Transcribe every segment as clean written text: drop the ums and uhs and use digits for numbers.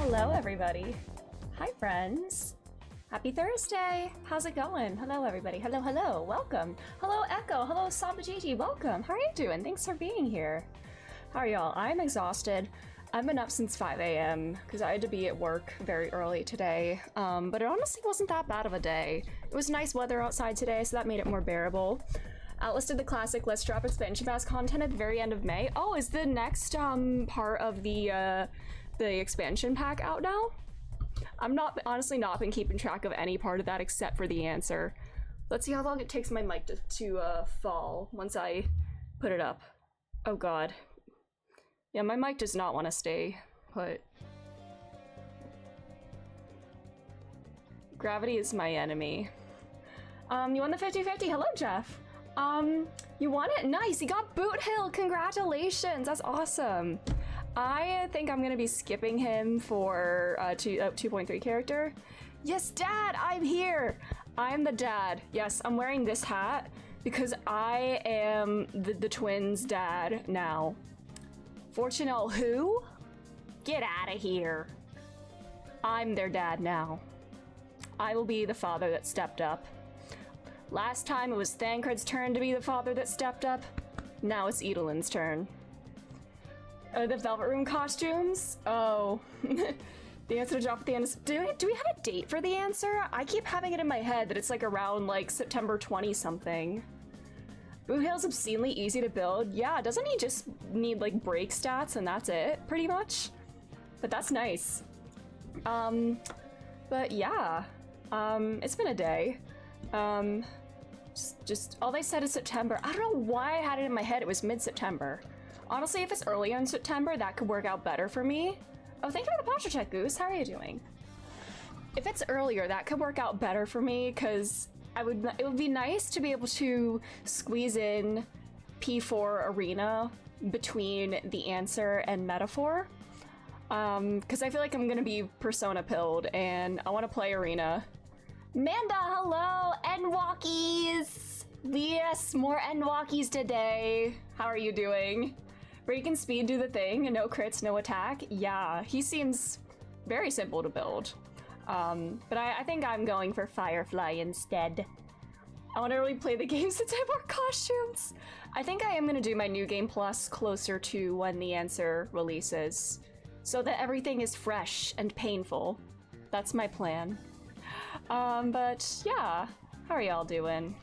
Hello, everybody. Hi, friends. Happy Thursday. How's it going? Hello, everybody. Hello, hello. Welcome. Hello, Echo. Hello, Sabajiji. Welcome. How are you doing? Thanks for being here. How are y'all? I'm exhausted. I've been up since 5 a.m. because I had to be at work very early today. But it honestly wasn't that bad of a day. It was nice weather outside today, so that made it more bearable. Atlas did the classic Let's Drop expansion pass content at the very end of May. Oh, is the next part of the expansion pack out now? I'm honestly not been keeping track of any part of that except for the answer. Let's see how long it takes my mic to fall once I put it up. Oh god. Yeah, my mic does not want to stay put. Gravity is my enemy. You won the 50-50. Hello, Jeff. You won it? Nice, you got Boot Hill. Congratulations, that's awesome. I think I'm gonna be skipping him for 2.3 character. Yes, Dad, I'm here. I'm the dad. Yes, I'm wearing this hat because I am the twins' dad now. Fortunate who? Get out of here. I'm their dad now. I will be the father that stepped up. Last time it was Thancred's turn to be the father that stepped up. Now it's Edelin's turn. The Velvet Room costumes? Oh. The answer to drop at the end is... Do we have a date for the answer? I keep having it in my head that it's like around like September 20-something. Boot Hill's obscenely easy to build. Yeah, doesn't he just need like break stats and that's it, pretty much? But that's nice. But yeah. It's been a day. Just all they said is September. I don't know why I had it in my head it was mid-September. Honestly, if it's earlier in September, that could work out better for me. Oh, thank you for the posture check, Goose. How are you doing? If it's earlier, that could work out better for me, because it would be nice to be able to squeeze in P4 Arena between the answer and metaphor. Because I feel like I'm going to be Persona pilled, and I want to play Arena. Manda, hello! Endwalkies! Yes, more Endwalkies today. How are you doing? Break and speed do the thing, no crits, no attack. Yeah, he seems very simple to build. But I think I'm going for Firefly instead. I want to really play the game since I have more costumes. I think I am going to do my New Game Plus closer to when the answer releases, so that everything is fresh and painful. That's my plan. But yeah, how are y'all doing?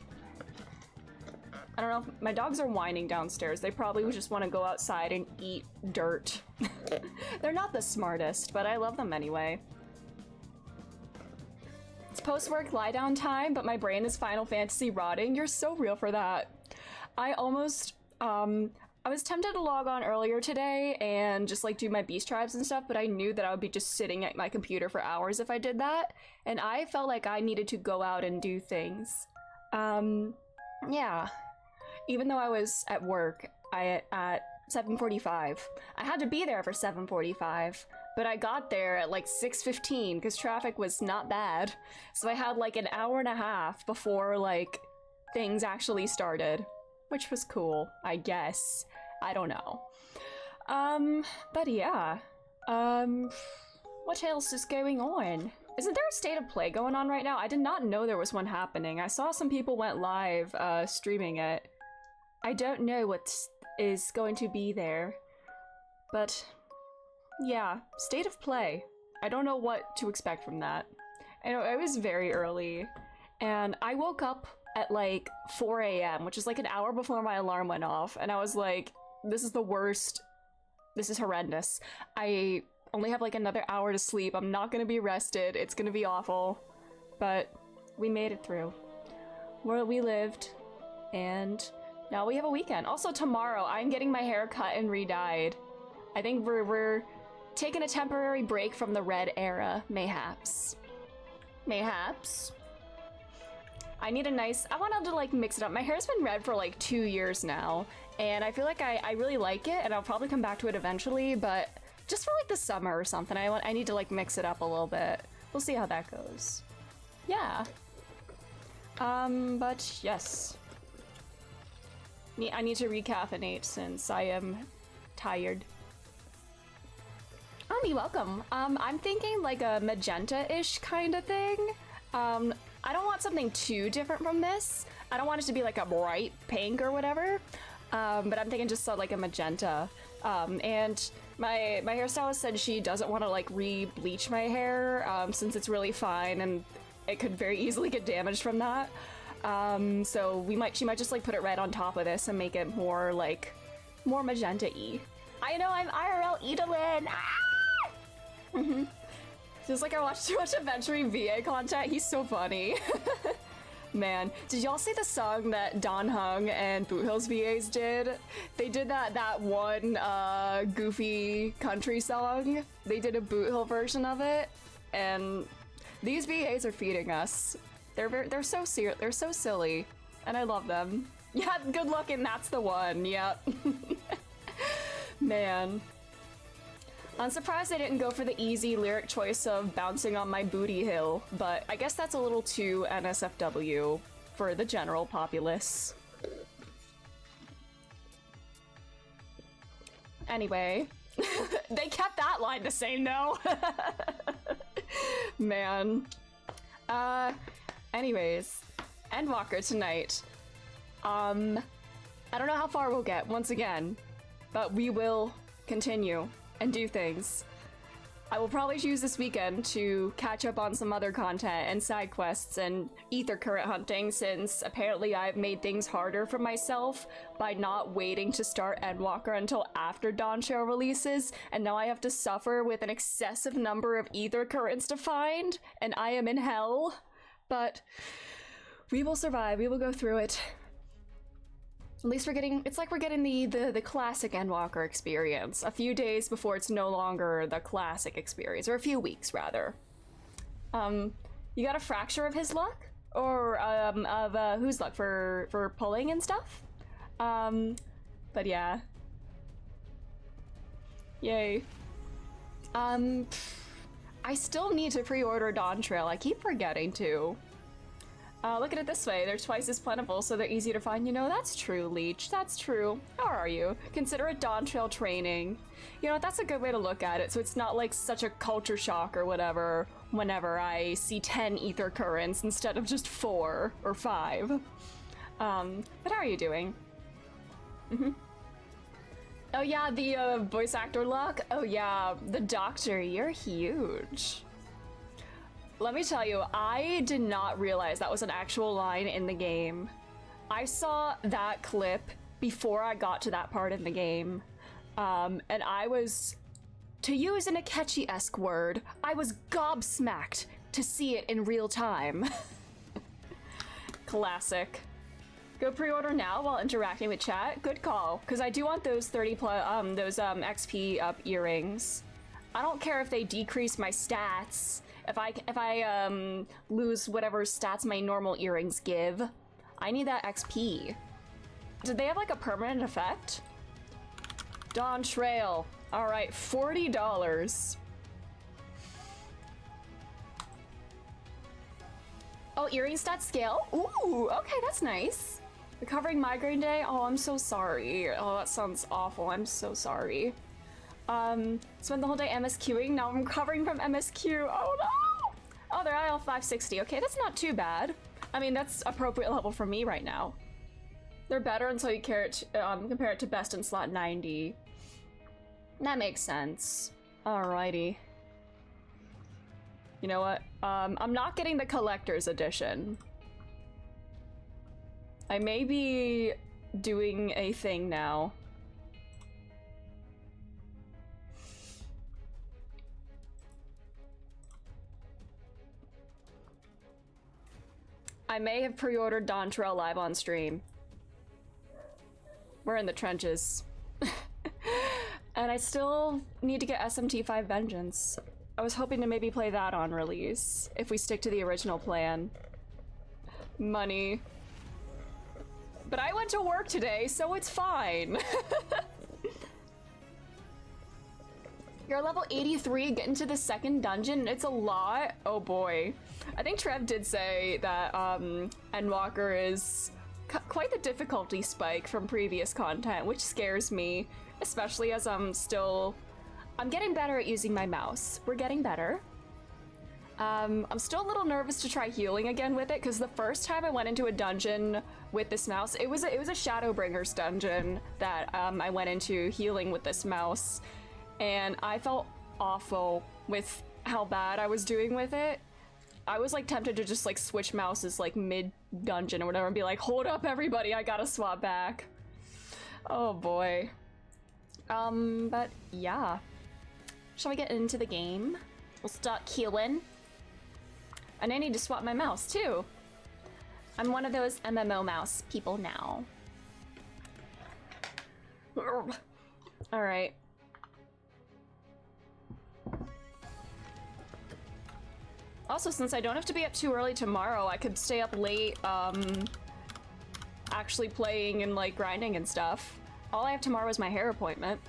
I don't know, my dogs are whining downstairs. They probably would just want to go outside and eat dirt. They're not the smartest, but I love them anyway. It's post-work lie-down time, but my brain is Final Fantasy rotting. You're so real for that. I almost, I was tempted to log on earlier today and just like do my beast tribes and stuff, but I knew that I would be just sitting at my computer for hours if I did that, and I felt like I needed to go out and do things. Yeah. Even though I was at work at 7:45, I had to be there for 7:45, but I got there at like 6:15 because traffic was not bad. So I had like an hour and a half before like things actually started, which was cool, I guess. I don't know. But yeah. What else is going on? Isn't there a state of play going on right now? I did not know there was one happening. I saw some people went live streaming it. I don't know what is going to be there, but yeah, state of play. I don't know what to expect from that. I know it was very early, and I woke up at like 4 a.m., which is like an hour before my alarm went off, and I was like, this is the worst. This is horrendous. I only have like another hour to sleep. I'm not gonna be rested. It's gonna be awful, but we made it through. We lived, and now we have a weekend. Also tomorrow, I'm getting my hair cut and re-dyed. I think we're taking a temporary break from the red era, mayhaps. Mayhaps. I need a nice, I wanted to like mix it up. My hair's been red for like 2 years now, and I feel like I really like it, and I'll probably come back to it eventually, but just for like the summer or something, I need to like mix it up a little bit. We'll see how that goes. Yeah. But yes. I need to recaffeinate since I am tired. Oh, you're welcome. I'm thinking like a magenta-ish kind of thing. I don't want something too different from this. I don't want it to be like a bright pink or whatever. But I'm thinking just like a magenta. And my hairstylist said she doesn't want to like re-bleach my hair since it's really fine and it could very easily get damaged from that. So she might just like put it red on top of this and make it more like more magenta-y. I know, I'm IRL Edalyn. Ah! Just like I watched too much Adventuring VA content. He's so funny. Man, did y'all see the song that Don Hung and Boot Hill's VAs did? They did that one goofy country song. They did a Boot Hill version of it, and these VAs are feeding us. They're so silly, and I love them. Yeah, good looking. That's the one. Yep. Man. I'm surprised they didn't go for the easy lyric choice of bouncing on my booty hill, but I guess that's a little too NSFW for the general populace. Anyway, they kept that line the same though. Man. Anyways, Endwalker tonight. I don't know how far we'll get once again, but we will continue and do things. I will probably choose this weekend to catch up on some other content and side quests and ether current hunting, since apparently I've made things harder for myself by not waiting to start Endwalker until after Dawn Trail releases, and now I have to suffer with an excessive number of ether currents to find, and I am in hell. But we will survive, we will go through it. At least it's like we're getting the classic Endwalker experience a few days before it's no longer the classic experience, or a few weeks rather. You got a fracture of his luck? Or of whose luck for pulling and stuff? But yeah. Yay. I still need to pre-order Dawn Trail, I keep forgetting to. Look at it this way, they're twice as plentiful, so they're easy to find. You know, that's true, Leech, that's true. How are you? Consider it Dawn Trail training. You know, that's a good way to look at it, so it's not like such a culture shock or whatever whenever I see 10 ether currents instead of just 4 or 5. But how are you doing? Oh yeah, the voice actor luck? Oh yeah, the doctor, you're huge. Let me tell you, I did not realize that was an actual line in the game. I saw that clip before I got to that part in the game. And I was, to use an Akechi-esque word, I was gobsmacked to see it in real time. Classic. Go pre-order now while interacting with chat. Good call, because I do want those 30 plus, those XP up earrings. I don't care if they decrease my stats. If I lose whatever stats my normal earrings give, I need that XP. Did they have like a permanent effect? Dawn Trail. All right, $40. Oh, earring stats scale? Ooh, okay, that's nice. Recovering migraine day? Oh, I'm so sorry. Oh, that sounds awful. I'm so sorry. Spent the whole day MSQing. Now I'm recovering from MSQ. Oh no! Oh, they're IL 560. Okay, that's not too bad. I mean, that's appropriate level for me right now. They're better until you compare it to best in slot 90. That makes sense. Alrighty. You know what? I'm not getting the collector's edition. I may be doing a thing now. I may have pre-ordered Dawn Trail live on stream. We're in the trenches. And I still need to get SMT5 Vengeance. I was hoping to maybe play that on release, if we stick to the original plan. Money. But I went to work today, so it's fine. You're level 83, get into the second dungeon, it's a lot. Oh boy. I think Trev did say that Endwalker is quite the difficulty spike from previous content, which scares me, especially as I'm still I'm getting better at using my mouse. We're getting better. I'm still a little nervous to try healing again with it, because the first time I went into a dungeon with this mouse, it was a Shadowbringers dungeon that I went into healing with this mouse, and I felt awful with how bad I was doing with it. I was like tempted to just like switch mouses like mid-dungeon or whatever and be like, hold up everybody, I gotta swap back. Oh boy. But yeah. Shall we get into the game? We'll start queuing. And I need to swap my mouse too. I'm one of those MMO mouse people now. Alright. Also, since I don't have to be up too early tomorrow, I could stay up late, actually playing and like grinding and stuff. All I have tomorrow is my hair appointment.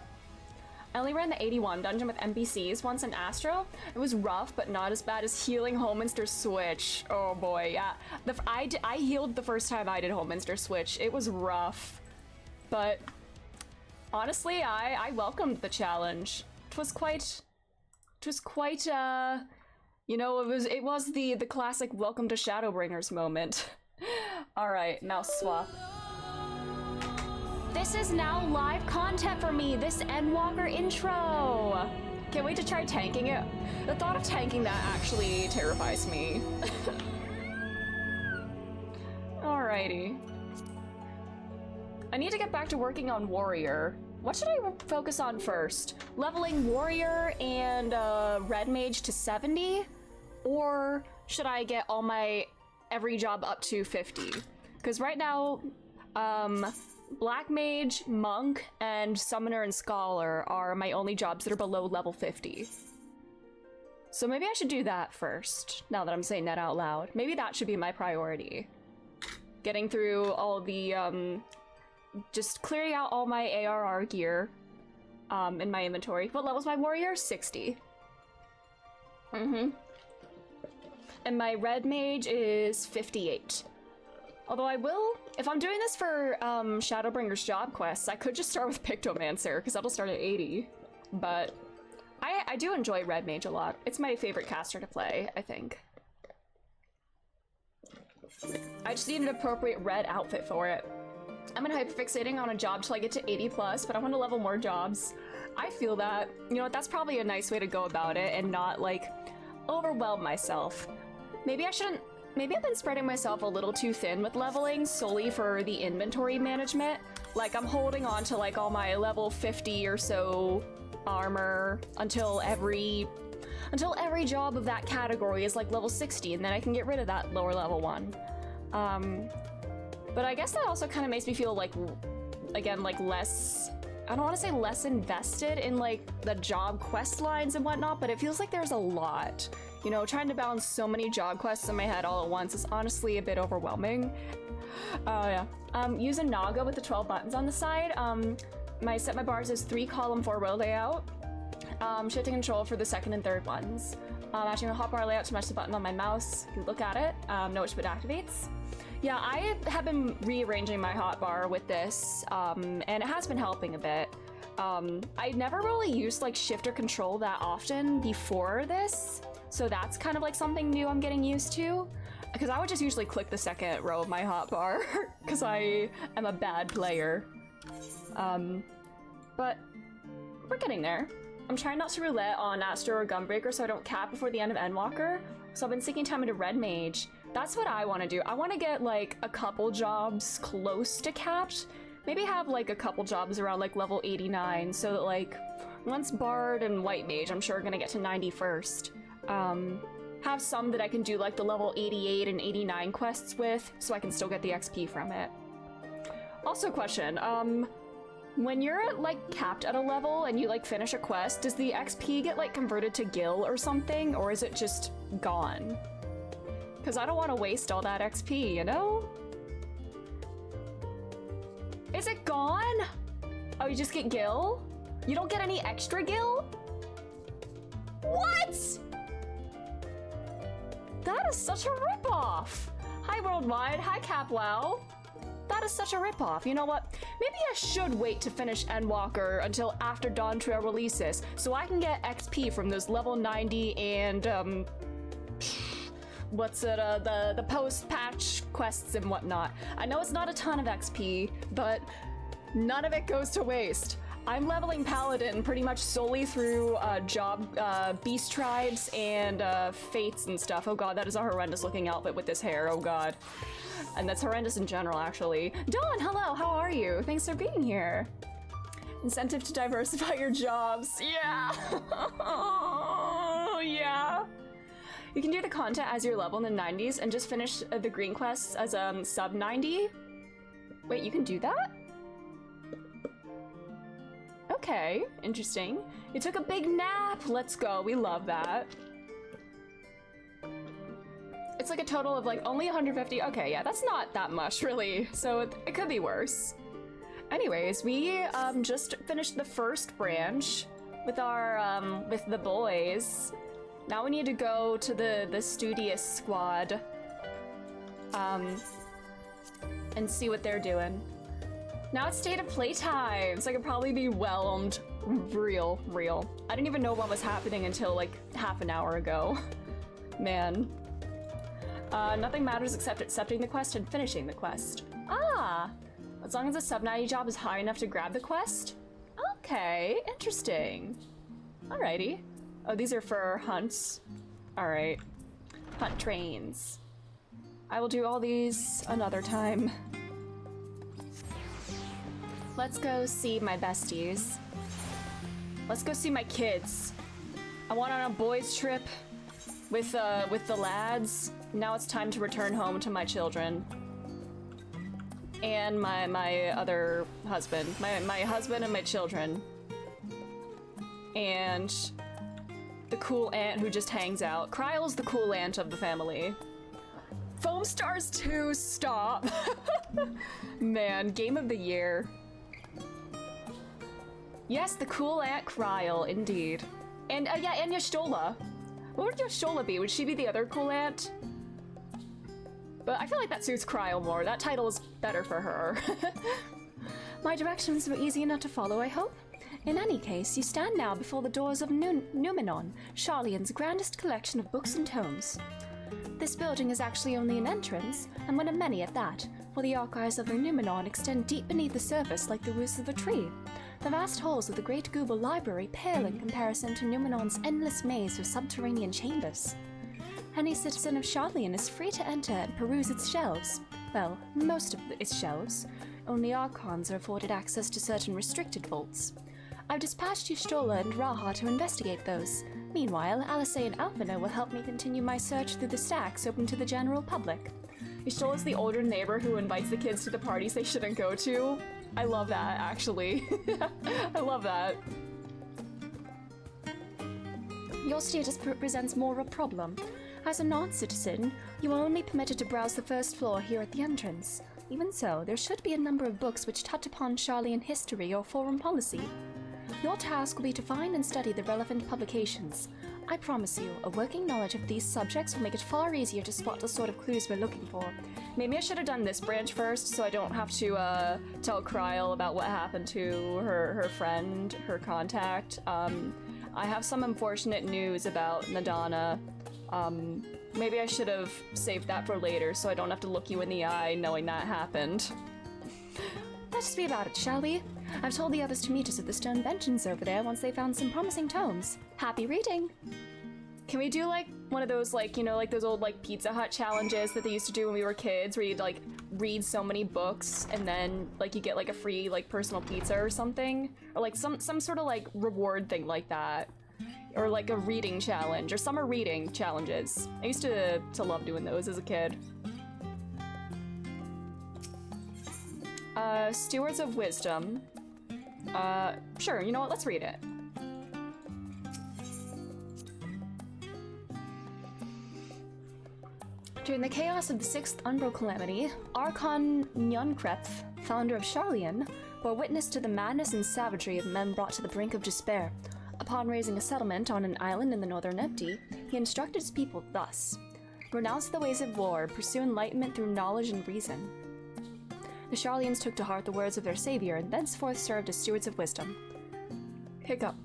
I only ran the 81 dungeon with NPCs once in Astro. It was rough, but not as bad as healing Homeminster Switch. Oh boy, yeah. I healed the first time I did Homeminster Switch. It was rough. But honestly, I welcomed the challenge. It was quite, you know, it was the classic welcome to Shadowbringers moment. All right, mouse swap. This is now live content for me, this Endwalker intro. Can't wait to try tanking it. The thought of tanking that actually terrifies me. Alrighty. I need to get back to working on Warrior. What should I focus on first? Leveling Warrior and Red Mage to 70? Or should I get all my every job up to 50? Because right now, Black Mage, Monk, and Summoner and Scholar are my only jobs that are below level 50. So maybe I should do that first, now that I'm saying that out loud. Maybe that should be my priority. Getting through all the, just clearing out all my ARR gear, in my inventory. What level's my warrior? 60. Mm-hmm. And my red mage is 58. Although I will, if I'm doing this for Shadowbringer's job quests, I could just start with Pictomancer, because that'll start at 80. But I do enjoy Red Mage a lot. It's my favorite caster to play, I think. I just need an appropriate red outfit for it. I'm hyperfixating on a job till I get to 80 plus, but I want to level more jobs. I feel that, you know, that's probably a nice way to go about it and not, like, overwhelm myself. Maybe I've been spreading myself a little too thin with leveling solely for the inventory management. Like, I'm holding on to, like, all my level 50 or so armor until every job of that category is, like, level 60, and then I can get rid of that lower level one. But I guess that also kind of makes me feel, like, again, like, less... I don't want to say less invested in, like, the job quest lines and whatnot, but it feels like there's a lot. You know, trying to balance so many job quests in my head all at once is honestly a bit overwhelming. Yeah. Using Naga with the 12 buttons on the side. Set my bars as 3-column 4-row layout. Shifting control for the second and third ones. Matching the hotbar layout to match the button on my mouse. You can look at it, know which bit activates. Yeah, I have been rearranging my hotbar with this, and it has been helping a bit. I never really used like shift or control that often before this, so that's kind of like something new I'm getting used to. Because I would just usually click the second row of my hotbar, because I am a bad player. But we're getting there. I'm trying not to roulette on Astro or Gunbreaker so I don't cap before the end of Endwalker, so I've been sinking time into Red Mage. That's what I want to do. I want to get like a couple jobs close to capped. Maybe have like a couple jobs around like level 89 so that like once Bard and White Mage I'm sure are gonna get to 90 first. Have some that I can do like the level 88 and 89 quests with so I can still get the XP from it. Also question, when you're like capped at a level and you like finish a quest, does the XP get like converted to gil or something, or is it just gone? Because I don't want to waste all that XP, you know? Is it gone? Oh, you just get gil? You don't get any extra gil? What? That is such a ripoff. Hi Worldwide, hi CapWow. that is such a ripoff. You know what? Maybe I should wait to finish Endwalker until after Dawn Trail releases, so I can get XP from those level 90 and, the post-patch quests and whatnot. I know it's not a ton of XP, but none of it goes to waste. I'm leveling Paladin pretty much solely through beast tribes and fates and stuff. Oh god, that is a horrendous looking outfit with this hair, oh god. And that's horrendous in general, actually. Dawn, hello, how are you? Thanks for being here. Incentive to diversify your jobs. Yeah. Yeah. You can do the content as your level in the 90s and just finish the green quests as sub 90. Wait, you can do that? Okay, interesting. You took a big nap. Let's go. We love that. It's like a total of like only 150. Okay, yeah, that's not that much really. So it could be worse. Anyways, we just finished the first branch with our with the boys. Now we need to go to the studious squad and see what they're doing. Now it's state of playtime, so I could probably be whelmed real. I didn't even know what was happening until like half an hour ago. Man. Nothing matters except accepting the quest and finishing the quest. Ah! As long as the sub 90 job is high enough to grab the quest? Okay, interesting. Alrighty. Oh, these are for hunts. Alright. Hunt trains. I will do all these another time. Let's go see my besties. Let's go see my kids. I went on a boys' trip with the lads. Now it's time to return home to my children. And my other husband. My husband and my children. And the cool aunt who just hangs out. Kryle's the cool aunt of the family. Foam Stars 2, stop. Man, game of the year. Yes, the cool aunt Kryle, indeed. And yeah, and Y'shtola. What would Y'shtola be? Would she be the other cool aunt? But I feel like that suits Kryle more. That title is better for her. My directions were easy enough to follow, I hope. In any case, you stand now before the doors of Numenon, Sharlayan's grandest collection of books and tomes. This building is actually only an entrance, and one of many at that, for the archives of the Numenon extend deep beneath the surface like the roots of a tree. The vast halls of the Great Google Library pale in comparison to Numenon's endless maze of subterranean chambers. Any citizen of Sharlayan is free to enter and peruse its shelves. Well, most of its shelves. Only Archons are afforded access to certain restricted vaults. I've dispatched Y'shtola and Raha to investigate those. Meanwhile, Alice and Alvina will help me continue my search through the stacks open to the general public. Y'shtola's the older neighbor who invites the kids to the parties they shouldn't go to. I love that, actually. I love that. Your status presents more of a problem. As a non-citizen, you are only permitted to browse the first floor here at the entrance. Even so, there should be a number of books which touch upon Sharlayan history or foreign policy. Your task will be to find and study the relevant publications. I promise you, a working knowledge of these subjects will make it far easier to spot the sort of clues we're looking for. Maybe I should have done this branch first, so I don't have to tell Kryle about what happened to her friend, her contact. I have some unfortunate news about Nadana. Maybe I should have saved that for later, so I don't have to look you in the eye knowing that happened. Let's just be about it, shall we? I've told the others to meet us at the stone benches over there once they found some promising tomes. Happy reading! Can we do like one of those like, you know, like those old like Pizza Hut challenges that they used to do when we were kids where you'd like read so many books and then like you get like a free like personal pizza or something? Or like some sort of like reward thing like that. Or like a reading challenge or summer reading challenges. I used to love doing those as a kid. Stewards of Wisdom. Sure, you know what, let's read it. During the chaos of the 6th Umbral Calamity, Archon Nyankreph, founder of Sharlayan, bore witness to the madness and savagery of men brought to the brink of despair. Upon raising a settlement on an island in the northern Empty, he instructed his people thus: renounce the ways of war, pursue enlightenment through knowledge and reason. The Sharlians took to heart the words of their savior and thenceforth served as stewards of wisdom. Hiccup.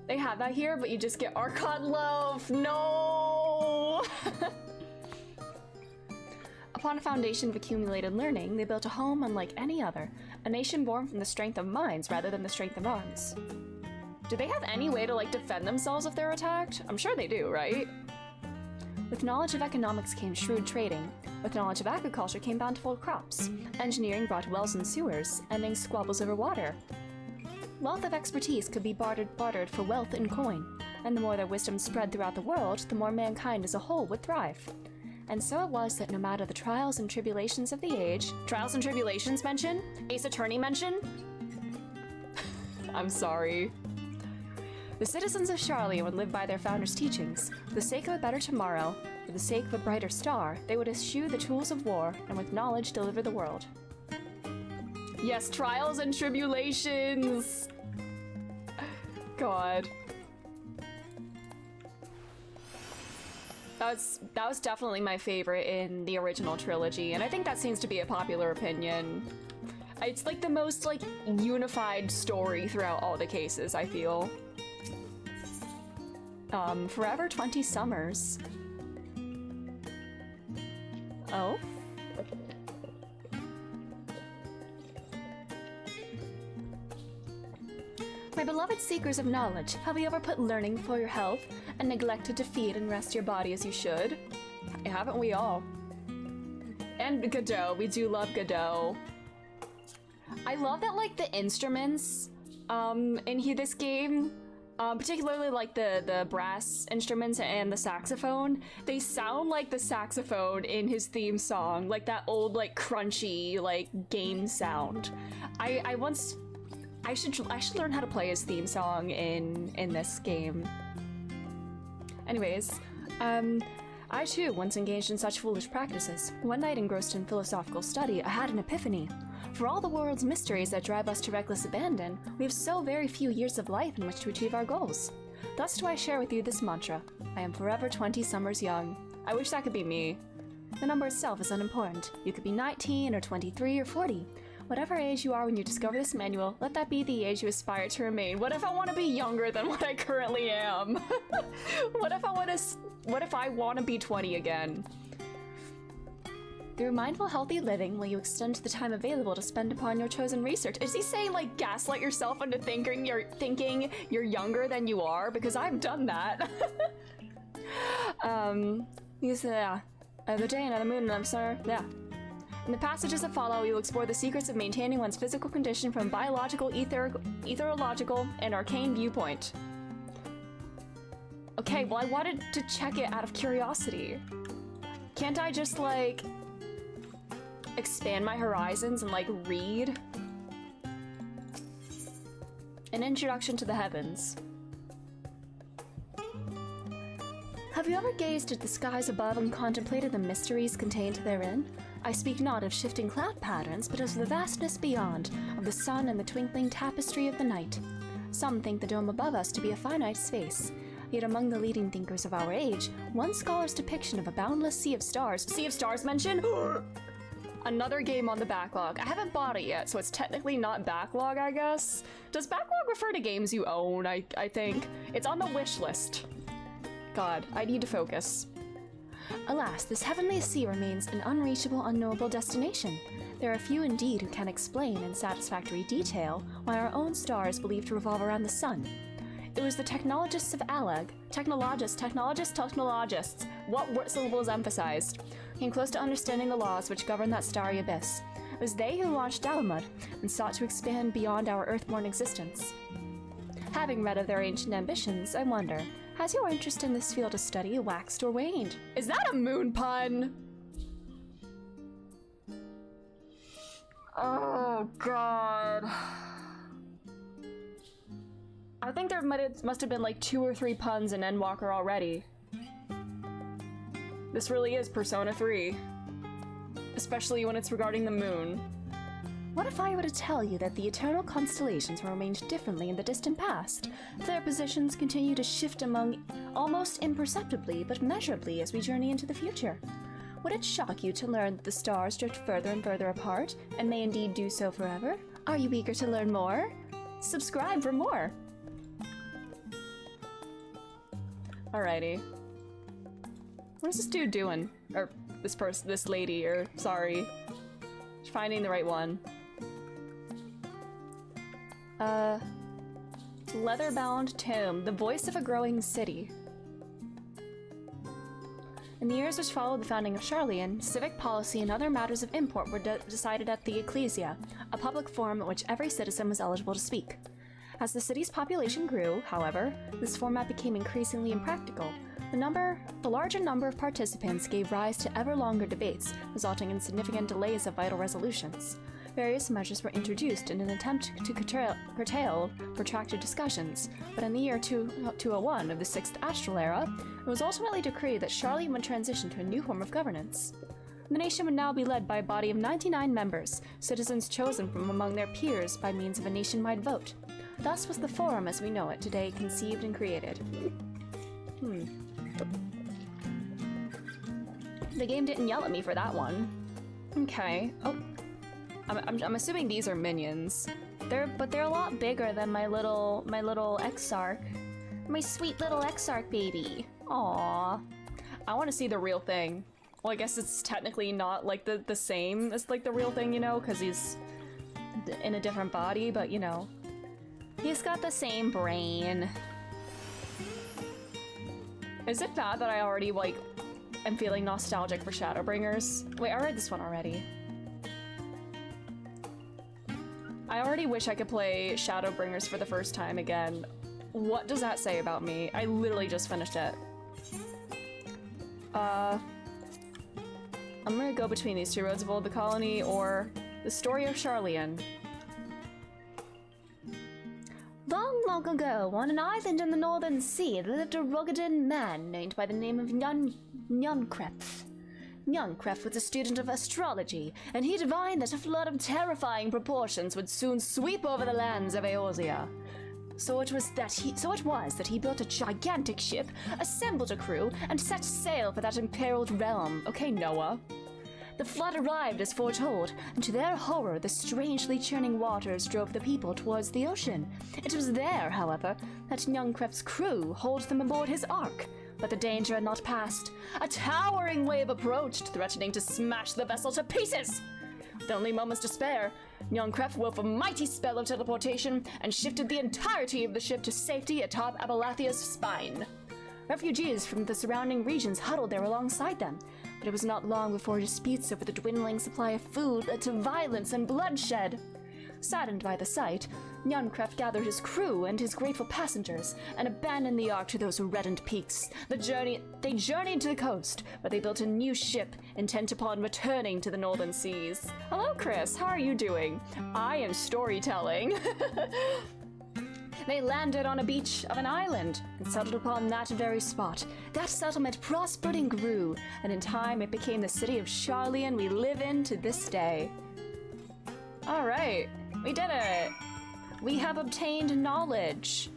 They have that here, but you just get Archon Loaf. No! Upon a foundation of accumulated learning, they built a home unlike any other, a nation born from the strength of minds rather than the strength of arms. Do they have any way to, like, defend themselves if they're attacked? I'm sure they do, right? With knowledge of economics came shrewd trading. With knowledge of agriculture came bountiful crops. Engineering brought wells and sewers, ending squabbles over water. Wealth of expertise could be bartered for wealth in coin, and the more their wisdom spread throughout the world, the more mankind as a whole would thrive. And so it was that no matter the trials and tribulations of the age— Trials and tribulations mention? Ace Attorney mention? I'm sorry. The citizens of Sharlia would live by their founder's teachings. For the sake of a better tomorrow, for the sake of a brighter star, they would eschew the tools of war, and with knowledge deliver the world. Yes, trials and tribulations! God. That was definitely my favorite in the original trilogy, and I think that seems to be a popular opinion. It's like the most, like, unified story throughout all the cases, I feel. Forever 20 Summers. Oh? My beloved seekers of knowledge, have you ever put learning before your health and neglected to feed and rest your body as you should? Haven't we all? And Godot, we do love Godot. I love that, like, the instruments in this game, particularly like the brass instruments and the saxophone, they sound like the saxophone in his theme song, like that old, like, crunchy, like, game sound. I should learn how to play his theme song in this game. Anyways, I too once engaged in such foolish practices. One night, engrossed in philosophical study, I had an epiphany. For all the world's mysteries that drive us to reckless abandon, we have so very few years of life in which to achieve our goals. Thus do I share with you this mantra: I am forever 20 summers young. I wish that could be me. The number itself is unimportant. You could be 19 or 23 or 40. Whatever age you are when you discover this manual, let that be the age you aspire to remain. What if I want to be younger than what I currently am? What if I want to be 20 again? Through mindful, healthy living, will you extend the time available to spend upon your chosen research? Is he saying, like, gaslight yourself into thinking you're younger than you are? Because I've done that. The day, another moon, and I'm sorry. Yeah. In the passages that follow, we will explore the secrets of maintaining one's physical condition from biological, etherological, and arcane viewpoint. Okay, well, I wanted to check it out of curiosity. Can't I just, like, expand my horizons and, like, read? An Introduction to the Heavens. Have you ever gazed at the skies above and contemplated the mysteries contained therein? I speak not of shifting cloud patterns, but of the vastness beyond, of the sun and the twinkling tapestry of the night. Some think the dome above us to be a finite space, yet among the leading thinkers of our age, one scholar's depiction of a boundless sea of stars— Sea of Stars mentioned? Another game on the backlog. I haven't bought it yet, so it's technically not backlog, I guess. Does backlog refer to games you own? I think. It's on the wish list. God, I need to focus. Alas, this heavenly sea remains an unreachable, unknowable destination. There are few indeed who can explain in satisfactory detail why our own star is believed to revolve around the sun. It was the technologists of Alag— technologists, what syllable is emphasized— came close to understanding the laws which govern that starry abyss. It was they who launched Dalamud and sought to expand beyond our earthborn existence. Having read of their ancient ambitions, I wonder, has your interest in this field of study waxed or waned? Is that a moon pun? Oh, God. I think there must have been like 2 or 3 puns in Endwalker already. This really is Persona 3. Especially when it's regarding the moon. What if I were to tell you that the eternal constellations were arranged differently in the distant past? Their positions continue to shift among almost imperceptibly but measurably as we journey into the future. Would it shock you to learn that the stars drift further and further apart, and may indeed do so forever? Are you eager to learn more? Subscribe for more! Alrighty. What is this dude doing? Or this lady, or sorry. Finding the right one. Leather-bound tome, the voice of a growing city. In the years which followed the founding of Charlian, civic policy and other matters of import were decided at the Ecclesia, a public forum at which every citizen was eligible to speak. As the city's population grew, however, this format became increasingly impractical. The larger number of participants gave rise to ever longer debates, resulting in significant delays of vital resolutions. Various measures were introduced in an attempt to curtail protracted discussions, but in the year 201 of the 6th Astral Era, it was ultimately decreed that Charlian would transition to a new form of governance. The nation would now be led by a body of 99 members, citizens chosen from among their peers by means of a nationwide vote. Thus was the Forum as we know it today conceived and created. The game didn't yell at me for that one. Okay. Oh. I'm assuming these are minions. But they're a lot bigger than my little Exarch. My sweet little Exarch baby. Aww. I want to see the real thing. Well, I guess it's technically not like the same as like the real thing, you know, because he's in a different body, but you know. He's got the same brain. Is it bad that I already like am feeling nostalgic for Shadowbringers? Wait, I read this one already. I already wish I could play Shadowbringers for the first time again. What does that say about me? I literally just finished it. I'm gonna go between these two roads of Old the Colony or the story of Charlian. Long, long ago, on an island in the Northern Sea, there lived a Rogadan man named by the name of Nyankref. Nyankref was a student of astrology, and he divined that a flood of terrifying proportions would soon sweep over the lands of Eorzea. So it was that he built a gigantic ship, assembled a crew, and set sail for that imperiled realm. Okay, Noah. The flood arrived as foretold, and to their horror, the strangely churning waters drove the people towards the ocean. It was there, however, that Nyankref's crew hauled them aboard his ark. But the danger had not passed. A towering wave approached, threatening to smash the vessel to pieces. With only moments to spare, Nyankref wove a mighty spell of teleportation and shifted the entirety of the ship to safety atop Abalathia's spine. Refugees from the surrounding regions huddled there alongside them, but it was not long before disputes over the dwindling supply of food led to violence and bloodshed. Saddened by the sight, Nyankref gathered his crew and his grateful passengers and abandoned the ark to those reddened peaks. They journeyed to the coast, where they built a new ship, intent upon returning to the northern seas. Hello, Chris. How are you doing? I am storytelling. They landed on a beach of an island and settled upon that very spot. That settlement prospered and grew, and in time it became the city of Charlian we live in to this day. All right. We did it! We have obtained knowledge.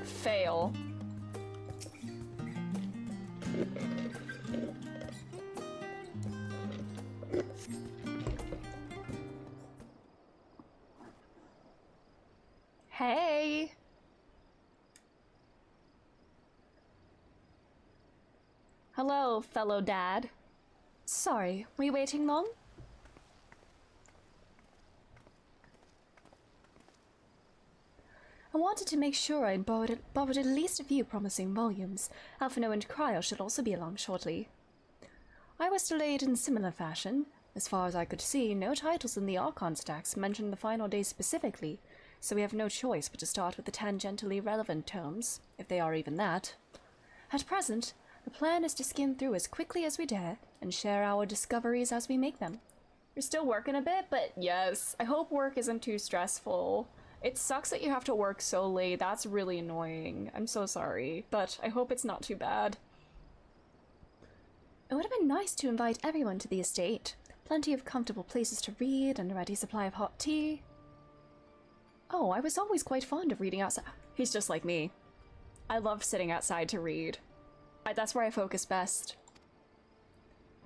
Fail. Hey! Hello, fellow dad. Sorry, were you waiting long? I wanted to make sure I'd borrowed at least a few promising volumes. Alphino and Cryo should also be along shortly. I was delayed in similar fashion. As far as I could see, no titles in the Archon stacks mentioned the final day specifically, so we have no choice but to start with the tangentially relevant tomes, if they are even that. At present, the plan is to skim through as quickly as we dare and share our discoveries as we make them. You're still working a bit, but yes, I hope work isn't too stressful. It sucks that you have to work so late. That's really annoying. I'm so sorry, but I hope it's not too bad. It would have been nice to invite everyone to the estate. Plenty of comfortable places to read and a ready supply of hot tea. Oh, I was always quite fond of reading outside. He's just like me. I love sitting outside to read. That's where I focus best.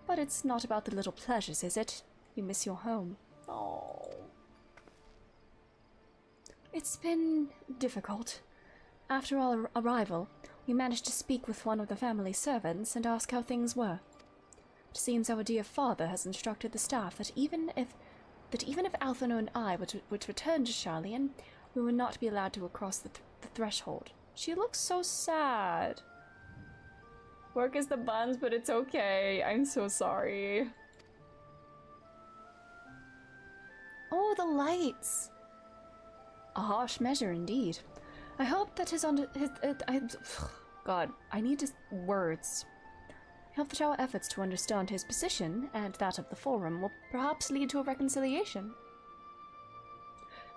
But it's not about the little pleasures, is it? You miss your home. Oh. It's been difficult. After our arrival, we managed to speak with one of the family servants and ask how things were. It seems our dear father has instructed the staff that even if Alphino and I would return to Charlian, we would not be allowed to cross the threshold. She looks so sad. Work is the buns, but it's okay. I'm so sorry. Oh, the lights! A harsh measure indeed. I hope that God, I need words. I hope that our efforts to understand his position and that of the Forum will perhaps lead to a reconciliation.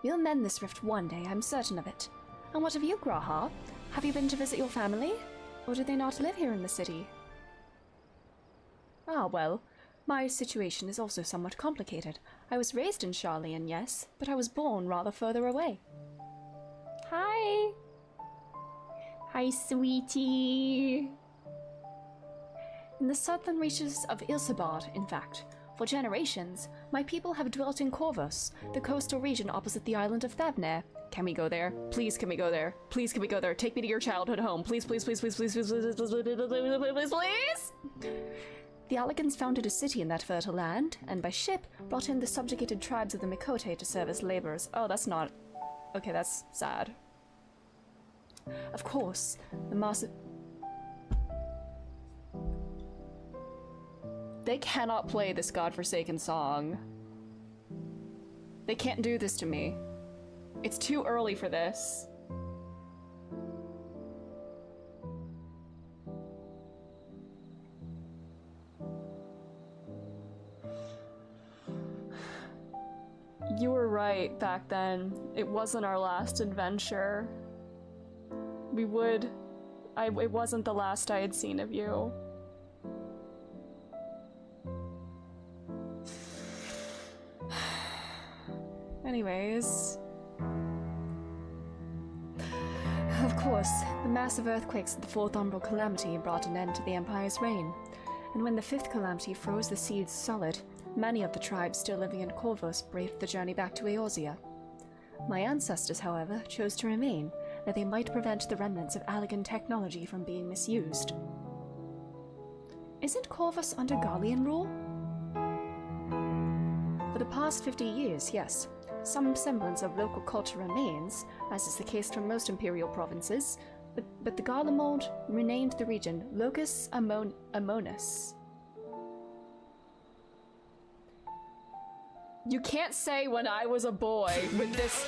We'll mend this rift one day, I'm certain of it. And what of you, Graha? Have you been to visit your family? Or do they not live here in the city? Ah, well, my situation is also somewhat complicated. I was raised in Charlian, yes, but I was born rather further away. Hi! Hi, sweetie! In the southern reaches of Ilsabard, in fact. For generations, my people have dwelt in Corvus, the coastal region opposite the island of Thavner. Can we go there? Please, can we go there? Please, can we go there? Take me to your childhood home. Please, please, please, please, please, please, please, please, please, please, please! The Alligans founded a city in that fertile land, and by ship brought in the subjugated tribes of the Mikote to serve as laborers. Oh, that's not... Okay, that's sad. Of course, the massive... They cannot play this godforsaken song. They can't do this to me. It's too early for this. You were right back then. It wasn't our last adventure. It wasn't the last I had seen of you. Anyways... Of course, the massive earthquakes of the Fourth Umbral Calamity brought an end to the Empire's reign, and when the Fifth Calamity froze the seeds solid, many of the tribes still living in Corvus braved the journey back to Eorzea. My ancestors, however, chose to remain, that they might prevent the remnants of Allagan technology from being misused. Isn't Corvus under Garlean rule? For the past 50 years, yes. Some semblance of local culture remains, as is the case for most imperial provinces, but the Garlemald renamed the region Locus Amonis. You can't say when I was a boy with this.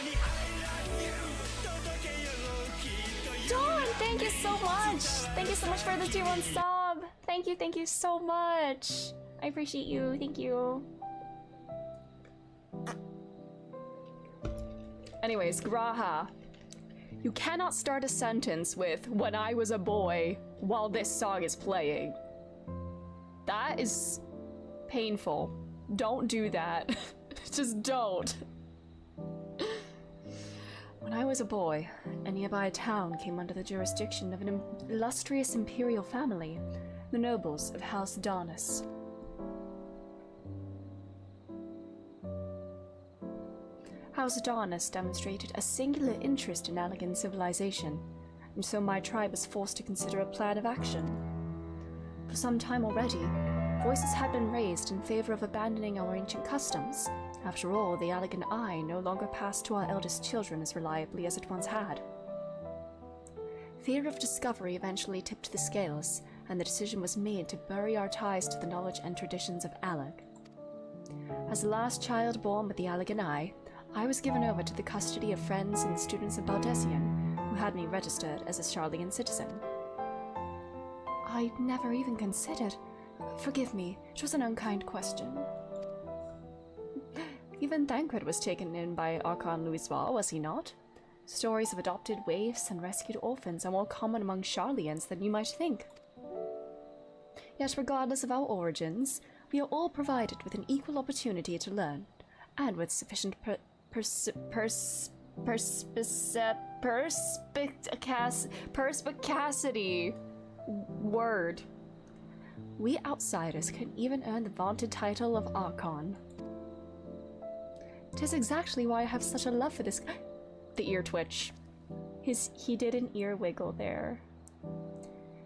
Dawn, thank you so much! Thank you so much for the tier 1 sub! Thank you so much! I appreciate you, thank you. Anyways, Graha, you cannot start a sentence with, when I was a boy, while this song is playing. That is painful. Don't do that. Just don't. When I was a boy, a nearby town came under the jurisdiction of an illustrious imperial family, the nobles of House Darnus. House Darnus demonstrated a singular interest in Allagan civilization, and so my tribe was forced to consider a plan of action. For some time already, voices had been raised in favor of abandoning our ancient customs. After all, the Allagan Eye no longer passed to our eldest children as reliably as it once had. Fear of discovery eventually tipped the scales, and the decision was made to bury our ties to the knowledge and traditions of Allag. As the last child born with the Allagan Eye, I was given over to the custody of friends and students of Baldessian, who had me registered as a Charlian citizen. I never even considered... Forgive me, it was an unkind question. Even Thancred was taken in by Archon Louisois, was he not? Stories of adopted waifs and rescued orphans are more common among Charlians than you might think. Yet regardless of our origins, we are all provided with an equal opportunity to learn, and with sufficient Perspicacity. Word. We outsiders can even earn the vaunted title of Archon. 'Tis exactly why I have such a love for this. The ear twitch. He did an ear wiggle there.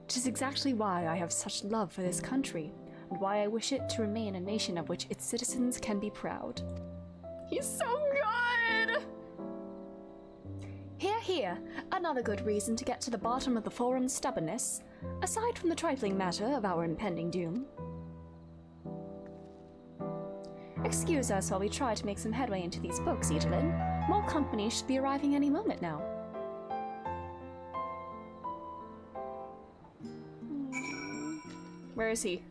'Tis exactly why I have such love for this country, and why I wish it to remain a nation of which its citizens can be proud. He's so good! Here, here, another good reason to get to the bottom of the forum's stubbornness, aside from the trifling matter of our impending doom. Excuse us while we try to make some headway into these books, Edelin. More company should be arriving any moment now. Where is he?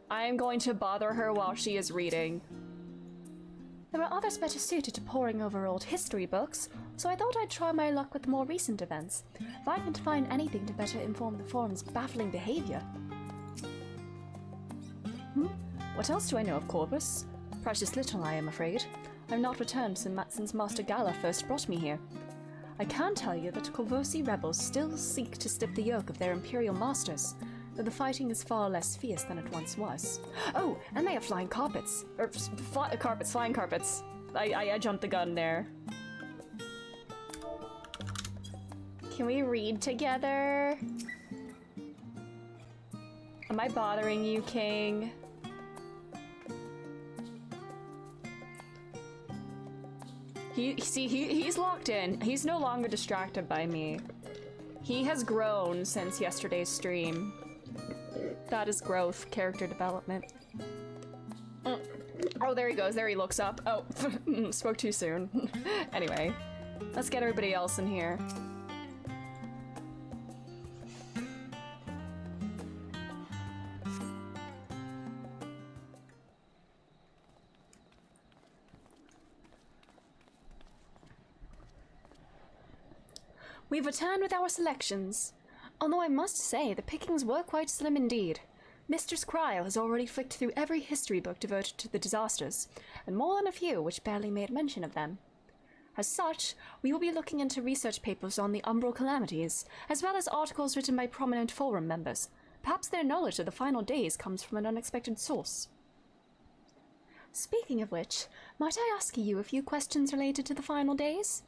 I am going to bother her while she is reading. There are others better suited to poring over old history books, so I thought I'd try my luck with more recent events, if I can find anything to better inform the forum's baffling behavior. What else do I know of Corvus? Precious little, I am afraid. I've not returned since Master Gala first brought me here. I can tell you that Corvosi rebels still seek to stiff the yoke of their imperial masters, though the fighting is far less fierce than it once was. Oh, and they have flying carpets. Flying carpets. I jumped the gun there. Can we read together? Am I bothering you, King? He's locked in. He's no longer distracted by me. He has grown since yesterday's stream. That is growth, character development. Oh, there he goes. There he looks up. Oh, spoke too soon. Anyway, let's get everybody else in here. We've returned with our selections. Although I must say, the pickings were quite slim indeed. Mistress Cryle has already flicked through every history book devoted to the disasters, and more than a few which barely made mention of them. As such, we will be looking into research papers on the Umbral calamities, as well as articles written by prominent forum members. Perhaps their knowledge of the final days comes from an unexpected source. Speaking of which, might I ask you a few questions related to the final days?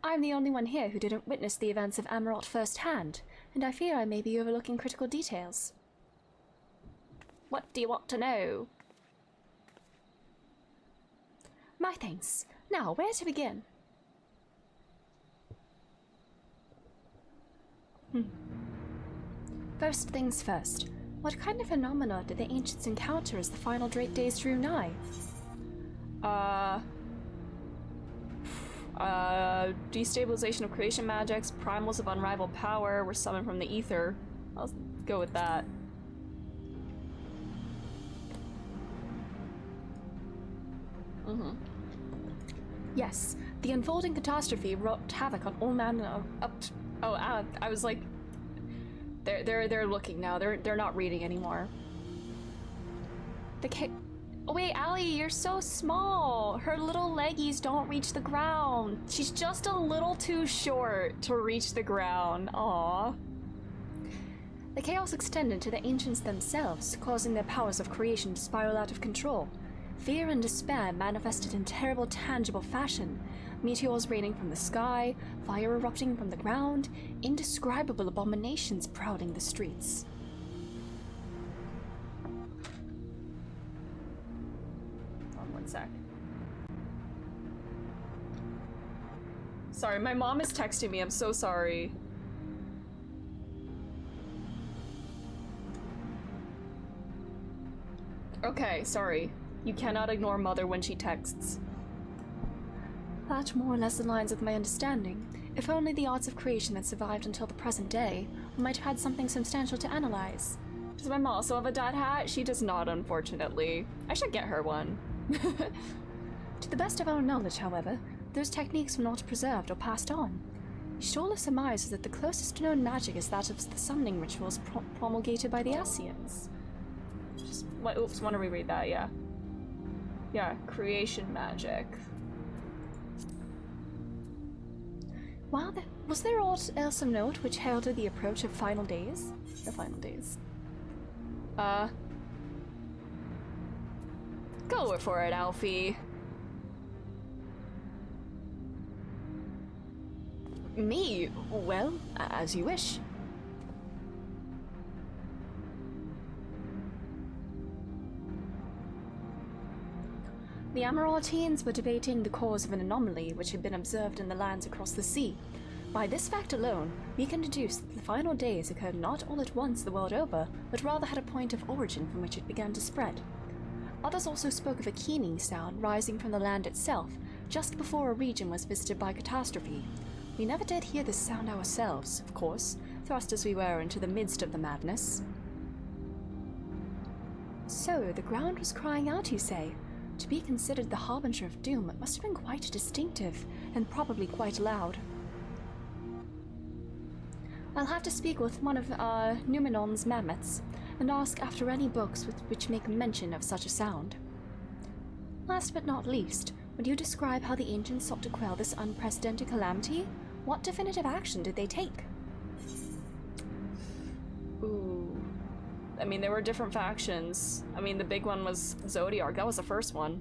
I'm the only one here who didn't witness the events of Amarot firsthand, and I fear I may be overlooking critical details. What do you want to know? My thanks. Now, where to begin? First things first. What kind of phenomena did the ancients encounter as the final days drew nigh? Destabilization of creation magics, primals of unrivaled power were summoned from the ether. I'll go with that. Yes, the unfolding catastrophe wrought havoc on all manner of I was like, they're looking now. They're not reading anymore. Oh wait, Allie, you're so small. Her little leggies don't reach the ground. She's just a little too short to reach the ground. Aww. The chaos extended to the ancients themselves, causing their powers of creation to spiral out of control. Fear and despair manifested in terrible, tangible fashion. Meteors raining from the sky, fire erupting from the ground, indescribable abominations prowling the streets. One sec. Sorry, my mom is texting me. I'm so sorry. Okay, sorry. You cannot ignore Mother when she texts. That more or less aligns with my understanding. If only the arts of creation had survived until the present day, we might have had something substantial to analyze. Does my mom also have a dad hat? She does not, unfortunately. I should get her one. To the best of our knowledge, however, those techniques were not preserved or passed on. Shtola surmises that the closest known magic is that of the summoning rituals promulgated by the Asians. Oops, want to reread that, yeah. Yeah, creation magic. Wow, was there aught else of note which heralded the approach of final days? The final days. Go for it, Alfie. Me? Well, as you wish. The Amarautines were debating the cause of an anomaly which had been observed in the lands across the sea. By this fact alone, we can deduce that the final days occurred not all at once the world over, but rather had a point of origin from which it began to spread. Others also spoke of a keening sound rising from the land itself, just before a region was visited by catastrophe. We never did hear this sound ourselves, of course, thrust as we were into the midst of the madness. So, the ground was crying out, you say? To be considered the harbinger of doom, it must have been quite distinctive, and probably quite loud. I'll have to speak with one of Numenon's mammoths, and ask after any books which make mention of such a sound. Last but not least, would you describe how the ancients sought to quell this unprecedented calamity? What definitive action did they take? Ooh. I mean, there were different factions. I mean, the big one was Zodiac. That was the first one.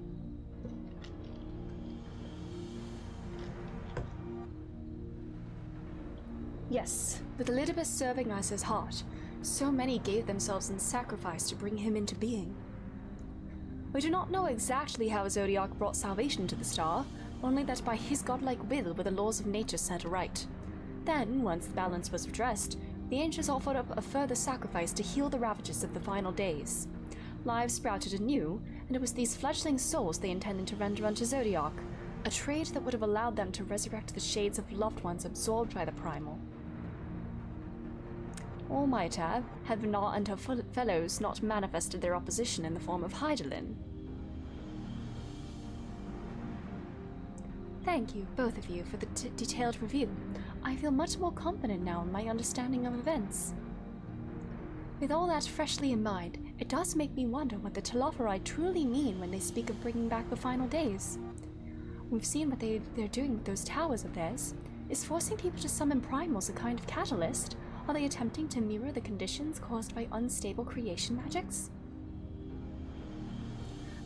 Yes, with Elidibus serving as his heart, so many gave themselves in sacrifice to bring him into being. We do not know exactly how Zodiac brought salvation to the star, only that by his godlike will were the laws of nature set right. Then, once the balance was redressed, the ancients offered up a further sacrifice to heal the ravages of the final days. Lives sprouted anew, and it was these fledgling souls they intended to render unto Zodiac, a trade that would have allowed them to resurrect the shades of loved ones absorbed by the primal. All might have, had not and her fellows not manifested their opposition in the form of Hydaelyn. Thank you, both of you, for the detailed review. I feel much more confident now in my understanding of events. With all that freshly in mind, it does make me wonder what the Telophori truly mean when they speak of bringing back the final days. We've seen what they're doing with those towers of theirs. Is forcing people to summon primals a kind of catalyst? Are they attempting to mirror the conditions caused by unstable creation magics?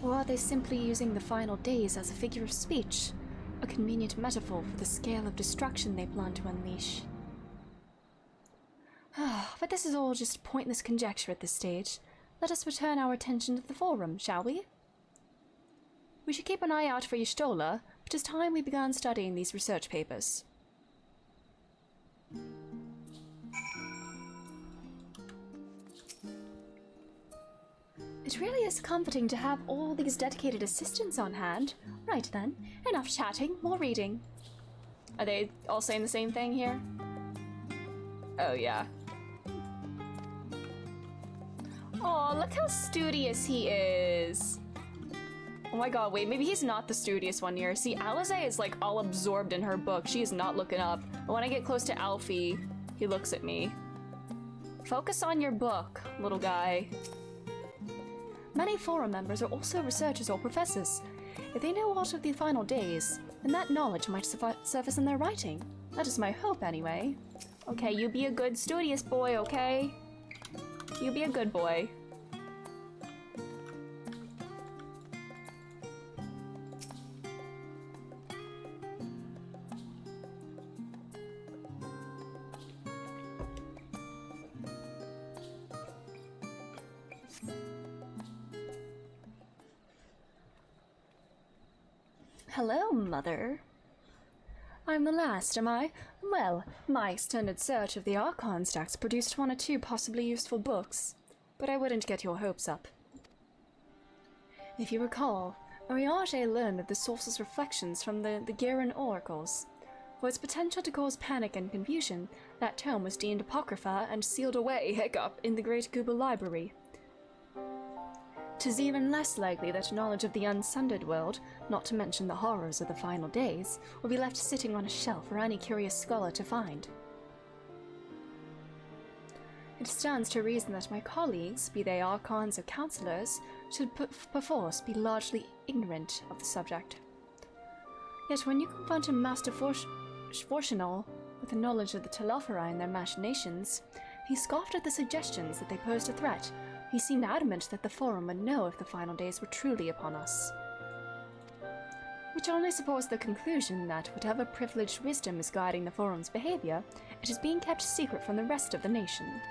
Or are they simply using the final days as a figure of speech? A convenient metaphor for the scale of destruction they plan to unleash. But this is all just pointless conjecture at this stage. Let us return our attention to the forum, shall we? We should keep an eye out for Y'shtola, but it is time we began studying these research papers. It really is comforting to have all these dedicated assistants on hand. Right then, enough chatting, more reading. Are they all saying the same thing here? Oh yeah. Oh, look how studious he is. Oh my god, wait, maybe he's not the studious one here. See, Alize is like all absorbed in her book. She is not looking up. But when I get close to Alfie, he looks at me. Focus on your book, little guy. Many forum members are also researchers or professors. If they know aught of the final days, then that knowledge might surface in their writing. That is my hope, anyway. Okay, you be a good studious boy, okay? You be a good boy. Hello, Mother. I'm the last, am I? Well, my extended search of the Archon stacks produced one or two possibly useful books, but I wouldn't get your hopes up. If you recall, Ariage learned of the source's reflections from the Garen oracles. For its potential to cause panic and confusion, that tome was deemed apocrypha and sealed away, hiccup, in the Great Google Library. 'Tis even less likely that knowledge of the unsundered world, not to mention the horrors of the final days, will be left sitting on a shelf for any curious scholar to find. It stands to reason that my colleagues, be they archons or counselors, should perforce be largely ignorant of the subject. Yet when you confront a master Schwarzenal, with the knowledge of the Telophori and their machinations, he scoffed at the suggestions that they posed a threat. He seemed adamant that the Forum would know if the final days were truly upon us. Which only supports the conclusion that whatever privileged wisdom is guiding the Forum's behavior, it is being kept secret from the rest of the nation.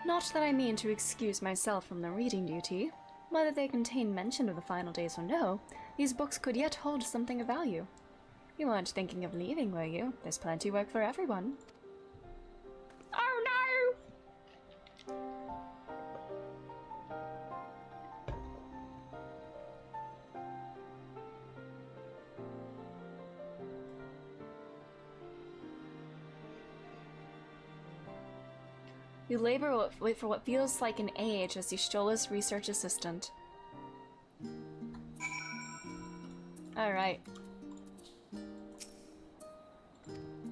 Not that I mean to excuse myself from the reading duty. Whether they contain mention of the final days or no, these books could yet hold something of value. You weren't thinking of leaving, were you? There's plenty of work for everyone. Oh no! You labor for what feels like an age as Y'shtola's research assistant. Alright.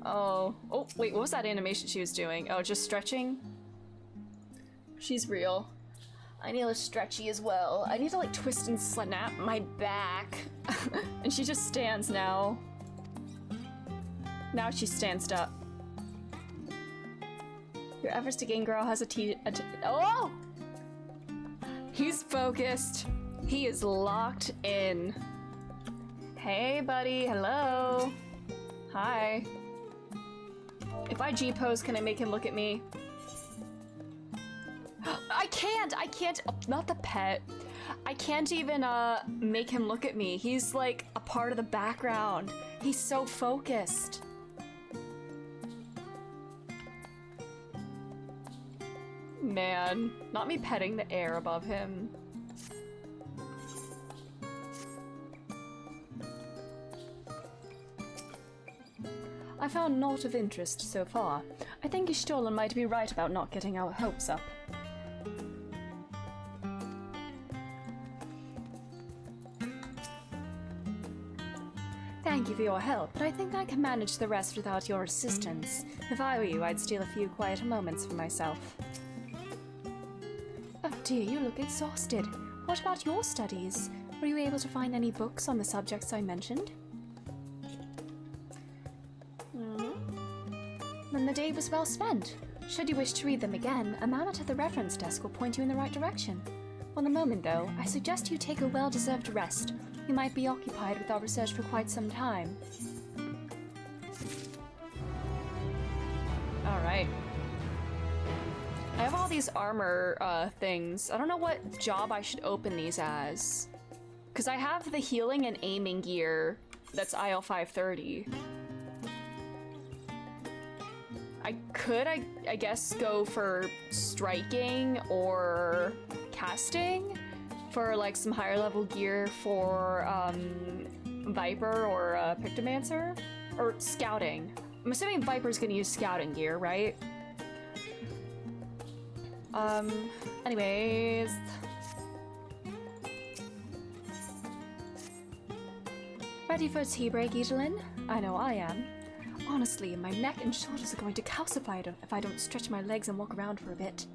Oh, wait, what was that animation she was doing? Oh, just stretching? She's real. I need a stretchy as well. I need to like twist and snap my back. And she just stands now. Now she stands up. Your efforts to gain girl has oh! He's focused. He is locked in. Hey, buddy. Hello. Hi. If I G-pose, can I make him look at me? I can't! Oh, not the pet. I can't even, make him look at me. He's, like, a part of the background. He's so focused. Man, not me petting the air above him. I found naught of interest so far. I think Y'shtola might be right about not getting our hopes up. Thank you for your help, but I think I can manage the rest without your assistance. If I were you, I'd steal a few quieter moments for myself. Oh dear, you look exhausted. What about your studies? Were you able to find any books on the subjects I mentioned? Then the day was well spent. Should you wish to read them again, a man at the reference desk will point you in the right direction. For the moment, though, I suggest you take a well-deserved rest. You might be occupied with our research for quite some time. Alright. I have all these armor things. I don't know what job I should open these as. Because I have the healing and aiming gear that's IL 530. I could, I guess, go for striking or casting for like some higher level gear for Viper or Pictomancer, or scouting. I'm assuming Viper's gonna use scouting gear, right? Anyways. Ready for a tea break, Edelin? I know I am. Honestly, my neck and shoulders are going to calcify if I don't stretch my legs and walk around for a bit.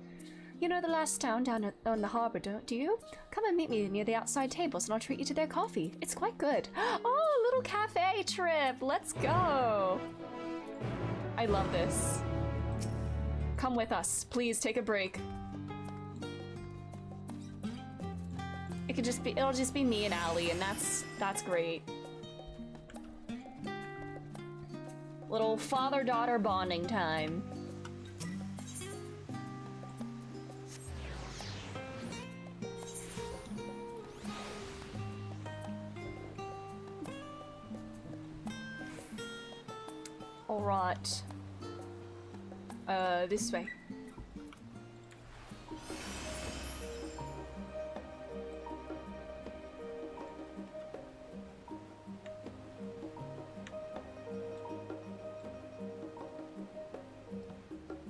You know the last town down on the harbor, do you? Come and meet me near the outside tables and I'll treat you to their coffee. It's quite good. Oh, a little cafe trip. Let's go. I love this. Come with us. Please take a break. It'll just be me and Allie, and that's great. Little father-daughter bonding time. All right. This way.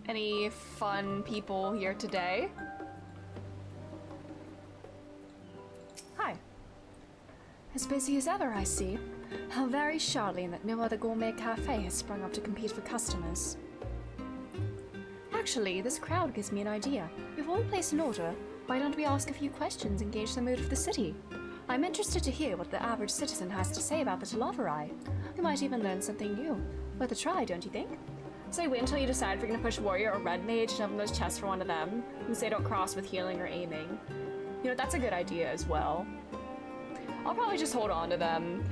Any fun people here today? Hi. As busy as ever, I see. How very Charlene that no other gourmet cafe has sprung up to compete for customers. Actually, this crowd gives me an idea. Before we place an order, why don't we ask a few questions and gauge the mood of the city? I'm interested to hear what the average citizen has to say about the Telophori. We might even learn something new. Worth a try, don't you think? So I wait until you decide if you're gonna push warrior or red mage and open those chests for one of them, and say don't cross with healing or aiming. You know, that's a good idea as well. I'll probably just hold on to them.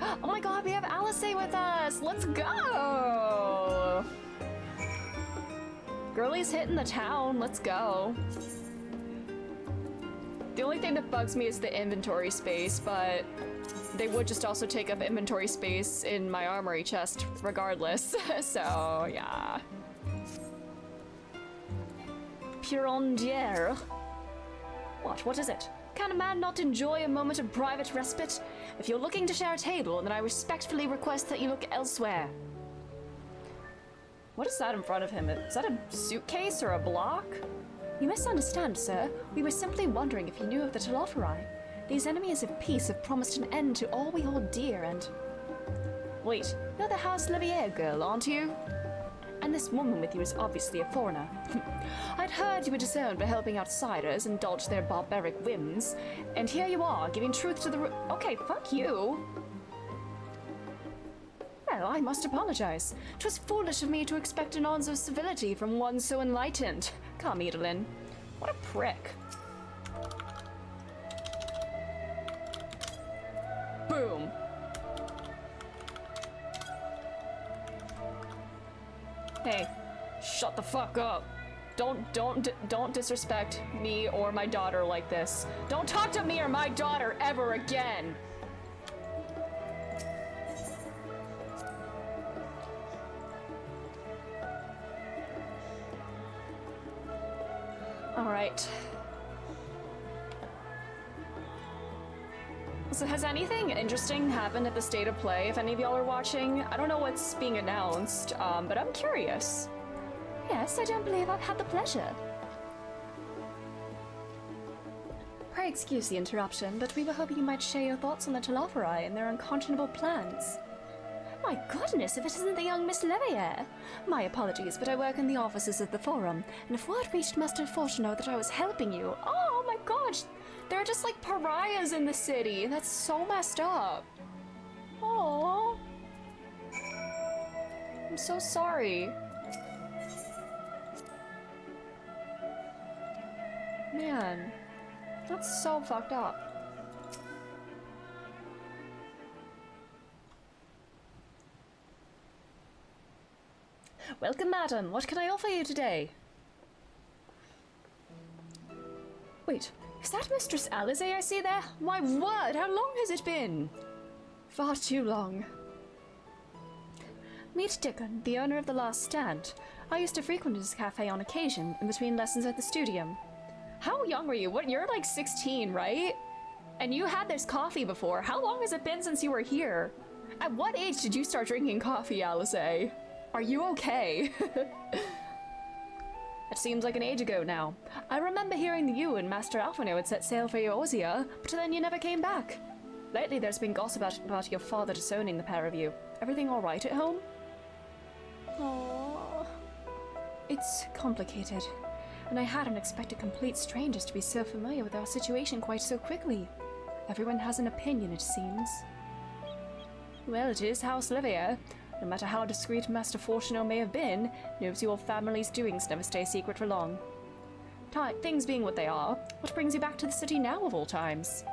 Oh my god, we have Alice with us! Let's go! Girlie's hitting the town, let's go. The only thing that bugs me is the inventory space, but they would just also take up inventory space in my armory chest regardless. So, yeah. Purondière. What is it? Can a man not enjoy a moment of private respite? If you're looking to share a table, then I respectfully request that you look elsewhere. What is that in front of him? Is that a suitcase or a block? You misunderstand, sir. We were simply wondering if you knew of the Telophori. These enemies of peace have promised an end to all we hold dear and... Wait, you're the House Levier girl, aren't you? And this woman with you is obviously a foreigner. I'd heard you were disowned for helping outsiders indulge their barbaric whims, and here you are, giving truth to the okay, fuck you. Well, I must apologize. 'Twas foolish of me to expect an ounce of civility from one so enlightened. Come, Edelin. What a prick. Boom. Hey, shut the fuck up. Don't disrespect me or my daughter like this. Don't talk to me or my daughter ever again. All right. So has anything interesting happened at the State of Play, if any of y'all are watching? I don't know what's being announced, but I'm curious. Yes, I don't believe I've had the pleasure. Pray excuse the interruption, but we were hoping you might share your thoughts on the Telophori and their unconscionable plans. My goodness, if it isn't the young Miss Levier! My apologies, but I work in the offices of the Forum, and if word reached Master Fortuno that I was helping you... Oh my gosh! There are just like pariahs in the city. That's so messed up. Aww. I'm so sorry. Man, that's so fucked up. Welcome, madam. What can I offer you today? Wait. Is that Mistress Alize I see there? My word, how long has it been? Far too long. Meet Dickon, the owner of the Last Stand. I used to frequent his cafe on occasion, in between lessons at the studium. How young were you? What, you're like 16, right? And you had this coffee before. How long has it been since you were here? At what age did you start drinking coffee, Alize? Are you okay? It seems like an age ago now. I remember hearing that you and Master Alphino had set sail for Eorzea, but then you never came back. Lately there's been gossip about your father disowning the pair of you. Everything alright at home? Aww. It's complicated, and I hadn't expected complete strangers to be so familiar with our situation quite so quickly. Everyone has an opinion, it seems. Well, it is House Levier. No matter how discreet Master Fortuno may have been, knows your family's doings never stay secret for long. Things being what they are, what brings you back to the city now of all times?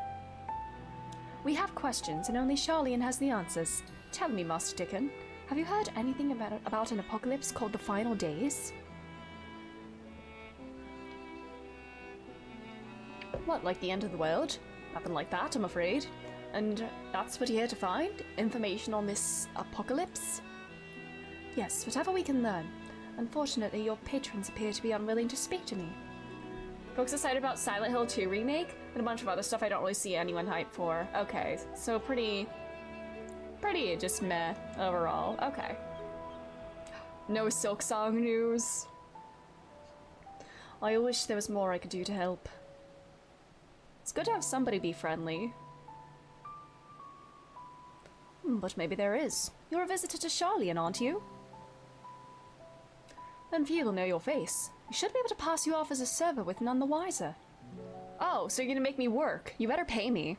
We have questions, and only Charlian has the answers. Tell me, Master Dickon, have you heard anything about an apocalypse called the Final Days? What, like the end of the world? Nothing like that, I'm afraid. And that's what you're here to find? Information on this apocalypse? Yes, whatever we can learn. Unfortunately, your patrons appear to be unwilling to speak to me. Folks excited about Silent Hill 2 remake, and a bunch of other stuff I don't really see anyone hyped for. Okay, so pretty just meh overall. Okay. No Silk Song news. I wish there was more I could do to help. It's good to have somebody be friendly. But maybe there is. You're a visitor to Charlian, aren't you? Then few will know your face. We should be able to pass you off as a server with none the wiser. Oh, so you're gonna make me work. You better pay me.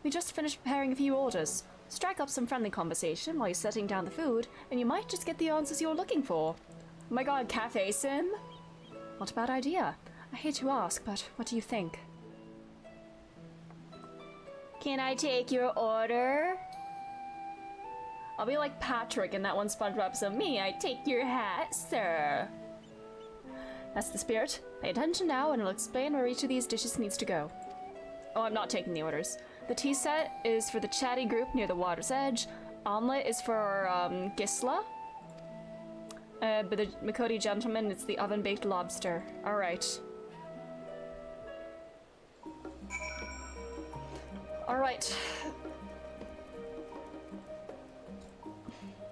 We just finished preparing a few orders. Strike up some friendly conversation while you're setting down the food, and you might just get the answers you're looking for. Oh my god, cafe sim? Not a bad idea. I hate to ask, but what do you think? Can I take your order? I'll be like Patrick in that one SpongeBob episode. Me, I take your hat, sir. That's the spirit. Pay attention now, and I'll explain where each of these dishes needs to go. Oh, I'm not taking the orders. The tea set is for the chatty group near the water's edge. Omelette is for Gisla. But the Makoti gentleman, it's the oven-baked lobster. Alright. Alright.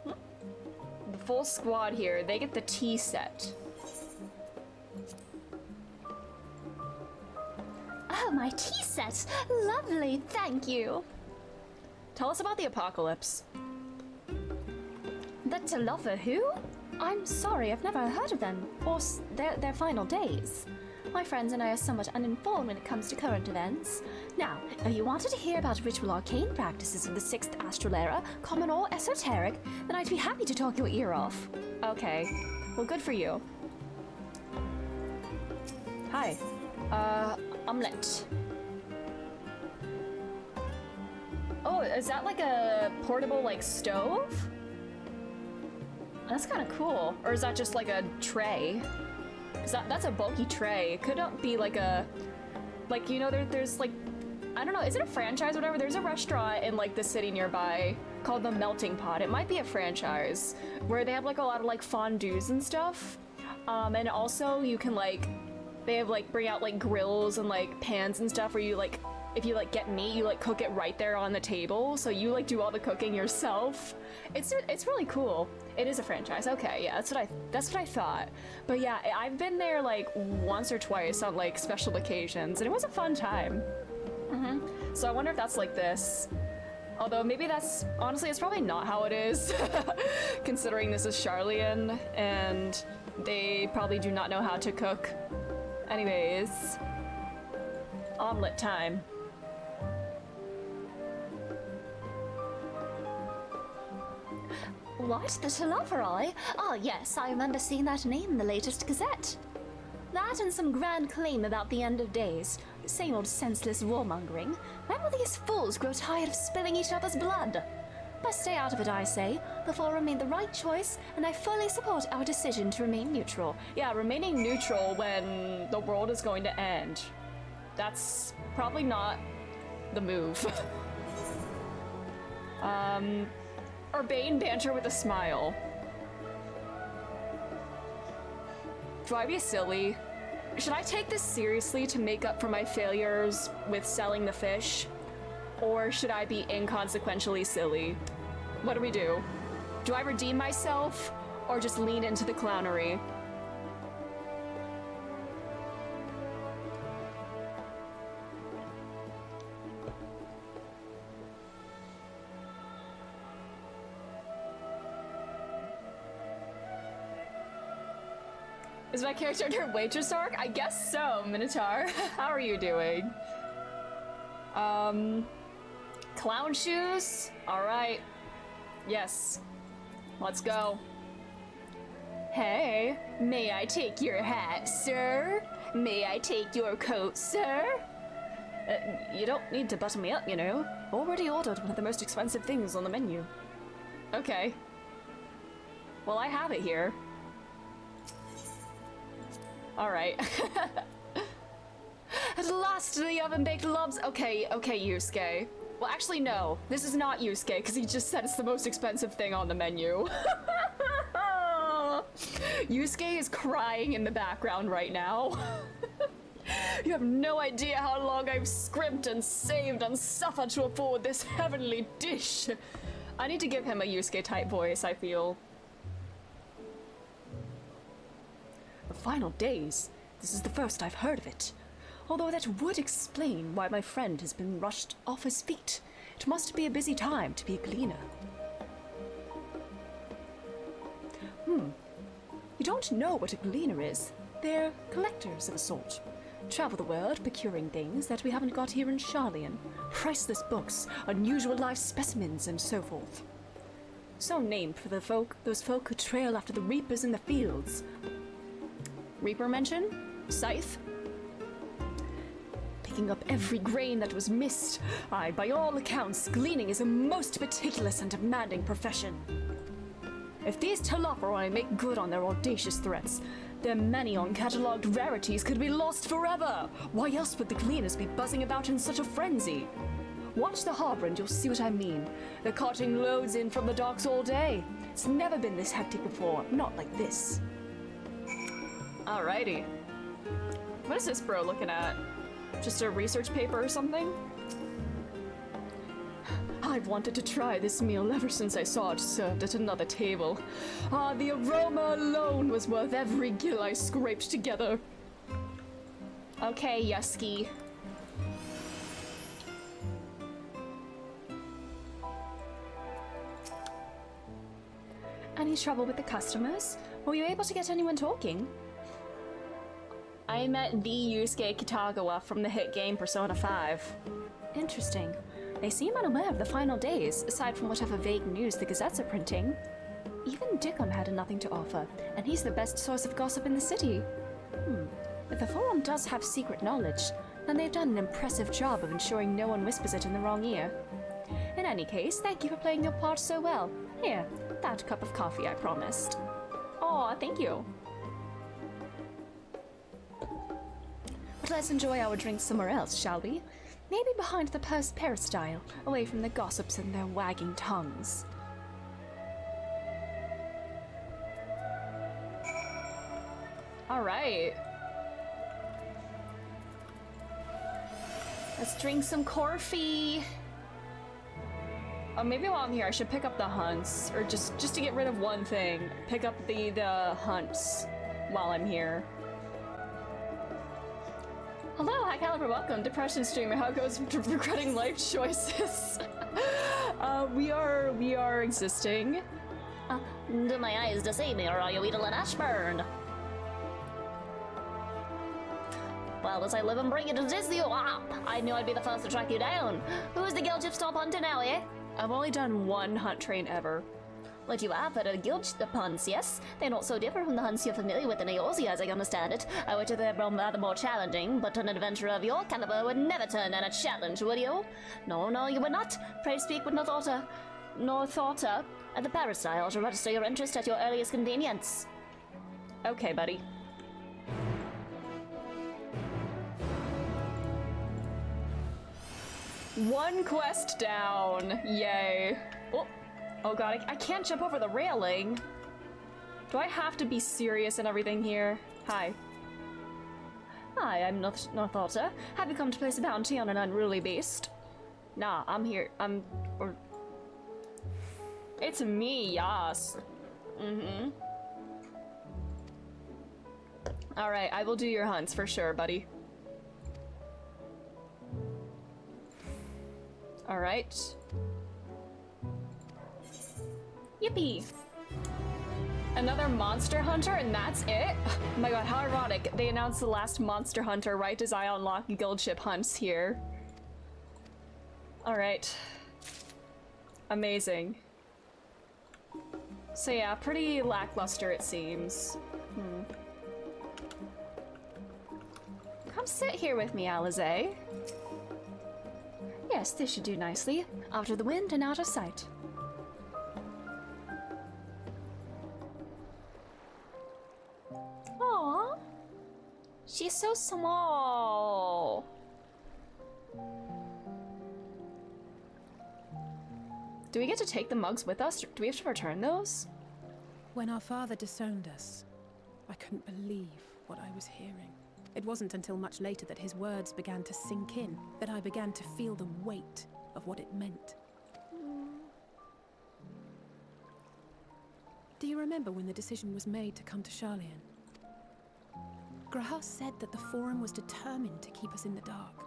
The full squad here, they get the tea set. Oh, my tea set! Lovely, thank you! Tell us about the apocalypse. The Talofa who? I'm sorry, I've never heard of them, or their final days. My friends and I are somewhat uninformed when it comes to current events. Now, if you wanted to hear about ritual arcane practices of the 6th Astral Era, common or esoteric, then I'd be happy to talk your ear off. Okay. Well, good for you. Hi. Omelette. Oh, is that like a portable, like, stove? That's kind of cool. Or is that just like a tray? That's a bulky tray. It could be like a... Like, you know, there's like... I don't know, is it a franchise or whatever? There's a restaurant in like the city nearby called the Melting Pot. It might be a franchise where they have like a lot of like fondues and stuff. And also you can like... They have like bring out like grills and like pans and stuff where you like... If you like get meat, you like cook it right there on the table. So you like do all the cooking yourself. It's really cool. It is a franchise. Okay, yeah, that's what I thought. But yeah, I've been there like once or twice on like special occasions, and it was a fun time. So I wonder if that's like this. Although maybe that's honestly, it's probably not how it is, considering this is Charlian and they probably do not know how to cook. Anyways, omelet time. What? The Talaferai? Oh yes, I remember seeing that name in the latest Gazette. That and some grand claim about the end of days. Same old senseless warmongering. When will these fools grow tired of spilling each other's blood? Best stay out of it, I say. The Forum made the right choice, and I fully support our decision to remain neutral. Yeah, remaining neutral when the world is going to end. That's probably not the move. Urbane banter with a smile. Do I be silly? Should I take this seriously to make up for my failures with selling the fish? Or should I be inconsequentially silly? What do we do? Do I redeem myself, or just lean into the clownery? Is my character under waitress arc? I guess so, Minotaur. How are you doing? Clown shoes? Alright. Yes. Let's go. Hey, may I take your hat, sir? May I take your coat, sir? You don't need to button me up, you know. Already ordered one of the most expensive things on the menu. Okay. Well, I have it here. Alright. At last, the oven-baked lobs. Okay, Yusuke. Well, actually, no. This is not Yusuke, because he just said it's the most expensive thing on the menu. Yusuke is crying in the background right now. You have no idea how long I've scrimped and saved and suffered to afford this heavenly dish. I need to give him a Yusuke-type voice, I feel. The final days. This is the first I've heard of it. Although that would explain why my friend has been rushed off his feet. It must be a busy time to be a gleaner. You don't know what a gleaner is. They're collectors of a sort. Travel the world, procuring things that we haven't got here in Charlian. Priceless books, unusual life specimens, and so forth. So named for those folk who trail after the reapers in the fields. Reaper mention? Scythe? Picking up every grain that was missed. Aye, by all accounts, gleaning is a most meticulous and demanding profession. If these Telopheroi make good on their audacious threats, their many uncatalogued rarities could be lost forever. Why else would the gleaners be buzzing about in such a frenzy? Watch the harbor and you'll see what I mean. They're carting loads in from the docks all day. It's never been this hectic before, not like this. Alrighty. What is this bro looking at? Just a research paper or something? I've wanted to try this meal ever since I saw it served at another table. Ah, the aroma alone was worth every gill I scraped together. Okay, Yusky. Any trouble with the customers? Were you able to get anyone talking? I met the Yusuke Kitagawa from the hit game Persona 5. Interesting. They seem unaware of the final days, aside from whatever vague news the gazettes are printing. Even Dickham had nothing to offer, and he's the best source of gossip in the city. If the Forum does have secret knowledge, then they've done an impressive job of ensuring no one whispers it in the wrong ear. In any case, thank you for playing your part so well. Here, that cup of coffee I promised. Aw, thank you. But let's enjoy our drinks somewhere else, shall we? Maybe behind the peristyle, away from the gossips and their wagging tongues. Alright. Let's drink some coffee. Oh, maybe while I'm here I should pick up the hunts. Or just to get rid of one thing. Pick up the hunts while I'm here. Hello, High Caliber, welcome. Depression streamer, how goes regretting life choices? We are existing. Do my eyes deceive me, or are you Edel and Ashburn? Well, as I live and breathe it is you. I knew I'd be the first to track you down. Who's the guild chief stop hunter now, eh? I've only done one hunt train ever. But you have had a guild hunts, yes? They're not so different from the hunts you're familiar with in Eorzea, as I understand it. I would say they're rather more challenging, but an adventurer of your caliber would never turn down a challenge, would you? No, you would not. Pray speak with Northorta at the peristyle to register your interest at your earliest convenience. Okay, buddy. One quest down. Yay. Oh god, I can't jump over the railing. Do I have to be serious and everything here? Hi. Hi, I'm Northorta. Have you come to place a bounty on an unruly beast? Nah, I'm here. It's me, yas. Alright, I will do your hunts for sure, buddy. Alright. Yippee! Another monster hunter and that's it? Oh my god, how ironic. They announced the last monster hunter right as I unlock guildship hunts here. Alright. Amazing. So yeah, pretty lackluster it seems. Come sit here with me, Alize. Yes, this should do nicely. Out of the wind and out of sight. Aww. She's so small. Do we get to take the mugs with us? Do we have to return those? When our father disowned us, I couldn't believe what I was hearing. It wasn't until much later that his words began to sink in, that I began to feel the weight of what it meant. Do you remember when the decision was made to come to Charlian? Graham said that the Forum was determined to keep us in the dark,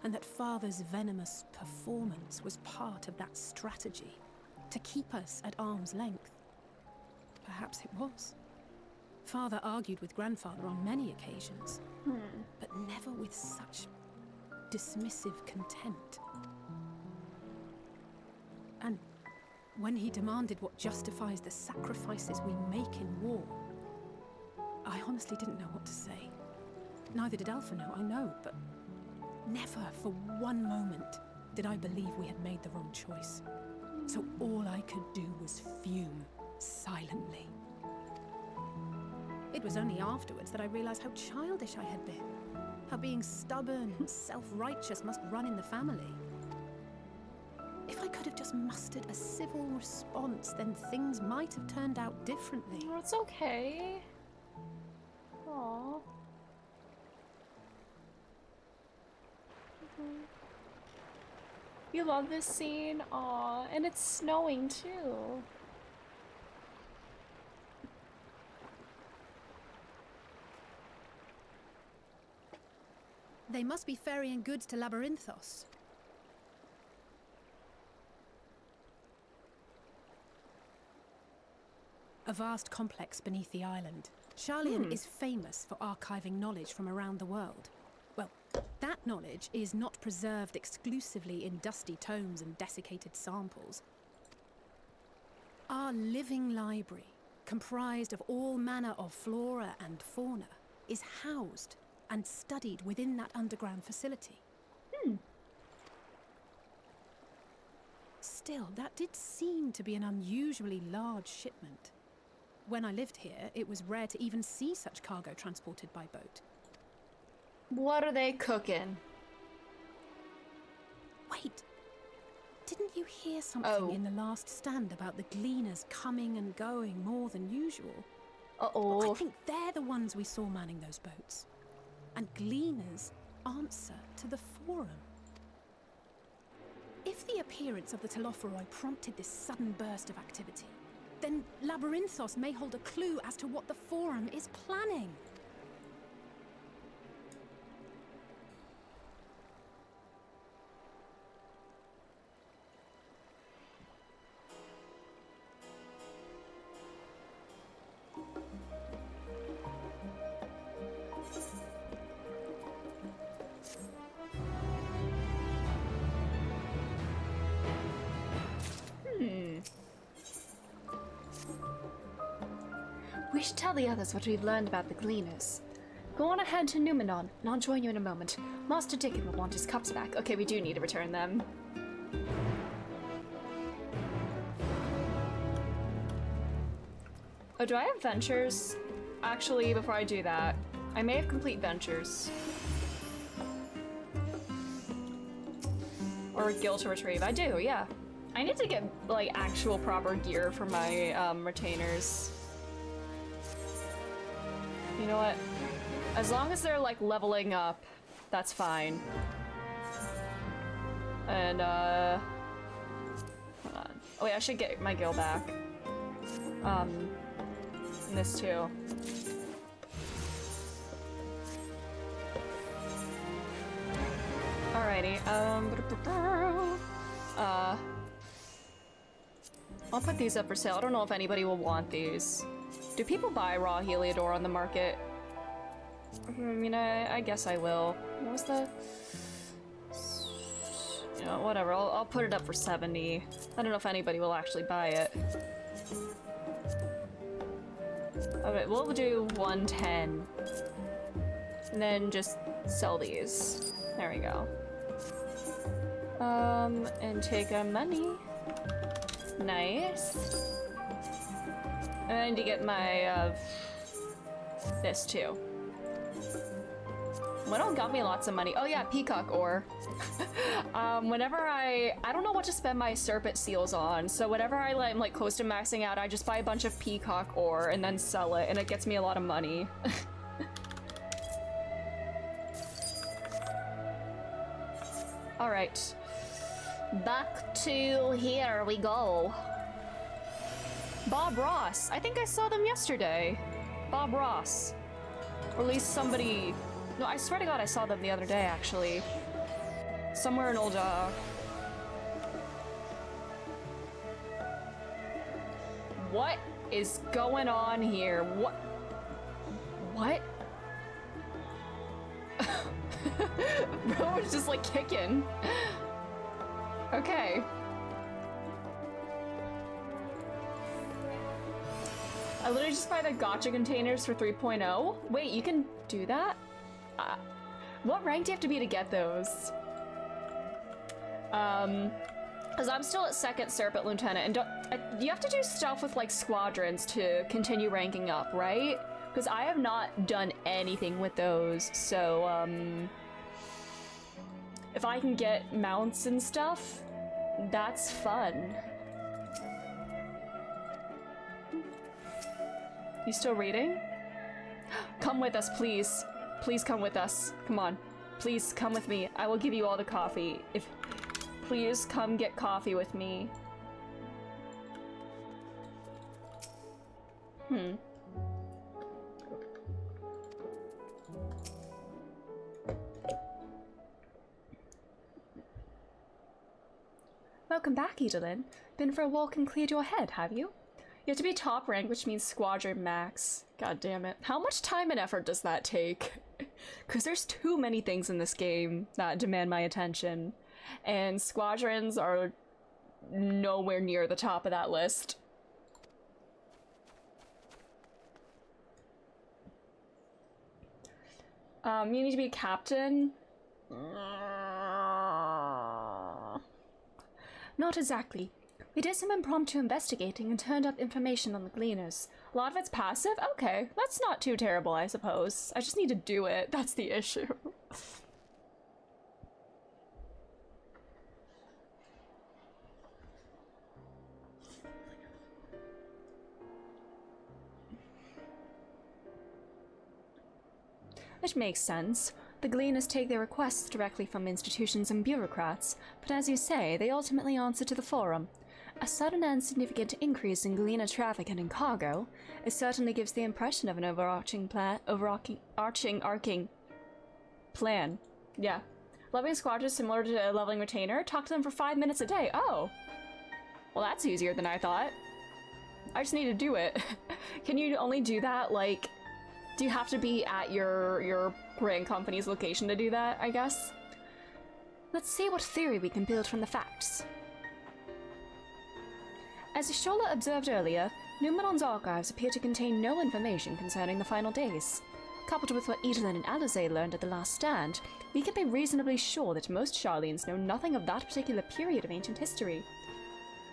and that Father's venomous performance was part of that strategy, to keep us at arm's length. Perhaps it was. Father argued with grandfather on many occasions, but never with such dismissive contempt. And when he demanded what justifies the sacrifices we make in war, I honestly didn't know what to say. Neither did Alphino, I know, but never for one moment did I believe we had made the wrong choice. So all I could do was fume silently. It was only afterwards that I realized how childish I had been, how being stubborn and self-righteous must run in the family. If I could have just mustered a civil response, then things might have turned out differently. Oh, it's okay. Aww. You love this scene? Aw, and it's snowing too. They must be ferrying goods to Labyrinthos. A vast complex beneath the island. Charlian is famous for archiving knowledge from around the world. Well, that knowledge is not preserved exclusively in dusty tomes and desiccated samples. Our living library, comprised of all manner of flora and fauna, is housed and studied within that underground facility. Still, that did seem to be an unusually large shipment. When I lived here, it was rare to even see such cargo transported by boat. What are they cooking? Wait, didn't you hear something in the last stand about the gleaners coming and going more than usual? Uh-oh. I think they're the ones we saw manning those boats. And gleaners answer to the Forum. If the appearance of the Telophoroi prompted this sudden burst of activity, then Labyrinthos may hold a clue as to what the Forum is planning. We should tell the others what we've learned about the Gleaners. Go on ahead to Numenon, and I'll join you in a moment. Master Dickon will want his cups back. Okay, we do need to return them. Oh, do I have ventures? Actually, before I do that, I may have complete ventures. Or a guild to retrieve. I do, yeah. I need to get, like, actual proper gear for my, retainers. You know what? As long as they're, like, leveling up, that's fine. And, hold on. Oh, wait, I should get my gil back. And this, too. Alrighty, I'll put these up for sale. I don't know if anybody will want these. Do people buy raw Heliodor on the market? I mean, I guess I will. What was the... You know, whatever. I'll put it up for 70. I don't know if anybody will actually buy it. Okay, we'll do 110. And then just sell these. There we go. And take our money. Nice. And I need to get my, this too. Winnow got me lots of money. Oh yeah, peacock ore. Whenever I don't know what to spend my serpent seals on, so whenever I'm like close to maxing out, I just buy a bunch of peacock ore and then sell it, and it gets me a lot of money. All right. Back to here we go. Bob Ross. I think I saw them yesterday. Bob Ross. Or at least somebody... No, I swear to God I saw them the other day, actually. Somewhere in Old... What is going on here? What? What? Bro was just like kicking. Okay. I literally just buy the gacha containers for 3.0. Wait, you can do that? What rank do you have to be to get those? Because I'm still at 2nd Serpent Lieutenant, and you have to do stuff with like squadrons to continue ranking up, right? Because I have not done anything with those, so if I can get mounts and stuff, that's fun. You still reading? Come with us, please. Please come with us. Come on. Please come with me. I will give you all the coffee. Please come get coffee with me. Welcome back, Edelin. Been for a walk and cleared your head, have you? You have to be top rank, which means squadron max. God damn it. How much time and effort does that take? Because there's too many things in this game that demand my attention. And squadrons are nowhere near the top of that list. You need to be a captain? Not exactly. We did some impromptu investigating and turned up information on the Gleaners. A lot of it's passive? Okay, that's not too terrible, I suppose. I just need to do it. That's the issue. Which makes sense. The Gleaners take their requests directly from institutions and bureaucrats, but as you say, they ultimately answer to the Forum. A sudden and significant increase in Gleaner traffic and in cargo, it certainly gives the impression of an overarching plan. Yeah. Leveling squadrons similar to leveling retainer? Talk to them for 5 minutes a day. Oh. Well, that's easier than I thought. I just need to do it. Can you only do that, like... Do you have to be at your brand company's location to do that, I guess? Let's see what theory we can build from the facts. As Ishola observed earlier, Numenon's archives appear to contain no information concerning the final days. Coupled with what Edelin and Alizé learned at the last stand, we can be reasonably sure that most Charlians know nothing of that particular period of ancient history.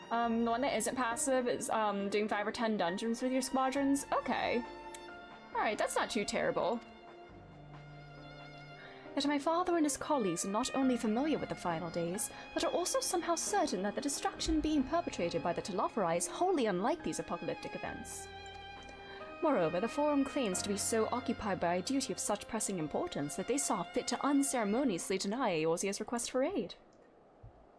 The one that isn't passive is doing 5 or 10 dungeons with your squadrons? Okay. Alright, that's not too terrible. Yet my father and his colleagues are not only familiar with the final days, but are also somehow certain that the destruction being perpetrated by the Telophori is wholly unlike these apocalyptic events. Moreover, the Forum claims to be so occupied by a duty of such pressing importance that they saw fit to unceremoniously deny Eorzea's request for aid.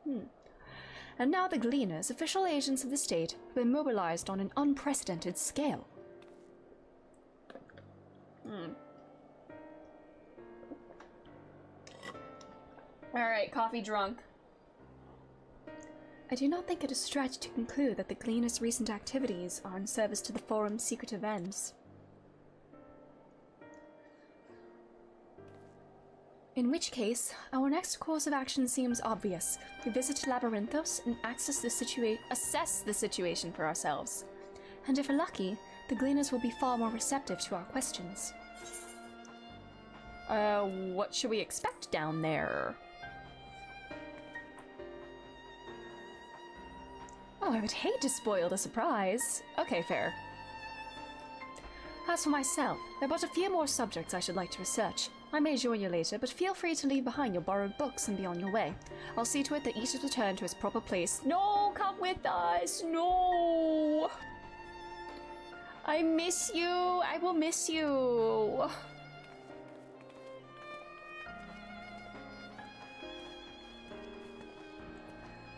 And now the Gleaners, official agents of the state, have been mobilized on an unprecedented scale. Alright, coffee drunk. I do not think it a stretch to conclude that the Gleaners' recent activities are in service to the Forum's secretive ends. In which case, our next course of action seems obvious. We visit Labyrinthos and assess the situation for ourselves. And if we're lucky, the Gleaners will be far more receptive to our questions. What should we expect down there? Oh, I would hate to spoil the surprise. Okay, fair. As for myself, there are but a few more subjects I should like to research. I may join you later, but feel free to leave behind your borrowed books and be on your way. I'll see to it that each is returned to its proper place. No, come with us! No! I miss you! I will miss you!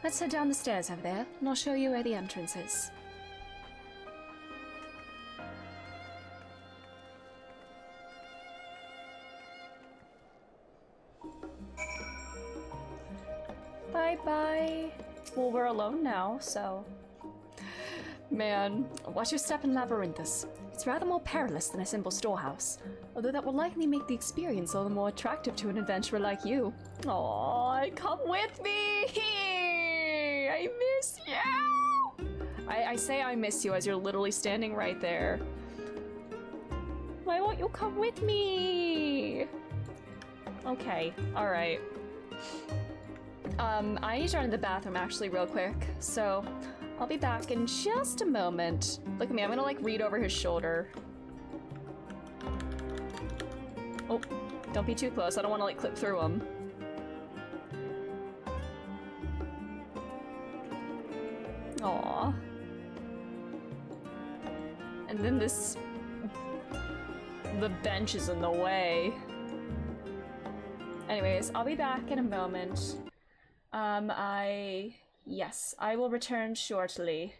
Let's head down the stairs over there, and I'll show you where the entrance is. Bye-bye. Well, we're alone now, so... Man, watch your step in Labyrinthus. It's rather more perilous than a simple storehouse, although that will likely make the experience all the more attractive to an adventurer like you. Aww, come with me! I miss you! I say I miss you as you're literally standing right there. Why won't you come with me? Okay, alright. I need to run to the bathroom actually real quick, so I'll be back in just a moment. Look at me, I'm gonna like read over his shoulder. Oh, don't be too close, I don't want to like clip through him. Aww. And then the bench is in the way. Anyways, I'll be back in a moment. Yes, I will return shortly.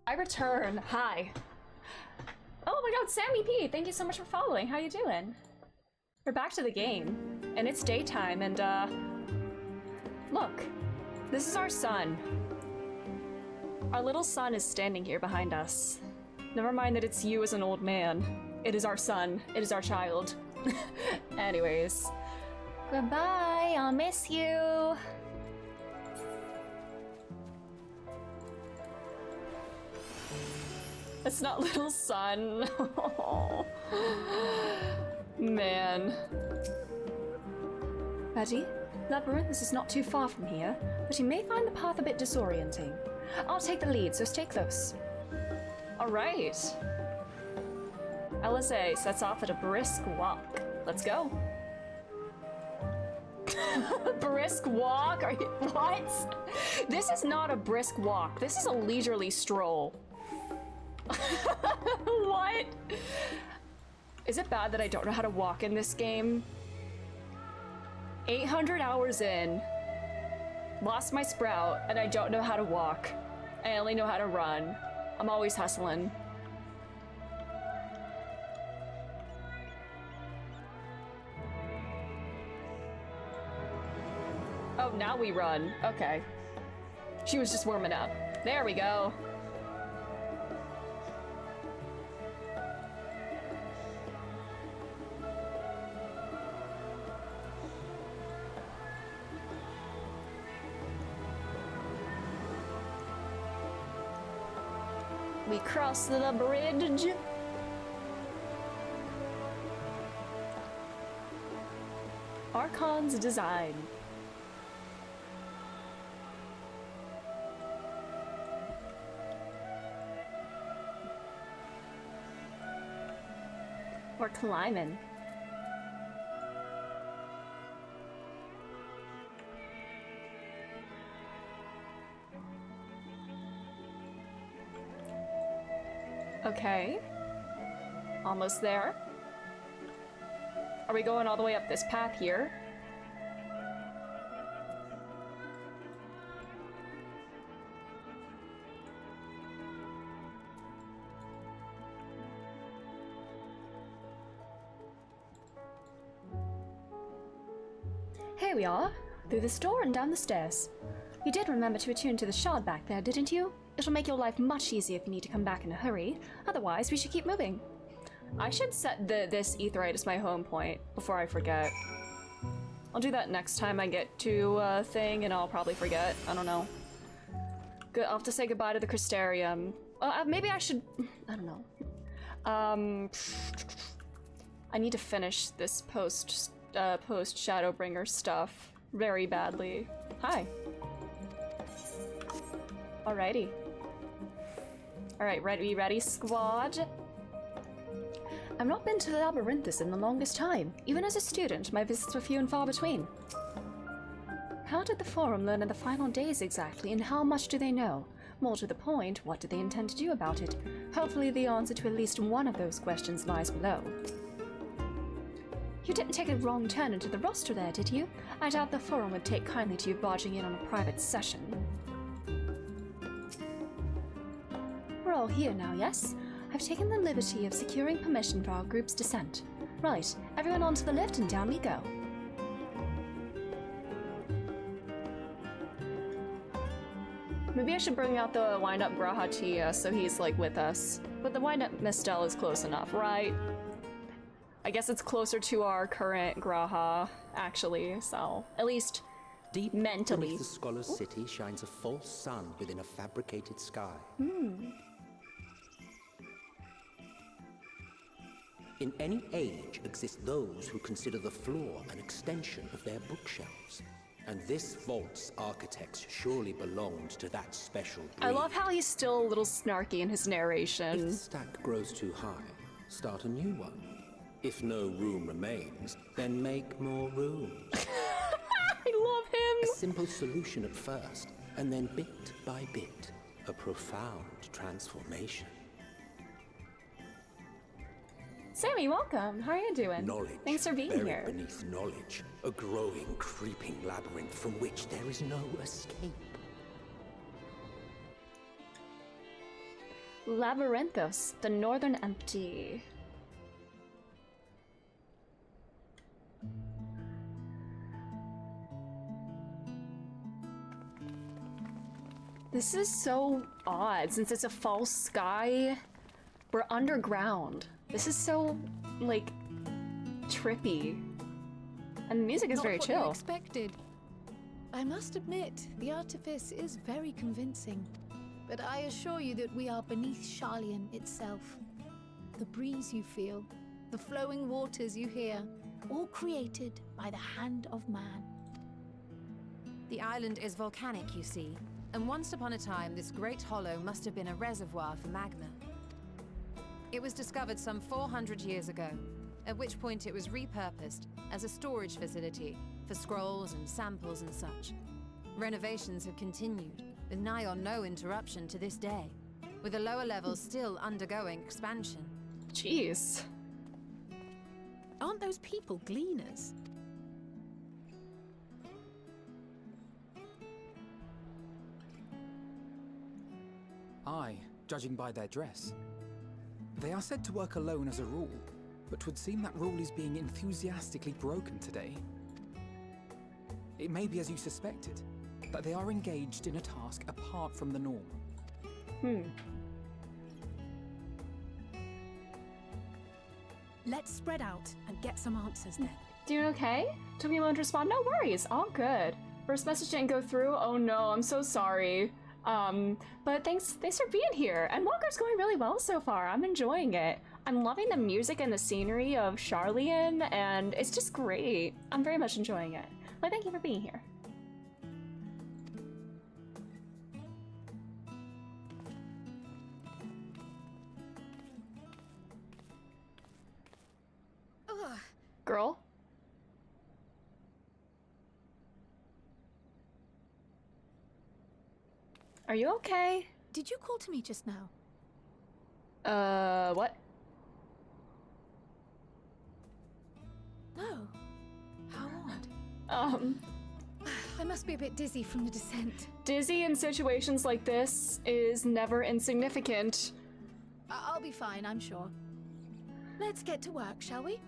I return. Hi. Oh my god, Sammy P, thank you so much for following. How you doing? We're back to the game, and it's daytime, and look, this is our son. Our little son is standing here behind us. Never mind that it's you as an old man. It is our son. It is our child. Anyways. Goodbye, I'll miss you. It's not little son. Man. Betty, Labyrinthus is not too far from here, but you may find the path a bit disorienting. I'll take the lead, so stay close. Alright. LSA sets off at a brisk walk. Let's go. Brisk walk? Are you, what? This is not a brisk walk. This is a leisurely stroll. What? Is it bad that I don't know how to walk in this game? 800 hours in, lost my sprout, and I don't know how to walk. I only know how to run. I'm always hustling. Oh, now we run. Okay. She was just warming up. There we go. We cross the bridge. Archon's design. We're climbing. Okay. Almost there. Are we going all the way up this path here? Here we are, through this door and down the stairs. You did remember to attune to the shard back there, didn't you? It'll make your life much easier if you need to come back in a hurry. Otherwise, we should keep moving. I should set this aetheryte as my home point before I forget. I'll do that next time I get to a thing, and I'll probably forget. I don't know. Good. I'll have to say goodbye to the Crystarium. Maybe I should. I don't know. I need to finish this post Shadowbringer stuff very badly. Hi. Alrighty. Alright, ready, squad? I've not been to Labyrinthus in the longest time. Even as a student, my visits were few and far between. How did the Forum learn of the final days exactly, and how much do they know? More to the point, what do they intend to do about it? Hopefully the answer to at least one of those questions lies below. You didn't take a wrong turn into the roster there, did you? I doubt the Forum would take kindly to you barging in on a private session. We're all here now, yes? I've taken the liberty of securing permission for our group's descent. Right, everyone onto the lift and down we go. Maybe I should bring out the wind-up Grahatia so he's like with us. But the wind-up Mistel is close enough, right? I guess it's closer to our current Graha, actually, so at least deep mentally. Beneath the scholar's city shines a false sun within a fabricated sky. In any age exist those who consider the floor an extension of their bookshelves. And this vault's architects surely belonged to that special breed. I love how he's still a little snarky in his If the narration. stack grows too high, start a new one. If no room remains, then make more room. I love A him! simple solution at first, and then bit by bit, a profound transformation. Sammy, welcome. How are you doing? Knowledge, Thanks for being buried here. beneath knowledge, a growing, creeping labyrinth from which there is no escape. Labyrinthus, the Northern Empty. This is so odd since it's a false sky. We're underground. This is so, like, trippy. And the music is Not very what you chill. expected. I must admit, the artifice is very convincing. But I assure you that we are beneath Charlian itself. The breeze you feel, the flowing waters you hear, all created by the hand of man. The island is volcanic, you see, and once upon a time this great hollow must have been a reservoir for magma. It was discovered some 400 years ago, at which point it was repurposed as a storage facility for scrolls and samples and such. Renovations have continued, with nigh on no interruption to this day, with the lower levels still undergoing expansion. Jeez. Aren't those people gleaners? Aye, judging by their dress. They are said to work alone as a rule, but 'twould seem that rule is being enthusiastically broken today. It may be as you suspected, that they are engaged in a task apart from the norm. Let's spread out and get some answers then. Doing okay? Took me a moment to respond. No worries, all good. First message didn't go through. Oh no, I'm so sorry. But thanks for being here. Endwalker's going really well so far. I'm enjoying it. I'm loving the music and the scenery of Charlian, and it's just great. I'm very much enjoying it. Well, thank you for being here. Girl? Are you okay? Did you call to me just now? What? No. How odd. I must be a bit dizzy from the descent. Dizzy in situations like this is never insignificant. I'll be fine, I'm sure. Let's get to work, shall we?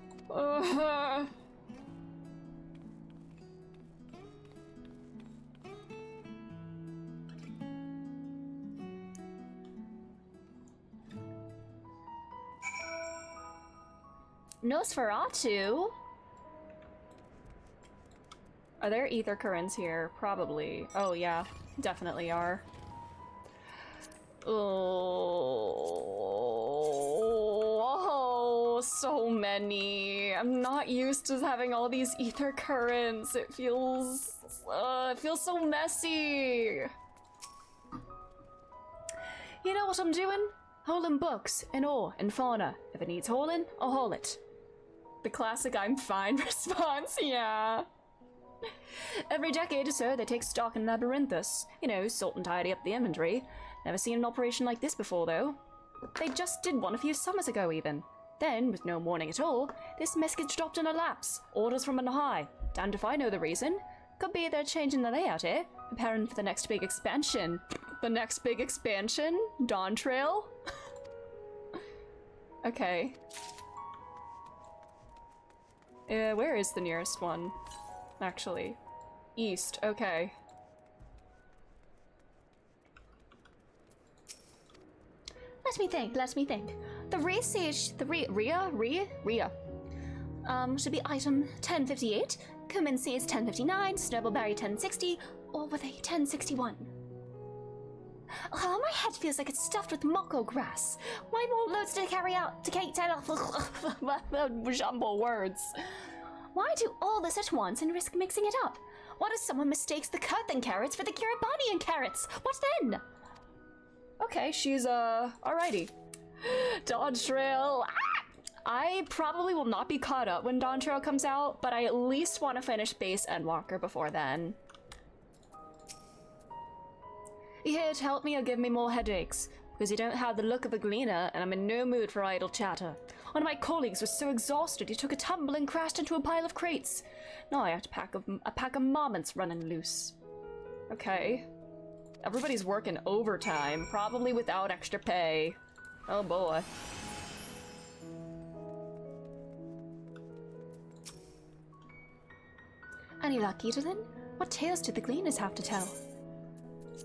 Nosferatu? Are there ether currents here? Probably. Oh yeah, definitely are. Oh, so many. I'm not used to having all these ether currents. It feels so messy. You know what I'm doing? Hauling books and ore and fauna. If it needs hauling, I'll haul it. The classic I'm fine response, yeah. Every decade or so, they take stock in Labyrinthus. You know, sort and tidy up the inventory. Never seen an operation like this before, though. They just did one a few summers ago, even. Then, with no warning at all, this message dropped in a lapse. Orders from on high. Damned if I know the reason. Could be they're changing the layout here, preparing for the next big expansion. The next big expansion? Dawn Trail? Okay. Where is the nearest one? Actually. East, okay. Let me think. The Rhea. Should be item 1058, Cumin seeds 1059, Snowballberry 1060, or were they 1061? Oh, my head feels like it's stuffed with moko grass. Why more loads to carry out to Kate Jumble words. Why do all this at once and risk mixing it up? What if someone mistakes the Kurthan carrots for the Kiribanian carrots? What then? Okay, she's, alrighty. Dawn Trail. Ah! I probably will not be caught up when Dawn Trail comes out, but I at least want to finish base Endwalker before then. You here to help me or give me more headaches? Because you don't have the look of a gleaner, and I'm in no mood for idle chatter. One of my colleagues was so exhausted he took a tumble and crashed into a pile of crates. Now I have a pack of marmots running loose. Okay. Everybody's working overtime, probably without extra pay. Oh boy. Any luck, Edelin? What tales did the gleaners have to tell?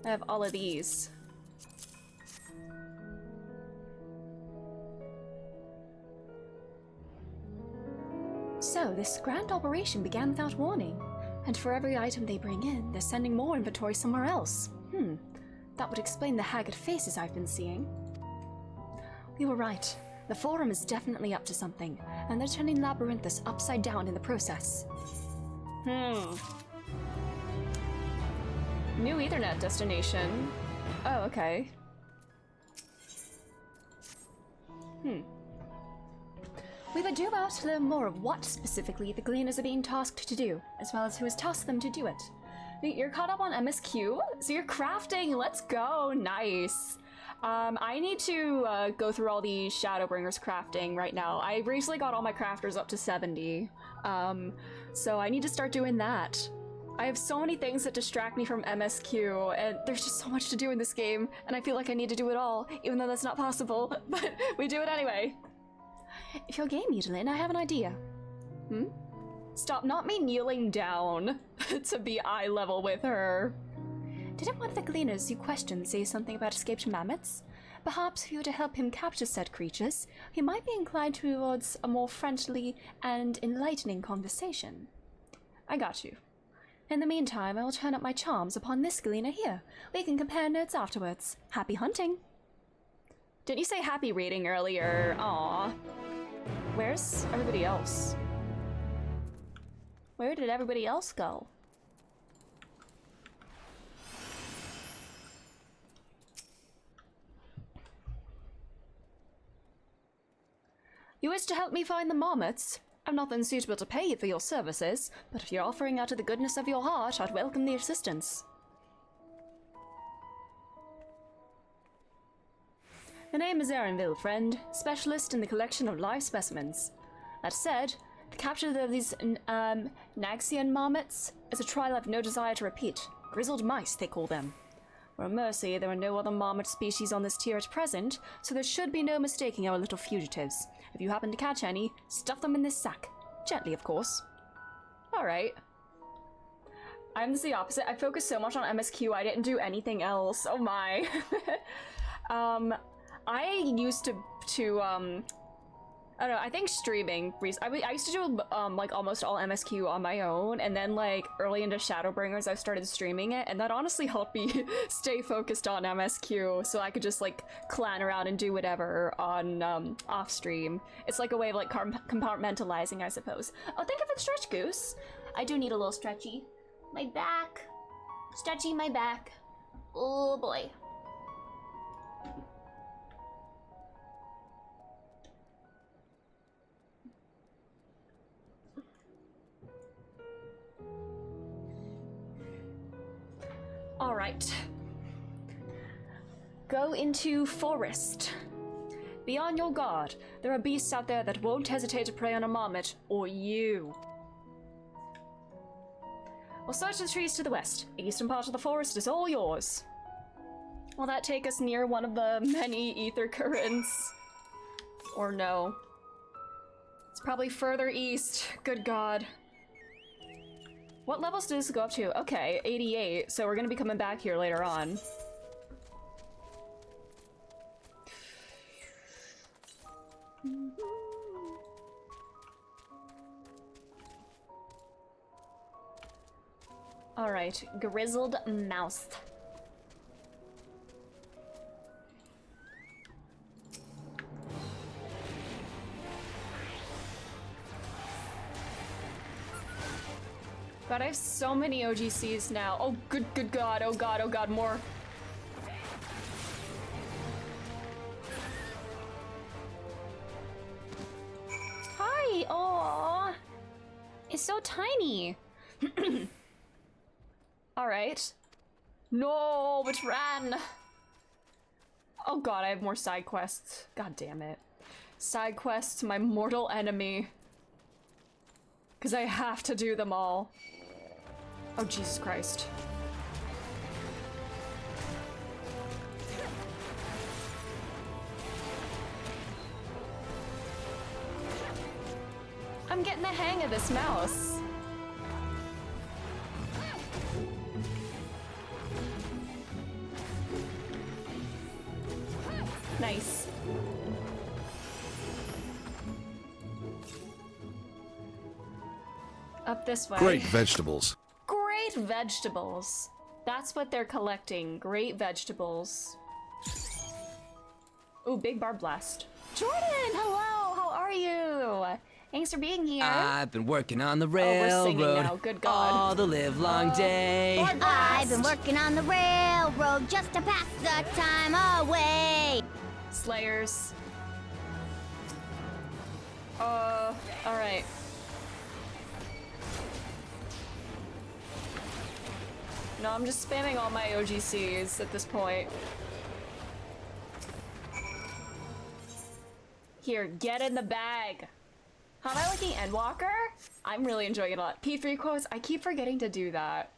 I have all of these. So, this grand operation began without warning, and for every item they bring in, they're sending more inventory somewhere else. That would explain the haggard faces I've been seeing. We were right. The Forum is definitely up to something, and they're turning Labyrinthus upside down in the process. New Ethernet destination. Oh, okay. We were due out to learn more of what specifically the Gleaners are being tasked to do, as well as who has tasked them to do it. You're caught up on MSQ? So you're crafting, let's go, nice. I need to go through all the Shadowbringers crafting right now. I recently got all my crafters up to 70, so I need to start doing that. I have so many things that distract me from MSQ, and there's just so much to do in this game, and I feel like I need to do it all, even though that's not possible, but we do it anyway. If you're game, Edelyn, I have an idea. Stop, not me kneeling down to be eye level with her. Didn't one of the Gleaners you questioned say something about escaped mammoths? Perhaps if you were to help him capture said creatures, he might be inclined towards a more friendly and enlightening conversation. I got you. In the meantime, I will turn up my charms upon this Gleaner here. We can compare notes afterwards. Happy hunting! Didn't you say happy reading earlier? Aww. Where's everybody else? Where did everybody else go? You wish to help me find the marmots? I've nothing suitable to pay you for your services, but if you're offering out of the goodness of your heart, I'd welcome the assistance. The name is Erenville, friend, specialist in the collection of live specimens. That said, the capture of these Naxian marmots is a trial I've no desire to repeat. Grizzled mice, they call them. For a mercy, there are no other marmot species on this tier at present, so there should be no mistaking our little fugitives. If you happen to catch any, stuff them in this sack. Gently, of course. Alright. I'm the opposite. I focused so much on MSQ, I didn't do anything else. Oh my. I used to I don't know, I think streaming, I used to do like almost all MSQ on my own, and then like early into Shadowbringers I started streaming it, and that honestly helped me stay focused on MSQ, so I could just like clan around and do whatever on off stream. It's like a way of like compartmentalizing, I suppose. Oh, thank you for the stretch, Goose. I do need a little stretchy. My back. Stretchy my back. Oh boy. Alright. Go into forest. Be on your guard. There are beasts out there that won't hesitate to prey on a marmot, or you. We'll search the trees to the west. The eastern part of the forest is all yours. Will that take us near one of the many ether currents? Or no? It's probably further east. Good God. What levels does this go up to? Okay, 88, so we're gonna be coming back here later on. Alright, grizzled mouse. God, I have so many OGCs now. Oh, good God. Oh God, more. Hi, oh, it's so tiny. All right. No, which ran. Oh God, I have more side quests. God damn it. Side quests, my mortal enemy. Because I have to do them all. Oh, Jesus Christ. I'm getting the hang of this mouse. Nice. Up this way. Great vegetables. Great vegetables. That's what they're collecting. Great vegetables. Ooh, big barb blast. Jordan, hello. How are you? Thanks for being here. I've been working on the we're railroad singing now. Good God. all the live long day. Barb blast. I've been working on the railroad just to pass the time away. Slayers. Alright. No, I'm just spamming all my OGCs at this point. Here, get in the bag. How am I liking Endwalker? I'm really enjoying it a lot. P3 quotes, I keep forgetting to do that.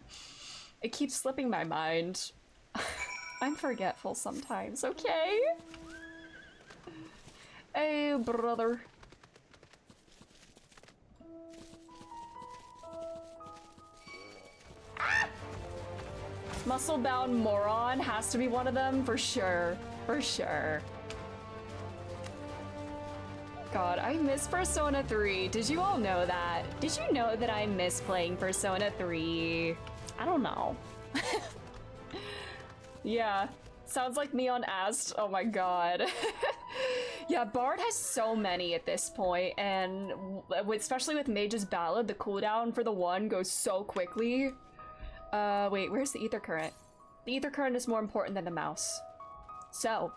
It keeps slipping my mind. I'm forgetful sometimes, okay? Hey, brother. Muscle-bound moron has to be one of them, for sure. For sure. God, I miss Persona 3. Did you all know that? Did you know that I miss playing Persona 3? I don't know. Yeah. Sounds like me on Ast. Oh my god. Yeah, Bard has so many at this point, and especially with Mage's Ballad, the cooldown for the one goes so quickly. Wait, where's the ether current? The ether current is more important than the mouse. So.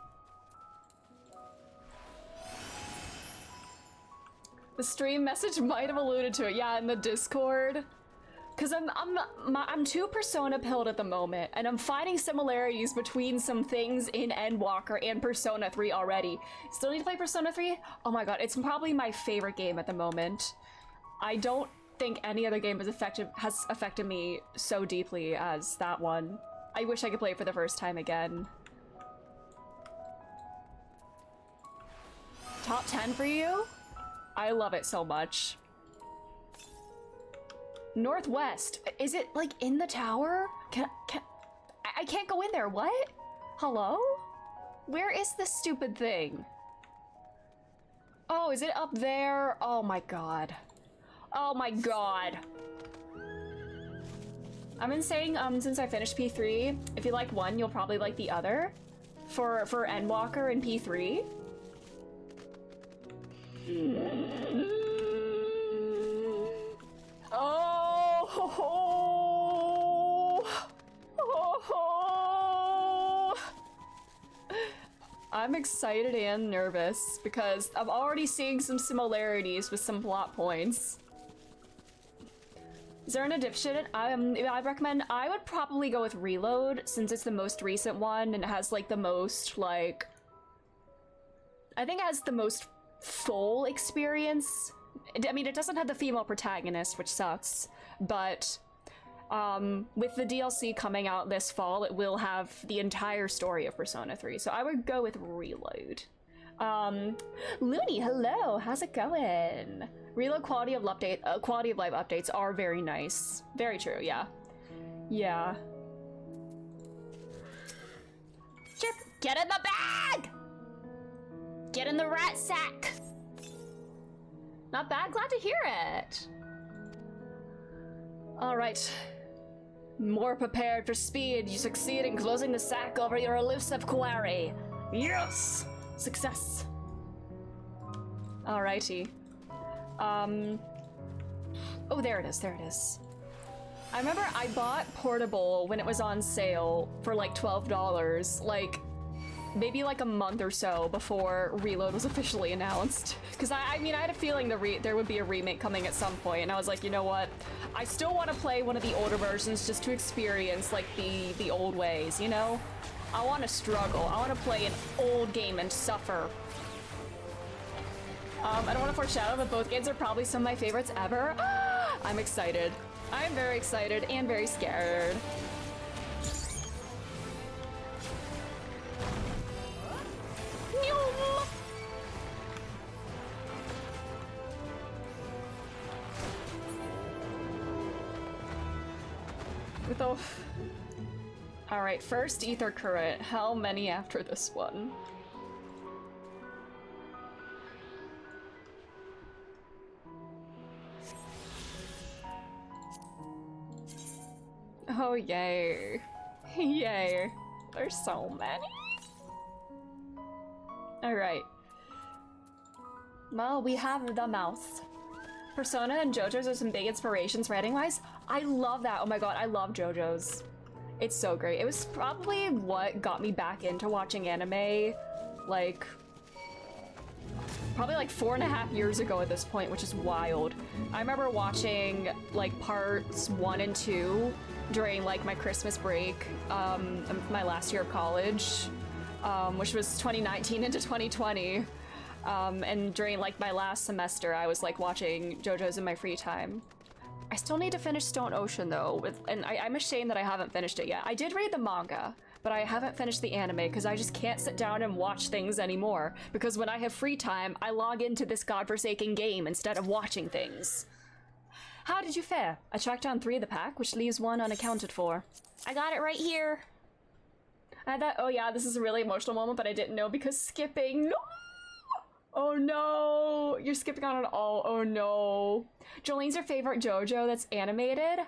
The stream message might have alluded to it, yeah, in the Discord. Cause I'm too Persona pilled at the moment, and I'm finding similarities between some things in Endwalker and Persona 3 already. Still need to play Persona 3? Oh my god, it's probably my favorite game at the moment. I don't think any other game has affected me so deeply as that one. I wish I could play it for the first time again. Top 10 for you? I love it so much. Northwest. Is it like in the tower? I can't go in there. What? Hello? Where is this stupid thing? Oh, is it up there? Oh my god. Oh my god. I've been saying, since I finished P3, if you like one, you'll probably like the other. For Endwalker and P3. Oh, ho, ho. Oh, ho. I'm excited and nervous because I'm already seeing some similarities with some plot points. Is there an addition? I'd recommend, I would probably go with Reload since it's the most recent one and it has like the most like, I think it has the most full experience. I mean, it doesn't have the female protagonist, which sucks, but with the DLC coming out this fall, it will have the entire story of Persona 3, so I would go with Reload. Looney, hello, how's it going? Reload quality of life updates are very nice. Very true, yeah. Yeah. Chirp, get in the bag! Get in the rat sack! Not bad, glad to hear it. All right. More prepared for speed. You succeed in closing the sack over your elusive quarry. Yes! Success. Alrighty. Oh, there it is, there it is. I remember I bought Portable when it was on sale for like $12, like maybe like a month or so before Reload was officially announced. Because I mean, I had a feeling there would be a remake coming at some point, and I was like, you know what? I still want to play one of the older versions just to experience like the old ways, you know? I want to struggle. I want to play an old game and suffer. I don't want to foreshadow, but both games are probably some of my favorites ever. I'm excited. I'm very excited and very scared. Alright, first ether current. How many after this one? Oh, yay. Yay. There's so many. Alright. Well, we have the mouse. Persona and JoJo's are some big inspirations writing-wise. I love that. Oh my god, I love JoJo's. It's so great. It was probably what got me back into watching anime, like, probably like 4.5 years ago at this point, which is wild. I remember watching like parts 1 and 2 during like my Christmas break, my last year of college, which was 2019 into 2020. And during like my last semester, I was like watching JoJo's in my free time. I still need to finish Stone Ocean though, and I'm ashamed that I haven't finished it yet. I did read the manga, but I haven't finished the anime because I just can't sit down and watch things anymore. Because when I have free time, I log into this godforsaken game instead of watching things. How did you fare? I tracked down 3 of the pack, which leaves 1 unaccounted for. I got it right here. I thought, oh yeah, this is a really emotional moment, but I didn't know because skipping. No! Oh no! You're skipping on it all. Oh no. Jolene's your favorite JoJo that's animated?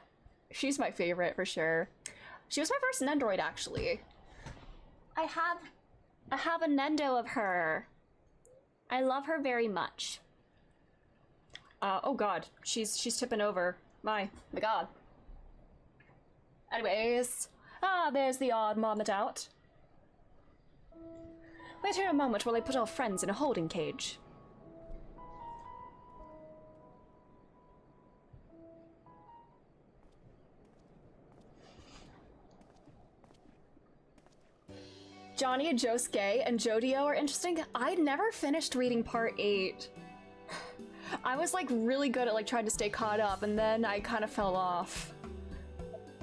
She's my favorite for sure. She was my first Nendoroid, actually. I have a Nendo of her. I love her very much. Oh god, she's tipping over. My god. Anyways, there's the odd moment out. Wait here a moment while I put our friends in a holding cage. Johnny and Josuke and Jodio are interesting. I never finished reading part 8. I was like really good at like trying to stay caught up and then I kind of fell off.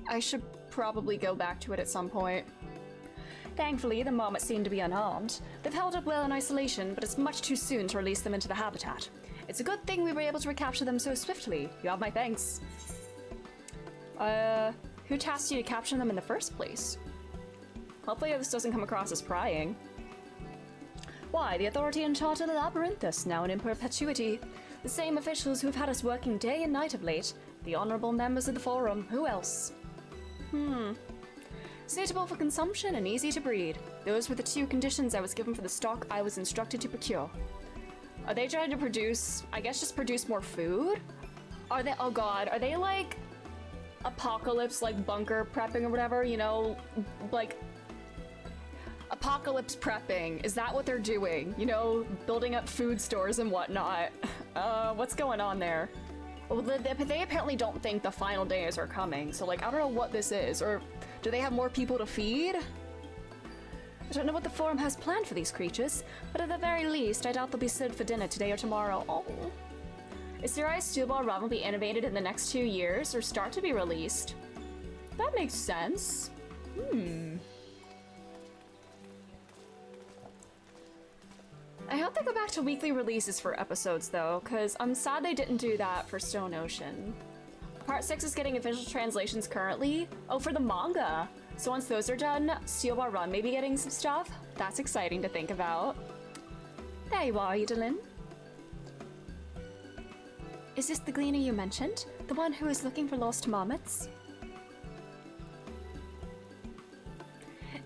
I should probably go back to it at some point. Thankfully, the marmots seem to be unharmed. They've held up well in isolation, but it's much too soon to release them into the habitat. It's a good thing we were able to recapture them so swiftly. You have my thanks. Who tasked you to capture them in the first place? Hopefully this doesn't come across as prying. Why, the authority in charge of the Labyrinthus, now and in perpetuity. The same officials who have had us working day and night of late. The honorable members of the Forum. Who else? Suitable for consumption and easy to breed. Those were the 2 conditions I was given for the stock I was instructed to procure. Are they trying to produce, I guess just produce more food? Are they, oh god, are they like apocalypse, like bunker prepping or whatever, you know, like apocalypse prepping? Is that what they're doing? You know, building up food stores and whatnot. What's going on there? Well, they apparently don't think the final days are coming, so like, I don't know what this is, or do they have more people to feed? I don't know what the Forum has planned for these creatures, but at the very least, I doubt they'll be served for dinner today or tomorrow. Oh. Is Serial Steel Ball Run will be innovated in the next 2 years, or start to be released? That makes sense. I hope they go back to weekly releases for episodes, though, because I'm sad they didn't do that for Stone Ocean. Part 6 is getting official translations currently. Oh, for the manga. So once those are done, Steel Ball Run may be getting some stuff. That's exciting to think about. There you are, Edelyn. Is this the gleaner you mentioned? The one who is looking for lost marmots?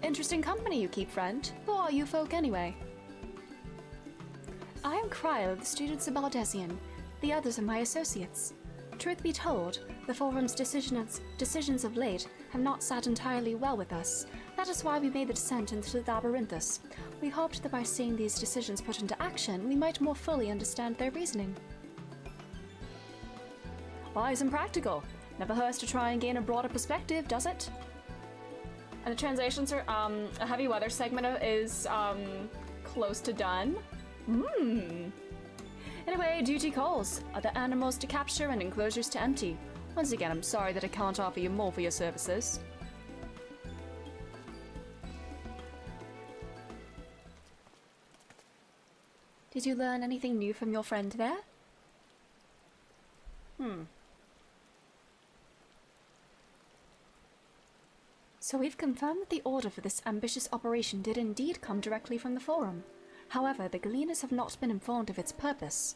Interesting company you keep, friend. Who are you folk anyway? I am Cryle, the students of Baldesian. The others are my associates. Truth be told, the Forum's decisions of late have not sat entirely well with us. That is why we made the descent into the Labyrinthus. We hoped that by seeing these decisions put into action, we might more fully understand their reasoning. Wise and practical. Never hurts to try and gain a broader perspective, does it? And the translations are, a heavy weather segment is, close to done. Anyway, duty calls. Other animals to capture and enclosures to empty. Once again, I'm sorry that I can't offer you more for your services. Did you learn anything new from your friend there? So we've confirmed that the order for this ambitious operation did indeed come directly from the Forum. However, the Gleaners have not been informed of its purpose.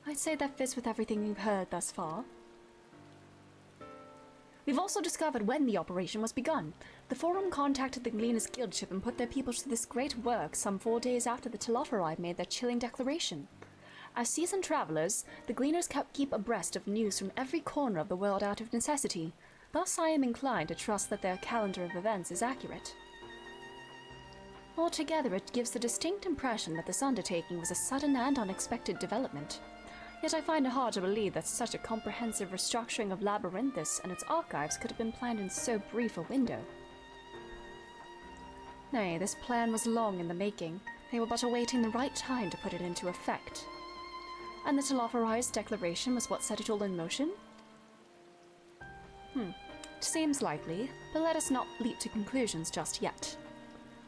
I'd say that fits with everything you've heard thus far. We've also discovered when the operation was begun. The Forum contacted the Gleaners Guild ship and put their people to this great work some 4 days after the Telophori made their chilling declaration. As seasoned travelers, the Gleaners keep abreast of news from every corner of the world out of necessity. Thus, I am inclined to trust that their calendar of events is accurate. Altogether, it gives the distinct impression that this undertaking was a sudden and unexpected development. Yet I find it hard to believe that such a comprehensive restructuring of Labyrinthus and its archives could have been planned in so brief a window. Nay, this plan was long in the making. They were but awaiting the right time to put it into effect. And the Telophori's declaration was what set it all in motion? Seems likely, but let us not leap to conclusions just yet.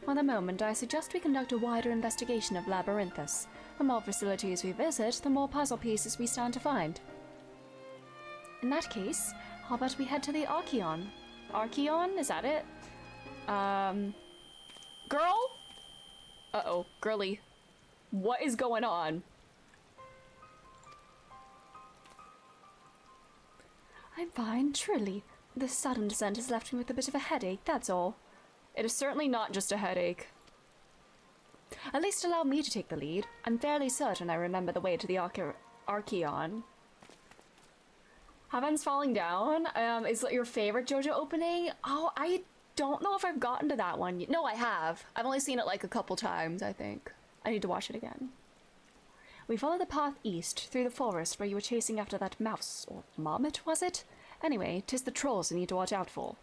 For the moment, I suggest we conduct a wider investigation of Labyrinthus. The more facilities we visit, the more puzzle pieces we stand to find. In that case, how about we head to the Archeon? Archeon? Is that it? Girl? Uh-oh, girly. What is going on? I'm fine, truly. This sudden descent has left me with a bit of a headache, that's all. It is certainly not just a headache. At least allow me to take the lead. I'm fairly certain I remember the way to the Archeon. Heaven's Falling Down is your favorite JoJo opening? Oh, I don't know if I've gotten to that one yet. No, I have. I've only seen it like a couple times, I think. I need to watch it again. We followed the path east through the forest where you were chasing after that mouse, or marmot, was it? Anyway, 'tis the trolls you need to watch out for.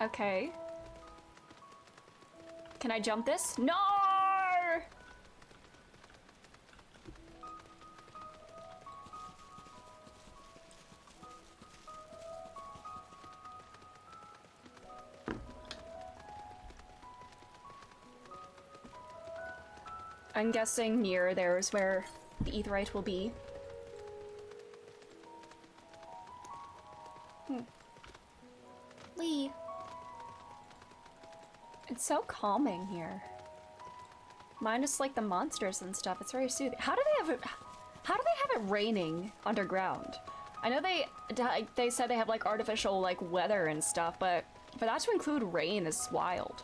Okay. Can I jump this? No! I'm guessing near there is where the Aetheryte will be. Lee. It's so calming here. Minus like the monsters and stuff, it's very soothing. How do they have it raining underground? I know they said they have like artificial like weather and stuff, but for that to include rain is wild.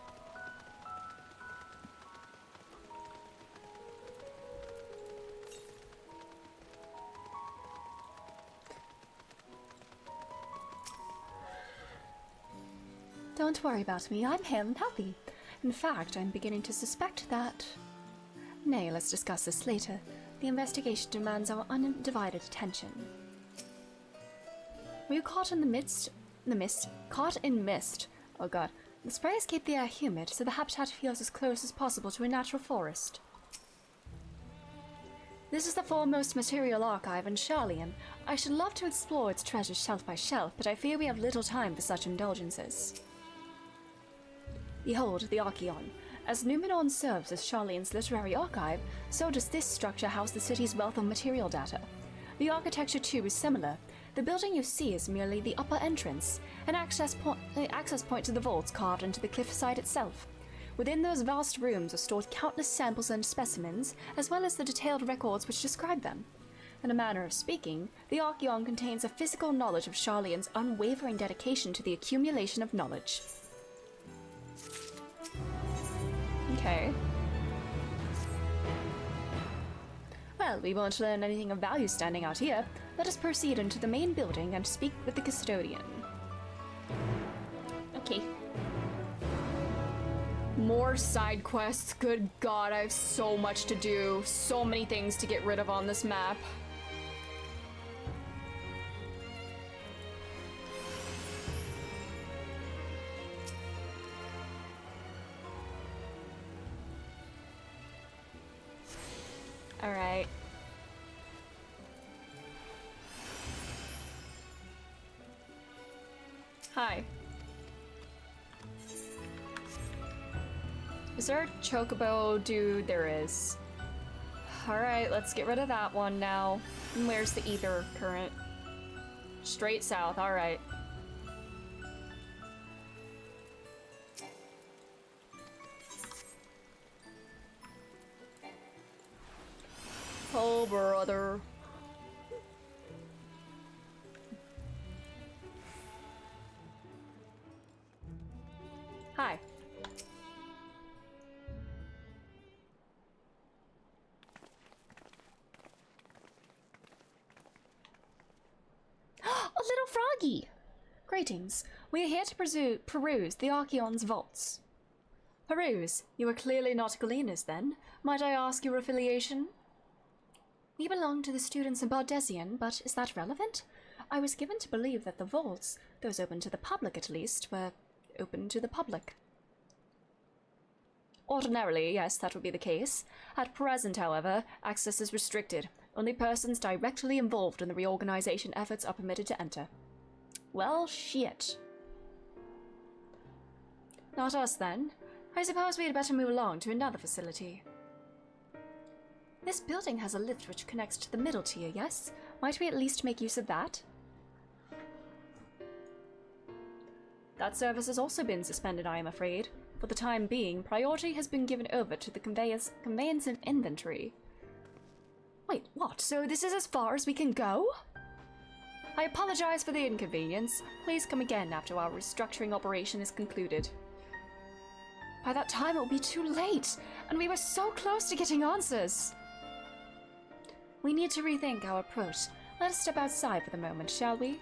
Don't worry about me, I'm hale and healthy. In fact, I'm beginning to suspect that... Nay, let's discuss this later. The investigation demands our undivided attention. Were you caught in the mist? Caught in mist. Oh god. The sprays keep the air humid, so the habitat feels as close as possible to a natural forest. This is the foremost material archive in Charlian. I should love to explore its treasures shelf by shelf, but I fear we have little time for such indulgences. Behold, the Archeon. As Numenor serves as Charlian's literary archive, so does this structure house the city's wealth of material data. The architecture too is similar. The building you see is merely the upper entrance, an access point to the vaults carved into the cliffside itself. Within those vast rooms are stored countless samples and specimens, as well as the detailed records which describe them. In a manner of speaking, the Archeon contains a physical knowledge of Charlian's unwavering dedication to the accumulation of knowledge. Okay. Well, we won't learn anything of value standing out here. Let us proceed into the main building and speak with the custodian. Okay. More side quests. Good god, I have so much to do. So many things to get rid of on this map. Alright. Hi. Is there a chocobo? Dude, there is. Alright, let's get rid of that one now. And where's the ether current? Straight south, alright. Oh, brother. Hi. A little froggy! Greetings. We are here to peruse the Archeon's vaults. Peruse, you are clearly not gleaners then. Might I ask your affiliation? We belong to the students of Bardesian, but is that relevant? I was given to believe that the vaults, those open to the public at least, were open to the public. Ordinarily, yes, that would be the case. At present, however, access is restricted. Only persons directly involved in the reorganization efforts are permitted to enter. Well, shit. Not us, then. I suppose we had better move along to another facility. This building has a lift which connects to the middle tier, yes? Might we at least make use of that? That service has also been suspended, I am afraid. For the time being, priority has been given over to the conveyance and inventory. Wait, what? So this is as far as we can go? I apologize for the inconvenience. Please come again after our restructuring operation is concluded. By that time it will be too late, and we were so close to getting answers. We need to rethink our approach. Let us step outside for the moment, shall we?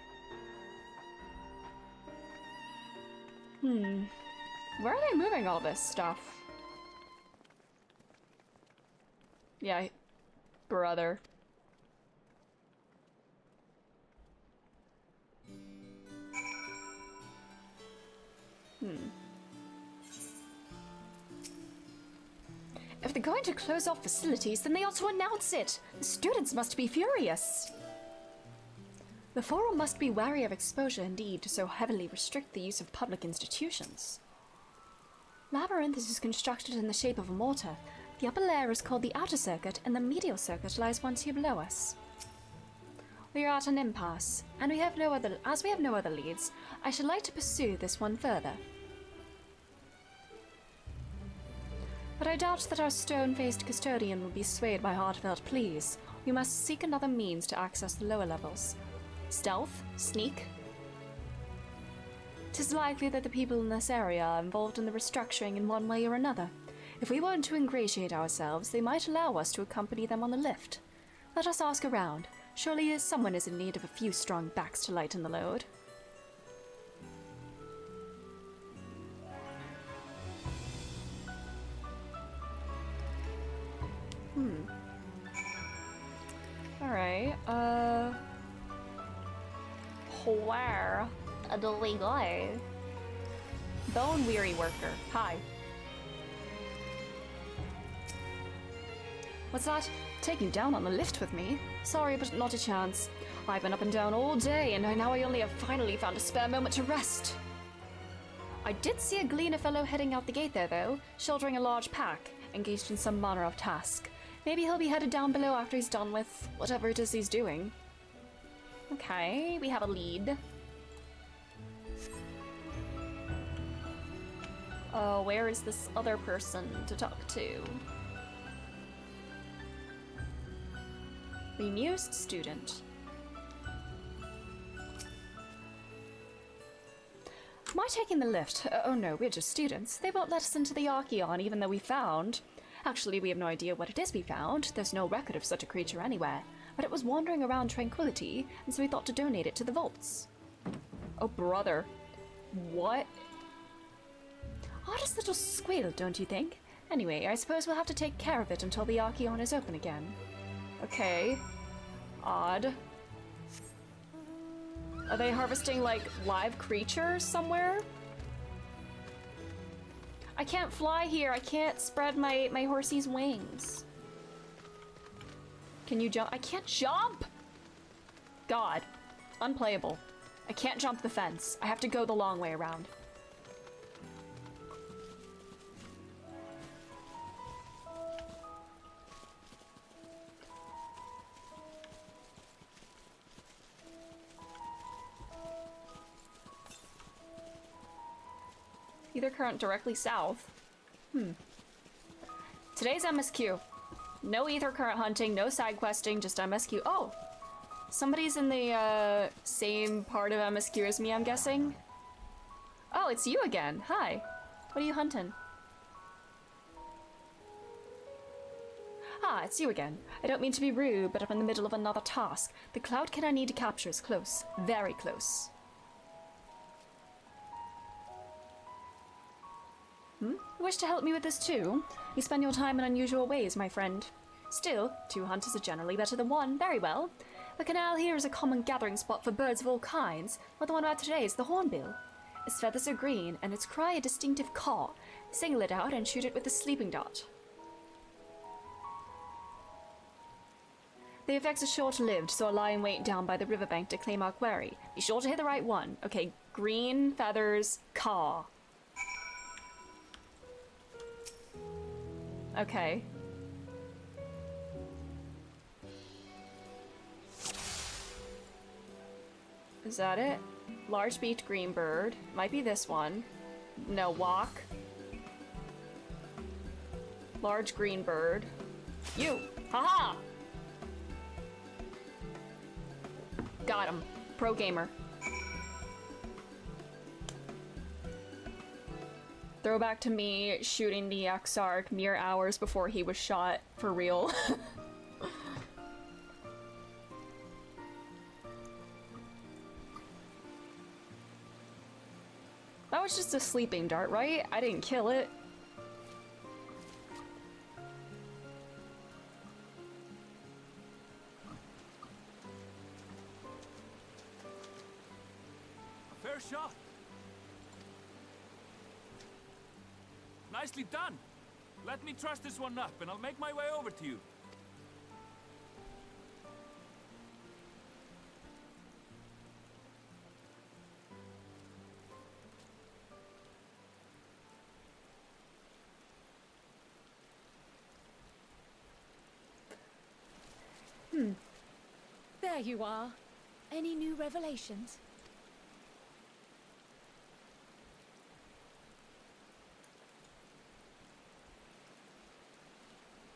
Where are they moving all this stuff? Yeah, brother. If they're going to close off facilities, then they ought to announce it. The students must be furious. The Forum must be wary of exposure indeed to so heavily restrict the use of public institutions. Labyrinthus is constructed in the shape of a mortar. The upper layer is called the outer circuit, and the medial circuit lies one tier below us. We are at an impasse, and as we have no other leads, I should like to pursue this one further. But I doubt that our stone-faced custodian will be swayed by heartfelt pleas. We must seek another means to access the lower levels. Stealth? Sneak? 'Tis likely that the people in this area are involved in the restructuring in one way or another. If we want to ingratiate ourselves, they might allow us to accompany them on the lift. Let us ask around. Surely someone is in need of a few strong backs to lighten the load. Alright, where do we go? Bone Weary Worker. Hi. What's that? Take you down on the lift with me? Sorry, but not a chance. I've been up and down all day, and now I only have finally found a spare moment to rest. I did see a gleaner fellow heading out the gate there, though, shouldering a large pack, engaged in some manner of task. Maybe he'll be headed down below after he's done with whatever it is he's doing. Okay, we have a lead. Oh, where is this other person to talk to? Bemused student. Am I taking the lift? Oh no, we're just students. They won't let us into the Archeon even though we found... Actually, we have no idea what it is we found. There's no record of such a creature anywhere. But it was wandering around Tranquility, and so we thought to donate it to the vaults. Oh, brother. What? Oddest little squeal, don't you think? Anyway, I suppose we'll have to take care of it until the Archeon is open again. Okay. Odd. Are they harvesting, like, live creatures somewhere? I can't fly here. I can't spread my horsey's wings. Can you jump? I can't jump! God. Unplayable. I can't jump the fence. I have to go the long way around. Either current directly south. Today's MSQ. No ether current hunting, no side questing, just MSQ. Oh! Somebody's in the same part of MSQ as me, I'm guessing. Oh, it's you again. Hi. What are you hunting? Ah, it's you again. I don't mean to be rude, but I'm in the middle of another task. The cloudkin I need to capture is close. Very close. You wish to help me with this too? You spend your time in unusual ways, my friend. Still, 2 hunters are generally better than 1. Very well. The canal here is a common gathering spot for birds of all kinds, but the one about today is the hornbill. Its feathers are green, and its cry a distinctive caw. Single it out and shoot it with a sleeping dart. The effects are short-lived, so lie in wait down by the riverbank to claim our quarry. Be sure to hit the right one. Okay, green feathers, caw. Okay. Is that it? Large-beaked green bird. Might be this one. No, walk. Large green bird. You! Haha! Got him. Pro gamer. Throwback to me shooting the Exarch mere hours before he was shot for real. That was just a sleeping dart, right? I didn't kill it. A fair shot. Nicely done. Let me truss this one up and I'll make my way over to you. There you are. Any new revelations?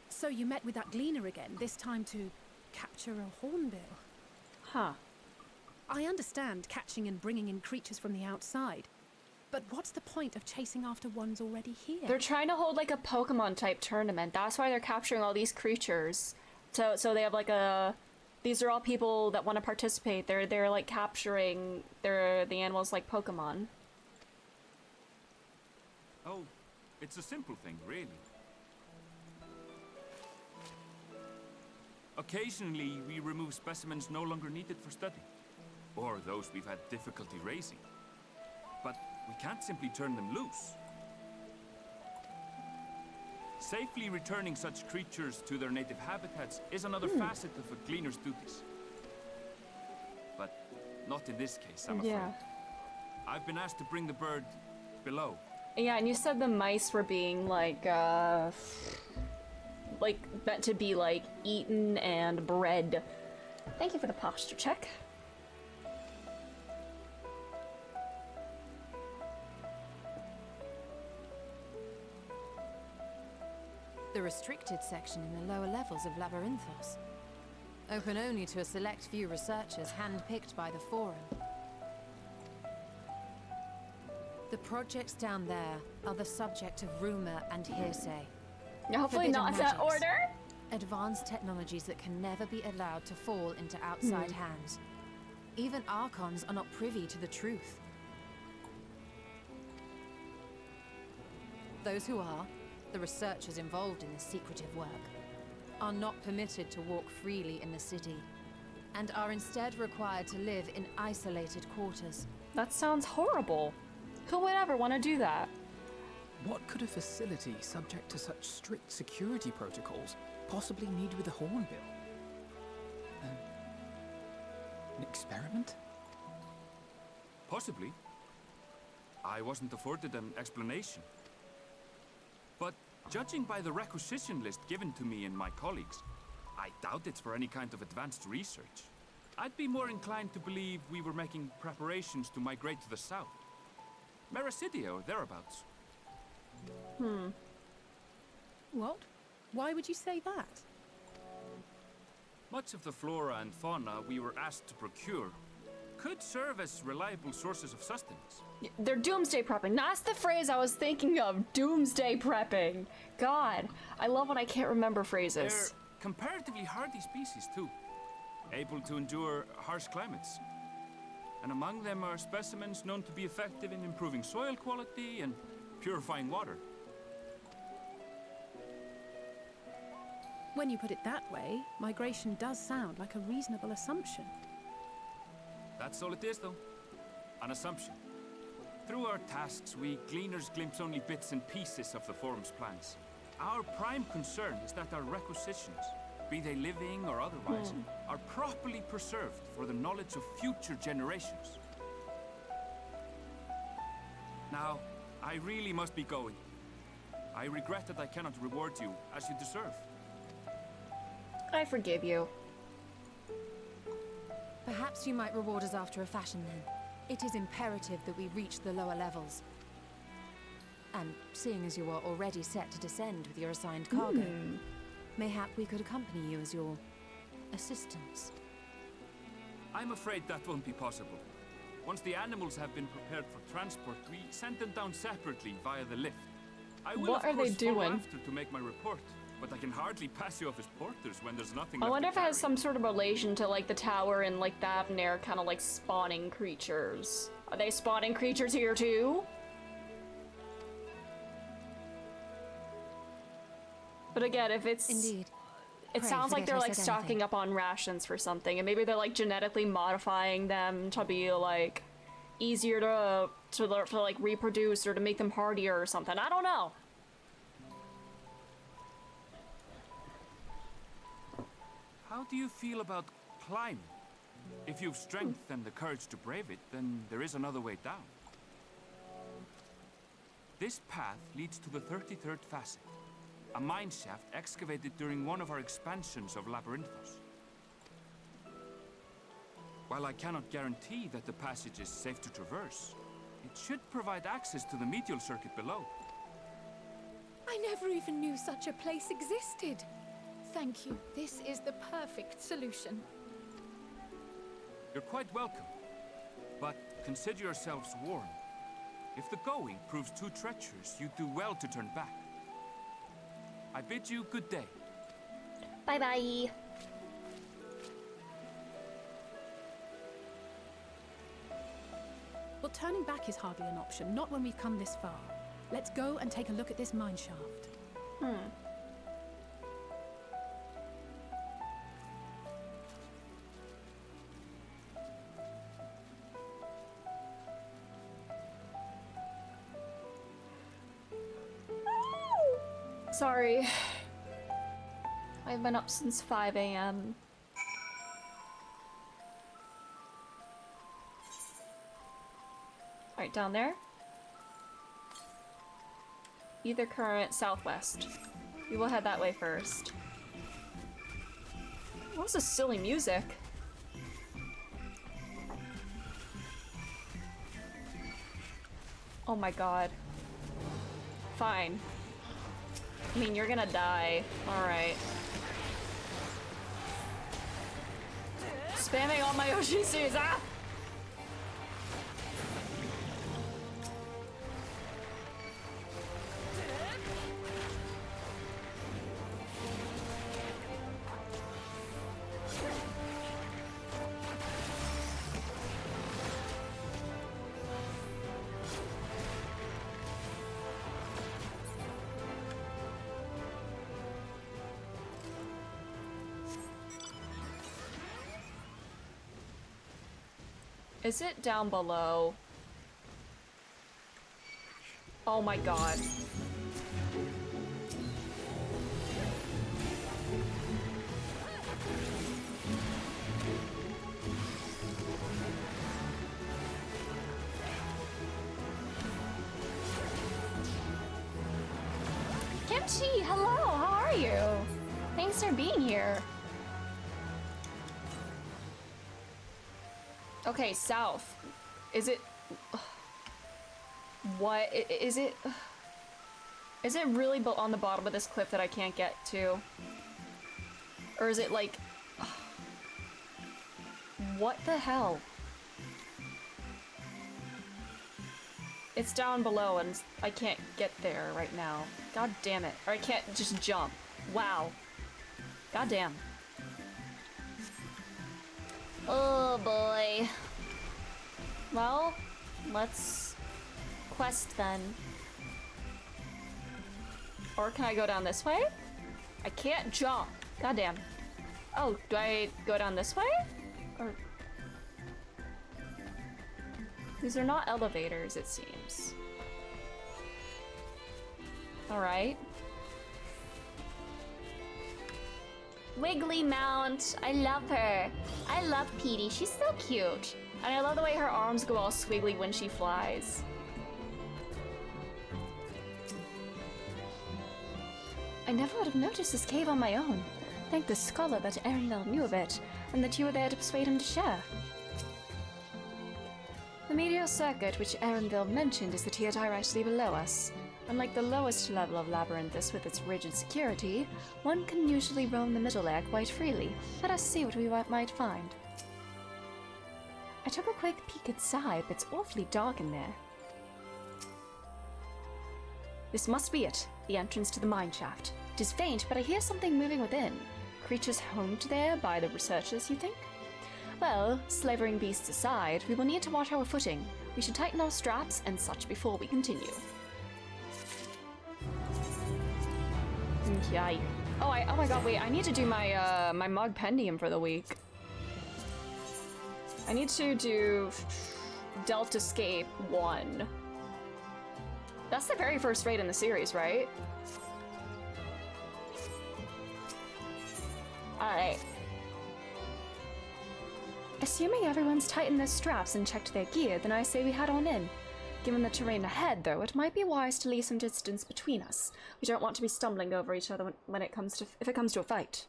So you met with that gleaner again, this time to capture a hornbill. Huh. I understand catching and bringing in creatures from the outside, but what's the point of chasing after ones already here? They're trying to hold like a Pokemon type tournament. That's why they're capturing all these creatures. So they have like a... These are all people that want to participate. They're like capturing the animals like Pokemon. Oh, it's a simple thing, really. Occasionally, we remove specimens no longer needed for study, or those we've had difficulty raising. But we can't simply turn them loose. Safely returning such creatures to their native habitats is another facet of a gleaner's duties. But not in this case, I'm afraid. Yeah. I've been asked to bring the bird below. Yeah, and you said the mice were being like meant to be like eaten and bred. Thank you for the posture check. The restricted section in the lower levels of Labyrinthos. Open only to a select few researchers handpicked by the Forum. The projects down there are the subject of rumor and hearsay. Hopefully Forbidden not in that magics. order. Advanced technologies that can never be allowed to fall into outside hands. Even Archons are not privy to the truth. Those who are, the researchers involved in this secretive work, are not permitted to walk freely in the city, and are instead required to live in isolated quarters. That sounds horrible. Who would ever want to do that? What could a facility subject to such strict security protocols possibly need with a hornbill? An experiment? Possibly. I wasn't afforded an explanation. But judging by the requisition list given to me and my colleagues, I doubt it's for any kind of advanced research. I'd be more inclined to believe we were making preparations to migrate to the south. Mericidia or thereabouts. What? Why would you say that? Much of the flora and fauna we were asked to procure could serve as reliable sources of sustenance. They're doomsday prepping. That's the phrase I was thinking of. Doomsday prepping. God, I love when I can't remember phrases. They're comparatively hardy species, too, able to endure harsh climates. And among them are specimens known to be effective in improving soil quality and purifying water. When you put it that way, migration does sound like a reasonable assumption. That's all it is, though. An assumption. Through our tasks, we gleaners glimpse only bits and pieces of the Forum's plans. Our prime concern is that our requisitions, be they living or otherwise, are properly preserved for the knowledge of future generations. Now, I really must be going. I regret that I cannot reward you as you deserve. I forgive you. Perhaps you might reward us after a fashion then. It is imperative that we reach the lower levels. And seeing as you are already set to descend with your assigned cargo, mayhap we could accompany you as your assistants. I'm afraid that won't be possible. Once the animals have been prepared for transport, we send them down separately via the lift. I will, What are they follow doing? after to make my report, but I can hardly pass you off as porters when there's nothing I left wonder to if it has carry. some sort of relation to like the tower and like the Abner kind of like spawning creatures. Are they spawning creatures here too? But again, if it's Indeed. it Pray, sounds like forget they're I like said stocking anything. up on rations for something, and maybe they're like genetically modifying them to be like easier to like reproduce or to make them hardier or something. I don't know. How do you feel about climbing? If you've strength and the courage to brave it, then there is another way down. This path leads to the 33rd facet, a mine shaft excavated during one of our expansions of Labyrinthos. While I cannot guarantee that the passage is safe to traverse, it should provide access to the medial circuit below. I never even knew such a place existed. Thank you. This is the perfect solution. You're quite welcome, but consider yourselves warned. If the going proves too treacherous, you do well to turn back. I bid you good day. Bye-bye. Well, turning back is hardly an option, not when we've come this far. Let's go and take a look at this mine shaft. Sorry. I've been up since 5 a.m. Alright, down there. Either current, southwest. We will head that way first. What's this silly music? Oh my god. Fine. I mean, you're gonna die. Alright. Spamming all my OGCs, ah! Is it down below? Oh my god. Kimchi, hello, how are you? Thanks for being here. Okay, south. Is it... What? Is it... Is it really on the bottom of this cliff that I can't get to? Or is it like... What the hell? It's down below and I can't get there right now. God damn it. Or I can't just jump. Wow. God damn. Oh boy. Well, let's quest then. Or can I go down this way? I can't jump. God damn. Oh, do I go down this way? Or... These are not elevators, it seems. Alright. Wiggly Mount. I love her. I love Petey. She's so cute. And I love the way her arms go all squiggly when she flies. I never would have noticed this cave on my own. Thank the scholar that Erendel knew of it, and that you were there to persuade him to share. The meteor circuit which Erendel mentioned is the tier directly below us. Unlike the lowest level of Labyrinthus with its rigid security, one can usually roam the middle air quite freely. Let us see what we might find. I took a quick peek inside, but it's awfully dark in there. This must be it, the entrance to the mine shaft. It is faint, but I hear something moving within. Creatures homed there by the researchers, you think? Well, slavering beasts aside, we will need to watch our footing. We should tighten our straps and such before we continue. Okay. Oh my god, wait, I need to do my, my Mug Pendium for the week. I need to do Delta Escape 1. That's the very first raid in the series, right? Alright. Assuming everyone's tightened their straps and checked their gear, then I say we head on in. Given the terrain ahead, though, it might be wise to leave some distance between us. We don't want to be stumbling over each other if it comes to a fight.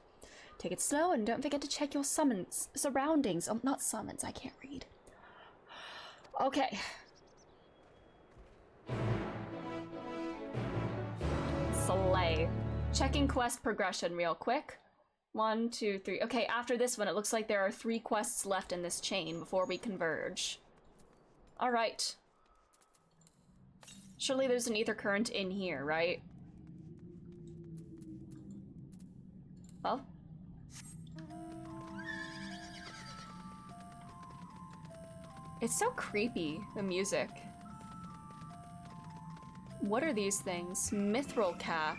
Take it slow and don't forget to check your surroundings. Oh, not summons, I can't read. Okay. Slay. Checking quest progression real quick. 1, 2, 3. Okay, after this one, it looks like there are 3 quests left in this chain before we converge. Alright. Surely there's an ether current in here, right? Well. It's so creepy, the music. What are these things? Mithril cap.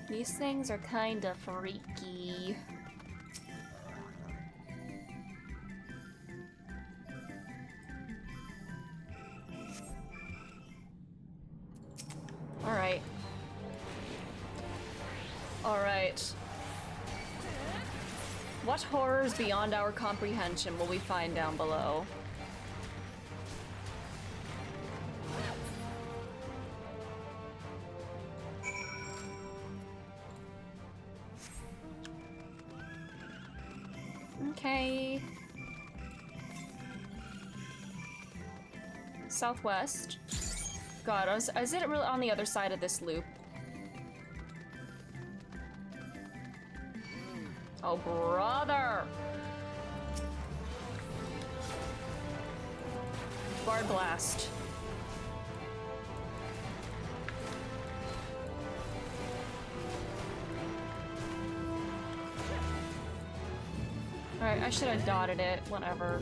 These things are kinda freaky. Alright. Alright. What horrors beyond our comprehension will we find down below? Okay. Southwest. God, is it really on the other side of this loop? Oh, brother! Bard Blast. Alright, I should have dotted it, whatever.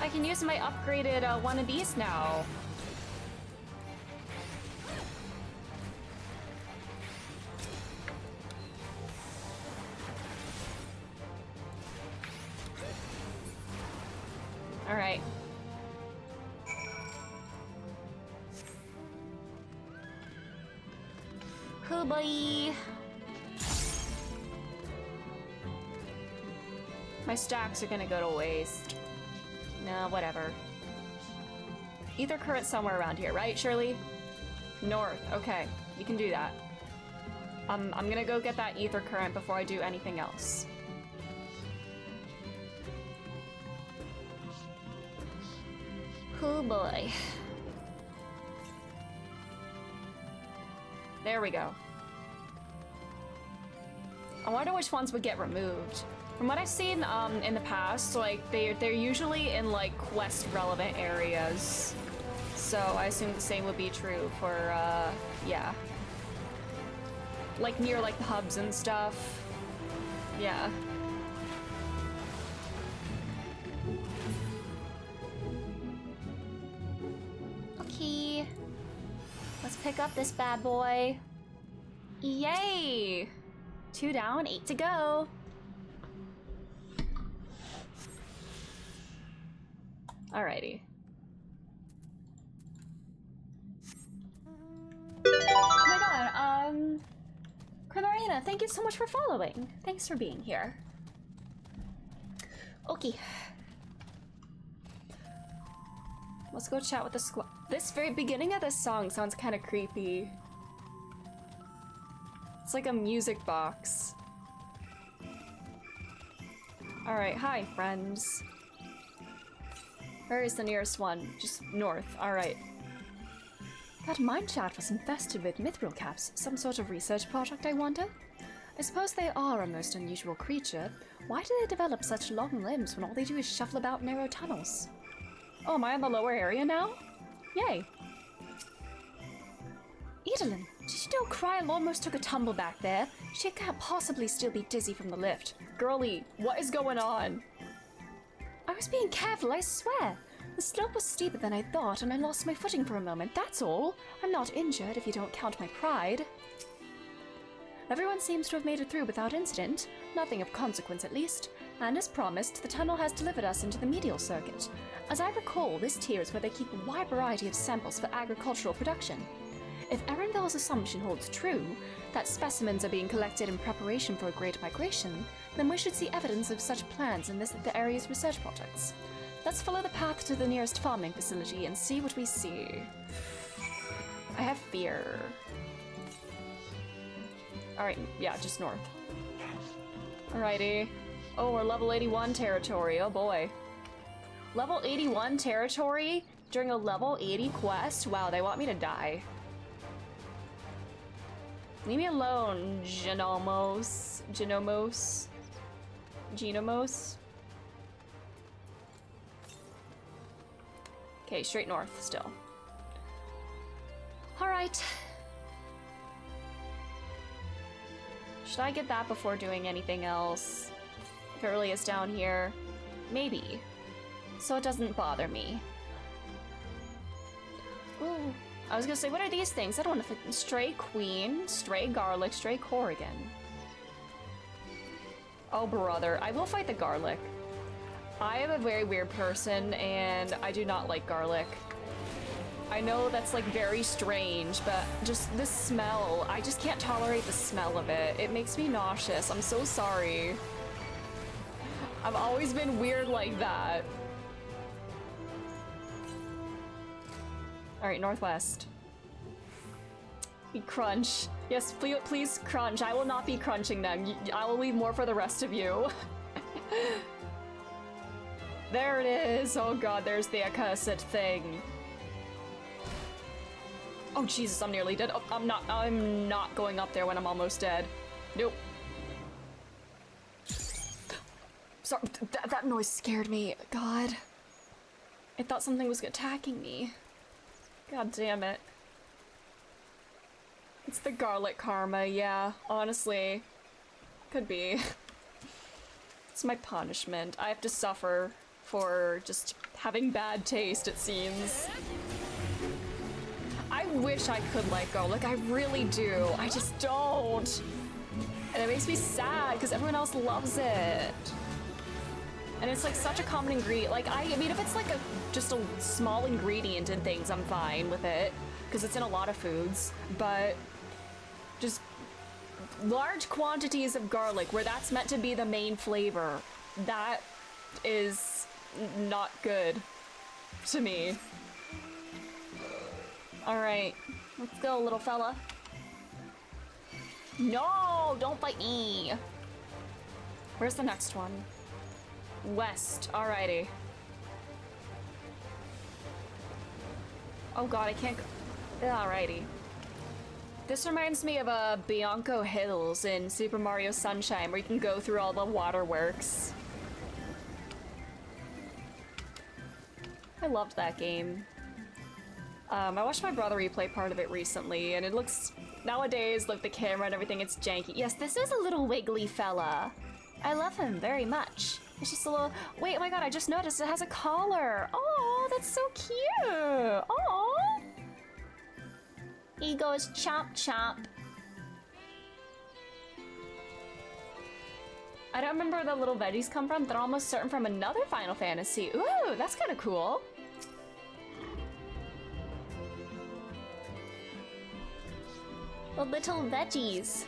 I can use my upgraded one of these now. All right. Cool boy. My stacks are gonna go to waste. No, whatever. Ether current somewhere around here, right, Shirley? North. Okay, you can do that. I'm gonna go get that ether current before I do anything else. Cool boy. There we go. I wonder which ones would get removed. From what I've seen in the past, like they're usually in like quest relevant areas. So I assume the same would be true for yeah. Like near like the hubs and stuff. Yeah. Okay. Let's pick up this bad boy. Yay! 2 down, 8 to go. Alrighty. Oh my god, Crimarina, thank you so much for following. Thanks for being here. Okay. Let's go chat with the squad. This very beginning of this song sounds kind of creepy. It's like a music box. Alright, hi, friends. Where is the nearest one? Just north. Alright. That mine shaft was infested with mithril caps. Some sort of research project, I wonder? I suppose they are a most unusual creature. Why do they develop such long limbs when all they do is shuffle about narrow tunnels? Oh, am I in the lower area now? Yay. Edalyn, did you know Kryl almost took a tumble back there? She can't possibly still be dizzy from the lift. Girlie, what is going on? I was being careful, I swear. The slope was steeper than I thought, and I lost my footing for a moment, that's all. I'm not injured, if you don't count my pride. Everyone seems to have made it through without incident, nothing of consequence at least, and as promised, the tunnel has delivered us into the medial circuit. As I recall, this tier is where they keep a wide variety of samples for agricultural production. If Erenville's assumption holds true, that specimens are being collected in preparation for a great migration, then we should see evidence of such plans in the area's research projects. Let's follow the path to the nearest farming facility and see what we see. I have fear. Alright, yeah, just north. Alrighty. Oh, we're level 81 territory, oh boy. Level 81 territory during a level 80 quest? Wow, they want me to die. Leave me alone, Genomos. Okay, straight north still. Alright. Should I get that before doing anything else? If it really is down here? Maybe. So it doesn't bother me. Ooh. I was gonna say, what are these things? I don't want to fit. Stray Queen, Stray Garlic, Stray Corrigan. Oh, brother. I will fight the garlic. I am a very weird person, and I do not like garlic. I know that's, like, very strange, but just the smell. I just can't tolerate the smell of it. It makes me nauseous. I'm so sorry. I've always been weird like that. Alright, northwest. We crunch. Yes, please crunch. I will not be crunching them. I will leave more for the rest of you. There it is. Oh god, there's the accursed thing. Oh Jesus, I'm nearly dead. Oh, I'm not going up there when I'm almost dead. Nope. Sorry, that noise scared me. God. I thought something was attacking me. God damn it. It's the garlic karma, yeah, honestly. Could be. It's my punishment. I have to suffer for just having bad taste, it seems. I wish I could like garlic, I really do. I just don't. And it makes me sad because everyone else loves it. And it's like such a common ingredient. Like, I mean, if it's like just a small ingredient in things, I'm fine with it. Because it's in a lot of foods. But just large quantities of garlic, where that's meant to be the main flavor, that is not good to me. Alright, let's go, little fella. No, don't fight me. Where's the next one? West, alrighty. Oh god, I can't go. Alrighty. This reminds me of Bianco Hills in Super Mario Sunshine, where you can go through all the waterworks. I loved that game. I watched my brother replay part of it recently, and it looks... Nowadays, like the camera and everything, it's janky. Yes, this is a little wiggly fella. I love him very much. It's just a little... Wait, oh my god, I just noticed it has a collar. Oh, that's so cute. Oh. He goes chomp chomp. I don't remember where the little veggies come from. They're almost certain from another Final Fantasy. Ooh, that's kind of cool. The little veggies.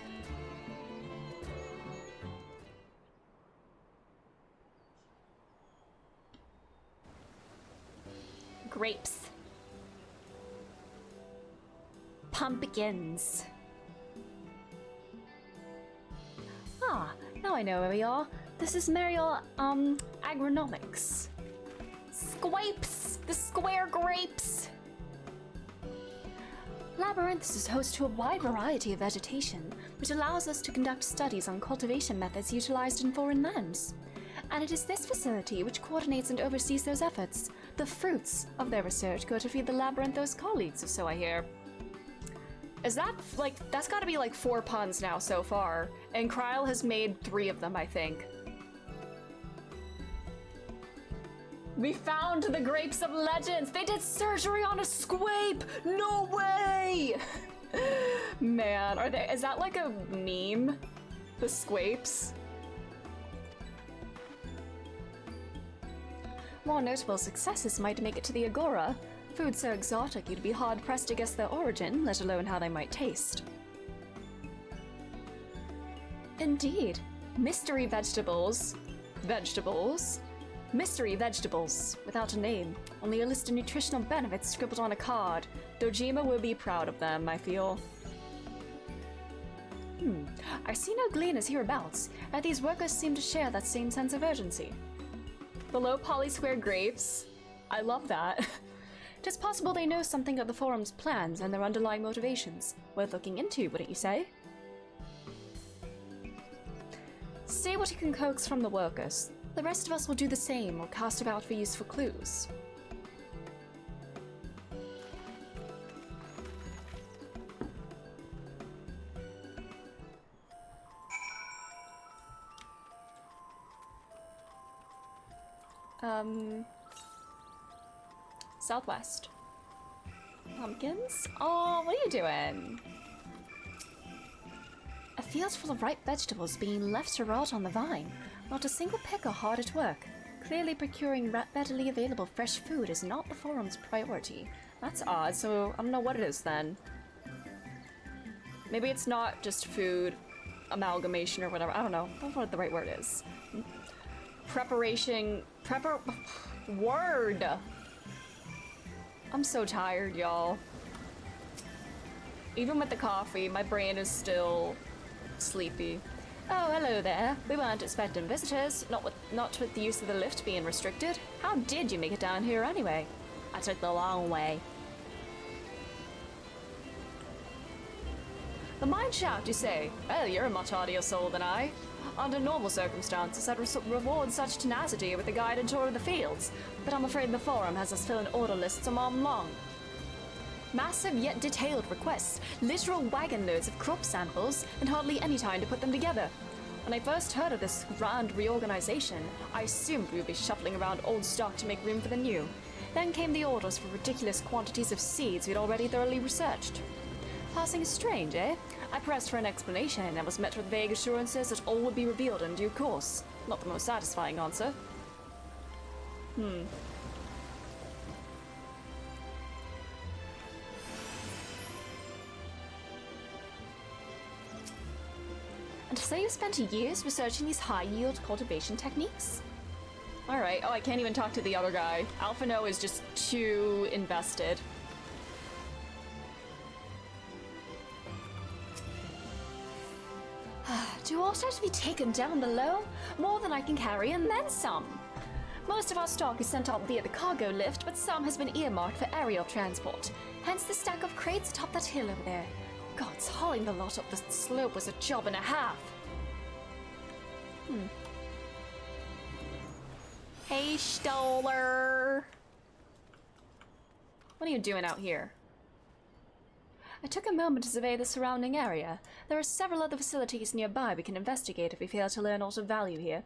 Grapes. Pumpkins. Ah, now I know where we are. This is Mariel, agronomics. Squapes! The square grapes! Labyrinthus is host to a wide variety of vegetation, which allows us to conduct studies on cultivation methods utilized in foreign lands. And it is this facility which coordinates and oversees those efforts. The fruits of their research go to feed the Labyrinthos colleagues, or so I hear. Is that, like, that's gotta be like 4 puns now so far, and Kryl has made 3 of them, I think. We found the grapes of legends! They did surgery on a squape! No way! Man, is that like a meme? The squapes? More notable successes might make it to the Agora. Food so exotic you'd be hard-pressed to guess their origin, let alone how they might taste. Indeed. Mystery vegetables. Vegetables? Mystery vegetables, without a name. Only a list of nutritional benefits scribbled on a card. Dojima will be proud of them, I feel. I see no gleaners hereabouts, and these workers seem to share that same sense of urgency. The low poly-square grapes. I love that. It's possible they know something of the forum's plans and their underlying motivations. Worth looking into, wouldn't you say? See what you can coax from the workers. The rest of us will do the same or cast about for useful clues. Southwest. Pumpkins? Oh, what are you doing? A field full of ripe vegetables being left to rot on the vine. Not a single picker hard at work. Clearly procuring readily available fresh food is not the forum's priority. That's odd, so I don't know what it is then. Maybe it's not just food amalgamation or whatever. I don't know. I don't know what the right word is. Word! I'm so tired, y'all. Even with the coffee, my brain is still sleepy. Oh, hello there. We weren't expecting visitors, not with the use of the lift being restricted. How did you make it down here anyway? I took the long way. The mine shaft, you say? Well, you're a much hardier soul than I. Under normal circumstances, I'd reward such tenacity with a guided tour of the fields, but I'm afraid the forum has us filling order lists a mile long. Massive yet detailed requests, literal wagon loads of crop samples, and hardly any time to put them together. When I first heard of this grand reorganization, I assumed we would be shuffling around old stock to make room for the new. Then came the orders for ridiculous quantities of seeds we'd already thoroughly researched. Passing is strange, eh? I pressed for an explanation and was met with vague assurances that all would be revealed in due course. Not the most satisfying answer. And so you spent years researching these high-yield cultivation techniques? Alright. Oh, I can't even talk to the other guy. Alphino is just too invested. Do orders to be taken down below? More than I can carry, and then some. Most of our stock is sent out via the cargo lift, but some has been earmarked for aerial transport. Hence the stack of crates atop that hill over there. Gods, hauling the lot up the slope was a job and a half. Hey, Stoller. What are you doing out here? I took a moment to survey the surrounding area. There are several other facilities nearby we can investigate if we fail to learn aught of value here.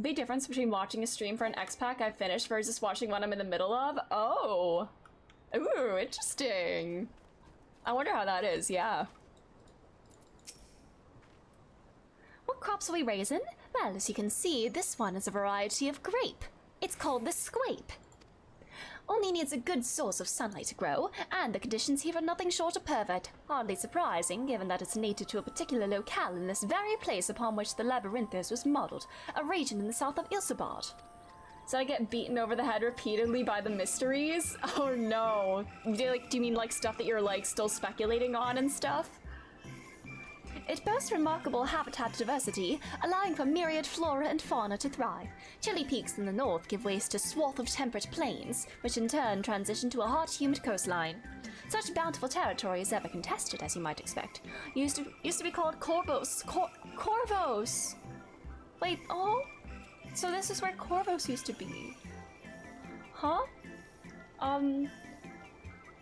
Big difference between watching a stream for an X-Pack I've finished versus watching one I'm in the middle of? Oh. Ooh, interesting. I wonder how that is, yeah. What crops are we raising? Well, as you can see, this one is a variety of grape. It's called the squape. Only needs a good source of sunlight to grow, and the conditions here are nothing short of perfect. Hardly surprising, given that it's native to a particular locale in this very place upon which the Labyrinthus was modeled, a region in the south of Ilsabard. So I get beaten over the head repeatedly by the mysteries? Oh no. Do you mean like stuff that you're like still speculating on and stuff? It boasts remarkable habitat diversity, allowing for myriad flora and fauna to thrive. Chilly peaks in the north give way to swath of temperate plains, which in turn transition to a hot, humid coastline. Such bountiful territory is ever contested, as you might expect. Used to be called Corvos. Corvos! Wait, oh? So this is where Corvos used to be. Huh?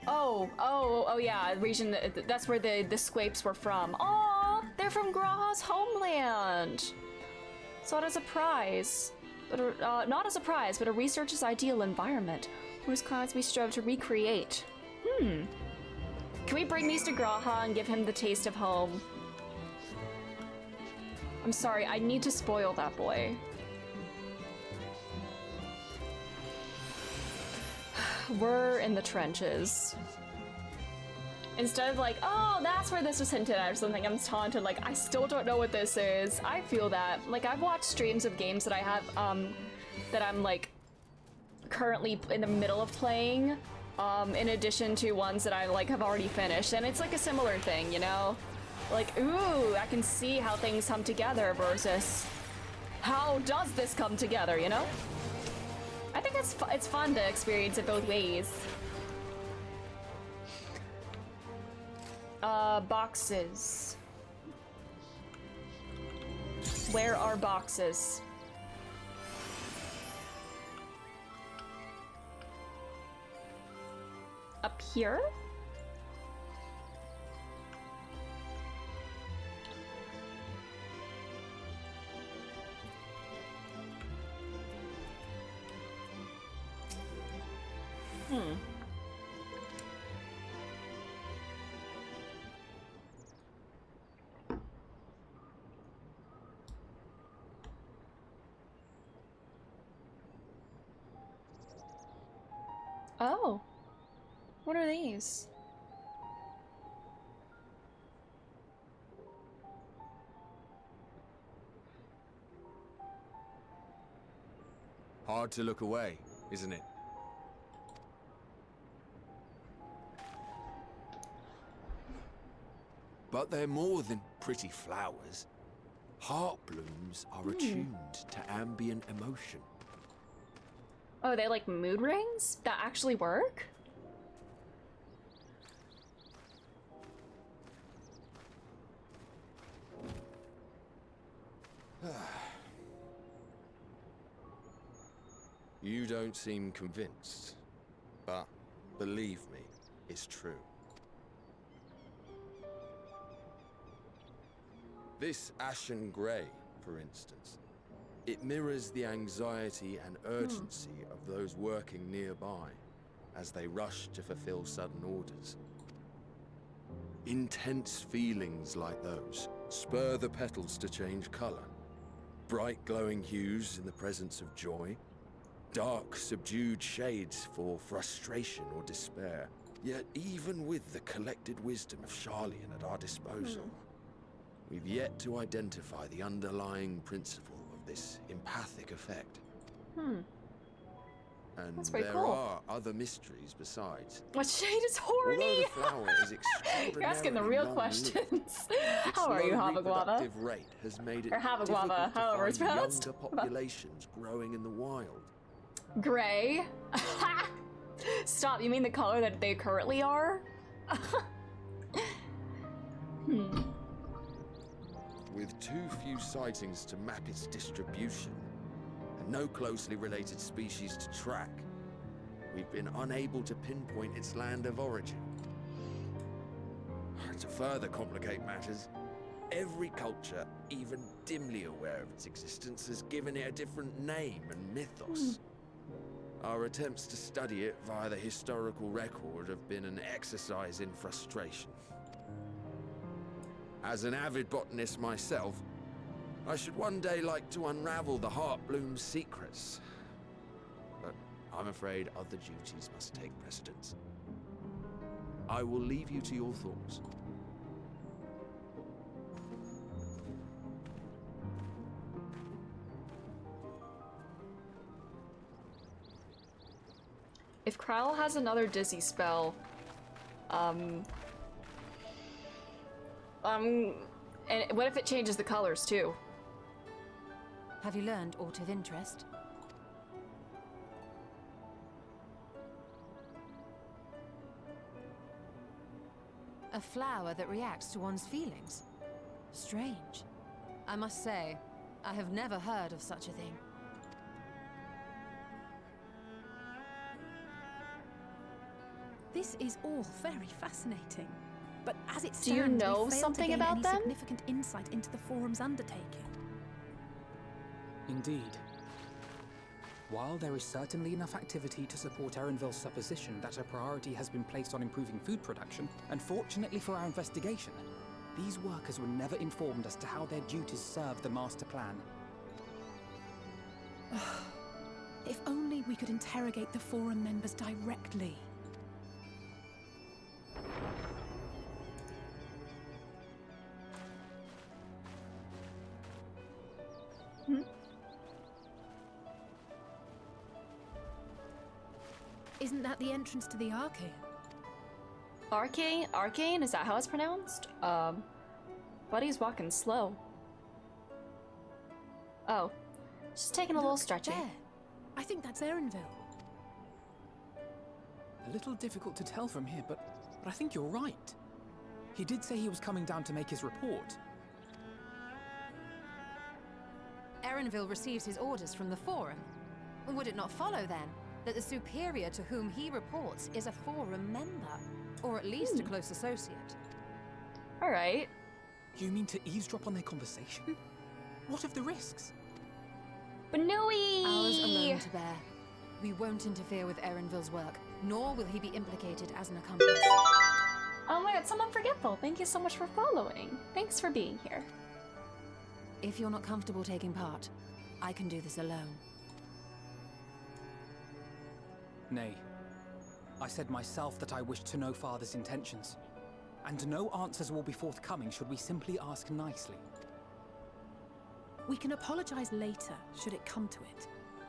Oh yeah, region, that's where the Squapes were from. Aw, they're from Graha's homeland. So not a surprise, but not a surprise, but a researcher's ideal environment, whose clouds we strove to recreate. Can we bring these to Graha and give him the taste of home? I'm sorry, I need to spoil that boy. We're in the trenches. Instead of like, oh, that's where this was hinted at or something, I'm taunted like, I still don't know what this is. I feel that. Like, I've watched streams of games that I have, that I'm like currently in the middle of playing, in addition to ones that I like have already finished, and it's like a similar thing, you know? Like, ooh, I can see how things come together versus how does this come together, you know? I think it's fun to experience it both ways. Boxes. Where are boxes? Up here? Oh. What are these? Hard to look away, isn't it? But they're more than pretty flowers. Heart blooms are attuned to ambient emotion. Oh, they like mood rings that actually work? You don't seem convinced, but believe me, it's true. This ashen grey, for instance, it mirrors the anxiety and urgency of those working nearby as they rush to fulfill sudden orders. Intense feelings like those spur the petals to change colour. Bright glowing hues in the presence of joy, dark subdued shades for frustration or despair. Yet even with the collected wisdom of Charlian at our disposal, We've yet to identify the underlying principle of this empathic effect. And That's very there cool. are other mysteries besides. What shade is Although horny? the flower is extraordinarily You're asking the real long-lived, questions. its How are you, low Havaguava? reproductive rate has made it Or Havaguava, difficult to however it's find pronounced. younger populations growing in the wild. Gray? Stop, you mean the color that they currently are? With too few sightings to map its distribution, and no closely related species to track, we've been unable to pinpoint its land of origin. To further complicate matters, every culture, even dimly aware of its existence, has given it a different name and mythos. Our attempts to study it via the historical record have been an exercise in frustration. As an avid botanist myself, I should one day like to unravel the Heartbloom's secrets. But I'm afraid other duties must take precedence. I will leave you to your thoughts. If Kryle has another dizzy spell, and what if it changes the colors too? Have you learned aught of interest? A flower that reacts to one's feelings. Strange. I must say, I have never heard of such a thing. This is all very fascinating. But as it stands, Do you know we failed something to gain about any them? significant insight into the Forum's undertaking. Indeed. While there is certainly enough activity to support Erenville's supposition that a priority has been placed on improving food production, unfortunately for our investigation, these workers were never informed as to how their duties serve the master plan. If only we could interrogate the Forum members directly. Isn't that the entrance to the Arcane? Arcane? Arcane? Is that how it's pronounced? Buddy's walking slow. Oh. Just taking a little stretchy. There. I think that's Erenville. A little difficult to tell from here, but I think you're right. He did say he was coming down to make his report. Erenville receives his orders from the Forum. Would it not follow, then, that the superior to whom he reports is a Forum member? Or at least a close associate? Alright. You mean to eavesdrop on their conversation? What of the risks? Banooey! Ours alone to bear. We won't interfere with Erenville's work, nor will he be implicated as an accomplice. Oh my god, someone forgetful. Thank you so much for following. Thanks for being here. If you're not comfortable taking part, I can do this alone. Nay. I said myself that I wished to know Father's intentions. And no answers will be forthcoming should we simply ask nicely. We can apologize later, should it come to it.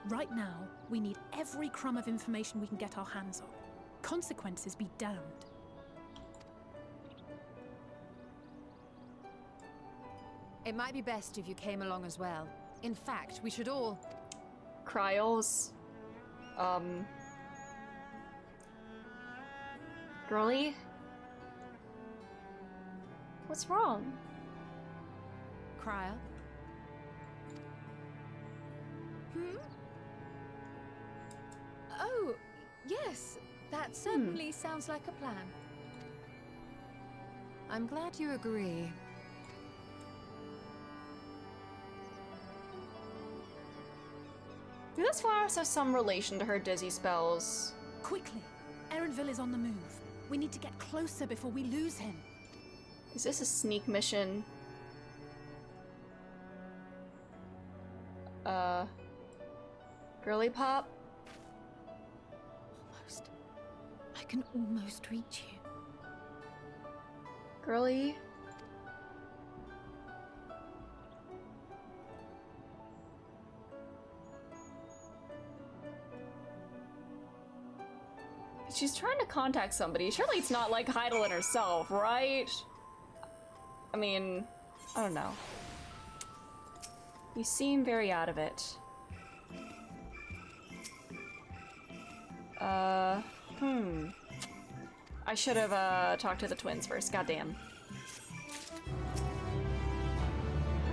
Right now, we need every crumb of information we can get our hands on. Consequences be damned. It might be best if you came along as well. In fact, we should all... Cryles. Girly? What's wrong? Cryle? Oh, yes. That certainly sounds like a plan. I'm glad you agree. Do this flowers have some relation to her dizzy spells? Quickly! Erenville is on the move. We need to get closer before we lose him. Is this a sneak mission? Girly Pop? Almost. I can almost reach you. Girly? she's trying to contact somebody. Surely it's not like Heidelin herself, right? I mean, I don't know. You seem very out of it. I should have talked to the twins first. Goddamn.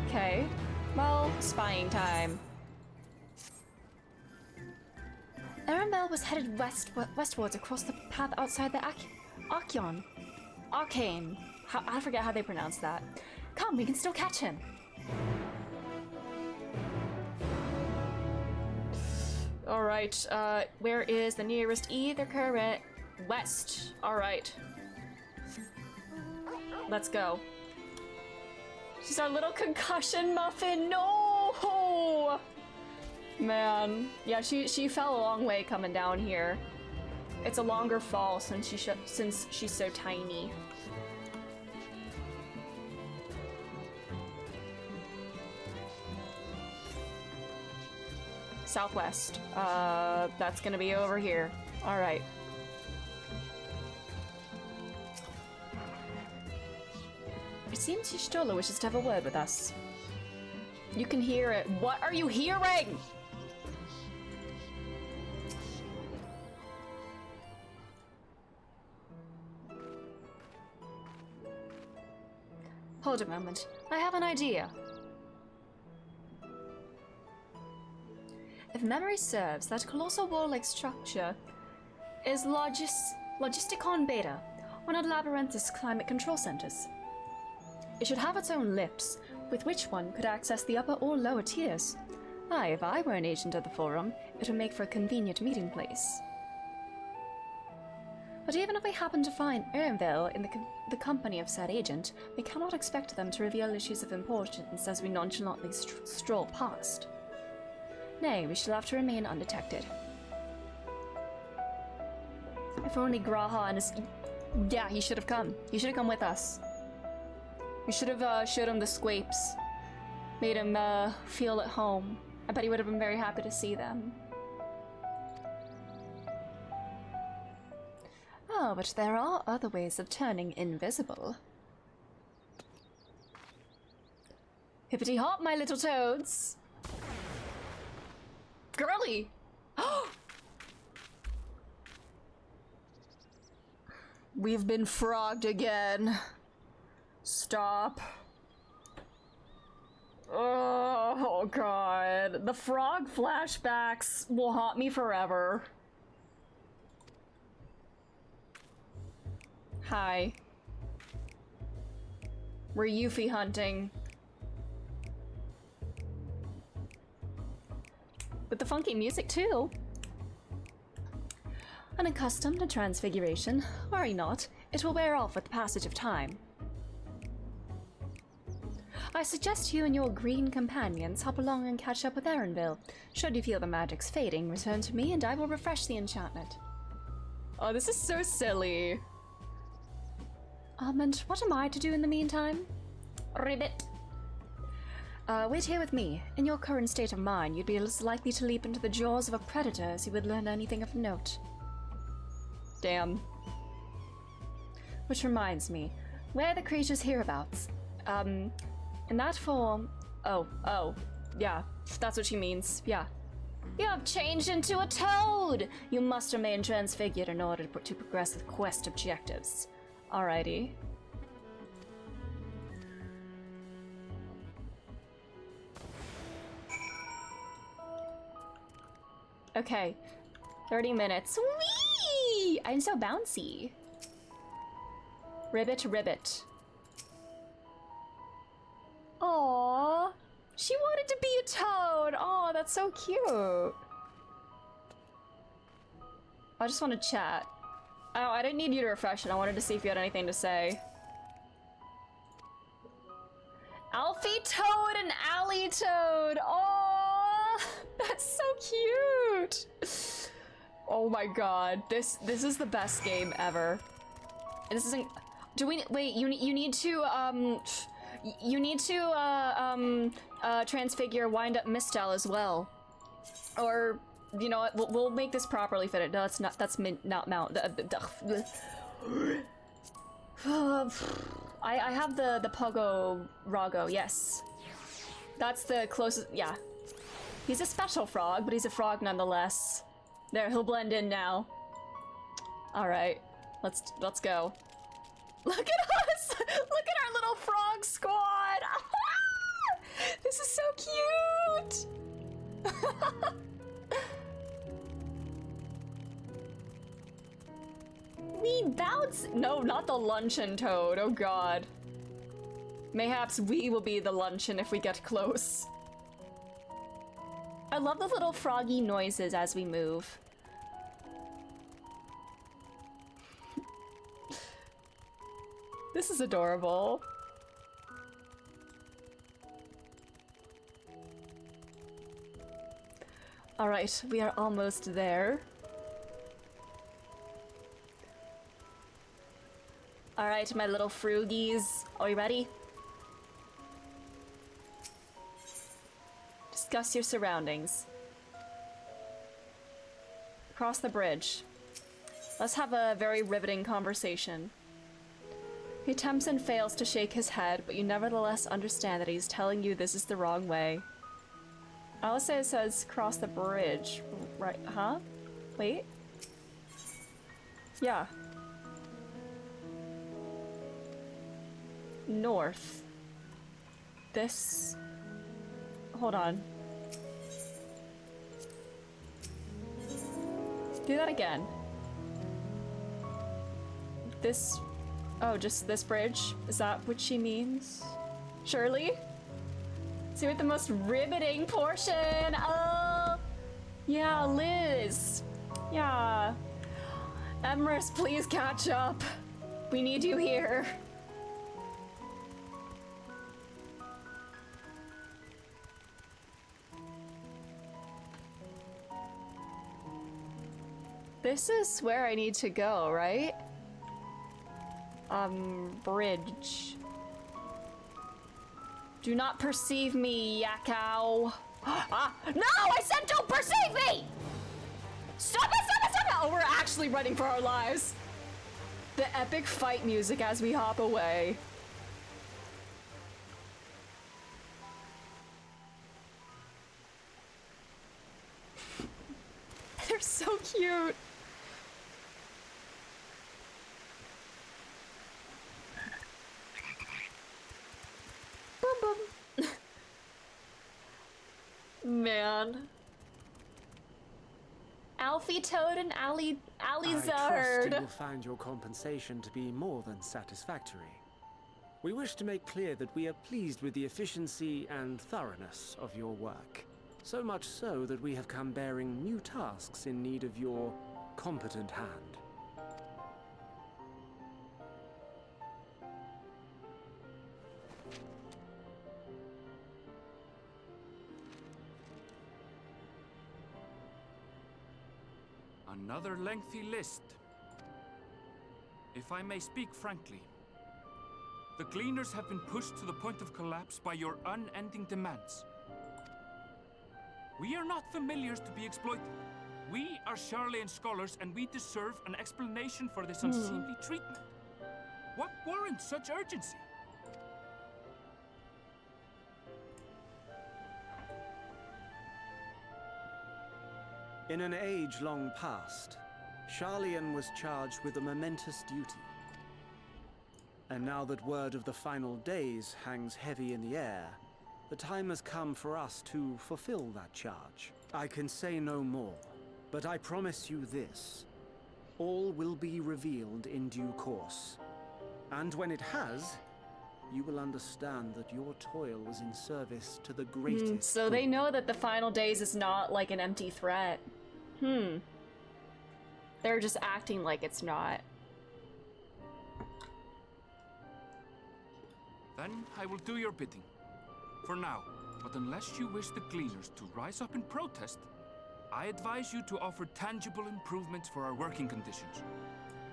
Okay. Well, spying time. Arambel was headed westwards across the path outside the Archeon. Arcane. I forget how they pronounce that. Come, we can still catch him. Alright, where is the nearest either current? West. Alright. Let's go. She's our little concussion muffin. No! Man. Yeah, she fell a long way coming down here. It's a longer fall since she's so tiny. Southwest. That's gonna be over here. Alright. It seems Y'shtola wishes to have a word with us. You can hear it. What are you hearing? Hold a moment. I have an idea. If memory serves, that colossal wall-like structure is Logisticon Beta, one of Labyrinth's climate control centers. It should have its own lifts, with which one could access the upper or lower tiers. Aye, if I were an agent of the Forum, it would make for a convenient meeting place. But even if we happen to find Ernville in the company of said agent, we cannot expect them to reveal issues of importance as we nonchalantly stroll past. Nay, we shall have to remain undetected. If only Graha and his... Yeah, he should have come. He should have come with us. We should have showed him the squapes. Made him feel at home. I bet he would have been very happy to see them. Oh, but there are other ways of turning invisible. Hippity hop, my little toads! Girly! We've been frogged again. Stop. Oh god. The frog flashbacks will haunt me forever. Hi. We're Yuffie hunting. With the funky music too. Unaccustomed to transfiguration, worry not, it will wear off with the passage of time. I suggest you and your green companions hop along and catch up with Erenville. Should you feel the magic's fading, return to me and I will refresh the enchantment. Oh, this is so silly. And what am I to do in the meantime? Ribbit. Wait here with me. In your current state of mind, you'd be as likely to leap into the jaws of a predator as you would learn anything of note. Damn. Which reminds me, where are the creatures hereabouts? In that form... Oh, yeah, that's what she means, yeah. You have changed into a toad! You must remain transfigured in order to progress with quest objectives. Alrighty. Okay, 30 minutes. Whee! I'm so bouncy. Ribbit, ribbit. Aww, she wanted to be a toad. Oh, that's so cute. I just want to chat. Oh, I didn't need you to refresh it. I wanted to see if you had anything to say. Alfie Toad and Allie Toad. Oh, that's so cute. Oh my god, this is the best game ever. And this isn't. Do we wait? You need to transfigure Wind Up Mistel as well, or You know what? We'll make this properly fitted. No, that's not. That's not mount. I have the Pogo Rago. Yes, that's the closest. Yeah, he's a special frog, but he's a frog nonetheless. There, he'll blend in now. All right, let's go. Look at us! Look at our little frog squad! This is so cute! We bounce! No, not the luncheon toad, oh god. Mayhaps we will be the luncheon if we get close. I love the little froggy noises as we move. This is adorable. All right, we are almost there. All right, my little froogies. Are you ready? Discuss your surroundings. Cross the bridge. Let's have a very riveting conversation. He attempts and fails to shake his head, but you nevertheless understand that he's telling you this is the wrong way. I would say it says cross the bridge, right? Huh? Wait. Yeah. North. This. Hold on. Do that again. This. Oh, just this bridge? Is that what she means? Shirley? See, with the most riveting portion. Oh, yeah, Liz. Yeah. Emrys, please catch up. We need you here. This is where I need to go, right? Bridge. Do not perceive me, Yakao. Ah, no! I said don't perceive me! Stop it, stop it, stop it! Oh, we're actually running for our lives. The epic fight music as we hop away. They're so cute. Boom, boom. Man. Alfie Toad and Ali I trust Zard. you will find your compensation to be more than satisfactory. We wish to make clear that we are pleased with the efficiency and thoroughness of your work. So much so that we have come bearing new tasks in need of your competent hand. Another lengthy list. If I may speak frankly, the Gleaners have been pushed to the point of collapse by your unending demands. We are not familiars to be exploited. We are Charlian scholars, and we deserve an explanation for this unseemly treatment. What warrants such urgency? In an age long past, Charlian was charged with a momentous duty. And now that word of the final days hangs heavy in the air, the time has come for us to fulfill that charge. I can say no more, but I promise you this. All will be revealed in due course. And when it has, you will understand that your toil was in service to the greatest So they know that the final days is not like an empty threat. They're just acting like it's not. Then I will do your bidding. For now. But unless you wish the Gleaners to rise up in protest, I advise you to offer tangible improvements for our working conditions.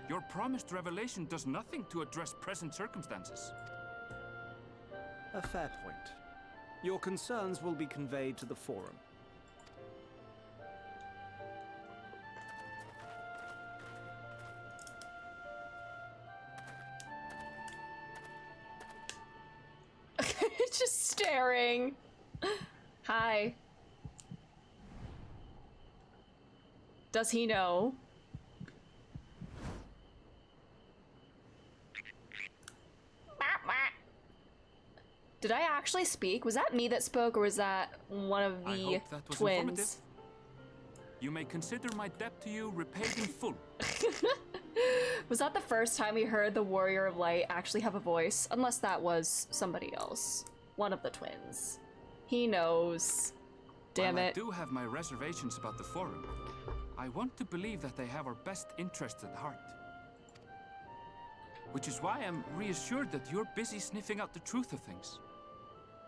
Your promised revelation does nothing to address present circumstances. A fair point. Your concerns will be conveyed to the Forum. staring. Hi. Does he know? Did I actually speak? Was that me that spoke, or was that one of I the hope that was twins? informative. You may consider my debt to you repaid in full. Was that the first time we heard the Warrior of Light actually have a voice? Unless that was somebody else. One of the twins. He knows. Damn While it. I do have my reservations about the Forum, I want to believe that they have our best interests at heart. Which is why I'm reassured that you're busy sniffing out the truth of things.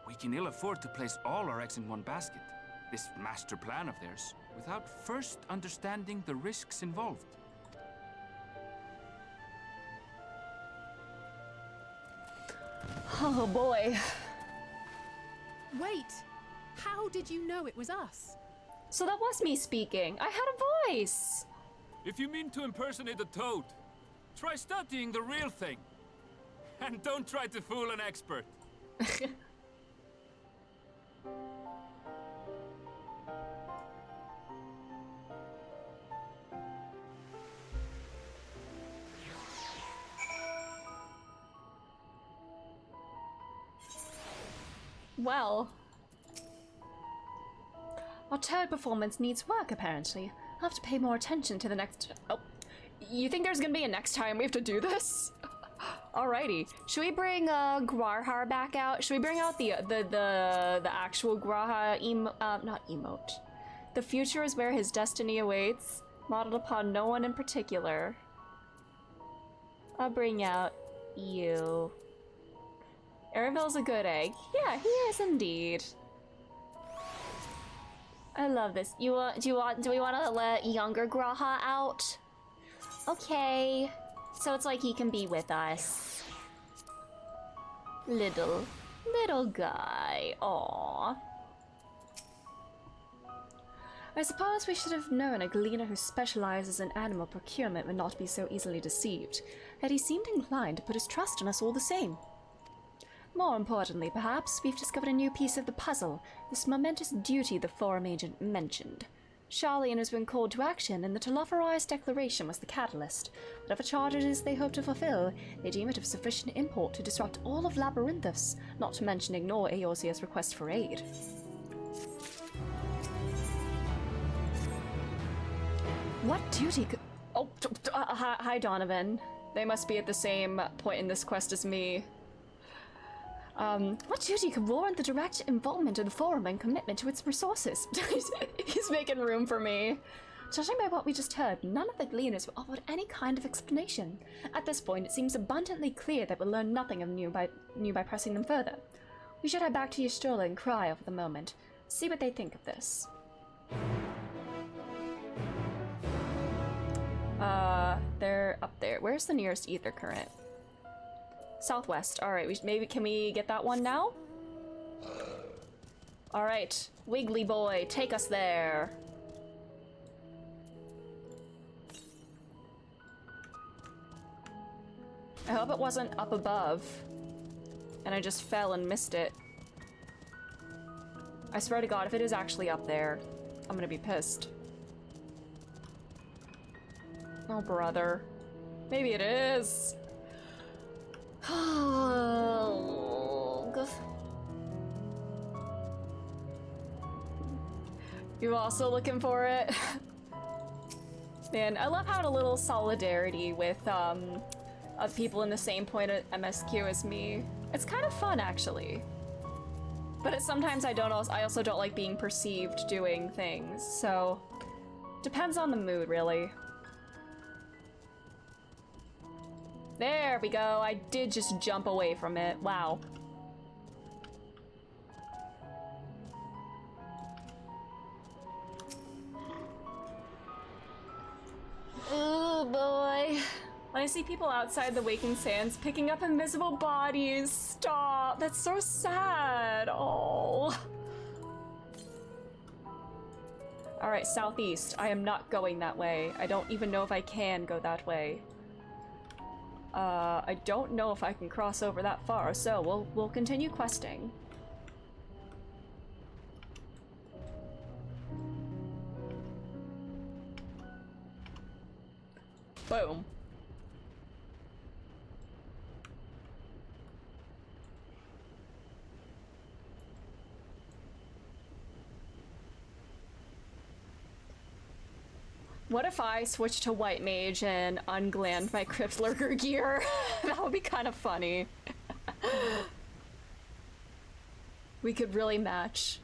We can ill afford to place all our eggs in one basket, this master plan of theirs, without first understanding the risks involved. Oh boy. Wait! How did you know it was us? So that was me speaking. I had a voice. If you mean to impersonate a toad, try studying the real thing. And don't try to fool an expert. Well. Our toad performance needs work, apparently. I'll have to pay more attention to the next... Oh. You think there's gonna be a next time we have to do this? Alrighty. Should we bring Gwarhar back out? Should we bring out the actual Gwarhar not emote. The future is where his destiny awaits, modeled upon no one in particular. I'll bring out you. Aravel's a good egg. Yeah, he is indeed. I love this. Do we want to let younger Gwarhar out? Okay. So it's like he can be with us. Little guy. Aww. I suppose we should have known a gleaner who specializes in animal procurement would not be so easily deceived, yet he seemed inclined to put his trust in us all the same. More importantly, perhaps, we've discovered a new piece of the puzzle, this momentous duty the Forum agent mentioned. Charlian has been called to action, and the Telophori's declaration was the catalyst. Whatever charge it is they hope to fulfill, they deem it of sufficient import to disrupt all of Labyrinthus, not to mention ignore Eorzea's request for aid. What duty could... Oh, hi Donovan. They must be at the same point in this quest as me. What duty could warrant the direct involvement of the Forum and commitment to its resources? He's making room for me. Judging by what we just heard, none of the gleaners were offered any kind of explanation. At this point, it seems abundantly clear that we'll learn nothing of new by pressing them further. We should head back to Ystrola and cry over the moment. See what they think of this. They're up there. Where's the nearest ether current? Southwest. Alright, maybe can we get that one now? Alright, Wiggly boy, take us there. I hope it wasn't up above and I just fell and missed it. I swear to God, if it is actually up there, I'm gonna be pissed. Oh, brother. Maybe it is. You also looking for it? Man, I love having a little solidarity with of people in the same point at MSQ as me. It's kind of fun, actually. But sometimes I also don't like being perceived doing things, so depends on the mood, really. There we go. I did just jump away from it. Wow. Oh boy. When I see people outside the Waking Sands picking up invisible bodies, stop. That's so sad. Oh. Alright, southeast. I am not going that way. I don't even know if I can go that way. I don't know if I can cross over that far, so we'll continue questing. Boom. What if I switched to White Mage and unglammed my Crypt Lurker gear? That would be kind of funny. We could really match.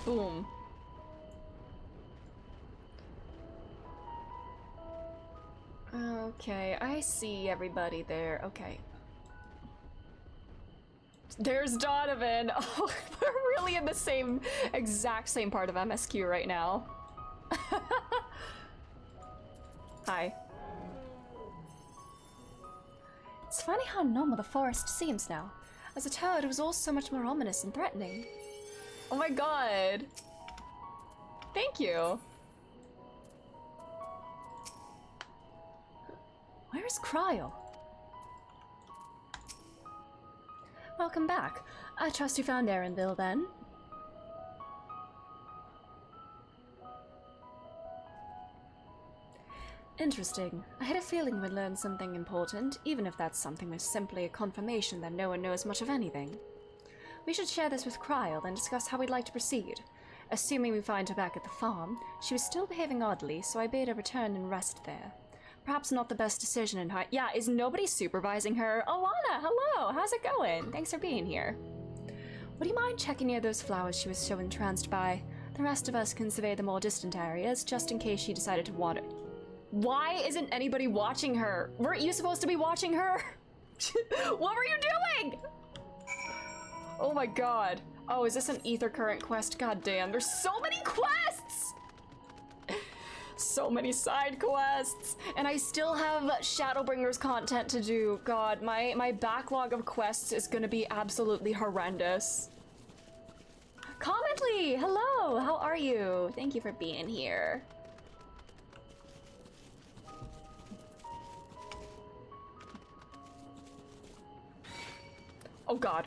Boom. Okay, I see everybody there. Okay. There's Donovan. Oh, we're really in the same, exact same part of MSQ right now. Hi. It's funny how normal the forest seems now. As a child, it was all so much more ominous and threatening. Oh my god. Thank you. Where is Cryle? Welcome back. I trust you found Erenville then. Interesting. I had a feeling we'd learn something important, even if that something was simply a confirmation that no one knows much of anything. We should share this with Cryle, then discuss how we'd like to proceed. Assuming we find her back at the farm, she was still behaving oddly, so I bade her return and rest there. Perhaps not the best decision in her— Yeah, is nobody supervising her? Alana, hello! How's it going? Thanks for being here. Would you mind checking near those flowers she was so entranced by? The rest of us can survey the more distant areas, just in case she decided to water. Why isn't anybody watching her? Weren't you supposed to be watching her? What were you doing? Oh my god. Oh, is this an ether current quest? God damn, there's so many quests! So many side quests, and I still have Shadowbringers content to do. God, my backlog of quests is gonna be absolutely horrendous. Commently, hello, how are you? Thank you for being here. Oh god.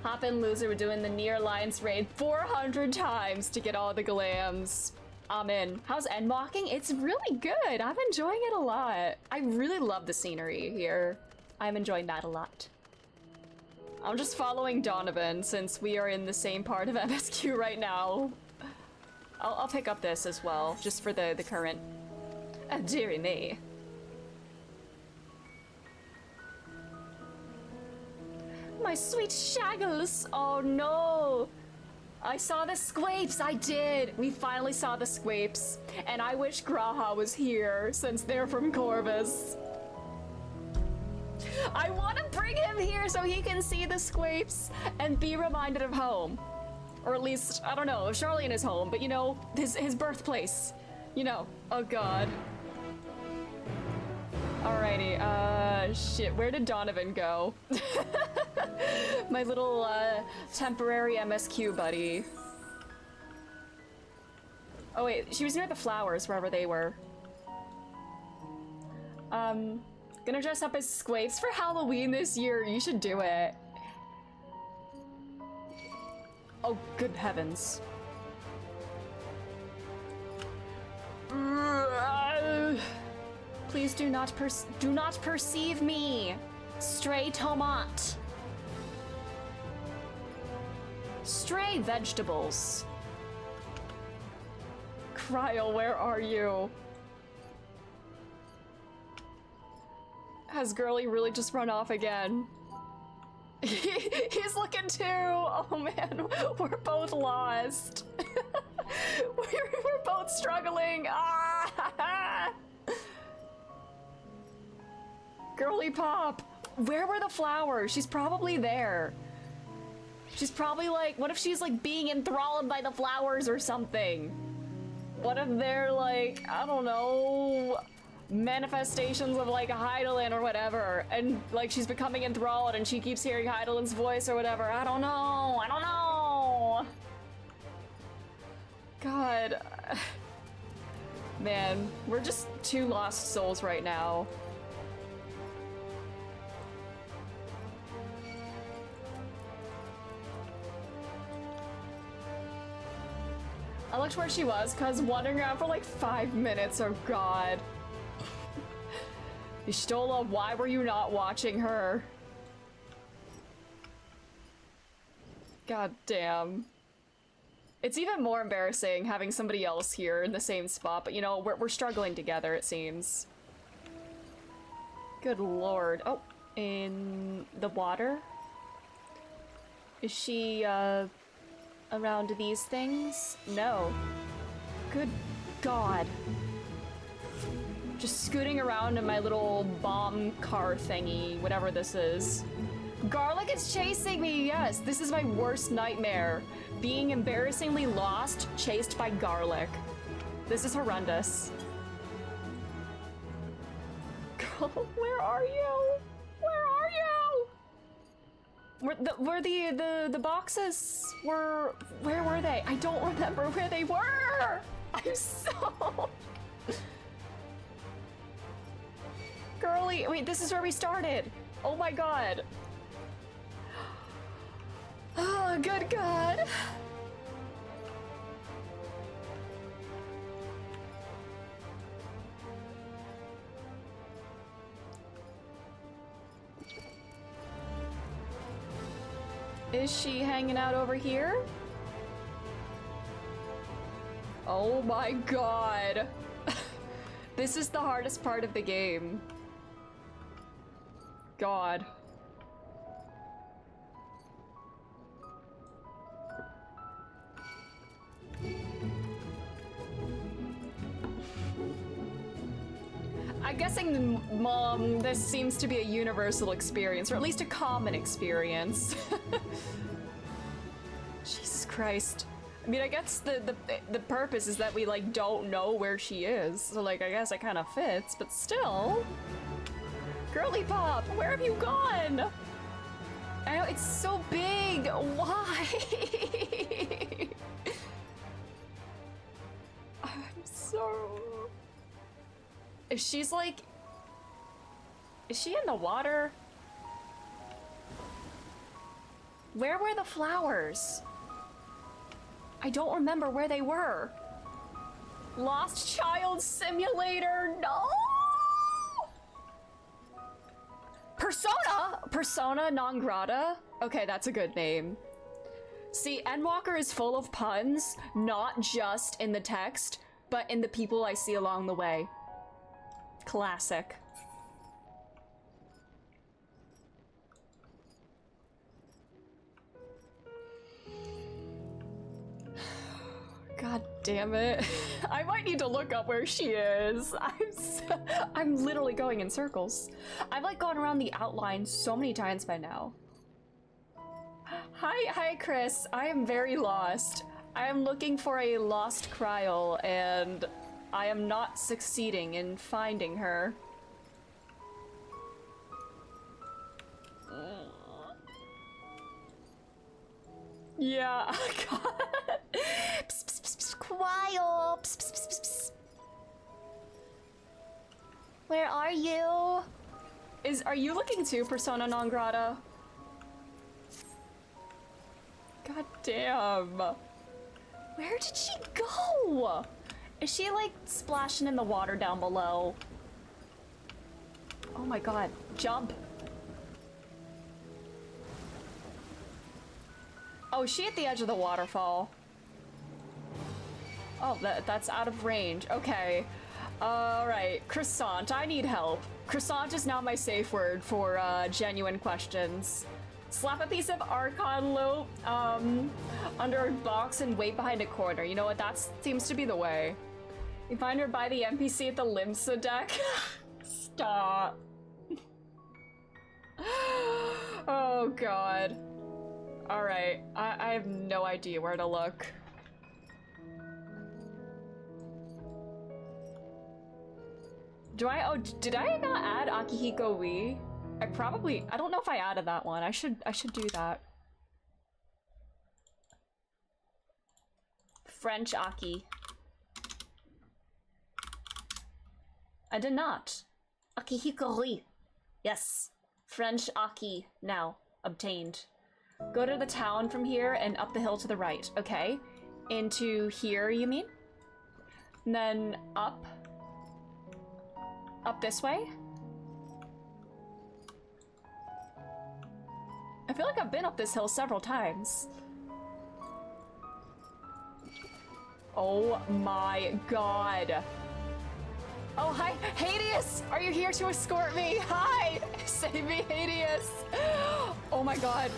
Hop in, loser. We're doing the Near Alliance raid 400 times to get all the glams. I'm in. How's Endwalking? It's really good. I'm enjoying it a lot. I really love the scenery here. I'm enjoying that a lot. I'm just following Donovan since we are in the same part of MSQ right now. I'll pick up this as well, just for the current. Dearie me. My sweet shaggles! Oh no! I saw the squapes, I did! We finally saw the squapes. And I wish Graha was here, since they're from Corvus. I want to bring him here so he can see the squapes and be reminded of home. Or at least, I don't know, if Charlian is home, but you know, his birthplace. You know, oh god. Alrighty, shit, where did Donovan go? My little, temporary MSQ buddy. Oh wait, she was near the flowers, wherever they were. Gonna dress up as Squapes for Halloween this year. You should do it. Oh, good heavens. Please do not perceive me, stray tomat. Stray vegetables. Cryle, where are you? Has Girly really just run off again? He's looking too! Oh man, we're both lost. we're both struggling. Ah! Girly Pop, where were the flowers? She's probably there. She's probably like, what if she's like being enthralled by the flowers or something? What if they're like, I don't know, manifestations of like a Hydaelyn or whatever, and like she's becoming enthralled and she keeps hearing Hydaelyn's voice or whatever. I don't know. God. Man, we're just two lost souls right now. I looked where she was, cause wandering around for like 5 minutes, oh god. Y'shtola, why were you not watching her? God damn. It's even more embarrassing having somebody else here in the same spot, but you know, we're struggling together, it seems. Good lord. Oh, in the water? Is she, around these things? No. Good god. Just scooting around in my little bomb car thingy, whatever this is. Garlic is chasing me, yes! This is my worst nightmare. Being embarrassingly lost, chased by garlic. This is horrendous. Girl, where are you? Where are you? Were the boxes were, where were they? I don't remember where they were! I'm so... Girly, wait, this is where we started. Oh my god. Oh, good god. Is she hanging out over here? Oh my god. This is the hardest part of the game. God. I'm guessing, Mom, this seems to be a universal experience, or at least a common experience. Jesus Christ. I mean, I guess the purpose is that we, like, don't know where she is. So, like, I guess it kind of fits, but still. Girly Pop, where have you gone? I know, it's so big. Why? I'm so... If she's like... Is she in the water? Where were the flowers? I don't remember where they were. Lost Child Simulator, no! Persona? Persona non grata? Okay, that's a good name. See, Endwalker is full of puns, not just in the text, but in the people I see along the way. Classic. God damn it. I might need to look up where she is. I'm literally going in circles. I've like gone around the outline so many times by now. Hi Chris. I am very lost. I am looking for a lost Kryl and I am not succeeding in finding her. Yeah, God. Psst, psst, psst, psst, Kryl. Psst, psst, psst, psst. Where are you? Are you looking too, Persona non grata? God damn. Where did she go? Is she like splashing in the water down below? Oh my god, jump. Oh, is she at the edge of the waterfall? Oh, that's out of range. Okay. Alright, croissant, I need help. Croissant is now my safe word for genuine questions. Slap a piece of Archon loot under a box and wait behind a corner. You know what? That seems to be the way. You find her by the NPC at the Limsa deck. Stop. Oh god. Alright, I have no idea where to look. Did I not add Akihiko Wii? I don't know if I added that one. I should do that. French Aki. I did not. Akihikori. Yes. French Aki now obtained. Go to the town from here and up the hill to the right. Okay. Into here, you mean? And then up. Up this way? I feel like I've been up this hill several times. Oh my god. Oh, hi, Hades! Are you here to escort me? Hi! Save me, Hades! Oh my god.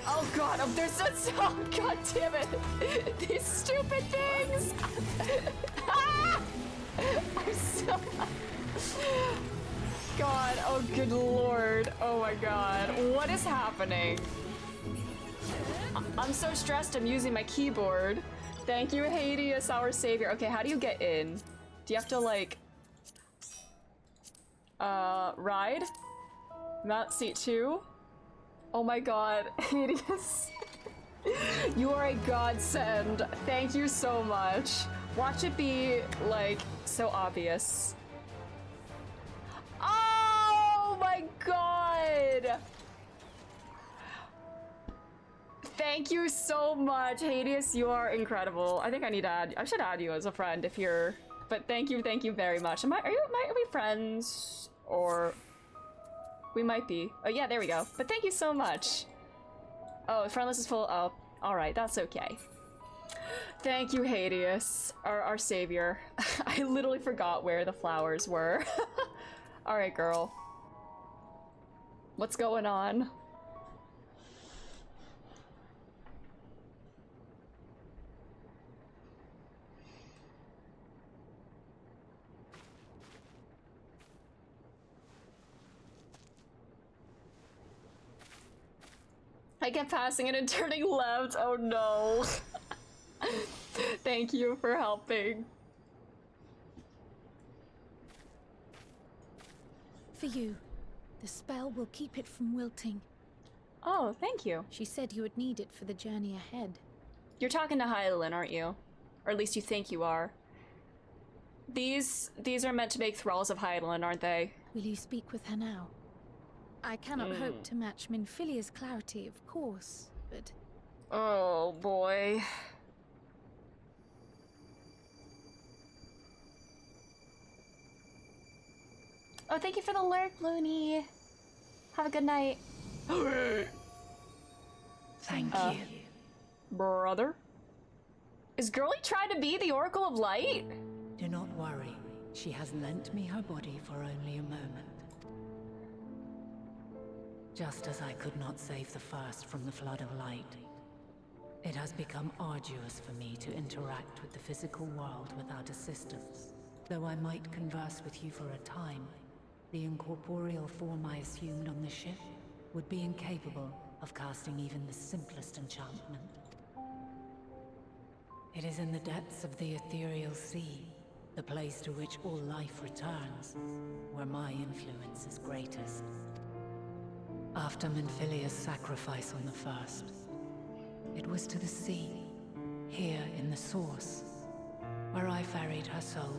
Oh god, there's such, oh god damn it! These stupid things! Ah! I'm so... God, oh good lord. Oh my god. What is happening? I'm so stressed I'm using my keyboard. Thank you, Hades, our savior. Okay, how do you get in? Do you have to, like... ride? Mount seat 2? Oh my god, Hades. You are a godsend. Thank you so much. Watch it be, like, so obvious. Oh my god! Thank you so much, Hades. You are incredible. I think I should add you as a friend if you're. But thank you very much. Are we friends? Or we might be. Oh yeah, there we go. But thank you so much. Oh, friend list is full. Oh, all right, that's okay. Thank you, Hades, our savior. I literally forgot where the flowers were. All right, girl. What's going on? I kept passing it and turning left. Oh no. Thank you for helping. For you. The spell will keep it from wilting. Oh, thank you. She said you would need it for the journey ahead. You're talking to Hydaelyn, aren't you? Or at least you think you are. These are meant to make thralls of Hydaelyn, aren't they? Will you speak with her now? I cannot hope to match Minfilia's clarity, of course, but... Oh, boy. Oh, thank you for the lurk, Looney. Have a good night. Thank you. Brother? Is Girlie trying to be the Oracle of Light? Do not worry. She has lent me her body for only a moment. Just as I could not save the first from the flood of light, it has become arduous for me to interact with the physical world without assistance. Though I might converse with you for a time, the incorporeal form I assumed on the ship would be incapable of casting even the simplest enchantment. It is in the depths of the ethereal sea, the place to which all life returns, where my influence is greatest. After Minfilia's sacrifice on the first, it was to the sea, here in the source, where I ferried her soul.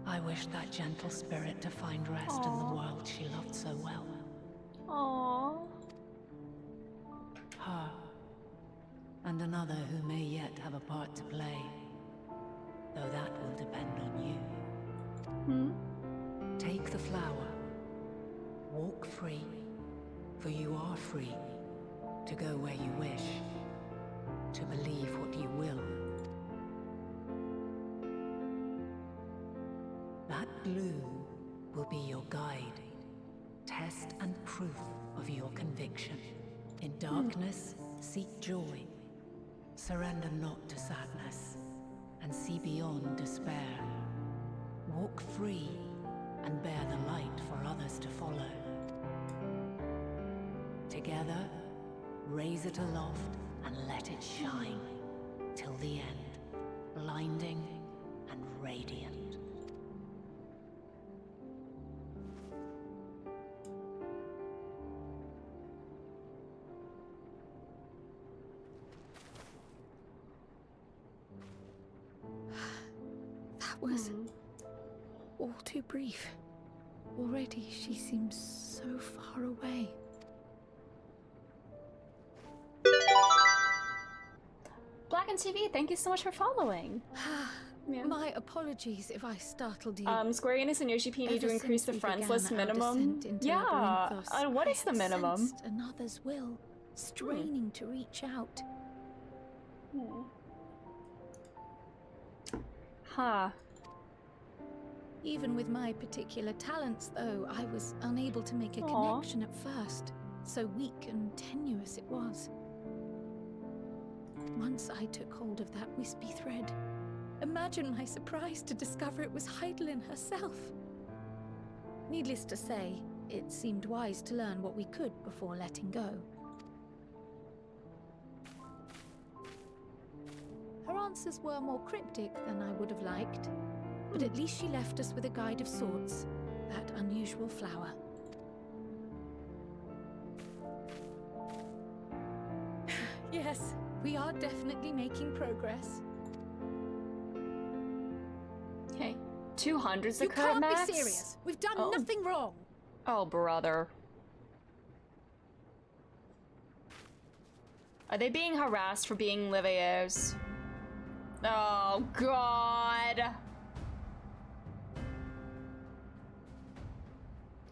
I wished that gentle spirit to find rest in the world she loved so well. Aww. Her, and another who may yet have a part to play, though that will depend on you. Take the flower, walk free, for you are free to go where you wish, to believe what you will. That bloom will be your guide, test and proof of your conviction. In darkness, seek joy. Surrender not to sadness, and see beyond despair. Walk free, and bear the light for others to follow. Together, raise it aloft and let it shine, till the end, blinding and radiant. too brief. Already she seems so far away. Black and TV, thank you so much for following. Yeah. My apologies if I startled you. Square Enix and Yoshi P need to increase the friends list minimum. Yeah, what is the minimum? Another's will, straining to reach out. Huh. Even with my particular talents, though, I was unable to make a connection at first. So weak and tenuous it was. Once I took hold of that wispy thread, imagine my surprise to discover it was Heidelin herself. Needless to say, it seemed wise to learn what we could before letting go. Her answers were more cryptic than I would have liked, but at least she left us with a guide of sorts, that unusual flower. Yes, we are definitely making progress. Okay. 200's the You current can't max? be serious. We've done nothing wrong. Oh, brother. Are they being harassed for being Livier's? Oh, God.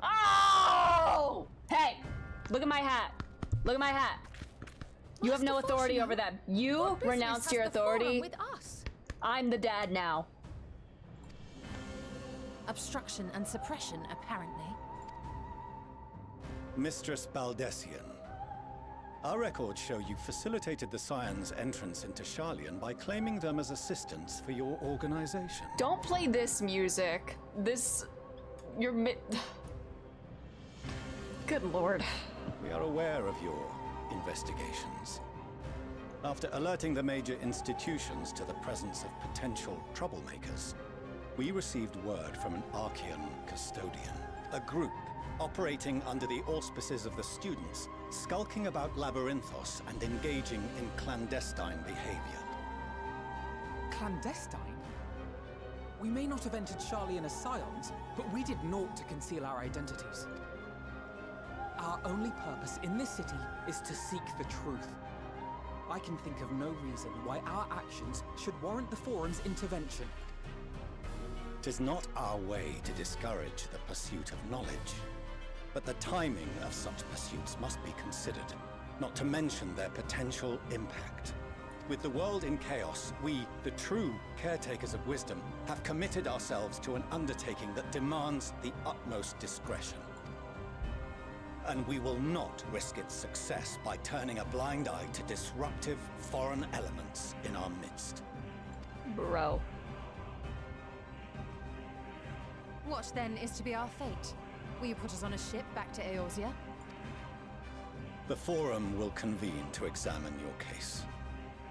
Oh! Hey, look at my hat. Look at my hat. You have no authority over them. You renounced your authority. With us? I'm the dad now. Obstruction and suppression, apparently. Mistress Baldessian, our records show you facilitated the Scions' entrance into Sharlayan by claiming them as assistants for your organization. Don't play this music. This... You're Good lord. We are aware of your investigations. After alerting the major institutions to the presence of potential troublemakers, we received word from an Archean custodian, a group operating under the auspices of the students, skulking about Labyrinthos and engaging in clandestine behavior. Clandestine? We may not have entered Sharlayan as Scions, but we did naught to conceal our identities. Our only purpose in this city is to seek the truth. I can think of no reason why our actions should warrant the Forum's intervention. 'Tis not our way to discourage the pursuit of knowledge, but the timing of such pursuits must be considered, not to mention their potential impact. With the world in chaos, we, the true caretakers of wisdom, have committed ourselves to an undertaking that demands the utmost discretion. And we will not risk its success by turning a blind eye to disruptive foreign elements in our midst. Bro. What then is to be our fate? Will you put us on a ship back to Eorzea? The Forum will convene to examine your case.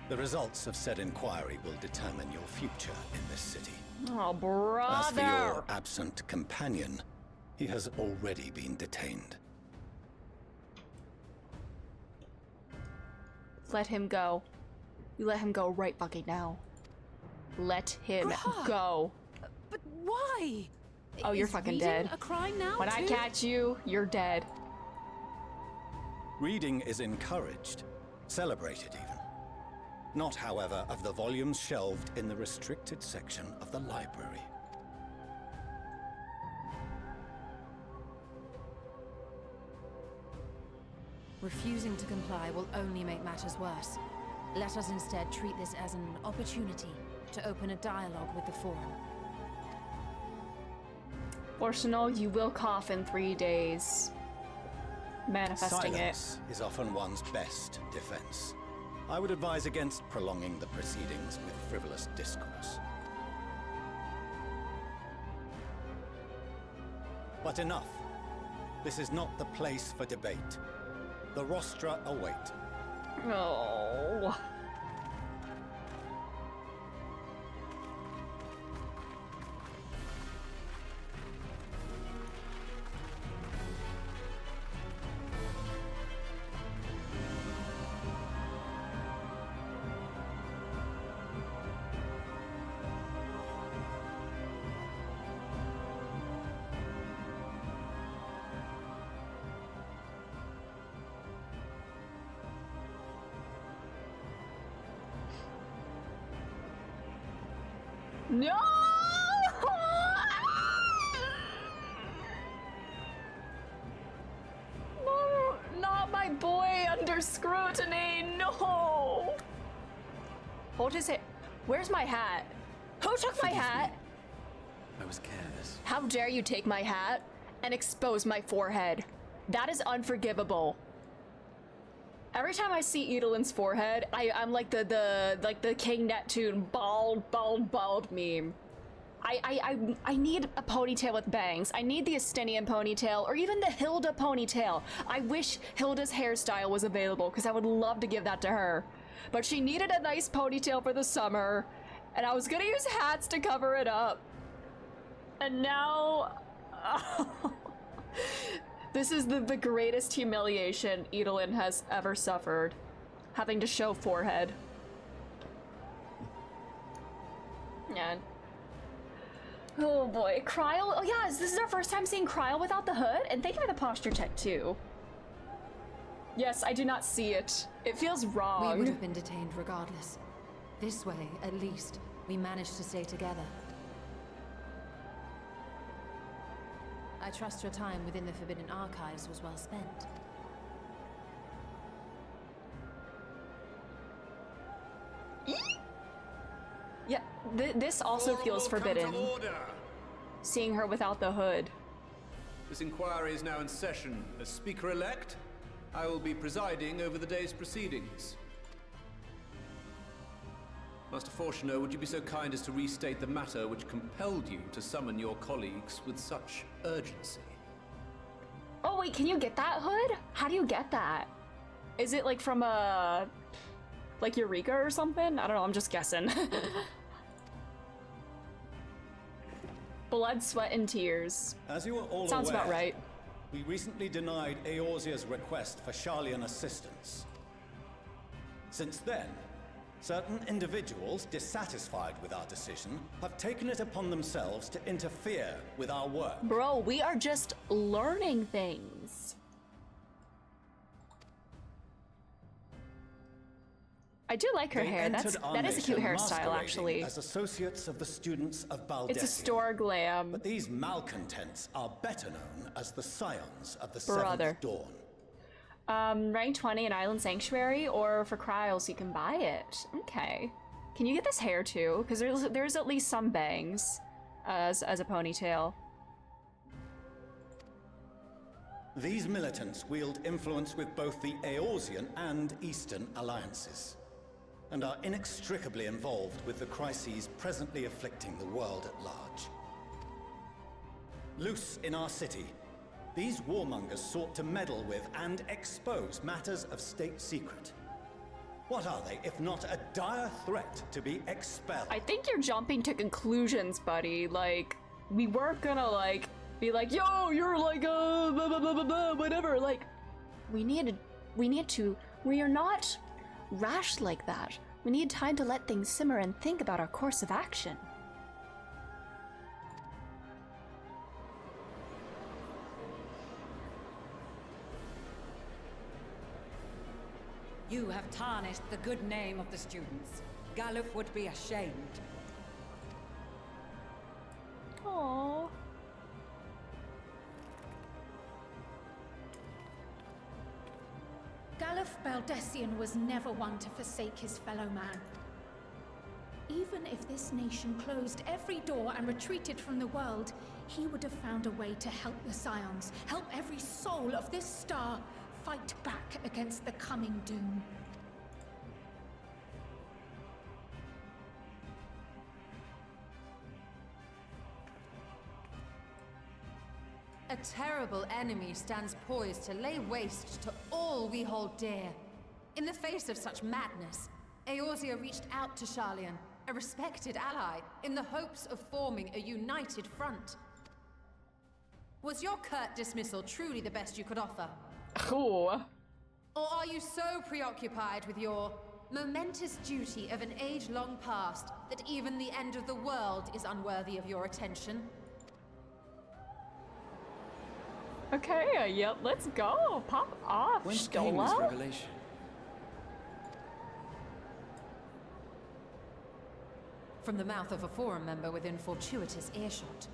The results of said inquiry will determine your future in this city. Oh, brother! As for your absent companion, he has already been detained. Let him go. You let him go right fucking now. Let him go. But why? Oh, you're Is fucking reading dead. a crime now, When I too? catch you, you're dead. Reading is encouraged, celebrated even. Not, however, of the volumes shelved in the restricted section of the library. Refusing to comply will only make matters worse. Let us instead treat this as an opportunity to open a dialogue with the Forum. Orsinol, you will cough in 3 days. Manifesting Silence is often one's best defense. I would advise against prolonging the proceedings with frivolous discourse. But enough. This is not the place for debate. The rostra await. Oh. No! No, not my boy under scrutiny, no! Hold his head. Where's my hat? Who took my hat? I was careless. How dare you take my hat and expose my forehead? That is unforgivable. Every time I see Edelin's forehead, I'm like the King Neptune bald meme. I need a ponytail with bangs. I need the Estinian ponytail or even the Hilda ponytail. I wish Hilda's hairstyle was available because I would love to give that to her. But she needed a nice ponytail for the summer, and I was gonna use hats to cover it up. And now... This is the greatest humiliation Edelin has ever suffered. Having to show forehead. Yeah. Oh boy, Kryl. Oh yeah, this is our first time seeing Kryl without the hood, and thank you for the posture check too. Yes, I do not see it. It feels wrong. We would have been detained regardless. This way, at least, we managed to stay together. I trust your time within the Forbidden Archives was well spent. Yeah, this also feels forbidden. Seeing her without the hood. This inquiry is now in session. As Speaker-elect, I will be presiding over the day's proceedings. Master Fortuner, would you be so kind as to restate the matter which compelled you to summon your colleagues with such urgency? Oh wait, can you get that hood? How do you get that? Is it like from a... like Eureka or something? I don't know, I'm just guessing. Blood, sweat, and tears. As you are all Sounds aware, about right. we recently denied Eorzea's request for Sharlayan assistance. Since then, certain individuals dissatisfied with our decision have taken it upon themselves to interfere with our work. Bro, we are just learning things. I do like her hair. That is a cute hairstyle, actually. As associates of the students of Baldesion. It's a store glam. But these malcontents are better known as the Scions of the Brother. Seventh Dawn. Rank 20 in Island Sanctuary, or for Kryl, so you can buy it. Okay. Can you get this hair too? Because there's at least some bangs as a ponytail. These militants wield influence with both the Eorzean and Eastern alliances, and are inextricably involved with the crises presently afflicting the world at large. Loose in our city, these warmongers sought to meddle with and expose matters of state secret. What are they, if not a dire threat to be expelled? I think you're jumping to conclusions, buddy. Like, we weren't gonna, like, be like, yo, you're like, blah, blah, blah, blah, blah, whatever. Like, we are not rash like that. We need time to let things simmer and think about our course of action. You have tarnished the good name of the students. Galuf would be ashamed. Aww. Galuf Baldessian was never one to forsake his fellow man. Even if this nation closed every door and retreated from the world, he would have found a way to help the Scions, help every soul of this star fight back against the coming doom. A terrible enemy stands poised to lay waste to all we hold dear. In the face of such madness, Eorzea reached out to Sharlayan, a respected ally, in the hopes of forming a united front. Was your curt dismissal truly the best you could offer? Cool. Or are you so preoccupied with your momentous duty of an age long past that even the end of the world is unworthy of your attention? Okay, yep, let's go. Pop off, Whence came this Stola. revelation? from the mouth of a Forum member within fortuitous earshot.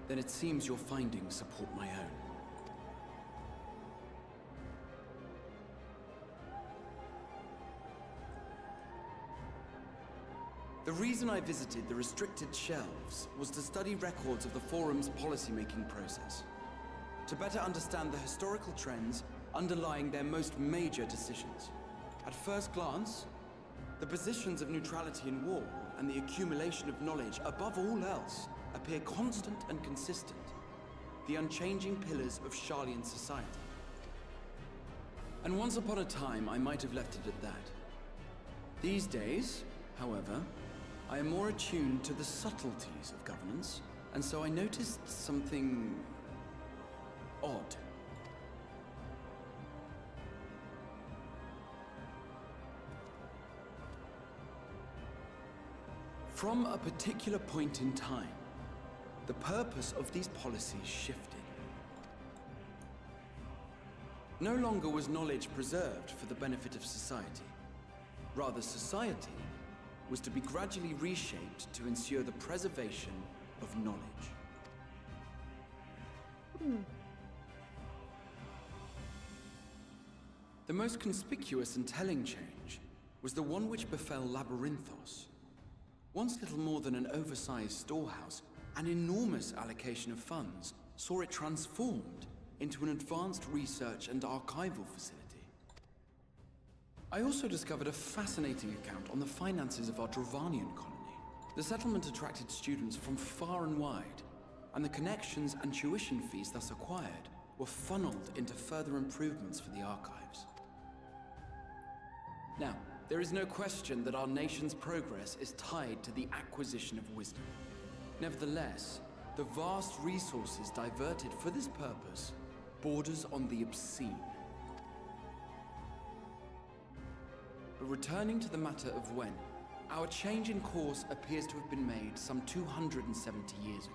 Then it seems your findings support my own. The reason I visited the restricted shelves was to study records of the Forum's policymaking process, to better understand the historical trends underlying their most major decisions. At first glance, the positions of neutrality in war and the accumulation of knowledge above all else appear constant and consistent, the unchanging pillars of Sharlayan society. And once upon a time, I might have left it at that. These days, however, I am more attuned to the subtleties of governance, and so I noticed something odd. From a particular point in time, the purpose of these policies shifted. No longer was knowledge preserved for the benefit of society. Rather, society was to be gradually reshaped to ensure the preservation of knowledge. The most conspicuous and telling change was the one which befell Labyrinthos. Once little more than an oversized storehouse, an enormous allocation of funds saw it transformed into an advanced research and archival facility. I also discovered a fascinating account on the finances of our Dravanian colony. The settlement attracted students from far and wide, and the connections and tuition fees thus acquired were funneled into further improvements for the archives. Now, there is no question that our nation's progress is tied to the acquisition of wisdom. Nevertheless, the vast resources diverted for this purpose borders on the obscene. But returning to the matter of when, our change in course appears to have been made some 270 years ago.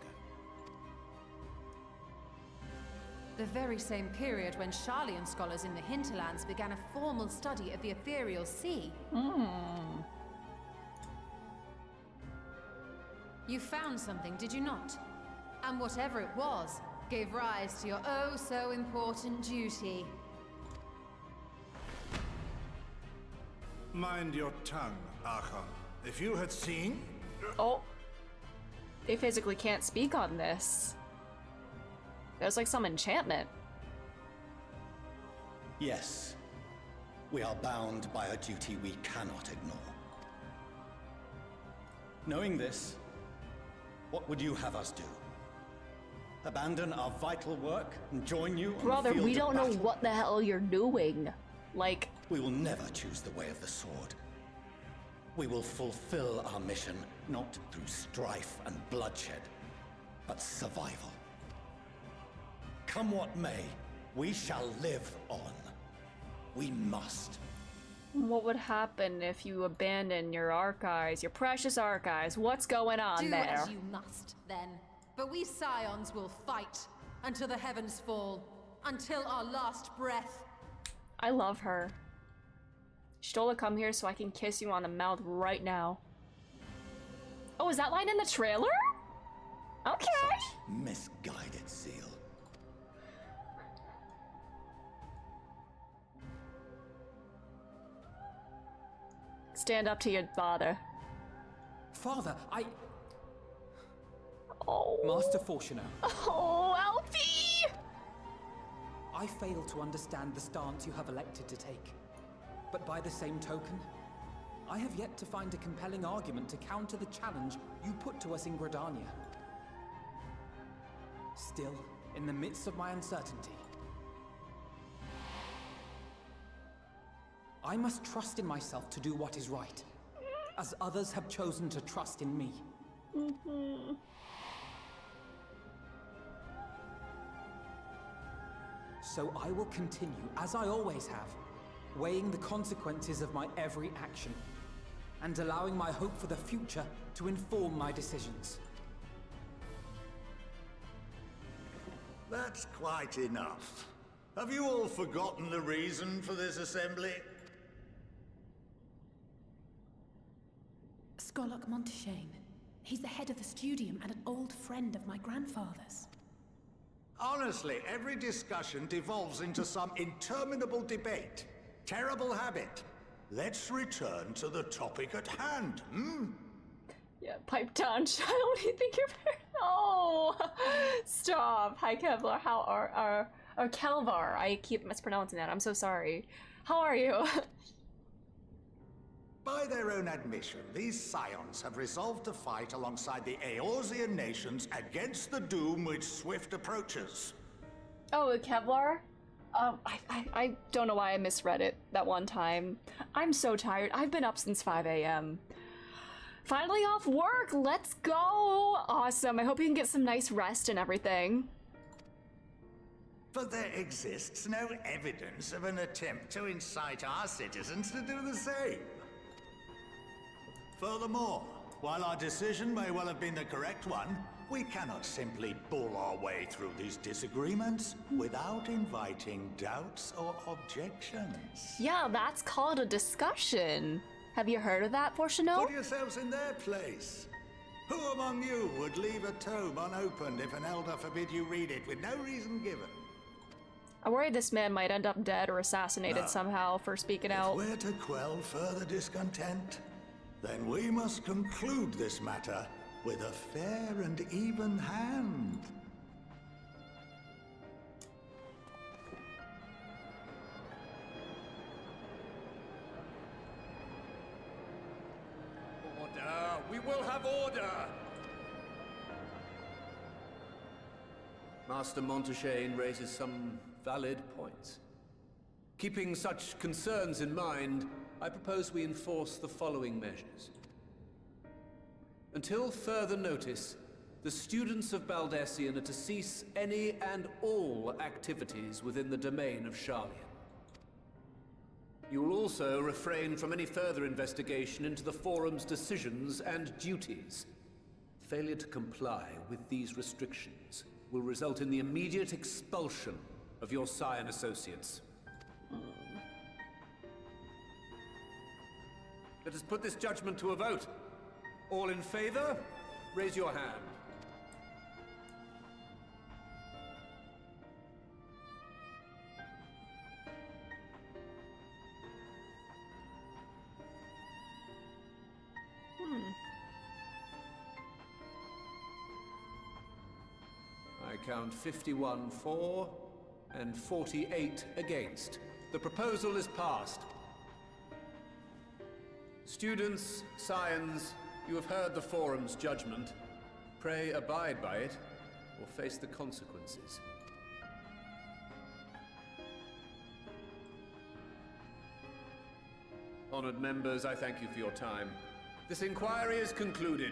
The very same period when Sharlayan scholars in the hinterlands began a formal study of the ethereal sea. You found something, did you not? And whatever it was, gave rise to your oh-so-important duty. Mind your tongue, Archon. If you had seen... Oh. They physically can't speak on this. There's like some enchantment. Yes. We are bound by a duty we cannot ignore. Knowing this, what would you have us do? Abandon our vital work and join you on Brother, the field we of don't know battle? what the hell you're doing. Like... We will never choose the way of the sword. We will fulfill our mission not through strife and bloodshed, but survival. Come what may, we shall live on. We must. What would happen if you abandon your archives, your precious archives? What's going on there? Do as you must, then. But we Scions will fight until the heavens fall, until our last breath. I love her. Stola, come here so I can kiss you on the mouth right now. Oh, is that line in the trailer? Okay. Such misguided zeal. Stand up to your father. Father, Oh. Master Fortuner. Oh, Alfie! I fail to understand the stance you have elected to take. But by the same token, I have yet to find a compelling argument to counter the challenge you put to us in Gridania. Still, in the midst of my uncertainty, I must trust in myself to do what is right, as others have chosen to trust in me. So I will continue, as I always have, weighing the consequences of my every action, and allowing my hope for the future to inform my decisions. That's quite enough. Have you all forgotten the reason for this assembly? Golok Monteshane. He's the head of the studium and an old friend of my grandfather's. Honestly, every discussion devolves into some interminable debate. Terrible habit. Let's return to the topic at hand, hmm? Yeah, pipe down, child. What do you think you're... Oh! Stop. Hi, Kevlar. How are... Or Kelvar. I keep mispronouncing that. I'm so sorry. How are you? By their own admission, these scions have resolved to fight alongside the Eorzean nations against the doom which swift approaches. Oh, Kevlar? I don't know why I misread it that one time. I'm so tired. I've been up since 5 a.m. Finally off work. Let's go. Awesome. I hope you can get some nice rest and everything. But there exists no evidence of an attempt to incite our citizens to do the same. Furthermore, while our decision may well have been the correct one, we cannot simply bull our way through these disagreements without inviting doubts or objections. Yeah, that's called a discussion. Have you heard of that, Fortuno? Put yourselves in their place. Who among you would leave a tome unopened if an elder forbid you read it with no reason given? I worry this man might end up dead or assassinated somehow for speaking out. If we're to quell further discontent, then we must conclude this matter with a fair and even hand. Order! We will have order! Master Monteshane raises some valid points. Keeping such concerns in mind, I propose we enforce the following measures. Until further notice, the students of Baldessian are to cease any and all activities within the domain of Sharlayan. You will also refrain from any further investigation into the Forum's decisions and duties. Failure to comply with these restrictions will result in the immediate expulsion of your Scion associates. Let us put this judgment to a vote. All in favor, raise your hand. I count 51 for and 48 against. The proposal is passed. Students, scions, you have heard the Forum's judgment. Pray abide by it, or face the consequences. Honored members, I thank you for your time. This inquiry is concluded.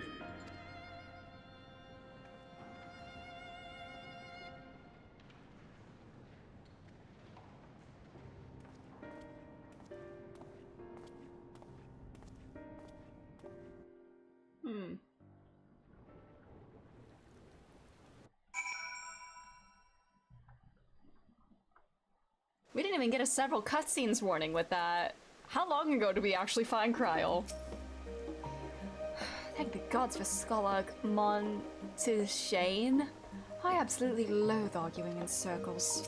We didn't even get a several cutscenes warning with that. How long ago did we actually find Kryl? Thank the gods for Scholar Monteshane. I absolutely loathe arguing in circles.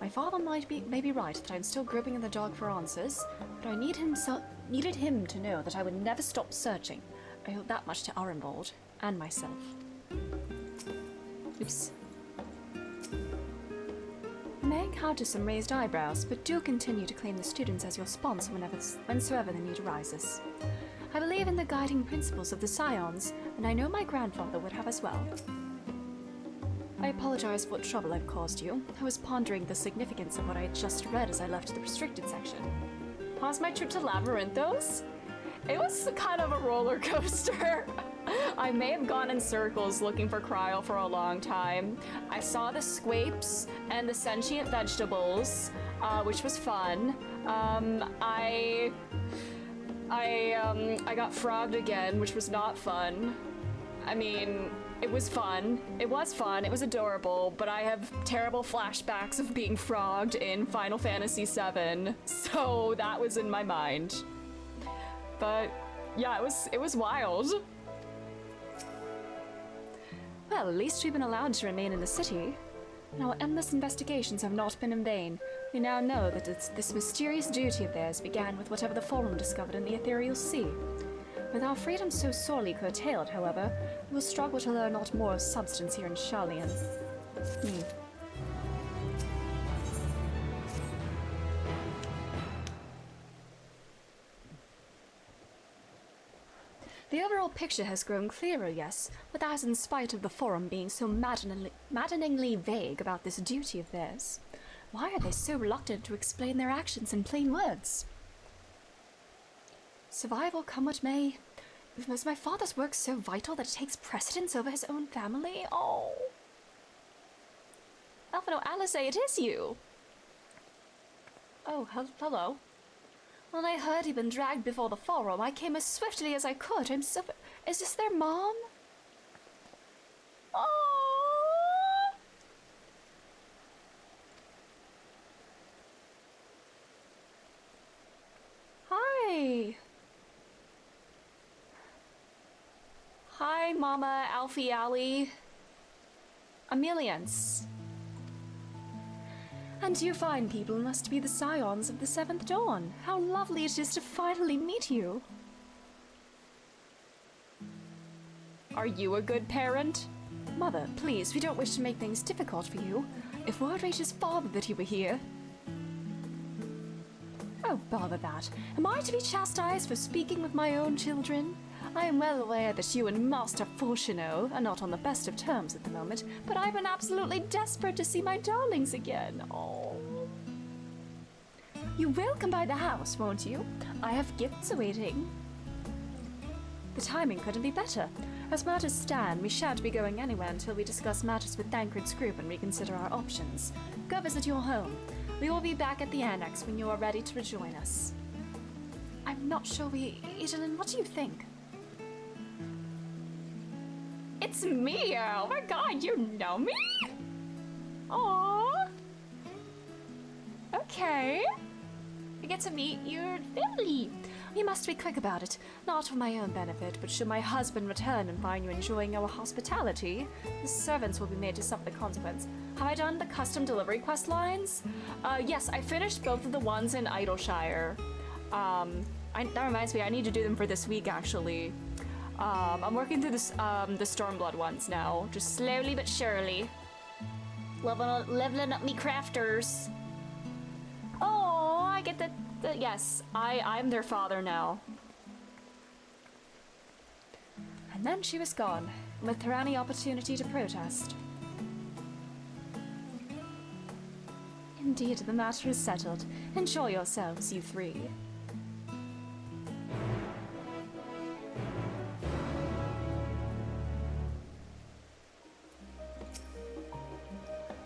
My father may be right that I'm still groping in the dark for answers, but I needed him to know that I would never stop searching. I owe that much to Arenvold and myself. Oops. You may encounter some raised eyebrows, but do continue to claim the students as your sponsor whensoever the need arises. I believe in the guiding principles of the Scions, and I know my grandfather would have as well. I apologize for what trouble I've caused you. I was pondering the significance of what I had just read as I left the restricted section. Pause my trip to Labyrinthos? It was kind of a roller coaster. I may have gone in circles looking for Kryl for a long time. I saw the squapes and the sentient vegetables, which was fun. I got frogged again, which was not fun. I mean, it was fun. It was fun. It was adorable, but I have terrible flashbacks of being frogged in Final Fantasy VII, so that was in my mind. But Yeah, it was wild. Well, at least we've been allowed to remain in the city. And our endless investigations have not been in vain. We now know that this mysterious duty of theirs began with whatever the Forum discovered in the Ethereal Sea. With our freedom so sorely curtailed, however, we will struggle to learn not more of substance here in Sharlayan. The overall picture has grown clearer, yes, but that is in spite of the Forum being so maddeningly vague about this duty of theirs. Why are they so reluctant to explain their actions in plain words? Survival come what may. Was my father's work so vital that it takes precedence over his own family? Oh. Alphino, Alice, it is you. Oh, hello. When I heard he'd been dragged before the Forum, I came as swiftly as I could. I'm so... Is this their mom? Oh! Hi. Hi, Mama, Alfie, Allie. Ameliance. And you fine people must be the scions of the Seventh Dawn. How lovely it is to finally meet you. Are you a good parent? Mother, please, we don't wish to make things difficult for you. If word reaches father that you were here... Oh, bother that. Am I to be chastised for speaking with my own children? I am well aware that you and Master Fortuneau are not on the best of terms at the moment, but I've been absolutely desperate to see my darlings again. Oh. You will come by the house, won't you? I have gifts awaiting. The timing couldn't be better. As matters stand, we shan't be going anywhere until we discuss matters with Thancred's group and reconsider our options. Go visit your home. We will be back at the Annex when you are ready to rejoin us. I'm not sure Edelyn, what do you think? It's me! Oh my god, you know me? Aww. Okay. I get to meet your family. We must be quick about it. Not for my own benefit, but should my husband return and find you enjoying our hospitality, the servants will be made to suffer the consequence. Have I done the custom delivery quest lines? Yes, I finished both of the ones in Idleshire. That reminds me, I need to do them for this week, actually. I'm working through this, the Stormblood ones now, just slowly but surely. Leveling up me crafters. Oh, I get the yes, I'm their father now. And then she was gone, with her any opportunity to protest. Indeed, the matter is settled. Enjoy yourselves, you three.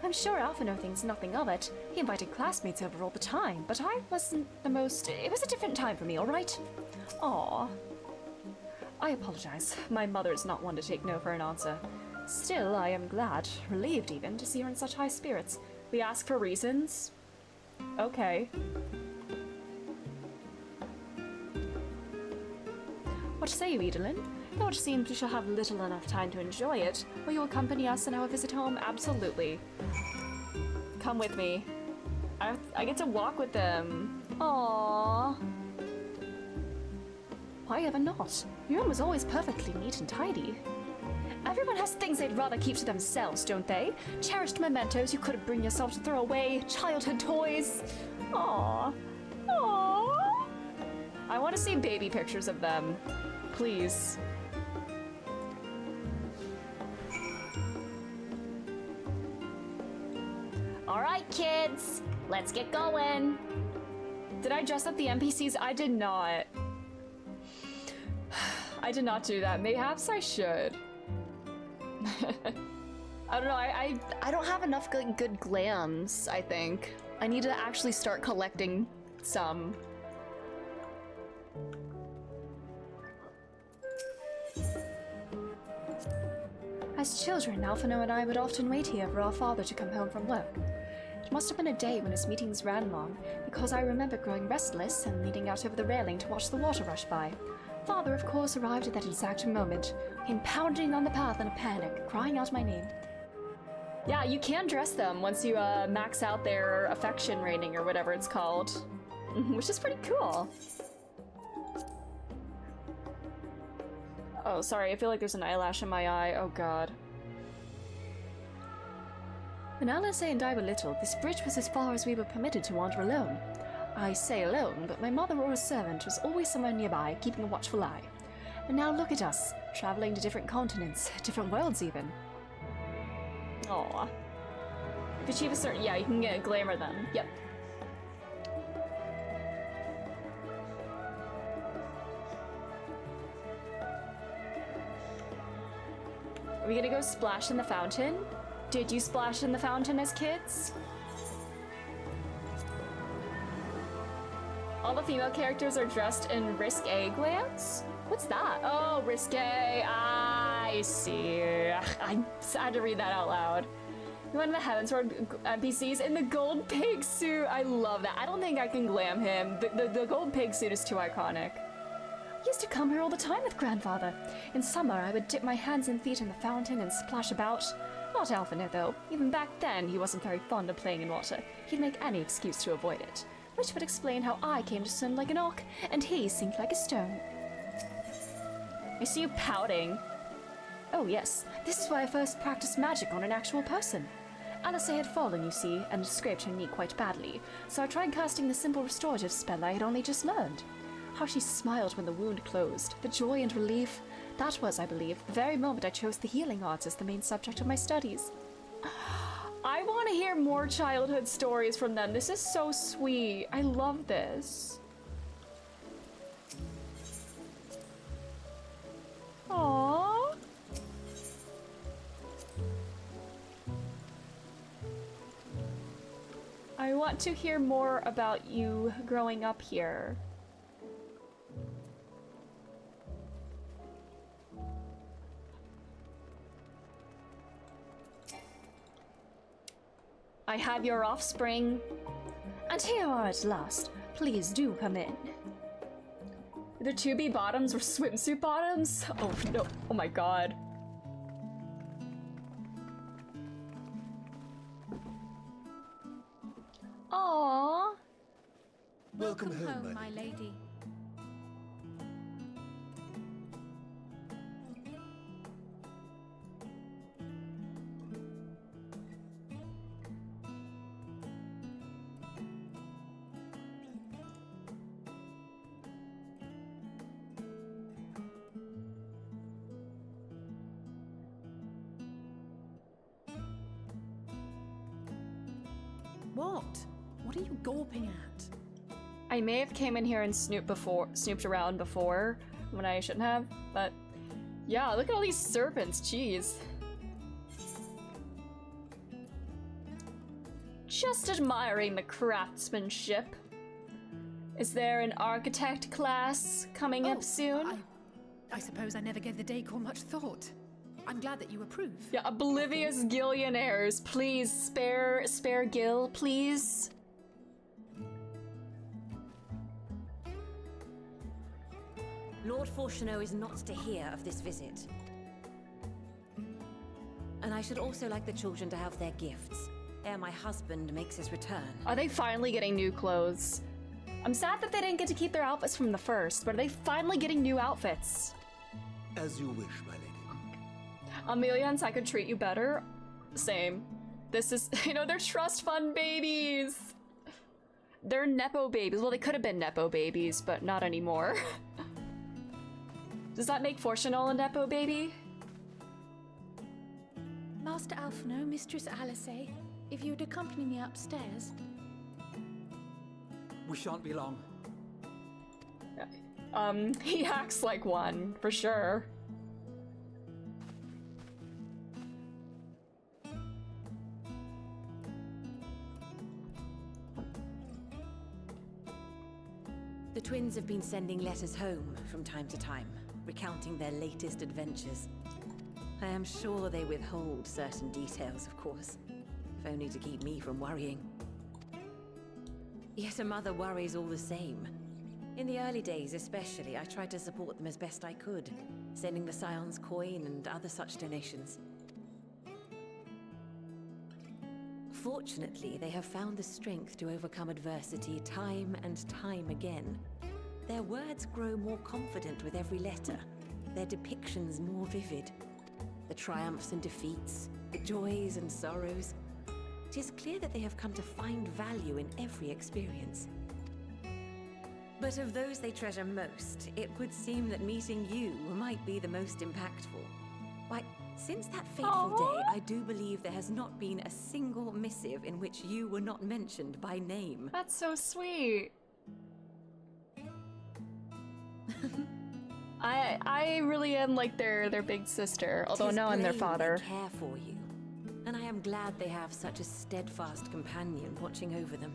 I'm sure Alphino thinks nothing of it. He invited classmates over all the time, but I wasn't the most... It was a different time for me, all right? Aw. I apologize. My mother is not one to take no for an answer. Still, I am glad, relieved even, to see her in such high spirits. We ask for reasons? Okay. What say you, Edelyn? Though it seems we shall have little enough time to enjoy it, will you accompany us on our visit home? Absolutely. Come with me. I get to walk with them. Aww. Why ever not? Your room was always perfectly neat and tidy. Everyone has things they'd rather keep to themselves, don't they? Cherished mementos you couldn't bring yourself to throw away, childhood toys. Aww. Aww. I want to see baby pictures of them. Please. Alright, kids. Let's get going. Did I dress up the NPCs? I did not. I did not do that. Mayhaps I should. I don't know, I don't have enough good glams, I think. I need to actually start collecting some. As children, Alphino and I would often wait here for our father to come home from work. It must have been a day when his meetings ran long, because I remember growing restless and leaning out over the railing to watch the water rush by. Father, of course, arrived at that exact moment, came pounding on the path in a panic, crying out my name. Yeah, you can dress them once you max out their affection rating or whatever it's called, which is pretty cool. Oh, sorry, I feel like there's an eyelash in my eye. Oh god. When Alice and I were little, this bridge was as far as we were permitted to wander alone. I say alone, but my mother or a servant was always somewhere nearby, keeping a watchful eye. And now look at us, traveling to different continents, different worlds even. Aww. If you achieve a certain, yeah, you can get a glamour then. Yep. Are we gonna go splash in the fountain? Did you splash in the fountain as kids? All the female characters are dressed in risque glams? What's that? Oh, risque. I see. I had to read that out loud. One of the Heavensward NPCs in the gold pig suit. I love that. I don't think I can glam him. The gold pig suit is too iconic. I used to come here all the time with Grandfather. In summer, I would dip my hands and feet in the fountain and splash about. Not often, though. Even back then, he wasn't very fond of playing in water. He'd make any excuse to avoid it. Which would explain how I came to swim like an auk, and he sink like a stone. I see you pouting. Oh yes, this is where I first practiced magic on an actual person. Alice had fallen, you see, and scraped her knee quite badly, so I tried casting the simple restorative spell I had only just learned. How she smiled when the wound closed, the joy and relief. That was, I believe, the very moment I chose the healing arts as the main subject of my studies. I want to hear more childhood stories from them. This is so sweet. I love this. Aww. I want to hear more about you growing up here. I have your offspring. And here are at last. Please do come in. The 2B bottoms were swimsuit bottoms? Oh no. Oh my god. Aww. Welcome home, my lady. What? What are you gawping at? I may have came in here and snooped around before when I shouldn't have, but yeah, look at all these serpents, jeez. Just admiring the craftsmanship. Is there an architect class coming up soon? I suppose I never gave the decor much thought. I'm glad that you approve. Yeah, oblivious gillionaires, please spare Gil, please. Lord Fortuneau is not to hear of this visit. And I should also like the children to have their gifts, ere my husband makes his return. Are they finally getting new clothes? I'm sad that they didn't get to keep their outfits from the first, but are they finally getting new outfits? As you wish, my lady. Amelians, I could treat you better. Same. This is, you know, they're trust fund babies. They're Nepo babies. Well, they could have been Nepo babies, but not anymore. Does that make Fortuneau a Nepo baby? Master Alphino, Mistress Alice, if you would accompany me upstairs. We shan't be long. He acts like one, for sure. The twins have been sending letters home from time to time, recounting their latest adventures. I am sure they withhold certain details, of course, if only to keep me from worrying. Yet a mother worries all the same. In the early days especially, I tried to support them as best I could, sending the Scion's coin and other such donations. Fortunately, they have found the strength to overcome adversity time and time again. Their words grow more confident with every letter, their depictions more vivid. The triumphs and defeats, the joys and sorrows. It is clear that they have come to find value in every experience. But of those they treasure most, it would seem that meeting you might be the most impactful. Why, since that fateful day, I do believe there has not been a single missive in which you were not mentioned by name. That's so sweet. I really am like their big sister, although now I'm their father. They care for you, and I am glad they have such a steadfast companion watching over them.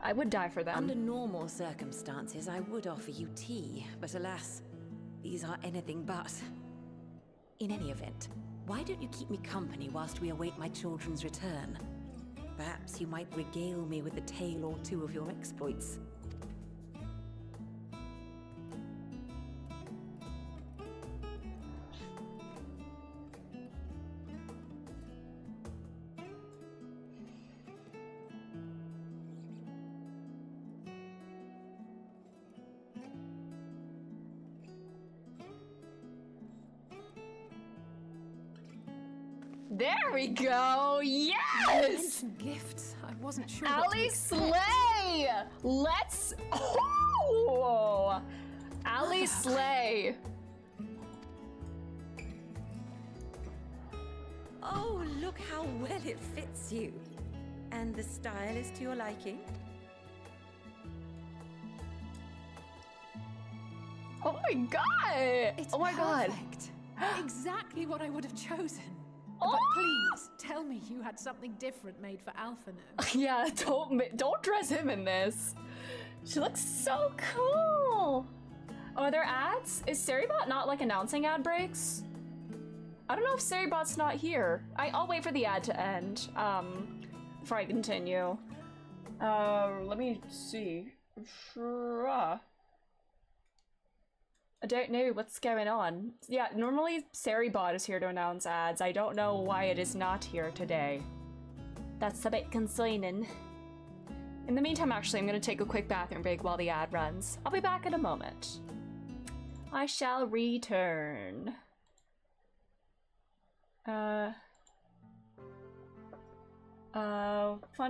I would die for them. Under normal circumstances, I would offer you tea, but alas, these are anything but. In any event, why don't you keep me company whilst we await my children's return? Perhaps you might regale me with a tale or two of your exploits. There we go! Yes! Gifts. I wasn't sure. Allie Slay! Let's. Oh! Allie Slay! Oh, look how well it fits you. And the style is to your liking? Oh my god! It's oh my perfect. Exactly what I would have chosen. But please, tell me you had something different made for Alphino. Yeah, don't dress him in this. She looks so cool. Oh, are there ads? Is Seribot not like announcing ad breaks? I don't know if Seribot's not here. I'll wait for the ad to end before I continue. Let me see. I don't know what's going on. Yeah, normally Seribot is here to announce ads. I don't know why it is not here today. That's a bit concerning. In the meantime, actually, I'm gonna take a quick bathroom break while the ad runs. I'll be back in a moment. I shall return. Fun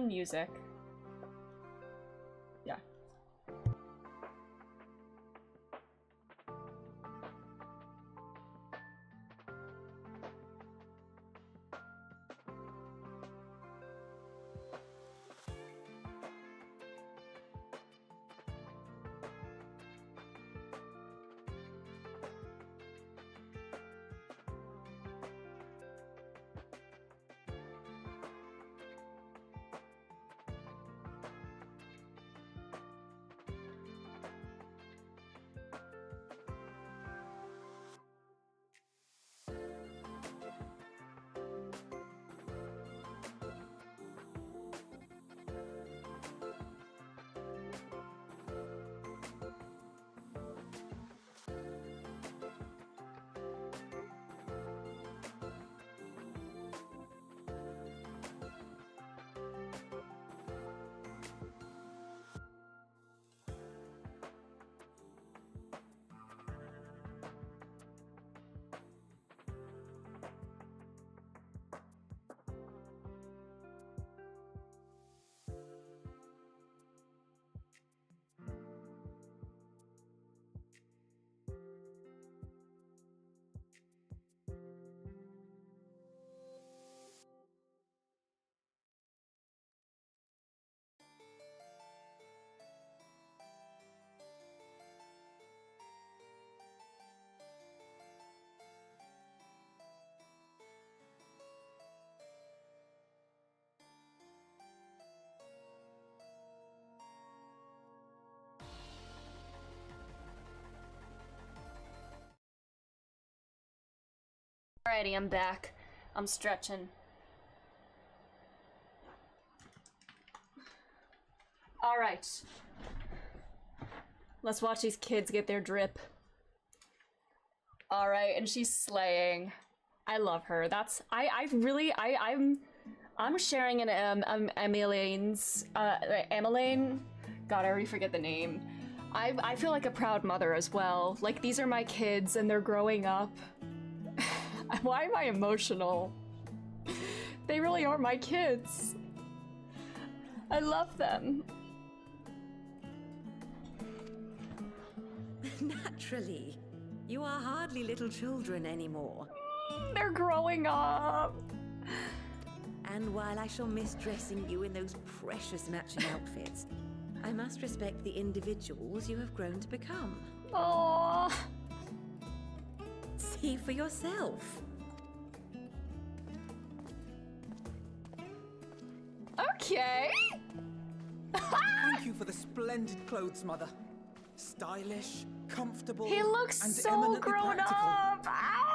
music. Yeah. Alrighty, I'm back. I'm stretching. All right. Let's watch these kids get their drip. All right, and she's slaying. I love her. That's I'm sharing an Emmeline's Emmeline. God, I already forget the name. I feel like a proud mother as well. Like, these are my kids and they're growing up. Why am I emotional? They really are my kids. I love them. Naturally. You are hardly little children anymore. They're growing up. And while I shall miss dressing you in those precious matching outfits, I must respect the individuals you have grown to become. Aww. See for yourself. Okay. Thank you for the splendid clothes, Mother. Stylish, comfortable, He looks and so eminently grown practical. up. Ow!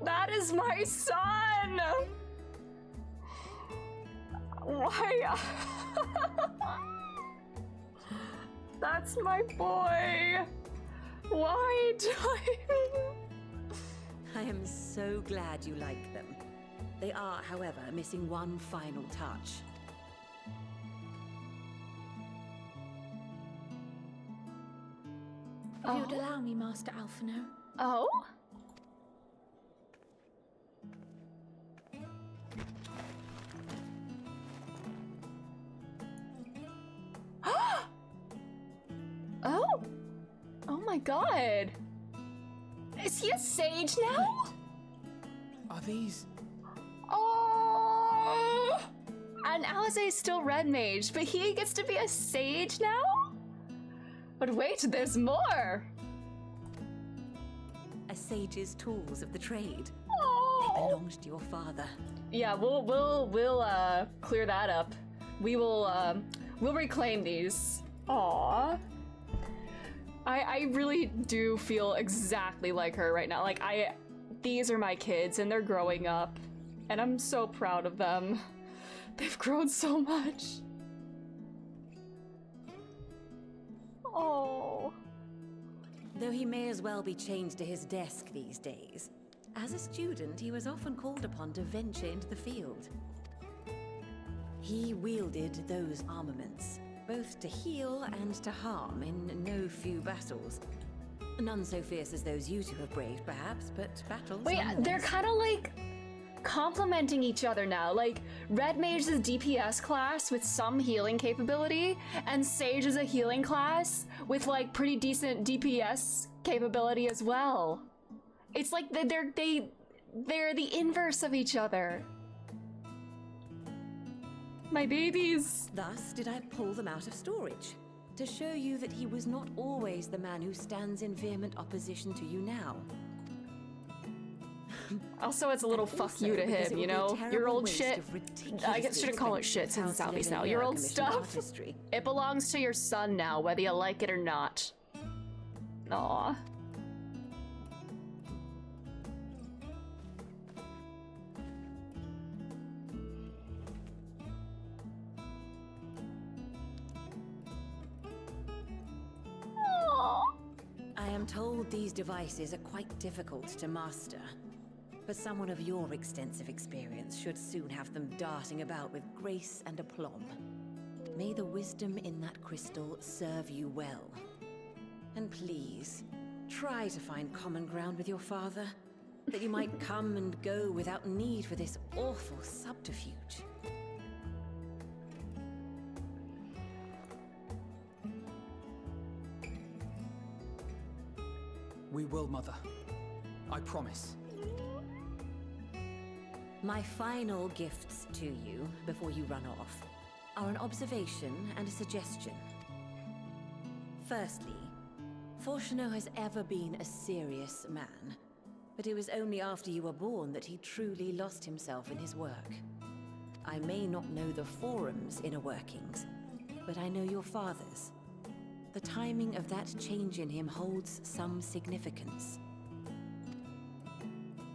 That is my son. Why? That's my boy. Why do I am so glad you like them. They are, however, missing one final touch. If you'd allow me, Master Alphino. Oh? Oh! Oh my god! Is he a sage now? Are these... Oh! And Alize's still red mage, but he gets to be a sage now? But wait, there's more! A sage's tools of the trade. Oh. They belonged to your father. Yeah, we'll clear that up. We'll reclaim these. Aww. I really do feel exactly like her right now. Like, these are my kids and they're growing up and I'm so proud of them. They've grown so much. Oh. Though he may as well be chained to his desk these days, as a student he was often called upon to venture into the field. He wielded those armaments, both to heal and to harm in no few battles. None so fierce as those you two have braved, perhaps, but battles. Wait, they're kind of like complementing each other now. Like, Red Mage is a DPS class with some healing capability, and Sage is a healing class with like pretty decent DPS capability as well. It's like they're the inverse of each other. My babies. Thus did I pull them out of storage, to show you that he was not always the man who stands in vehement opposition to you now. Also, it's a little fuck you to him, you know? Your old shit. I guess shouldn't call it shit since Southeast now. Your old stuff. It belongs to your son now, whether you like it or not. Aw. I am told these devices are quite difficult to master, but someone of your extensive experience should soon have them darting about with grace and aplomb. May the wisdom in that crystal serve you well. And please, try to find common ground with your father, that you might come and go without need for this awful subterfuge. We will, Mother. I promise. My final gifts to you, before you run off, are an observation and a suggestion. Firstly, Fortuno has ever been a serious man, but it was only after you were born that he truly lost himself in his work. I may not know the Forum's inner workings, but I know your father's. The timing of that change in him holds some significance.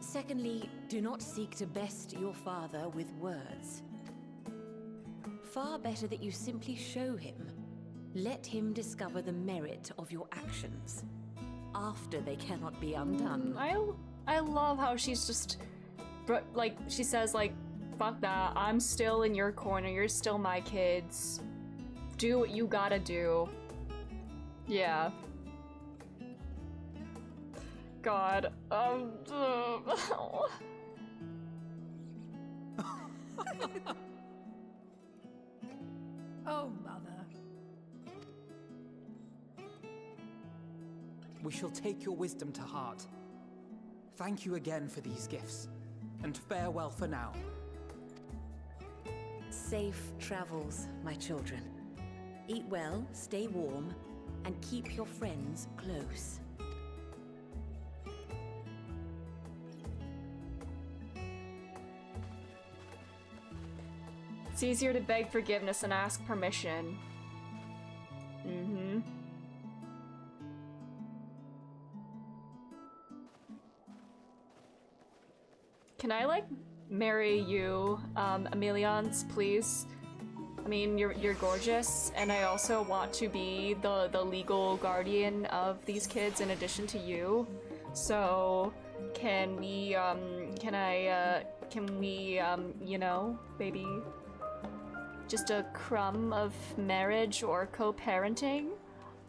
Secondly, do not seek to best your father with words. Far better that you simply show him. Let him discover the merit of your actions, after they cannot be undone. I love how she's just, like, she says, like, fuck that, I'm still in your corner, you're still my kids. Do what you gotta do. Yeah. God. Oh, Mother. We shall take your wisdom to heart. Thank you again for these gifts, and farewell for now. Safe travels, my children. Eat well, stay warm, and keep your friends close. It's easier to beg forgiveness than ask permission. Mm-hmm. Can I, like, marry you, Emilians, please? I mean, you're gorgeous, and I also want to be the legal guardian of these kids in addition to you. So, can we, you know, maybe just a crumb of marriage or co-parenting?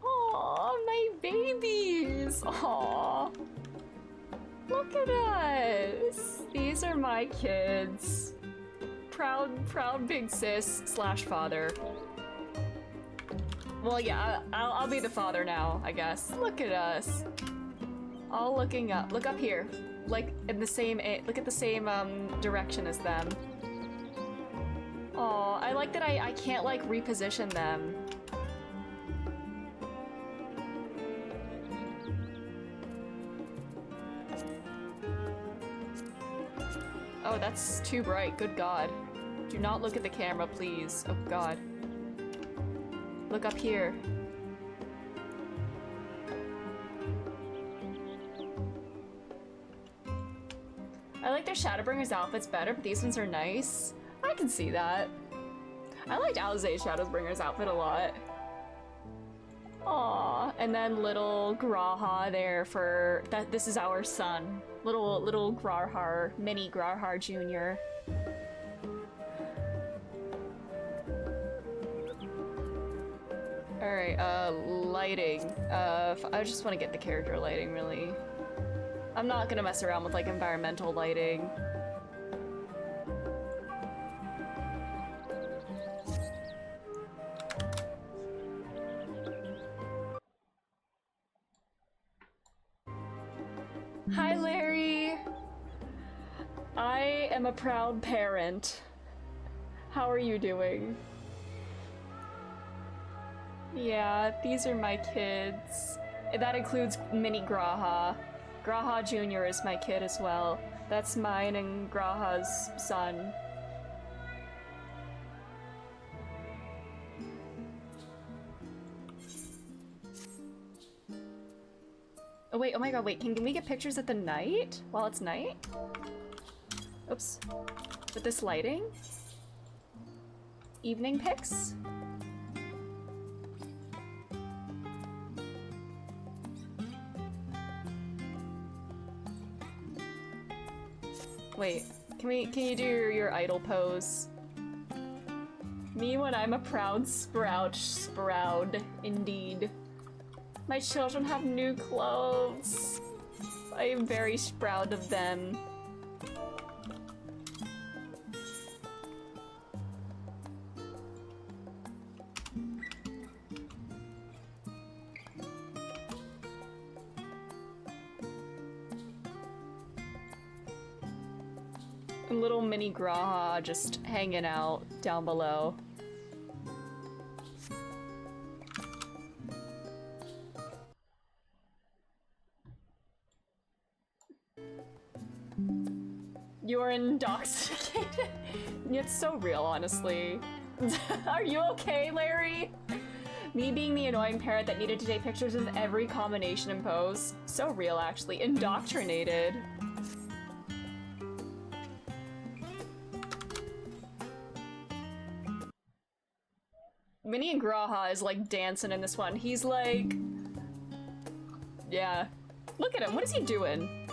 Aw, my babies! Aw. Look at us! These are my kids. Proud big sis slash father. Well, yeah, I'll be the father now, I guess. Look at us. All looking up. Look up here. Like, in the same, look at the same, direction as them. Aw, I like that I can't, like, reposition them. Oh, that's too bright. Good God. Do not look at the camera, please. Oh, God. Look up here. I like their Shadowbringers outfits better, but these ones are nice. I can see that. I liked Alize's Shadowbringers outfit a lot. Aww, and then little Graha there for that. This is our son, little Grarhar, mini Grarhar Jr. All right, lighting. I just want to get the character lighting, really. I'm not gonna mess around with like environmental lighting. Hi, Larry. I am a proud parent. How are you doing? Yeah, these are my kids. That includes mini Graha. Graha Jr. is my kid as well. That's mine and Graha's son. Oh wait, oh my god, wait, can we get pictures at the night? While it's night? Oops. With this lighting? Evening pics? Wait, can you do your idol pose? Me when I'm a proud sprout, indeed. My children have new clothes. I am very proud of them. And little mini Graha just hanging out down below. You're intoxicated. It's so real, honestly. Are you okay, Larry? Me being the annoying parent that needed to take pictures of every combination and pose. So real, actually. Indoctrinated. Minnie and Graha is like dancing in this one. He's like, yeah. Look at him. What is he doing?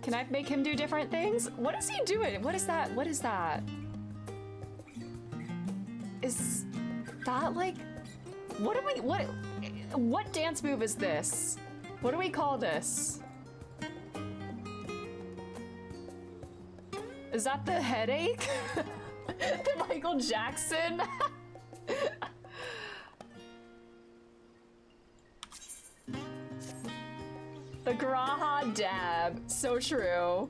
Can I make him do different things? What is he doing? What is that? What is that? Is that like, what dance move is this? What do we call this? Is that the headache? The Michael Jackson? The Graha dab. So true.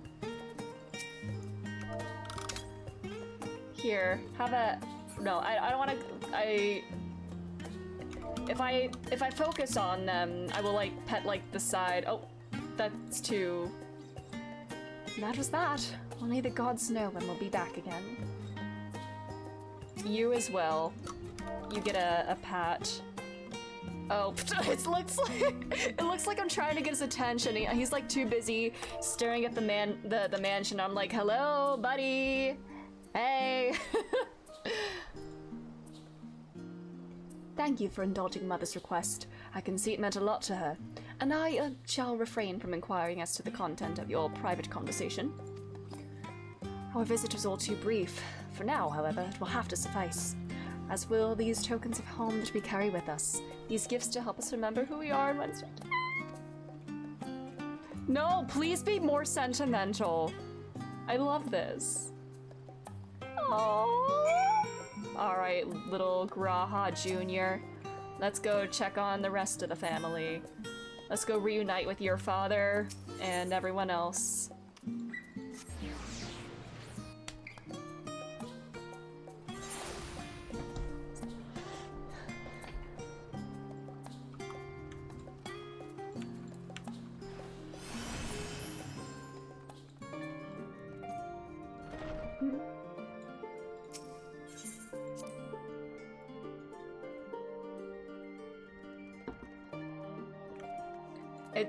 Here, have a... No, I don't want to... If I focus on them, I will like pet like the side. Oh, that's too... That was that. Only the gods know when we'll be back again. You as well. You get a pat. Oh, it looks like I'm trying to get his attention. He's like too busy staring at the mansion. I'm like, hello, buddy. Hey. Thank you for indulging Mother's request. I can see it meant a lot to her, and I shall refrain from inquiring as to the content of your private conversation. Our visit was all too brief. For now, however, it will have to suffice, as will these tokens of home that we carry with us. These gifts to help us remember who we are and whence we came. No, please be more sentimental. I love this. Aww. Alright, little Graha Jr. Let's go check on the rest of the family. Let's go reunite with your father and everyone else.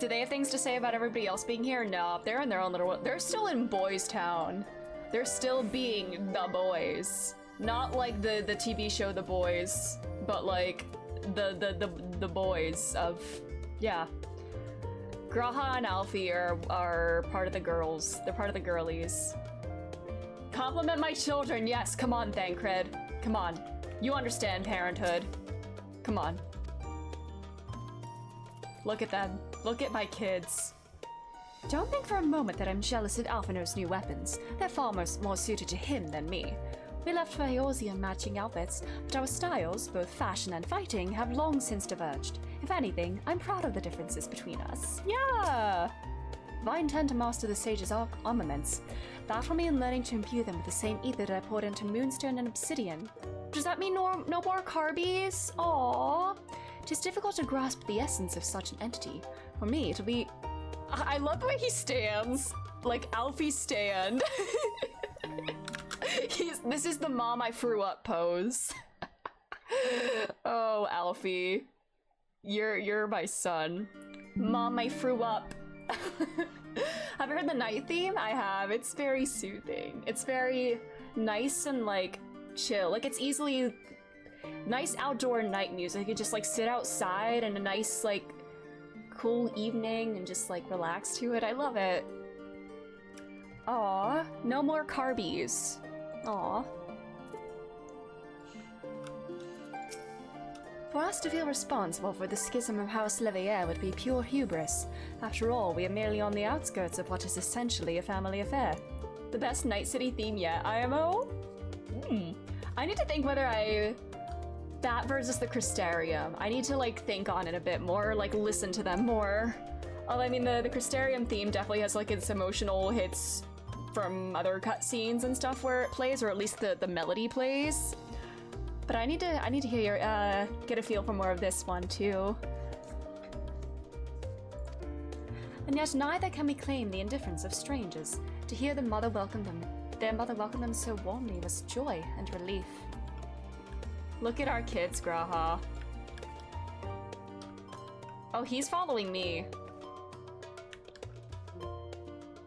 Do they have things to say about everybody else being here? No, they're in their own little... They're still in Boys Town. They're still being the boys. Not like the TV show The Boys, but like the boys of... Yeah. Graha and Alfie are part of the girls. They're part of the girlies. Compliment my children. Yes, come on, Thancred. Come on. You understand parenthood. Come on. Look at them. Look at my kids. Don't think for a moment that I'm jealous of Alphino's new weapons. They're far more suited to him than me. We left for Eorzea matching outfits, but our styles, both fashion and fighting, have long since diverged. If anything, I'm proud of the differences between us. Yeah! If I intend to master the sage's armaments, that will mean learning to imbue them with the same ether that I poured into Moonstone and Obsidian. Does that mean no more Carbies? Aww. It is difficult to grasp the essence of such an entity. For me, it'll be... I love the way he stands. Like Alfie stand. This is the mom I threw up pose. Oh, Alfie. You're my son. Mom, I threw up. Have you heard the night theme? I have. It's very soothing. It's very nice and like chill. Like it's easily nice outdoor night music. You just like sit outside in a nice like cool evening and just like relax to it. I love it. Aw, no more Carbies. Aw. For us to feel responsible for the schism of House Levier would be pure hubris. After all, we are merely on the outskirts of what is essentially a family affair. The best Night City theme yet, IMO? I need to think whether that versus the Crystarium. I need to like think on it a bit more, like listen to them more. Although I mean the Crystarium theme definitely has like its emotional hits from other cutscenes and stuff where it plays, or at least the melody plays. But I need to hear get a feel for more of this one too. And yet neither can we claim the indifference of strangers. To hear their mother welcome them so warmly was joy and relief. Look at our kids, Graha. Oh, he's following me.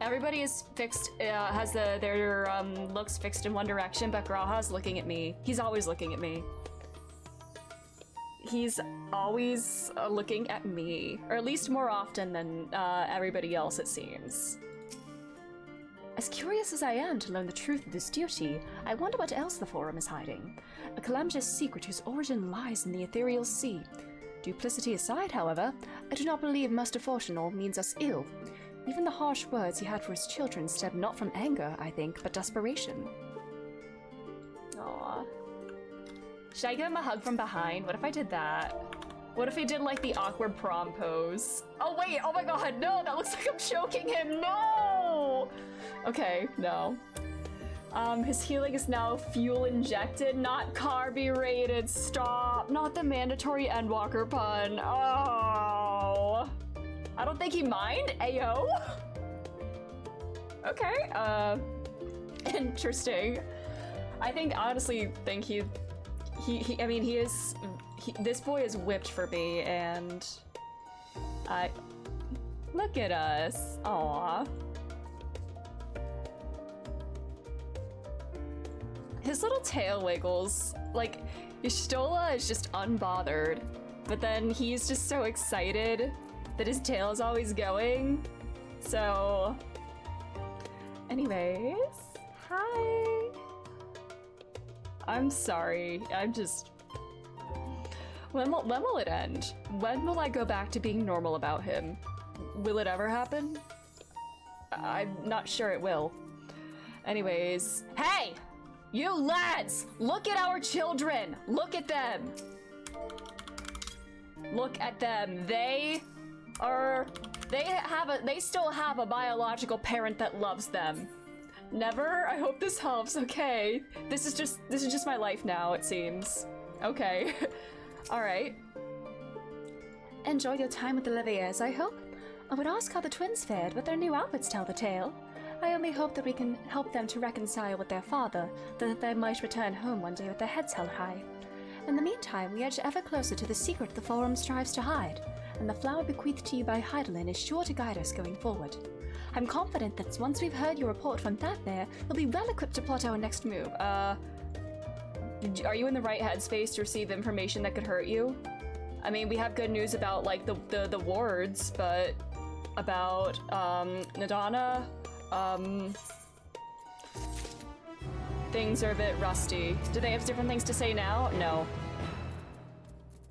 Everybody is fixed, has their looks fixed in one direction, but Graha's looking at me. He's always looking at me. he's always looking at me, or at least more often than everybody else, it seems. As curious as I am to learn the truth of this duty, I wonder what else the Forum is hiding. A calamitous secret whose origin lies in the ethereal sea. Duplicity aside, however, I do not believe Master Fortunal means us ill. Even the harsh words he had for his children stemmed not from anger, I think, but desperation. Aww. Should I give him a hug from behind? What if I did that? What if he did like the awkward prom pose? Oh wait, oh my god, no, that looks like I'm choking him, no! Okay, no. His healing is now fuel injected, not carby-rated, stop! Not the mandatory Endwalker pun, oh! I don't think he mind, ayo! Okay, interesting. I honestly think I mean, this boy is whipped for me, and look at us, aww. His little tail wiggles, like, Y'shtola is just unbothered, but then he's just so excited that his tail is always going, so... Anyways, hi! I'm sorry, I'm just... When will it end? When will I go back to being normal about him? Will it ever happen? I'm not sure it will. Anyways, hey! You lads! Look at our children! Look at them! Look at them. They still have a biological parent that loves them. Never? I hope this helps. Okay. This is just my life now, it seems. Okay. Alright. Enjoy your time with the Leviers, I hope. I would ask how the twins fared, but their new outfits tell the tale. I only hope that we can help them to reconcile with their father, that they might return home one day with their heads held high. In the meantime, we edge ever closer to the secret the Forum strives to hide, and the flower bequeathed to you by Heidelin is sure to guide us going forward. I'm confident that once we've heard your report from Thatmare, we'll be well equipped to plot our next move. Are you in the right headspace to receive information that could hurt you? I mean, we have good news about, like, the wards, but about, Nadana, things are a bit rusty. Do they have different things to say now? No.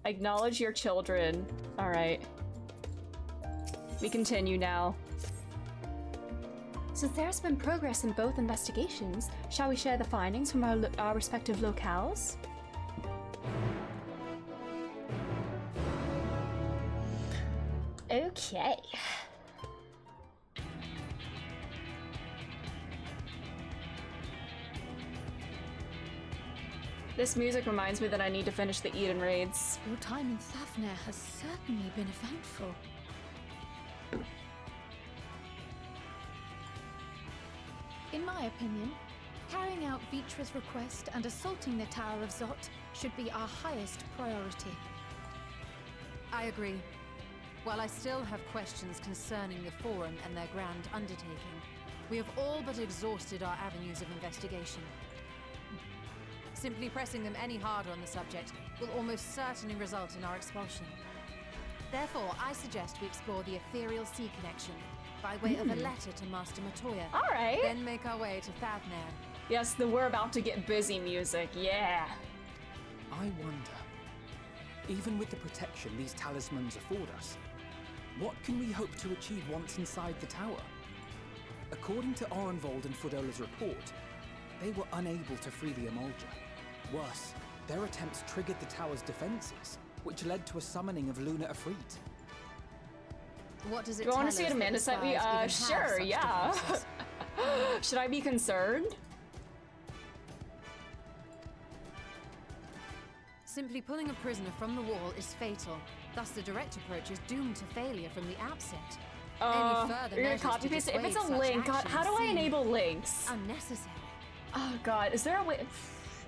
Acknowledge your children. Alright. We continue now. Since there's been progress in both investigations, shall we share the findings from our respective locales? Okay. This music reminds me that I need to finish the Eden raids. Your time in Thatmare has certainly been eventful. In my opinion, carrying out Vitra's request and assaulting the Tower of Zot should be our highest priority. I agree. While I still have questions concerning the Forum and their grand undertaking, we have all but exhausted our avenues of investigation. Simply pressing them any harder on the subject will almost certainly result in our expulsion. Therefore, I suggest we explore the Ethereal Sea connection by way of a letter to Master Matoya. All right. Then make our way to Thatmare. Yes, the we're about to get busy music, yeah. I wonder, even with the protection these talismans afford us, what can we hope to achieve once inside the tower? According to Orenvold and Frodola's report, they were unable to free the Emulger. Worse, their attempts triggered the tower's defenses, which led to a summoning of Luna Ifrit. What does it Do you tell want us to see what that Amanda the sent me? spies even have Sure, such yeah. defenses? Should I be concerned? Simply pulling a prisoner from the wall is fatal. Thus, the direct approach is doomed to failure from the outset. Any further you're gonna measures copy to paste it? If it's a dissuade link, such God, how do I actions enable seem links? unnecessary. Oh god, is there a way?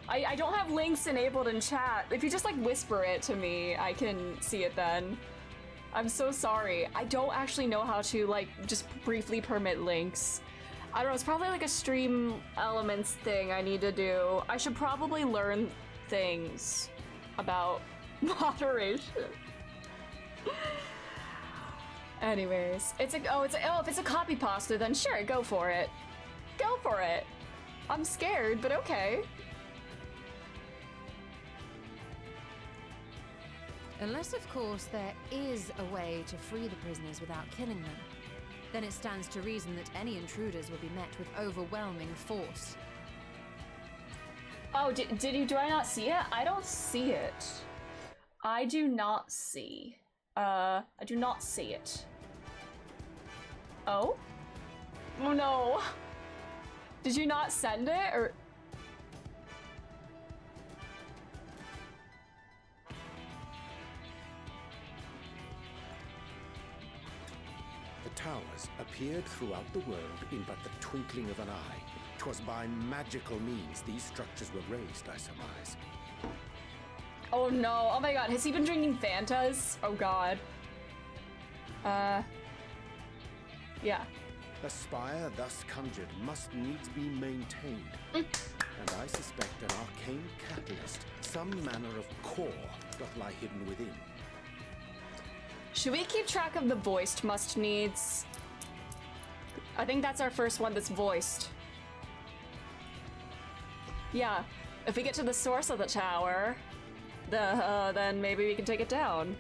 I don't have links enabled in chat. If you just like whisper it to me, I can see it then. I'm so sorry. I don't actually know how to like just briefly permit links. I don't know, it's probably like a stream elements thing I need to do. I should probably learn things about Moderation. Anyways, if it's a copy pasta, then sure, go for it. Go for it. I'm scared, but okay. Unless, of course, there is a way to free the prisoners without killing them. Then it stands to reason that any intruders will be met with overwhelming force. Oh, do I not see it? I don't see it. I do not see. I do not see it. Oh? Oh no. Did you not send it, or? The towers appeared throughout the world in but the twinkling of an eye. 'Twas by magical means these structures were raised, I surmise. Oh no, oh my god, has he been drinking Fantas? Oh god. Yeah. A spire thus conjured must needs be maintained. And I suspect an arcane catalyst, some manner of core, doth lie hidden within. Should we keep track of the voiced must needs? I think that's our first one that's voiced. Yeah, if we get to the source of the tower, then maybe we can take it down.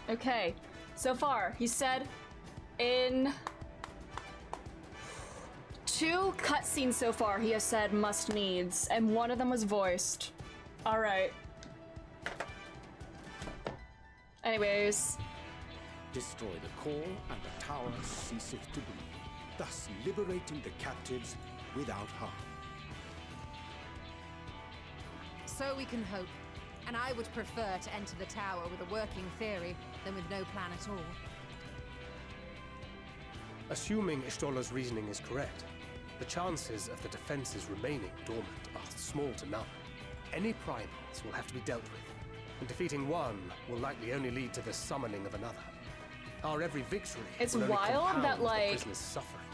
Okay, so far, he said in 2 cutscenes so far, he has said must needs, and one of them was voiced. Alright. Anyways. Destroy the core, and the tower ceaseth to be, thus liberating the captives without harm. So we can hope. And I would prefer to enter the tower with a working theory than with no plan at all. Assuming Ishtola's reasoning is correct, the chances of the defenses remaining dormant are small to none. Any primals will have to be dealt with, and defeating one will likely only lead to the summoning of another. Our every victory It's will only wild compound that, the like, prisoner's suffering.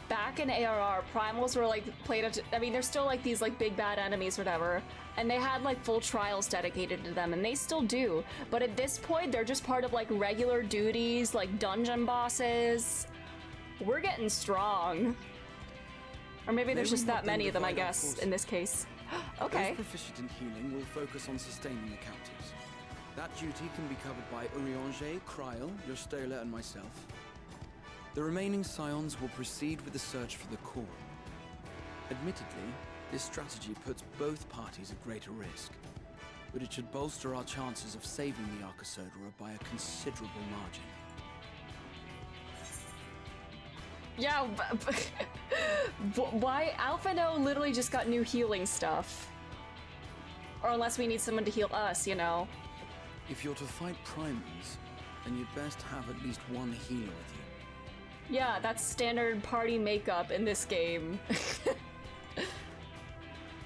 Back in ARR, primals were like played up to, I mean, they're still like these like big bad enemies or whatever, and they had like full trials dedicated to them, and they still do. But at this point, they're just part of like regular duties, like dungeon bosses. We're getting strong. Or maybe there's just that many of them, I guess, in this case. Okay. Those proficient in healing will focus on sustaining the captives. That duty can be covered by Urianger, Kryl, Yostela, and myself. The remaining scions will proceed with the search for the core. Admittedly, this strategy puts both parties at greater risk, but it should bolster our chances of saving the Arcosodora by a considerable margin. Yeah, why? Alphino literally just got new healing stuff. Or unless we need someone to heal us, you know. If you're to fight primals, then you'd best have at least one healer with you. Yeah, that's standard party makeup in this game.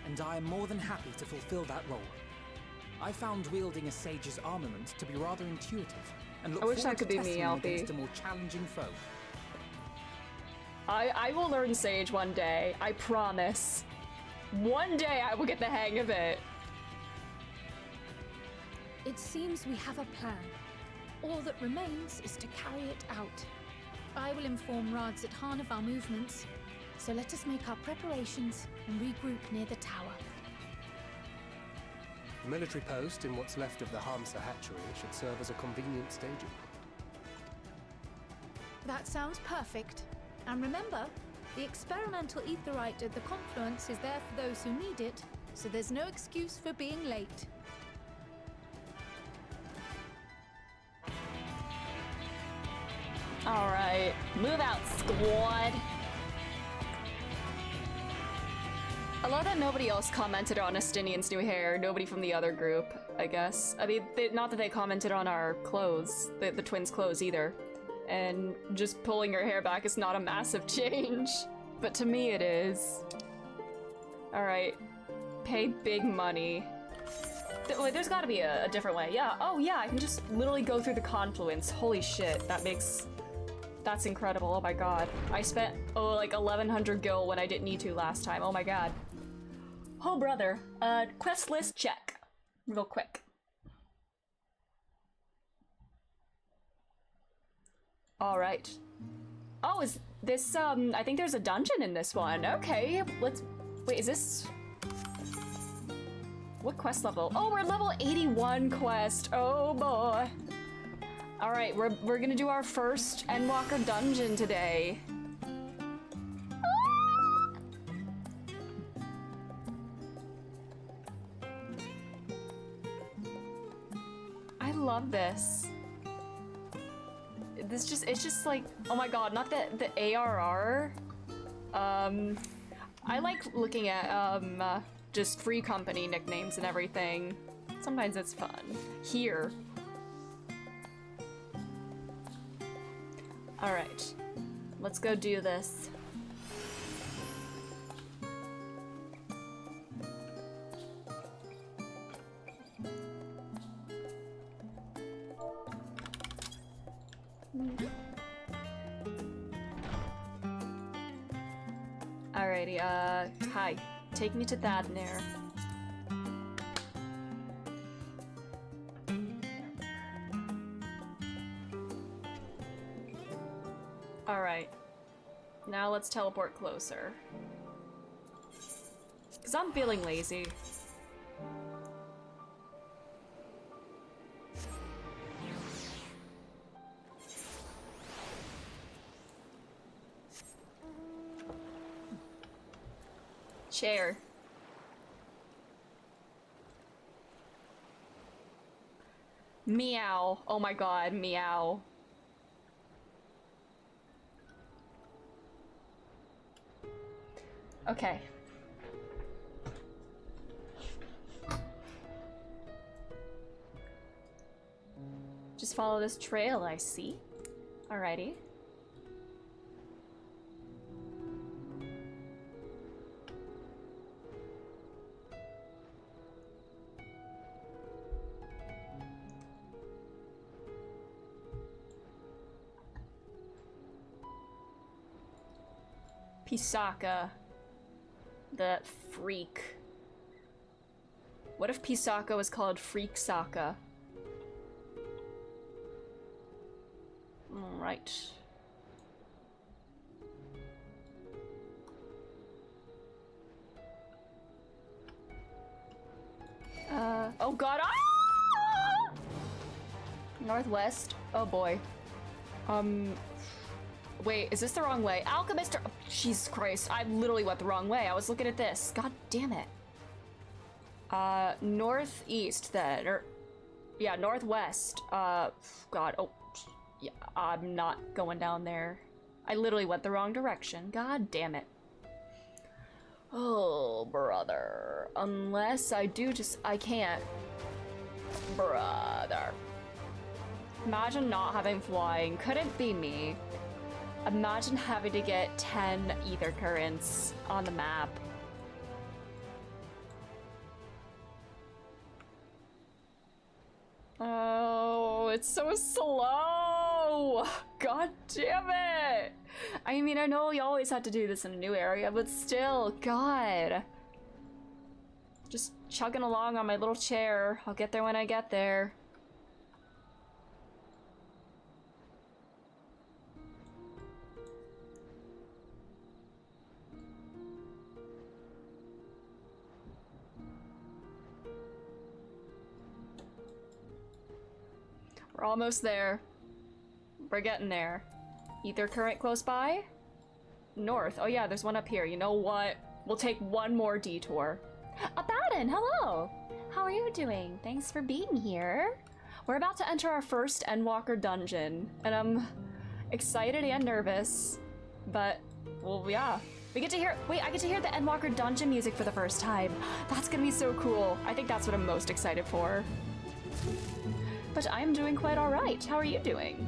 And I am more than happy to fulfill that role. I found wielding a sage's armament to be rather intuitive, and look I wish forward that could to be me, testing Alfie. against a more challenging foe. I will learn Sage one day, I promise. One day I will get the hang of it. It seems we have a plan. All that remains is to carry it out. I will inform Radzit-Han of our movements, so let us make our preparations and regroup near the tower. The military post in what's left of the Hamsa hatchery should serve as a convenient staging point. That sounds perfect. And remember, the experimental aetherite at the confluence is there for those who need it, so there's no excuse for being late. Alright, move out, squad. I love that nobody else commented on Estinian's new hair. Nobody from the other group, I guess. I mean, not that they commented on our clothes, the twins' clothes either. And just pulling her hair back is not a massive change. But to me it is. Alright. Pay big money. Wait, there's gotta be a different way. Yeah, oh yeah, I can just literally go through the confluence. Holy shit, that's incredible, oh my god. I spent, like 1100 gil when I didn't need to last time, oh my god. Oh brother, quest list check, real quick. All right. Oh, is this, I think there's a dungeon in this one. Okay, wait, is this? What quest level? Oh, we're level 81 quest. Oh boy. All right, we're gonna do our first Endwalker dungeon today. I love this. It's just like, oh my god, not the ARR. I like looking at just free company nicknames and everything. Sometimes it's fun. Here. All right, let's go do this. Alrighty, hi. Take me to Thadnir. Alright. Now let's teleport closer. Because I'm feeling lazy. Chair. Meow. Oh my god, meow. Okay. Just follow this trail, I see. Alrighty. Pisaka. The freak. What if Pisaka was called Freak Saka? Right. Oh god, ah! Northwest, oh boy. Wait, is this the wrong way? Alchemist, oh, Jesus Christ, I literally went the wrong way. I was looking at this, god damn it. Northeast then, or, yeah, northwest. God, oh, yeah, I'm not going down there. I literally went the wrong direction, god damn it. Oh, brother. Unless I do I can't. Brother. Imagine not having flying. Couldn't be me. Imagine having to get 10 ether currents on the map. Oh, it's so slow. God damn it. I mean, I know you always have to do this in a new area, but still, God. Just chugging along on my little chair. I'll get there when I get there. We're almost there. We're getting there. Ether current close by? North. Oh yeah, there's one up here. You know what? We'll take one more detour. Abaddon, hello! How are you doing? Thanks for being here. We're about to enter our first Endwalker dungeon, and I'm excited and nervous, but, well, yeah. We get to hear, wait, I get to hear the Endwalker dungeon music for the first time. That's gonna be so cool. I think that's what I'm most excited for. But I'm doing quite all right. How are you doing?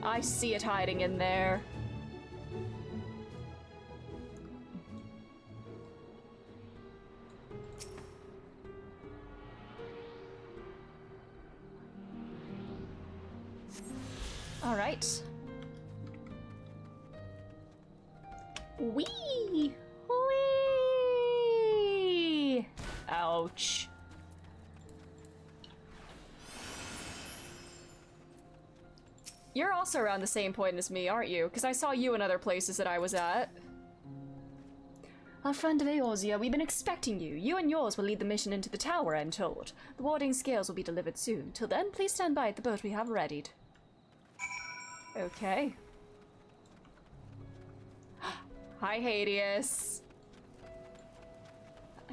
I see it hiding in there. All right. Wee! Wee! Ouch. You're also around the same point as me, aren't you? Because I saw you in other places that I was at. Our friend of Eorzea, we've been expecting you. You and yours will lead the mission into the tower, I'm told. The warding scales will be delivered soon. Till then, please stand by at the boat we have readied. Okay. Hi, Hades.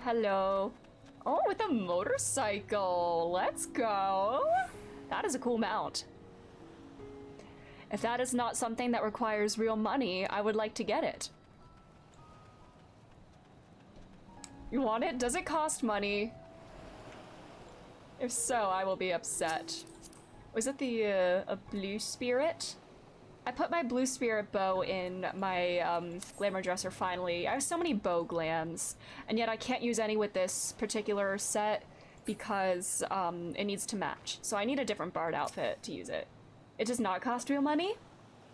Hello. Oh, with a motorcycle. Let's go. That is a cool mount. If that is not something that requires real money, I would like to get it. You want it? Does it cost money? If so, I will be upset. Was it the, a blue spirit? I put my blue spirit bow in my, glamour dresser finally. I have so many bow glams, and yet I can't use any with this particular set because, it needs to match. So I need a different bard outfit to use it. It does not cost real money.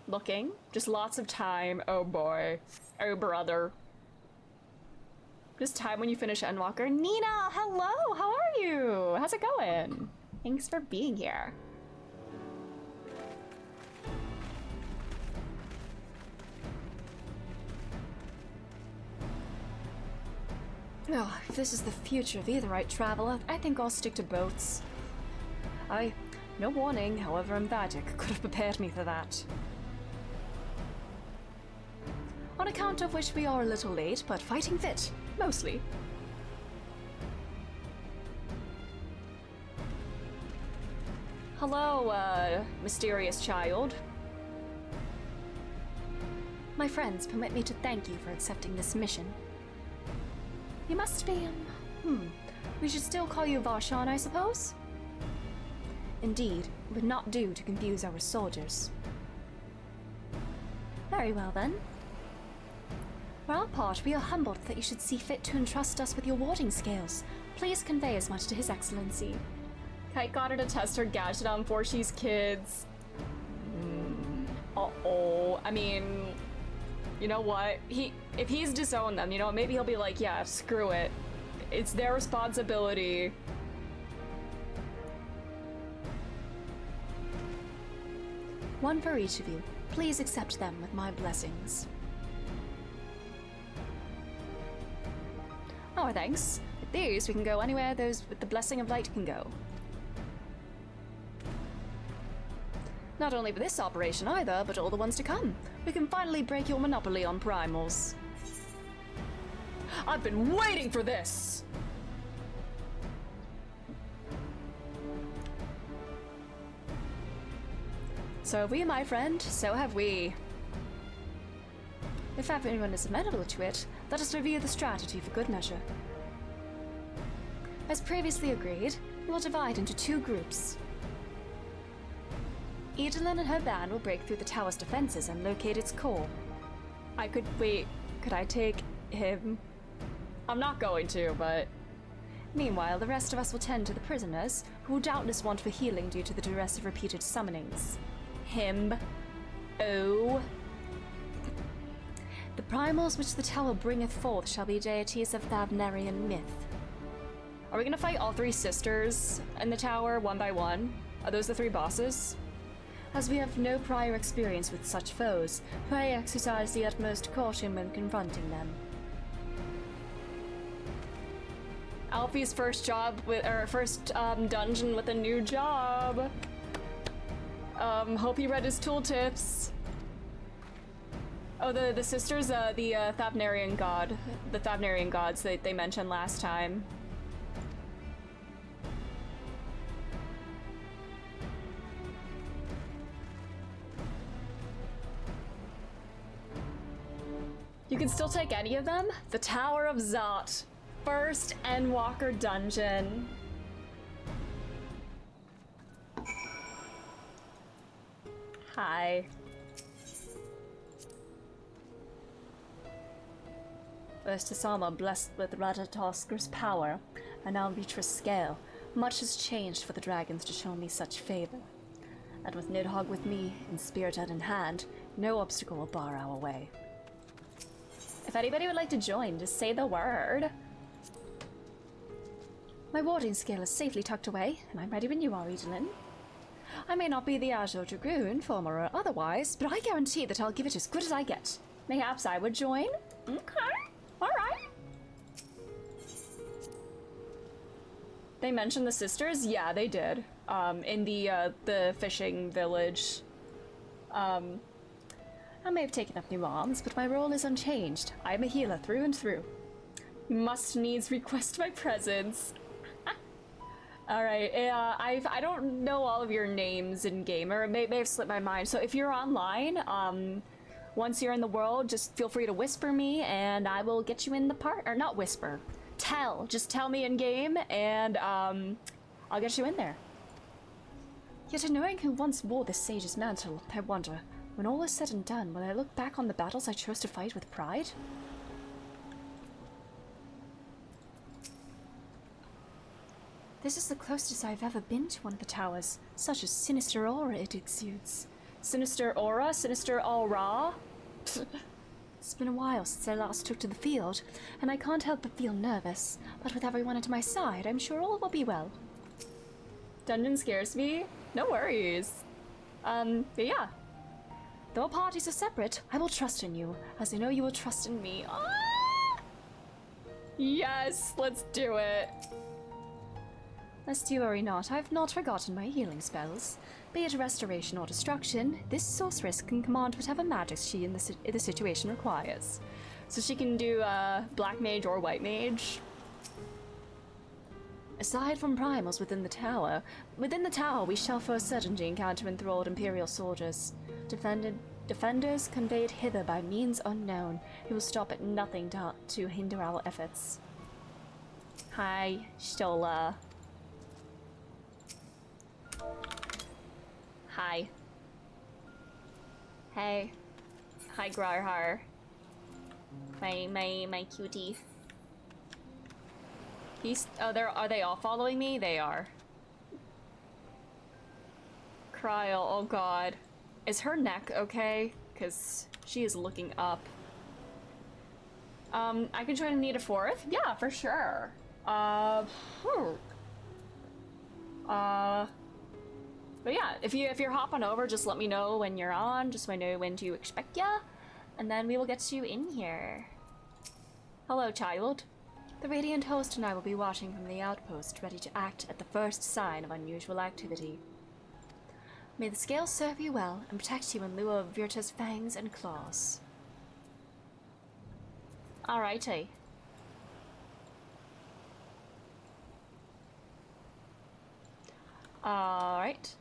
Looking. Just lots of time. Oh boy. Oh brother. Just time when you finish Endwalker. Nina, hello! How are you? How's it going? Thanks for being here. Oh, if this is the future of Aetheryte travel, I think I'll stick to boats. No warning, however emphatic, could have prepared me for that. On account of which we are a little late, but fighting fit, mostly. Hello, mysterious child. My friends, permit me to thank you for accepting this mission. You must be, we should still call you Varshan, I suppose? Indeed, it would not do to confuse our soldiers. Very well then. For our part, we are humbled that you should see fit to entrust us with your warding scales. Please convey as much to His Excellency. Kite got her to test her gadget on Forshi's kids. Uh-oh. I mean, you know what? If he's disowned them, you know, maybe he'll be like, yeah, screw it. It's their responsibility. One for each of you. Please accept them with my blessings. Oh, thanks. With these, we can go anywhere those with the blessing of light can go. Not only for this operation either, but all the ones to come. We can finally break your monopoly on primals. I've been waiting for this! So have we, my friend. So have we. If everyone is amenable to it, let us review the strategy for good measure. As previously agreed, we will divide into 2 groups. Edelyn and her band will break through the tower's defenses and locate its core. Could I take him? I'm not going to, but... Meanwhile, the rest of us will tend to the prisoners, who will doubtless want for healing due to the duress of repeated summonings. Him. Oh. The primals which the tower bringeth forth shall be deities of Thavnerian myth. Are we gonna fight all 3 sisters in the tower, one by one? Are those the 3 bosses? As we have no prior experience with such foes, pray exercise the utmost caution when confronting them. Alfie's first dungeon with a new job. Hope he read his tooltips. Oh, the sisters, the Thavnerian god, the Thavnerian gods that they mentioned last time. You can still take any of them? The Tower of Zot. First Endwalker dungeon. Hi. First Asama, blessed with Radatosker's power, and now Beatrice Scale. Much has changed for the dragons to show me such favor. And with Nidhogg with me, in spirit and in hand, no obstacle will bar our way. If anybody would like to join, just say the word. My warding skill is safely tucked away, and I'm ready when you are, Edelin. I may not be the Azure Dragoon, former or otherwise, but I guarantee that I'll give it as good as I get. Mayhaps I would join? Okay, alright. They mentioned the sisters? Yeah, they did. In the fishing village. I may have taken up new arms, but my role is unchanged. I am a healer through and through. Must needs request my presence. Alright, I don't know all of your names in game, or it may have slipped my mind. So if you're online, once you're in the world, just feel free to whisper me and I will get you in the part, or not whisper, just tell me in game and I'll get you in there. Yet knowing who once wore this sage's mantle, I wonder, when all is said and done, will I look back on the battles I chose to fight with pride? This is the closest I've ever been to one of the towers. Such a sinister aura it exudes. Sinister aura? Sinister aura? It's been a while since I last took to the field, and I can't help but feel nervous. But with everyone at my side, I'm sure all will be well. Dungeon scares me? No worries. But yeah. Though our parties are separate, I will trust in you, as I know you will trust in me. Ah! Yes, let's do it. Lest you worry not, I have not forgotten my healing spells. Be it restoration or destruction, this sorceress can command whatever magic she in the situation requires. So she can do black mage or white mage? Aside from primals within the tower we shall for certainty encounter enthralled Imperial soldiers. Defenders conveyed hither by means unknown, who will stop at nothing to hinder our efforts. Hi, Stola. Hi. Hey. Hi, Grarhar. My cutie. Are they all following me? They are. Kryl, oh god. Is her neck okay? Because she is looking up. I can join and need a fourth? Yeah, for sure. But yeah, if you're hopping over, just let me know when you're on, just so I know when to expect ya, and then we will get you in here. Hello, child. The Radiant Host and I will be watching from the outpost, ready to act at the first sign of unusual activity. May the scales serve you well and protect you in lieu of Virta's fangs and claws. Alrighty. Alright.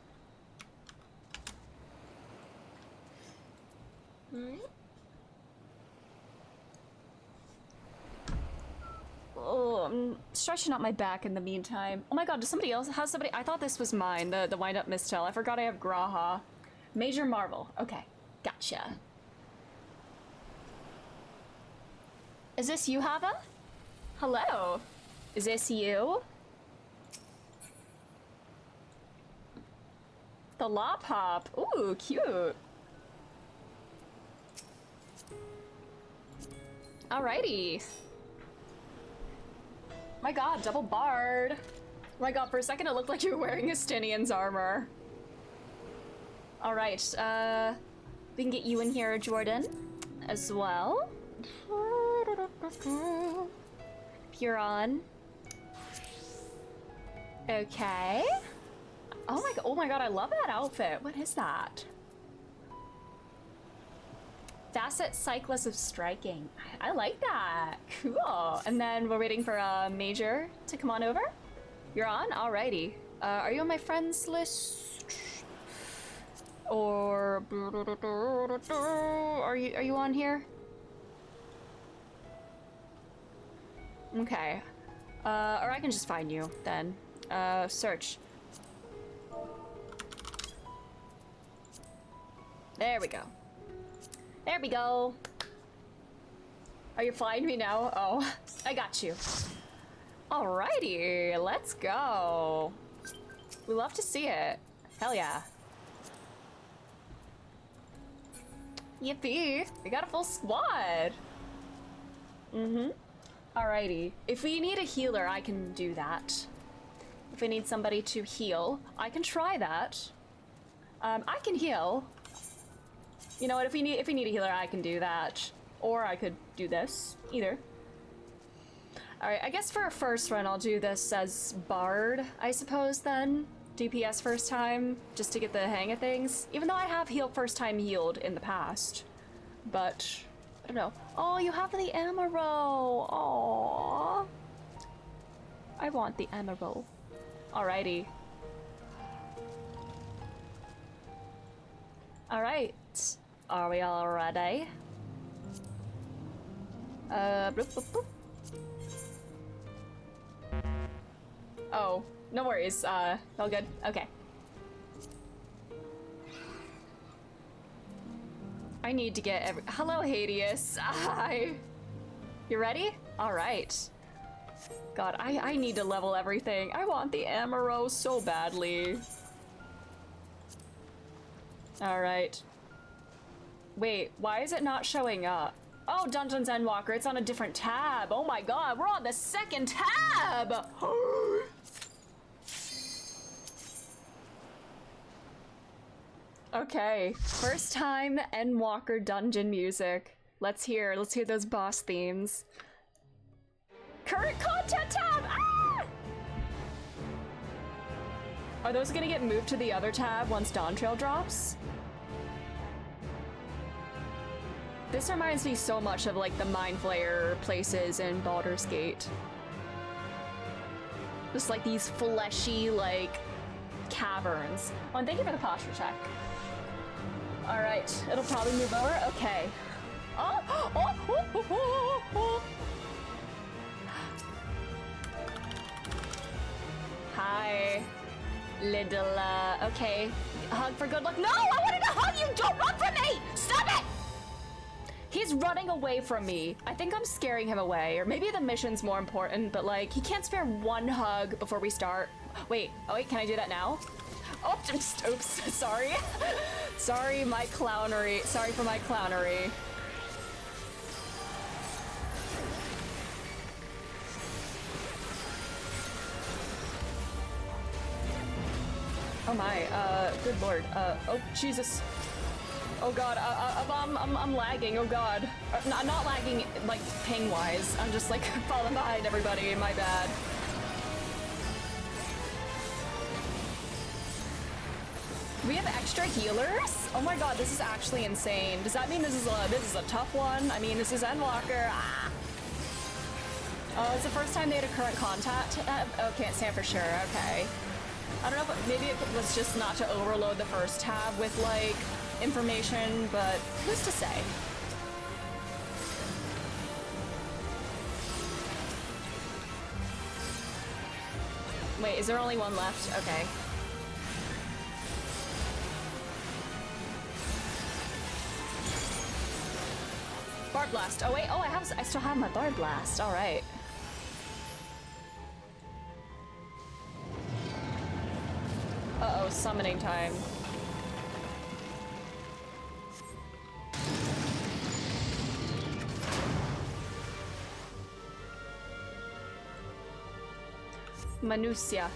Oh, I'm stretching out my back in the meantime. Oh my god, does somebody else have somebody? I thought this was mine, the wind-up mistel. I forgot I have Graha. Major Marvel. Okay, gotcha. Is this you, Hava? Hello. Is this you? The Lop-Hop. Ooh, cute. Alrighty. My god, double bard. Oh my god, for a second it looked like you were wearing Estinian's armor. Alright, we can get you in here, Jordan, as well. Huron. Okay. Oh my god, I love that outfit. What is that? Facet Cyclist of Striking. I like that. Cool. And then we're waiting for a Major to come on over. You're on? Alrighty. Are you on my friends list? Or are you on here? Okay. Or I can just find you then. Search. There we go. There we go. Are you flying me now? Oh, I got you. Alrighty, let's go. We love to see it. Hell yeah. Yippee! We got a full squad! Mm-hmm. Alrighty. If we need a healer, I can do that. If we need somebody to heal, I can try that. I can heal. You know what, if we need a healer, I can do that. Or I could do this. Either. Alright, I guess for a first run, I'll do this as Bard, I suppose, then. DPS first time, just to get the hang of things. Even though I have first time healed in the past. But, I don't know. Oh, you have the Emerald! Aww. I want the Emerald. Alrighty. Alright. Are we all ready? Bloop, bloop, bloop. Oh, no worries. All good. Okay. I need to get Hello, Hades. Hi. You ready? All right. God, I need to level everything. I want the Amaro so badly. All right. Wait, why is it not showing up? Oh, Dungeons Endwalker, it's on a different tab. Oh my god, we're on the second tab! Okay, first time Endwalker dungeon music. Let's hear those boss themes. Current content tab! Ah! Are those gonna get moved to the other tab once Dawn Trail drops? This reminds me so much of like the Mind Flayer places in Baldur's Gate. Just like these fleshy like caverns. Oh, and thank you for the posture check. All right, it'll probably move over. Okay. Oh, oh, oh, oh, oh, oh. Hi, little. Okay, hug for good luck. No, I wanted to hug you. Don't run from me. Stop it. He's running away from me. I think I'm scaring him away, or maybe the mission's more important, but like, he can't spare one hug before we start. Wait, oh wait, can I do that now? Oh, oops, sorry. Sorry, my clownery. Sorry for my clownery. Oh my, good lord. Oh, Jesus. Oh god, I'm lagging, oh god. I'm not lagging, like, ping-wise. I'm just, like, falling behind everybody, my bad. Do we have extra healers? Oh my god, this is actually insane. Does that mean this is a tough one? I mean, this is Endwalker. Ah. Oh, it's the first time they had a current contact. Oh, can't say for sure, okay. I don't know, but maybe it was just not to overload the first tab with, like, information, but who's to say? Wait, is there only one left? Okay. Bard Blast. Oh wait, I still have my Bard Blast. All right. Uh-oh, summoning time. Manusia.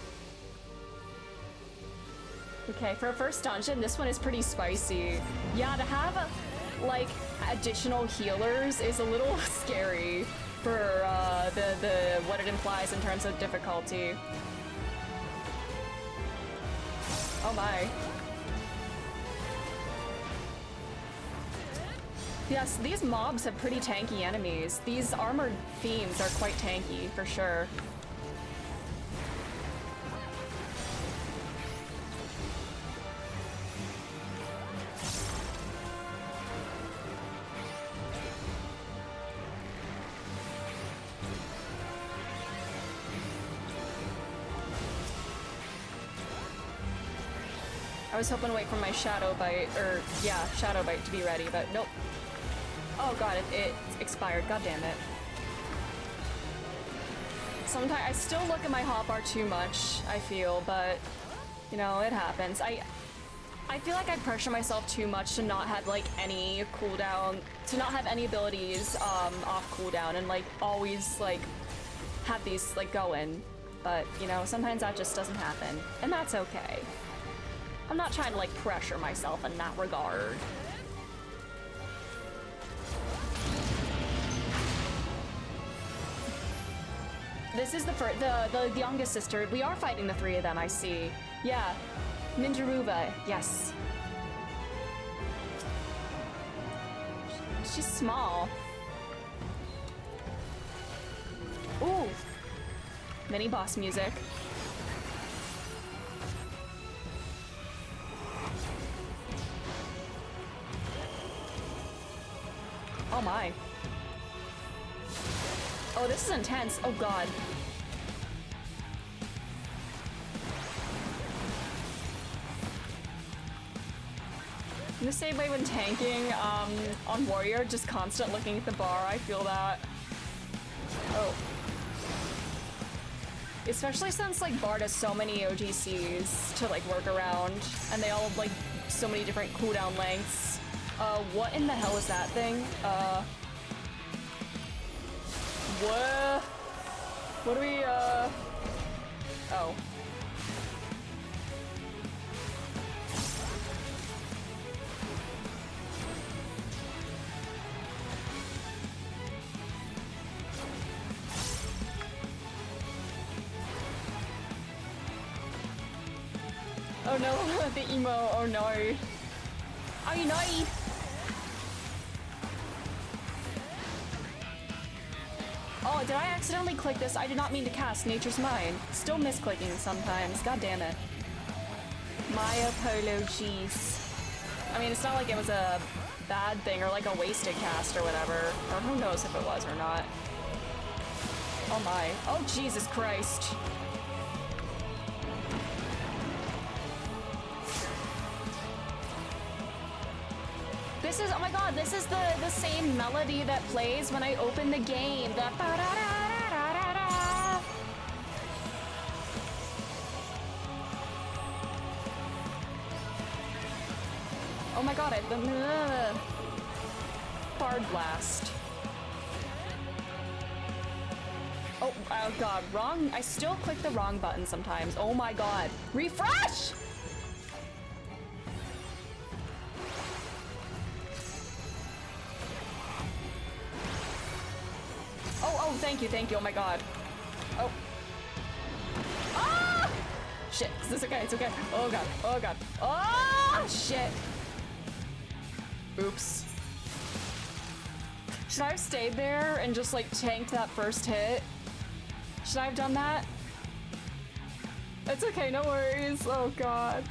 Okay, for a first dungeon, this one is pretty spicy. Yeah, to have, like, additional healers is a little scary for, what it implies in terms of difficulty. Oh my. Yes, these mobs have pretty tanky enemies. These armored fiends are quite tanky, for sure. I was hoping to wait for my Shadow Bite, or yeah, Shadow Bite to be ready, but nope. Oh god, it expired, god damn it. Sometimes I still look at my hotbar too much, I feel, but you know, it happens. I I feel like I pressure myself too much to not have like any cooldown, to not have any abilities off cooldown, and like always like have these like going. But you know, sometimes that just doesn't happen, and that's okay. I'm not trying to like pressure myself in that regard. This is the youngest sister. We are fighting the three of them, I see. Yeah. Minjaruva, yes. She's small. Ooh. Mini boss music. Oh my. Oh, this is intense. Oh god. In the same way when tanking on Warrior, just constant looking at the bar, I feel that. Oh. Especially since like Bard has so many OGCs to like work around, and they all have like so many different cooldown lengths. What in the hell is that thing? What do we, oh. Oh no, the emo, oh no. Oh no! Oh, did I accidentally click this? I did not mean to cast Nature's Mind. Still misclicking sometimes, god damn it. My apologies. I mean, it's not like it was a bad thing or like a wasted cast or whatever. Or who knows if it was or not. Oh my. Oh Jesus Christ. This is, oh my god, this is the same melody that plays when I open the game. The ba-da-da-da-da-da-da. Oh my god, Bard Blast. Oh god, wrong, I still click the wrong button sometimes. Oh my god. Refresh! Oh, thank you, oh my god. Oh. Ah! Shit, is this okay? It's okay. Oh god, oh god. Oh, shit. Oops. Should I have stayed there and just like tanked that first hit? Should I have done that? It's okay, no worries. Oh god.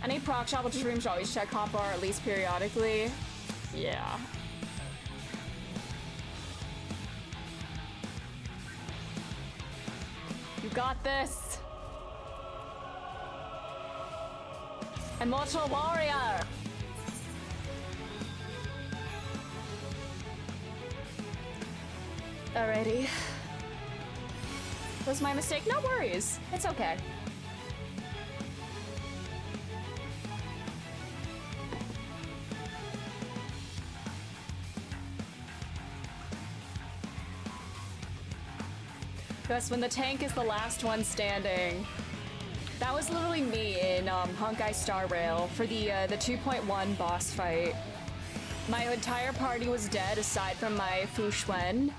Any proc shop with stream should always check hot bar at least periodically. Yeah. You got this! Immortal Warrior! Alrighty. Was my mistake? No worries. It's okay. Yes, when the tank is the last one standing. That was literally me in Honkai Star Rail for the 2.1 boss fight. My entire party was dead aside from my Fu Xuan,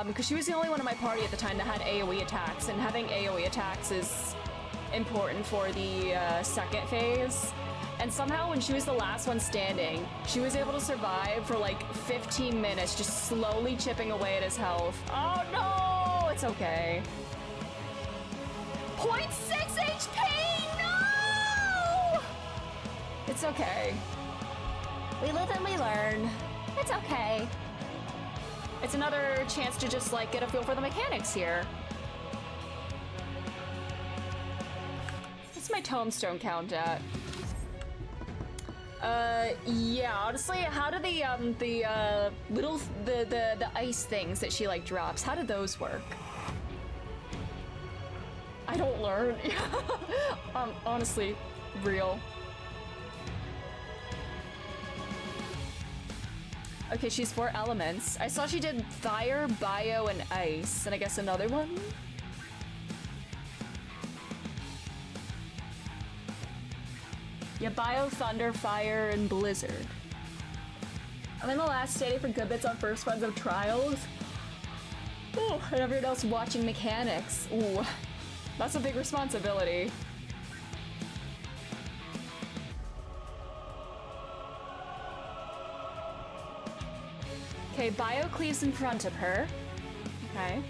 because she was the only one in my party at the time that had AoE attacks, and having AoE attacks is important for the second phase. And somehow when she was the last one standing, she was able to survive for like 15 minutes, just slowly chipping away at his health. Oh no! It's okay. 0.6 HP! No! It's okay. We live and we learn. It's okay. It's another chance to just like get a feel for the mechanics here. What's my tombstone count at? Yeah, honestly, how do the little the ice things that she like drops, how do those work? I don't learn. Honestly, real. Okay, she's 4 elements. I saw she did fire, bio, and ice, and I guess another one? Yeah, bio, thunder, fire, and blizzard. I'm in the last day for good bits on first ones of trials. Oh, and everyone else watching mechanics. Ooh, that's a big responsibility. Okay, bio cleaves in front of her. Okay.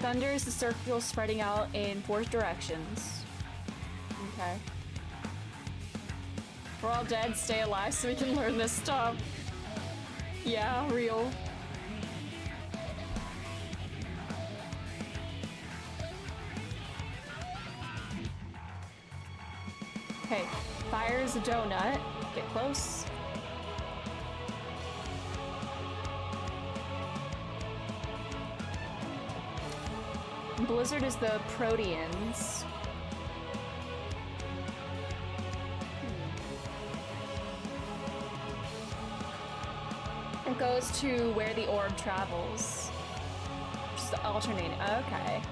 Thunder is the circle spreading out in 4 directions. Okay. We're all dead, stay alive so we can learn this stuff. Yeah, real. Okay, fire is a donut. Get close. Blizzard is the Proteans. It goes to where the orb travels. Just the alternating. Okay.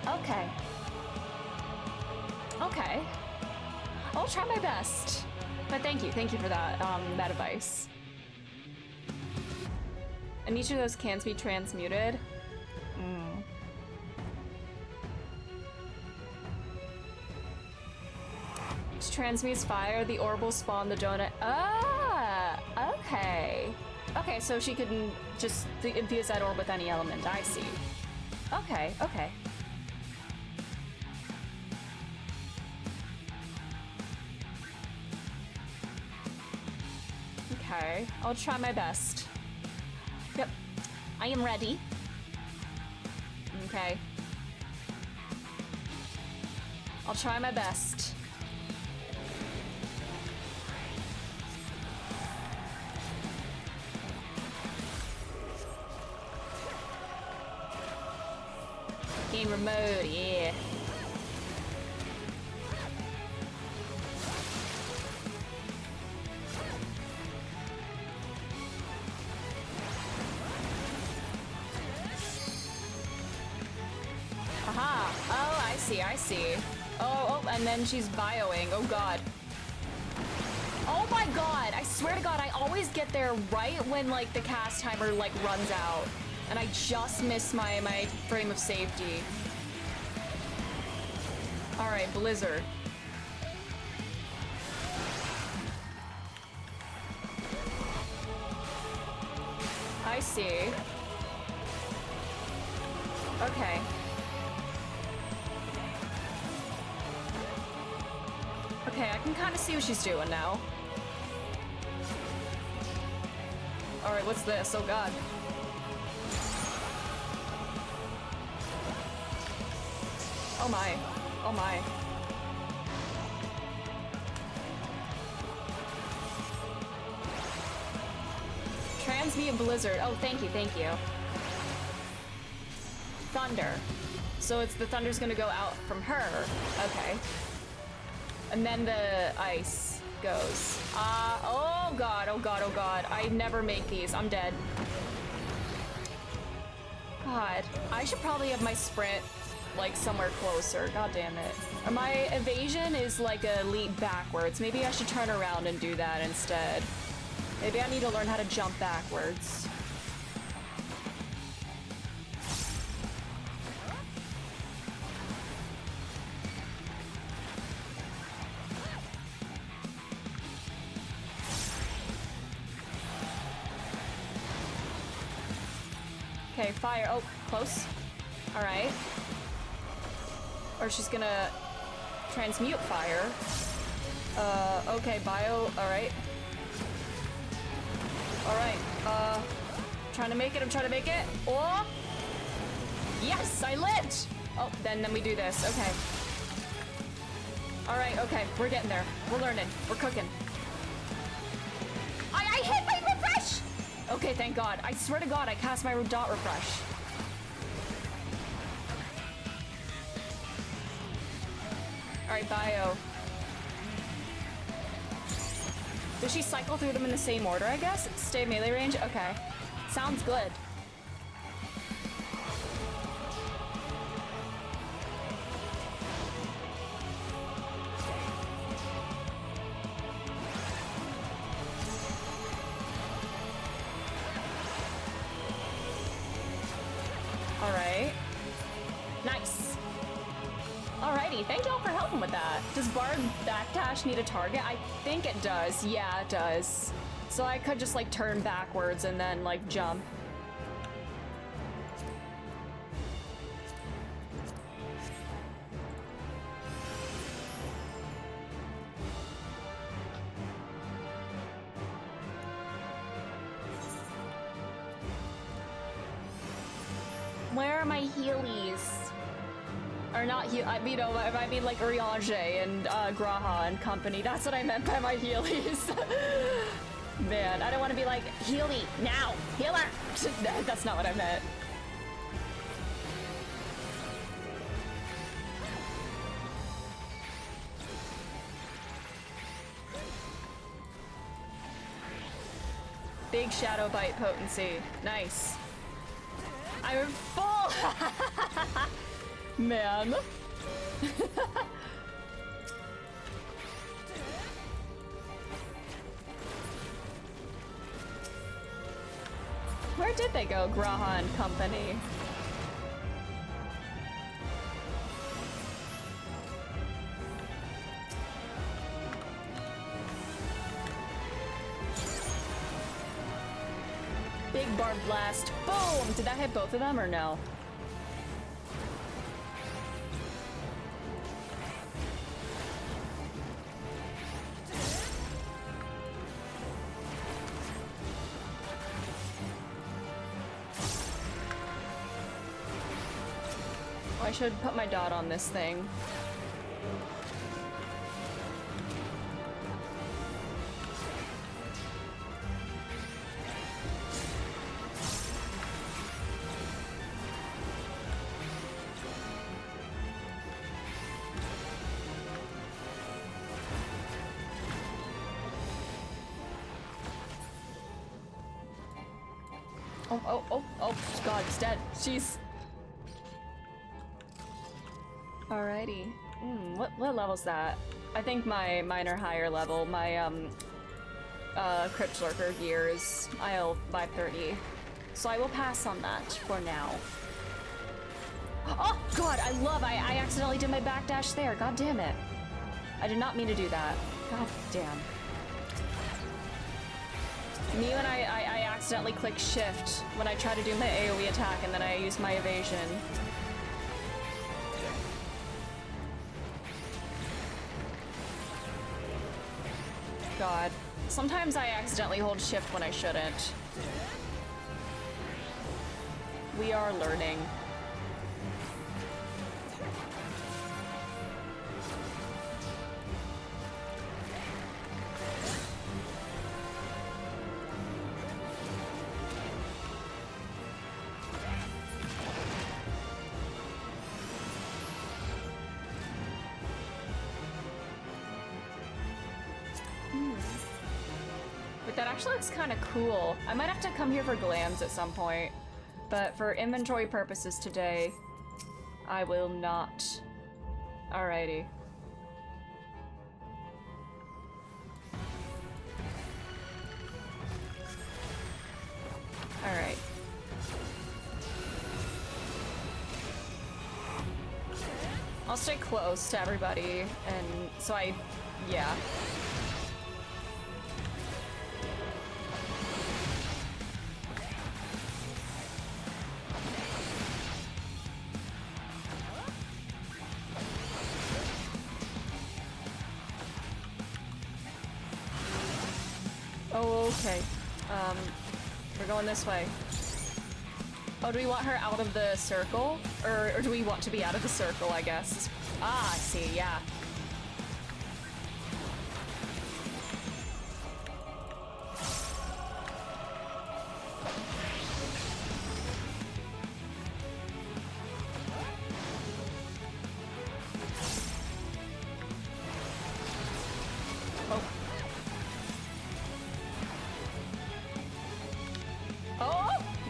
Okay. Okay. I'll try my best. But thank you for that, that advice. And each of those cans be transmuted. Each transmutes fire, the orb will spawn the donut. Ah, okay. Okay, so she can just infuse that orb with any element. I see. Okay, okay. Okay, I'll try my best. Yep, I am ready. Okay. I'll try my best. Gamer mode, yeah. Aha! Oh, I see, I see. Oh, and then she's bioing. Oh god. Oh my god! I swear to god, I always get there right when, like, the cast timer, like, runs out. And I just missed my frame of safety. Alright, Blizzard. I see. Okay. Okay, I can kind of see what she's doing now. Alright, what's this? Oh god. Oh my. Oh my. Transmute Blizzard. Oh, thank you, thank you. Thunder. So it's the thunder's gonna go out from her. Okay. And then the ice goes. Oh god, oh god, oh god. I never make these. I'm dead. God. I should probably have my sprint like somewhere closer. God damn it. Or my evasion is like a leap backwards. Maybe I should turn around and do that instead. Maybe I need to learn how to jump backwards. Okay, fire. Oh, close. All right. Or she's gonna transmute fire. Okay, bio. All right. All right. Trying to make it. I'm trying to make it. Oh, yes, I lived. Oh, then we do this. Okay. All right. Okay, we're getting there. We're learning. We're cooking. I hit my refresh. Okay, thank God. I swear to God, I cast my dot refresh. Alright, bio. Does she cycle through them in the same order, I guess? Stay melee range? Okay. Sounds good. Alright. Nice. Alrighty, thank y'all for helping with that. Does Bard backdash need a target? I think it does. Yeah, it does. So I could just like turn backwards and then like jump. Where are my healies? Or not heal, I mean, I mean like Uriange and Graha and company. That's what I meant by my healies. Man, I don't want to be like, heal me, now, healer! That's not what I meant. Big shadow bite potency. Nice. I'm full! Man. Where did they go, Graha and company? Big Bard Blast. Boom! Did that hit both of them or no? I should put my dot on this thing. Oh, God, it's dead. Jeez. Alrighty. What level's that? I think mine are higher level. My Crypt Lurker gear is IL 530. So I will pass on that for now. Oh God, I accidentally did my backdash there. God damn it. I did not mean to do that. God damn. Me when I accidentally click shift when I try to do my AoE attack and then I use my evasion. God. Sometimes I accidentally hold shift when I shouldn't. We are learning. That actually looks kind of cool. I might have to come here for glams at some point, but for inventory purposes today, I will not. Alrighty. Alright. I'll stay close to everybody, and so yeah. Oh, okay. We're going this way. Oh, do we want her out of the circle? Or do we want to be out of the circle, I guess? Ah, I see, yeah.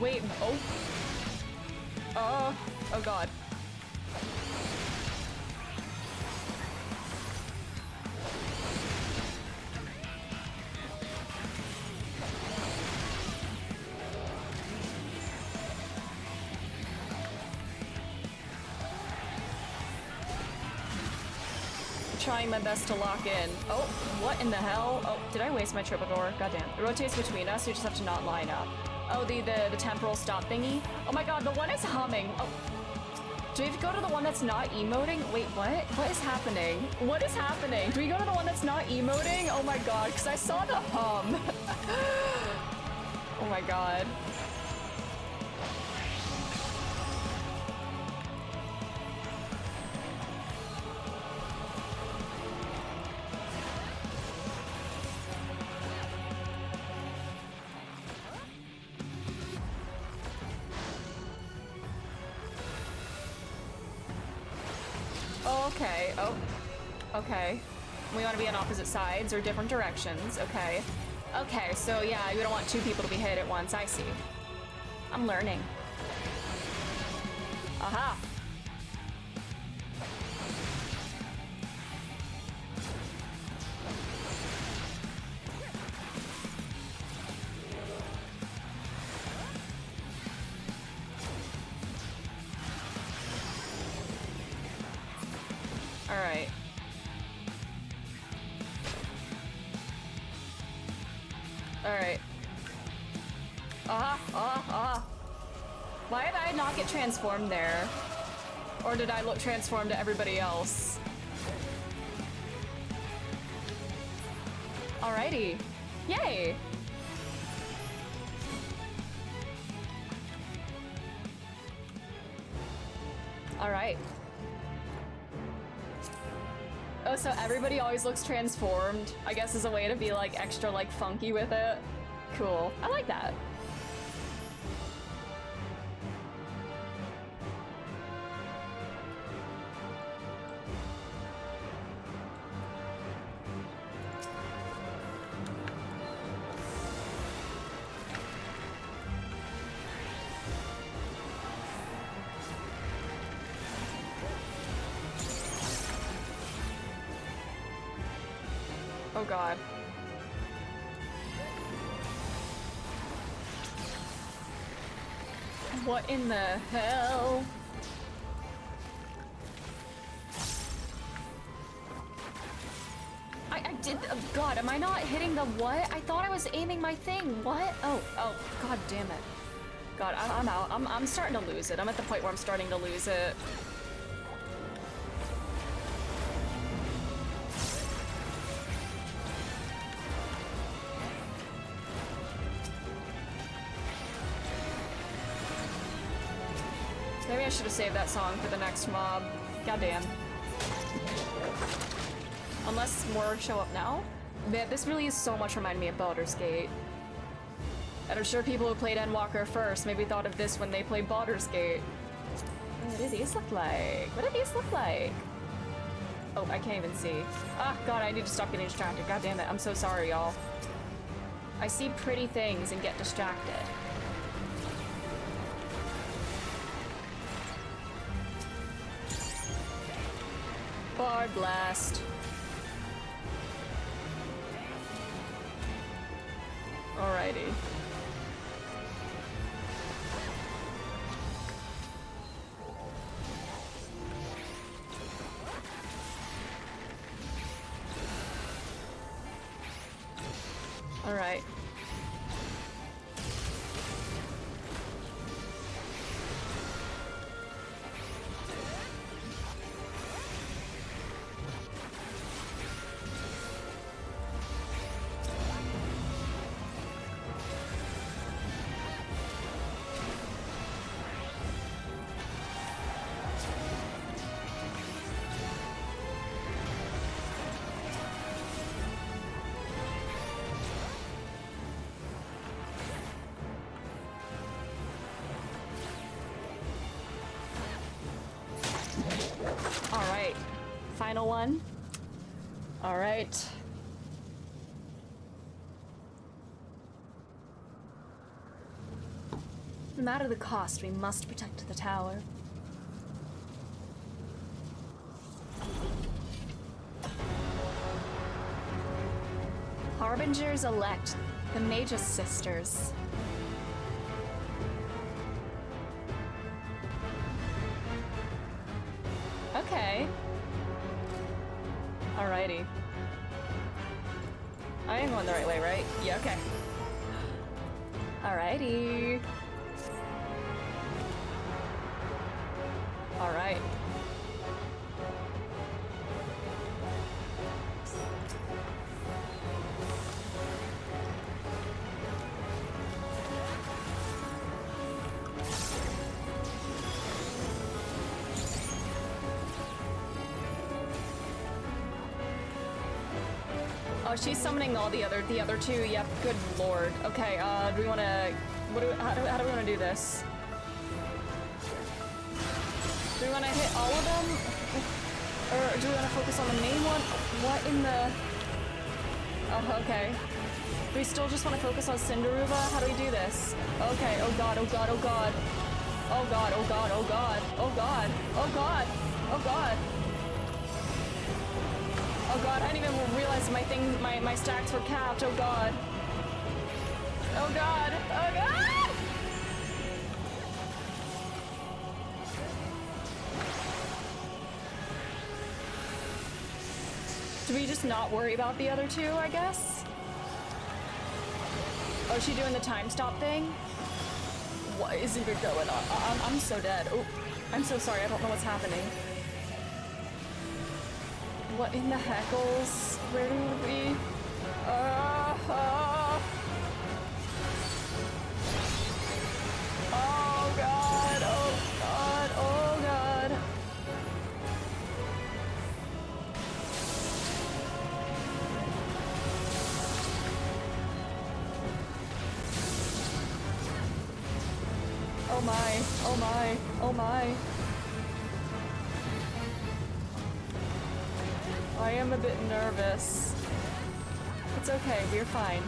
Wait, oh. Oh god. Trying my best to lock in. Oh, what in the hell? Oh, did I waste my troubadour? Goddamn. It rotates between us, you just have to not line up. Oh, the temporal stop thingy? Oh my god, the one is humming. Oh. Do we have to go to the one that's not emoting? Wait, what? What is happening? What is happening? Do we go to the one that's not emoting? Oh my god, because I saw the hum. Oh my god. Okay, oh, okay. We want to be on opposite sides or different directions, okay. Okay, so yeah, you don't want two people to be hit at once, I see. I'm learning. Aha! Alright. Alright. Why did I not get transformed there? Or did I look transformed to everybody else? Alrighty. Yay! Alright. Oh, so everybody always looks transformed, I guess, as a way to be like extra like funky with it. Cool. I like that. Oh god. What in the hell? I did, oh god, am I not hitting the what? I thought I was aiming my thing, what? Oh, god damn it. God, I'm out. I'm starting to lose it. I'm at the point where I'm starting to lose it. Maybe I should have saved that song for the next mob. Goddamn. Unless more show up now? This really is so much reminding me of Baldur's Gate. And I'm sure people who played Endwalker first maybe thought of this when they played Baldur's Gate. What do these look like? What do these look like? Oh, I can't even see. Ah, god, I need to stop getting distracted. God damn it, I'm so sorry, y'all. I see pretty things and get distracted. Bard blast. Alrighty. Alright. Alright. Final one. Alright. No matter the cost, we must protect the tower. Harbingers elect, the Magus Sisters. Okay. Alrighty. I am going the right way, right? Yeah, okay. Alrighty. Alright. Oh, she's summoning all the other two. Yep. Good lord. Okay. Do we want to? How do we want to do this? Do we want to hit all of them, or do we want to focus on the main one? What in the? Oh, okay. Do we still just want to focus on Cinderuva? How do we do this? Okay. Oh god. Oh god. Oh god. Oh god. Oh god. Oh god. Oh god. Oh god. Oh god. Oh god, I didn't even realize my stacks were capped. Oh god. Oh god. Oh god! Do we just not worry about the other two, I guess? Oh, is she doing the time stop thing? What is even going on? I'm so dead. Oh, I'm so sorry. I don't know what's happening. What in the heckles? Where do we? Oh god! Oh god! Oh god! Oh my! Oh my! Oh my! I am a bit nervous. It's okay, we're fine.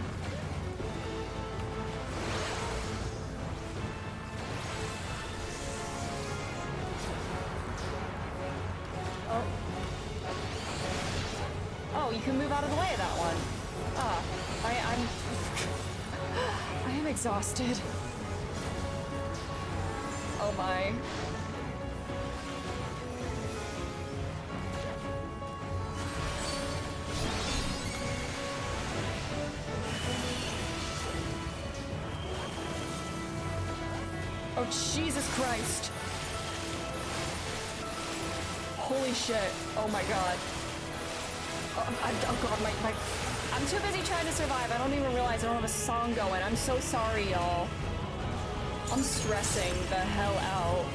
Oh. Oh, you can move out of the way of that one. Ah, I am exhausted. Oh my. Oh, Jesus Christ. Holy shit. Oh my god. Oh god, I'm too busy trying to survive. I don't even realize I don't have a song going. I'm so sorry, y'all. I'm stressing the hell out.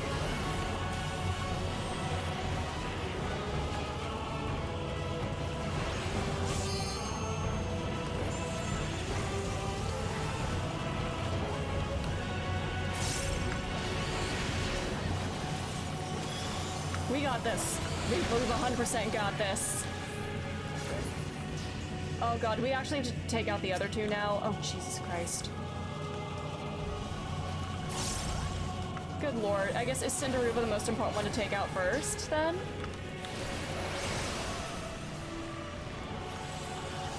We got this. We've 100% got this. Oh god, we actually have to take out the other two now? Oh, Jesus Christ. Good lord. I guess is Cinderuva the most important one to take out first, then?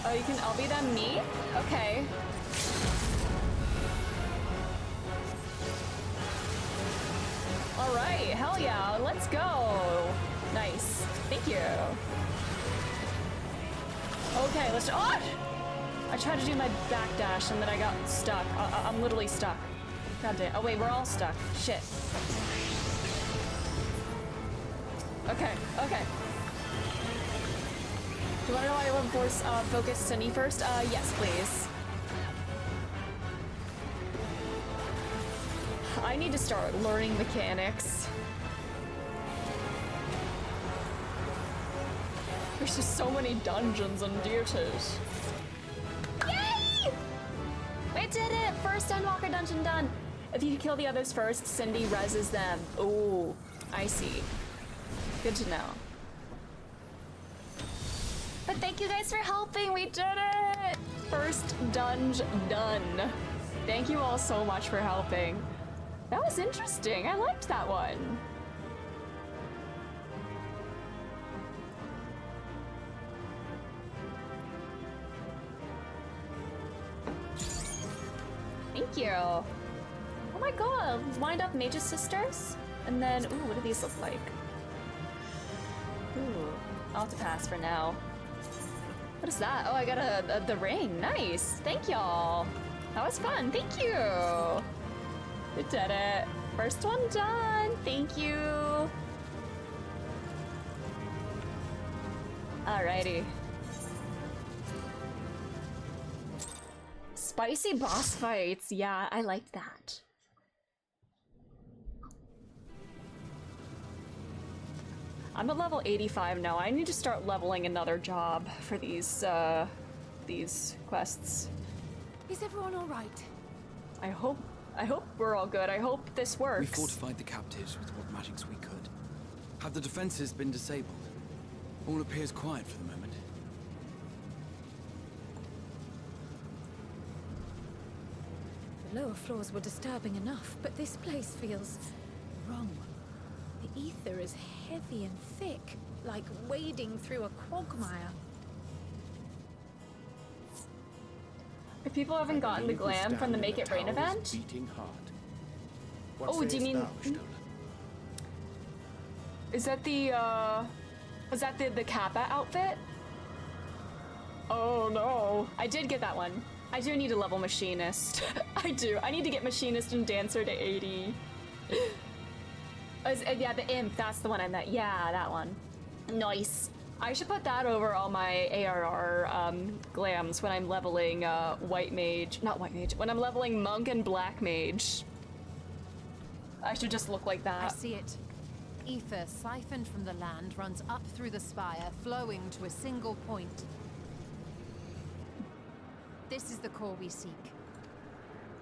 Oh, you can LB them? Me? Okay. Alright, hell yeah, let's go! Nice. Thank you. Okay, let's. Oh! I tried to do my backdash and then I got stuck. I'm literally stuck. God damn. Oh, wait, we're all stuck. Shit. Okay, okay. Do you want to know why I want to force focus Cindy first? Yes, please. I need to start learning mechanics. There's just so many dungeons and duties. Yay! We did it! First Endwalker dungeon done. If you kill the others first, Cindy reses them. Ooh, I see. Good to know. But thank you guys for helping. We did it! First dungeon done. Thank you all so much for helping. was interesting. I liked that one. Thank you. Oh my god, wind up Mage's Sisters? And then, ooh, what do these look like? Ooh, I'll have to pass for now. What is that? Oh, I got the ring. Nice. Thank y'all. That was fun. Thank you. We did it. First one done. Thank you. Alrighty. Spicy boss fights. Yeah, I like that. I'm at level 85 now. I need to start leveling another job for these quests. Is everyone all right? I hope we're all good. I hope this works. We fortified the captives with what magics we could. Have the defenses been disabled? All appears quiet for the moment. The lower floors were disturbing enough, but this place feels wrong. The ether is heavy and thick, like wading through a quagmire. If people haven't gotten the glam from the Make It Rain event. Beating heart. Oh, do you mean? Is that the was that the Kappa outfit? Oh no. I did get that one. I do need a level Machinist. I do. I need to get Machinist and Dancer to 80. Yeah, the Imp, that's the one I meant. Yeah, that one. Nice. I should put that over all my ARR glams when I'm leveling White Mage. Not White Mage. When I'm leveling Monk and Black Mage. I should just look like that. I see it. Ether siphoned from the land runs up through the spire, flowing to a single point. This is the core we seek.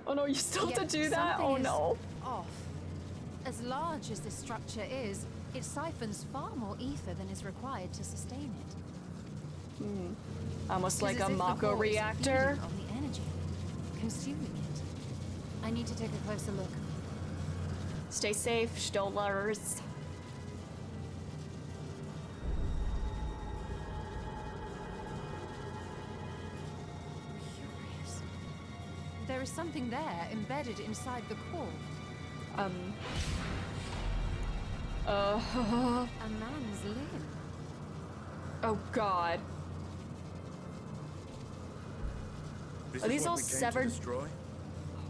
Oh no, you still have to do that? Something Oh is no. off. As large as this structure is, it siphons far more ether than is required to sustain it. Almost like It's a as if the Mako core is reactor. feeding on the energy, consuming it. I need to take a closer look. Stay safe, Stolers. Curious. There is something there embedded inside the core. A man's limb. Oh god. This Are is these what all we came to severed? destroy?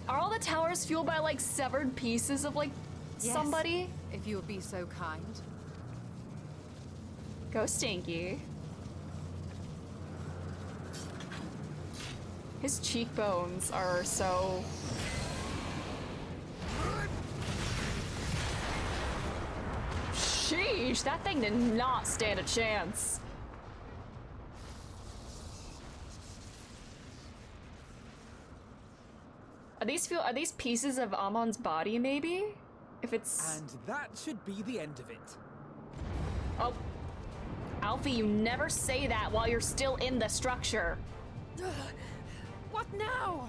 Are all the towers fueled by like severed pieces of like Yes, somebody? if you would be so kind. Go Stinky. His cheekbones are so... Sheesh, that thing did not stand a chance. Are these pieces of Amon's body, maybe? If it's... And that should be the end of it. Oh. Alfie, you never say that while you're still in the structure. What now?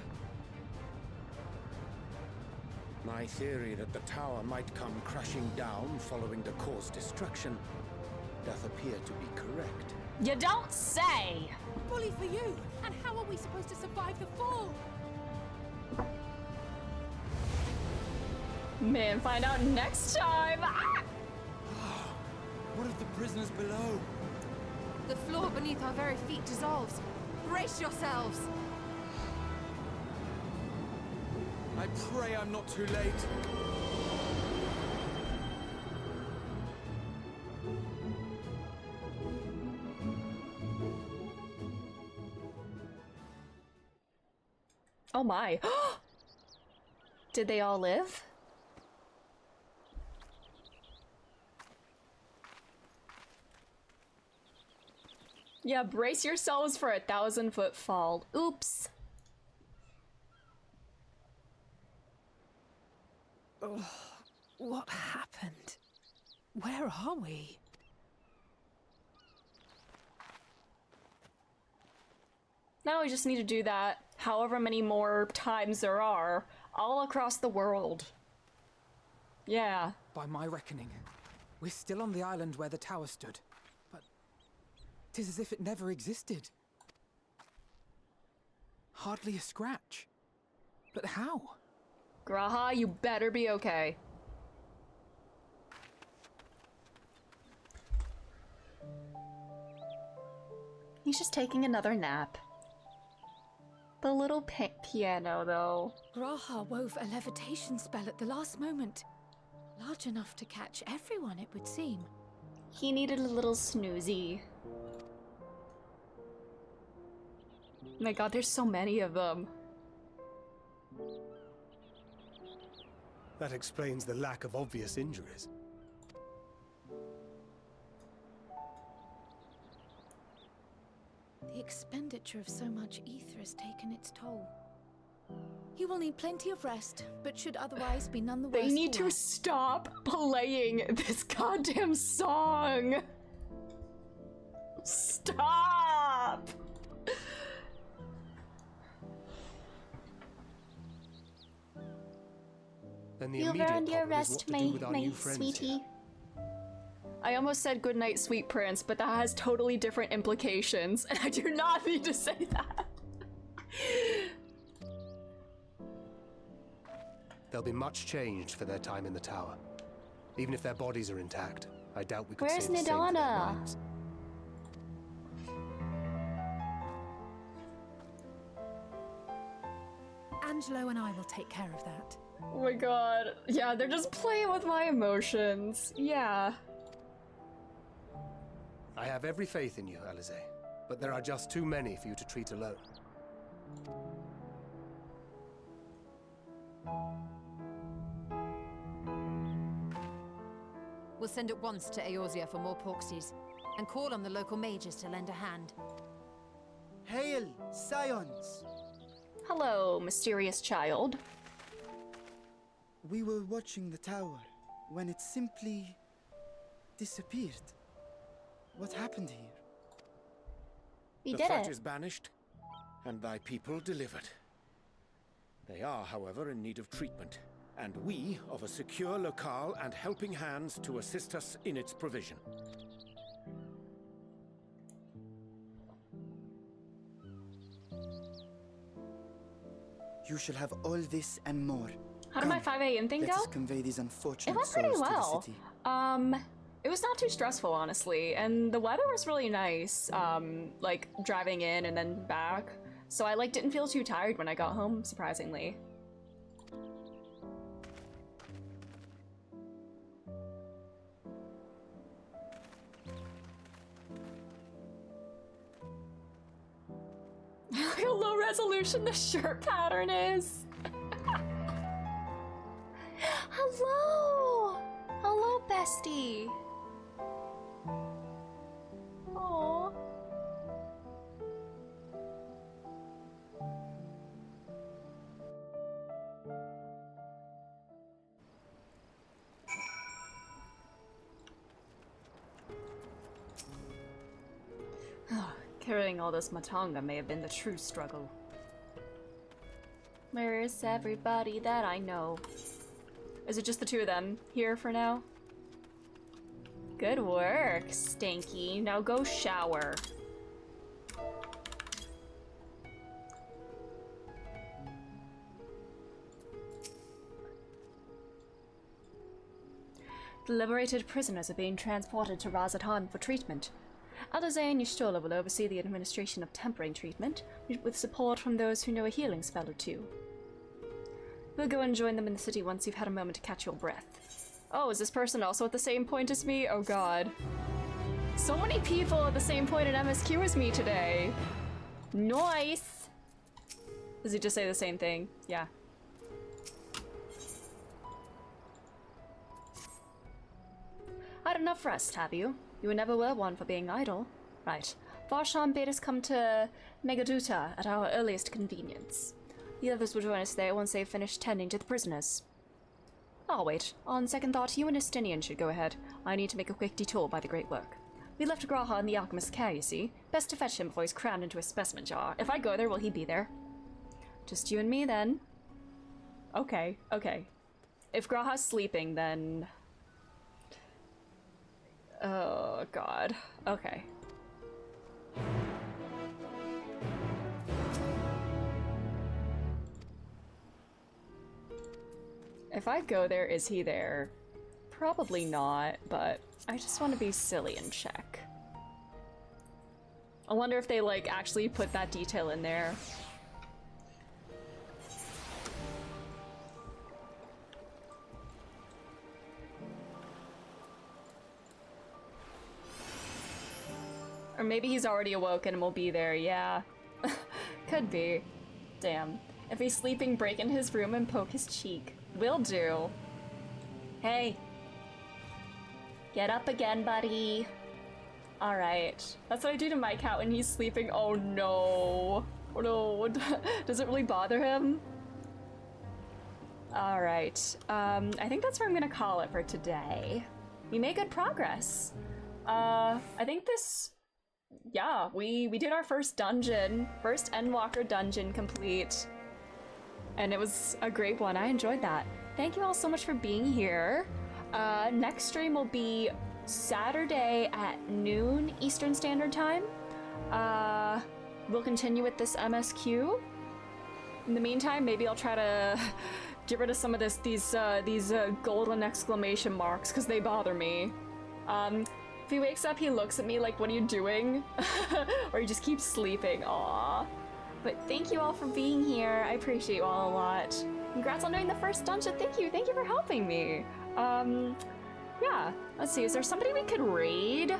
My theory that the tower might come crashing down following the core's destruction doth appear to be correct. You don't say! Bully for you! And how are we supposed to survive the fall? Man, find out next time! Ah! What of the prisoners below? The floor beneath our very feet dissolves. Brace yourselves! I pray I'm not too late. Oh my. Did they all live? Yeah, brace yourselves for a 1,000-foot fall. Oops. Oh, what happened? Where are we? Now we just need to do that however many more times there are, all across the world. Yeah. By my reckoning, we're still on the island where the tower stood, but 'tis as if it never existed. Hardly a scratch. But how? Graha, you better be okay. He's just taking another nap. The little piano, though. Graha wove a levitation spell at the last moment. Large enough to catch everyone, it would seem. He needed a little snoozy. My god, there's so many of them. That explains the lack of obvious injuries. The expenditure of so much ether has taken its toll. He will need plenty of rest, but should otherwise be none the worse. They need for to wear. stop playing this goddamn song. Stop! Then the You've immediate earned your problem is what rest, to do with our my new friends sweetie. here. I almost said goodnight, sweet prince, but that has totally different implications, and I do not need to say that. They'll be much changed for their time in the tower. Even if their bodies are intact, I doubt we could Where's say the same for their Nidana? minds. Angelo and I will take care of that. Oh my god. Yeah, they're just playing with my emotions. Yeah. I have every faith in you, Alize, but there are just too many for you to treat alone. We'll send at once to Eorzea for more porksies, and call on the local mages to lend a hand. Hail, scions! Hello, mysterious child. We were watching the tower when it simply disappeared. What happened here? We the did threat it. is banished, and thy people delivered. They are, however, in need of treatment, and we of a secure locale and helping hands to assist us in its provision. You shall have all this and more. How did my 5 a.m. thing Let go? us convey these unfortunate It went pretty souls to the well. city. It was not too stressful, honestly, and the weather was really nice, like, driving in and then back. So I, like, didn't feel too tired when I got home, surprisingly. How low resolution the shirt pattern is! Hello! Hello, bestie. Aww. Carrying all this matanga may have been the true struggle. Where is everybody that I know? Is it just the two of them here for now? Good work, Stinky. Now go shower. The liberated prisoners are being transported to Razatan for treatment. Alize and Y'shtola will oversee the administration of tempering treatment, with support from those who know a healing spell or two. We'll go and join them in the city once you've had a moment to catch your breath. Oh, is this person also at the same point as me? Oh god. So many people at the same point at MSQ as me today. Nice! Does he just say the same thing? Yeah. Had enough rest, have you? You never were one for being idle. Right. Varshan bade us come to Megaduta at our earliest convenience. The others will join us there once they've finished tending to the prisoners. I'll wait. On second thought, you and Estinian should go ahead. I need to make a quick detour by the Great Work. We left Graha in the alchemist's care, you see. Best to fetch him before he's crammed into a specimen jar. If I go there, will he be there? Just you and me, then. Okay, okay. if Graha's sleeping, then... Oh, God. Okay. If I go there, is he there? Probably not, but I just want to be silly and check. I wonder if they, like, actually put that detail in there. Or maybe he's already awoken and will be there, yeah. Could be. Damn. If he's sleeping, break in his room and poke his cheek. Will do. Hey. Get up again, buddy. Alright. That's what I do to my cat when he's sleeping. Oh no. Oh no. Does it really bother him? Alright. I think that's where I'm gonna call it for today. We made good progress. I think this... Yeah, we did our first dungeon. First Endwalker dungeon complete. And it was a great one. I enjoyed that. Thank you all so much for being here. Next stream will be Saturday at noon Eastern Standard Time. We'll continue with this MSQ. In the meantime, maybe I'll try to get rid of some of these golden exclamation marks because they bother me. If he wakes up, he looks at me like, "What are you doing?" Or he just keeps sleeping. Aww. But thank you all for being here. I appreciate you all a lot. Congrats on doing the first dungeon. Thank you for helping me. Yeah. Let's see. Is there somebody we could raid?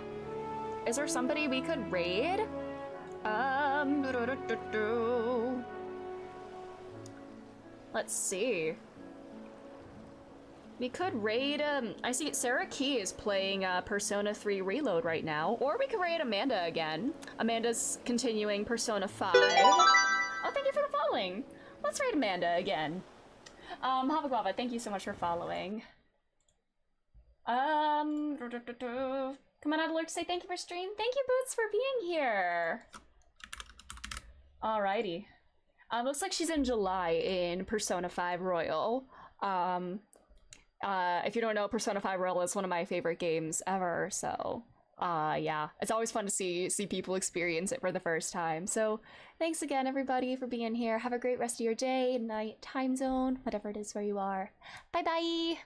Let's see. We could raid, I see Sarah Key is playing Persona 3 Reload right now, or we could raid Amanda again. Amanda's continuing Persona 5. Oh, thank you for the following. Let's raid Amanda again. Havaguava, thank you so much for following. Come on out alert to say thank you for stream. Thank you, Boots, for being here. Alrighty. Looks like she's in July in Persona 5 Royal. If you don't know, Persona 5 Royal is one of my favorite games ever, so yeah, it's always fun to see people experience it for the first time. So thanks again, everybody, for being here. Have a great rest of your day, night, time zone, whatever it is where you are. Bye bye.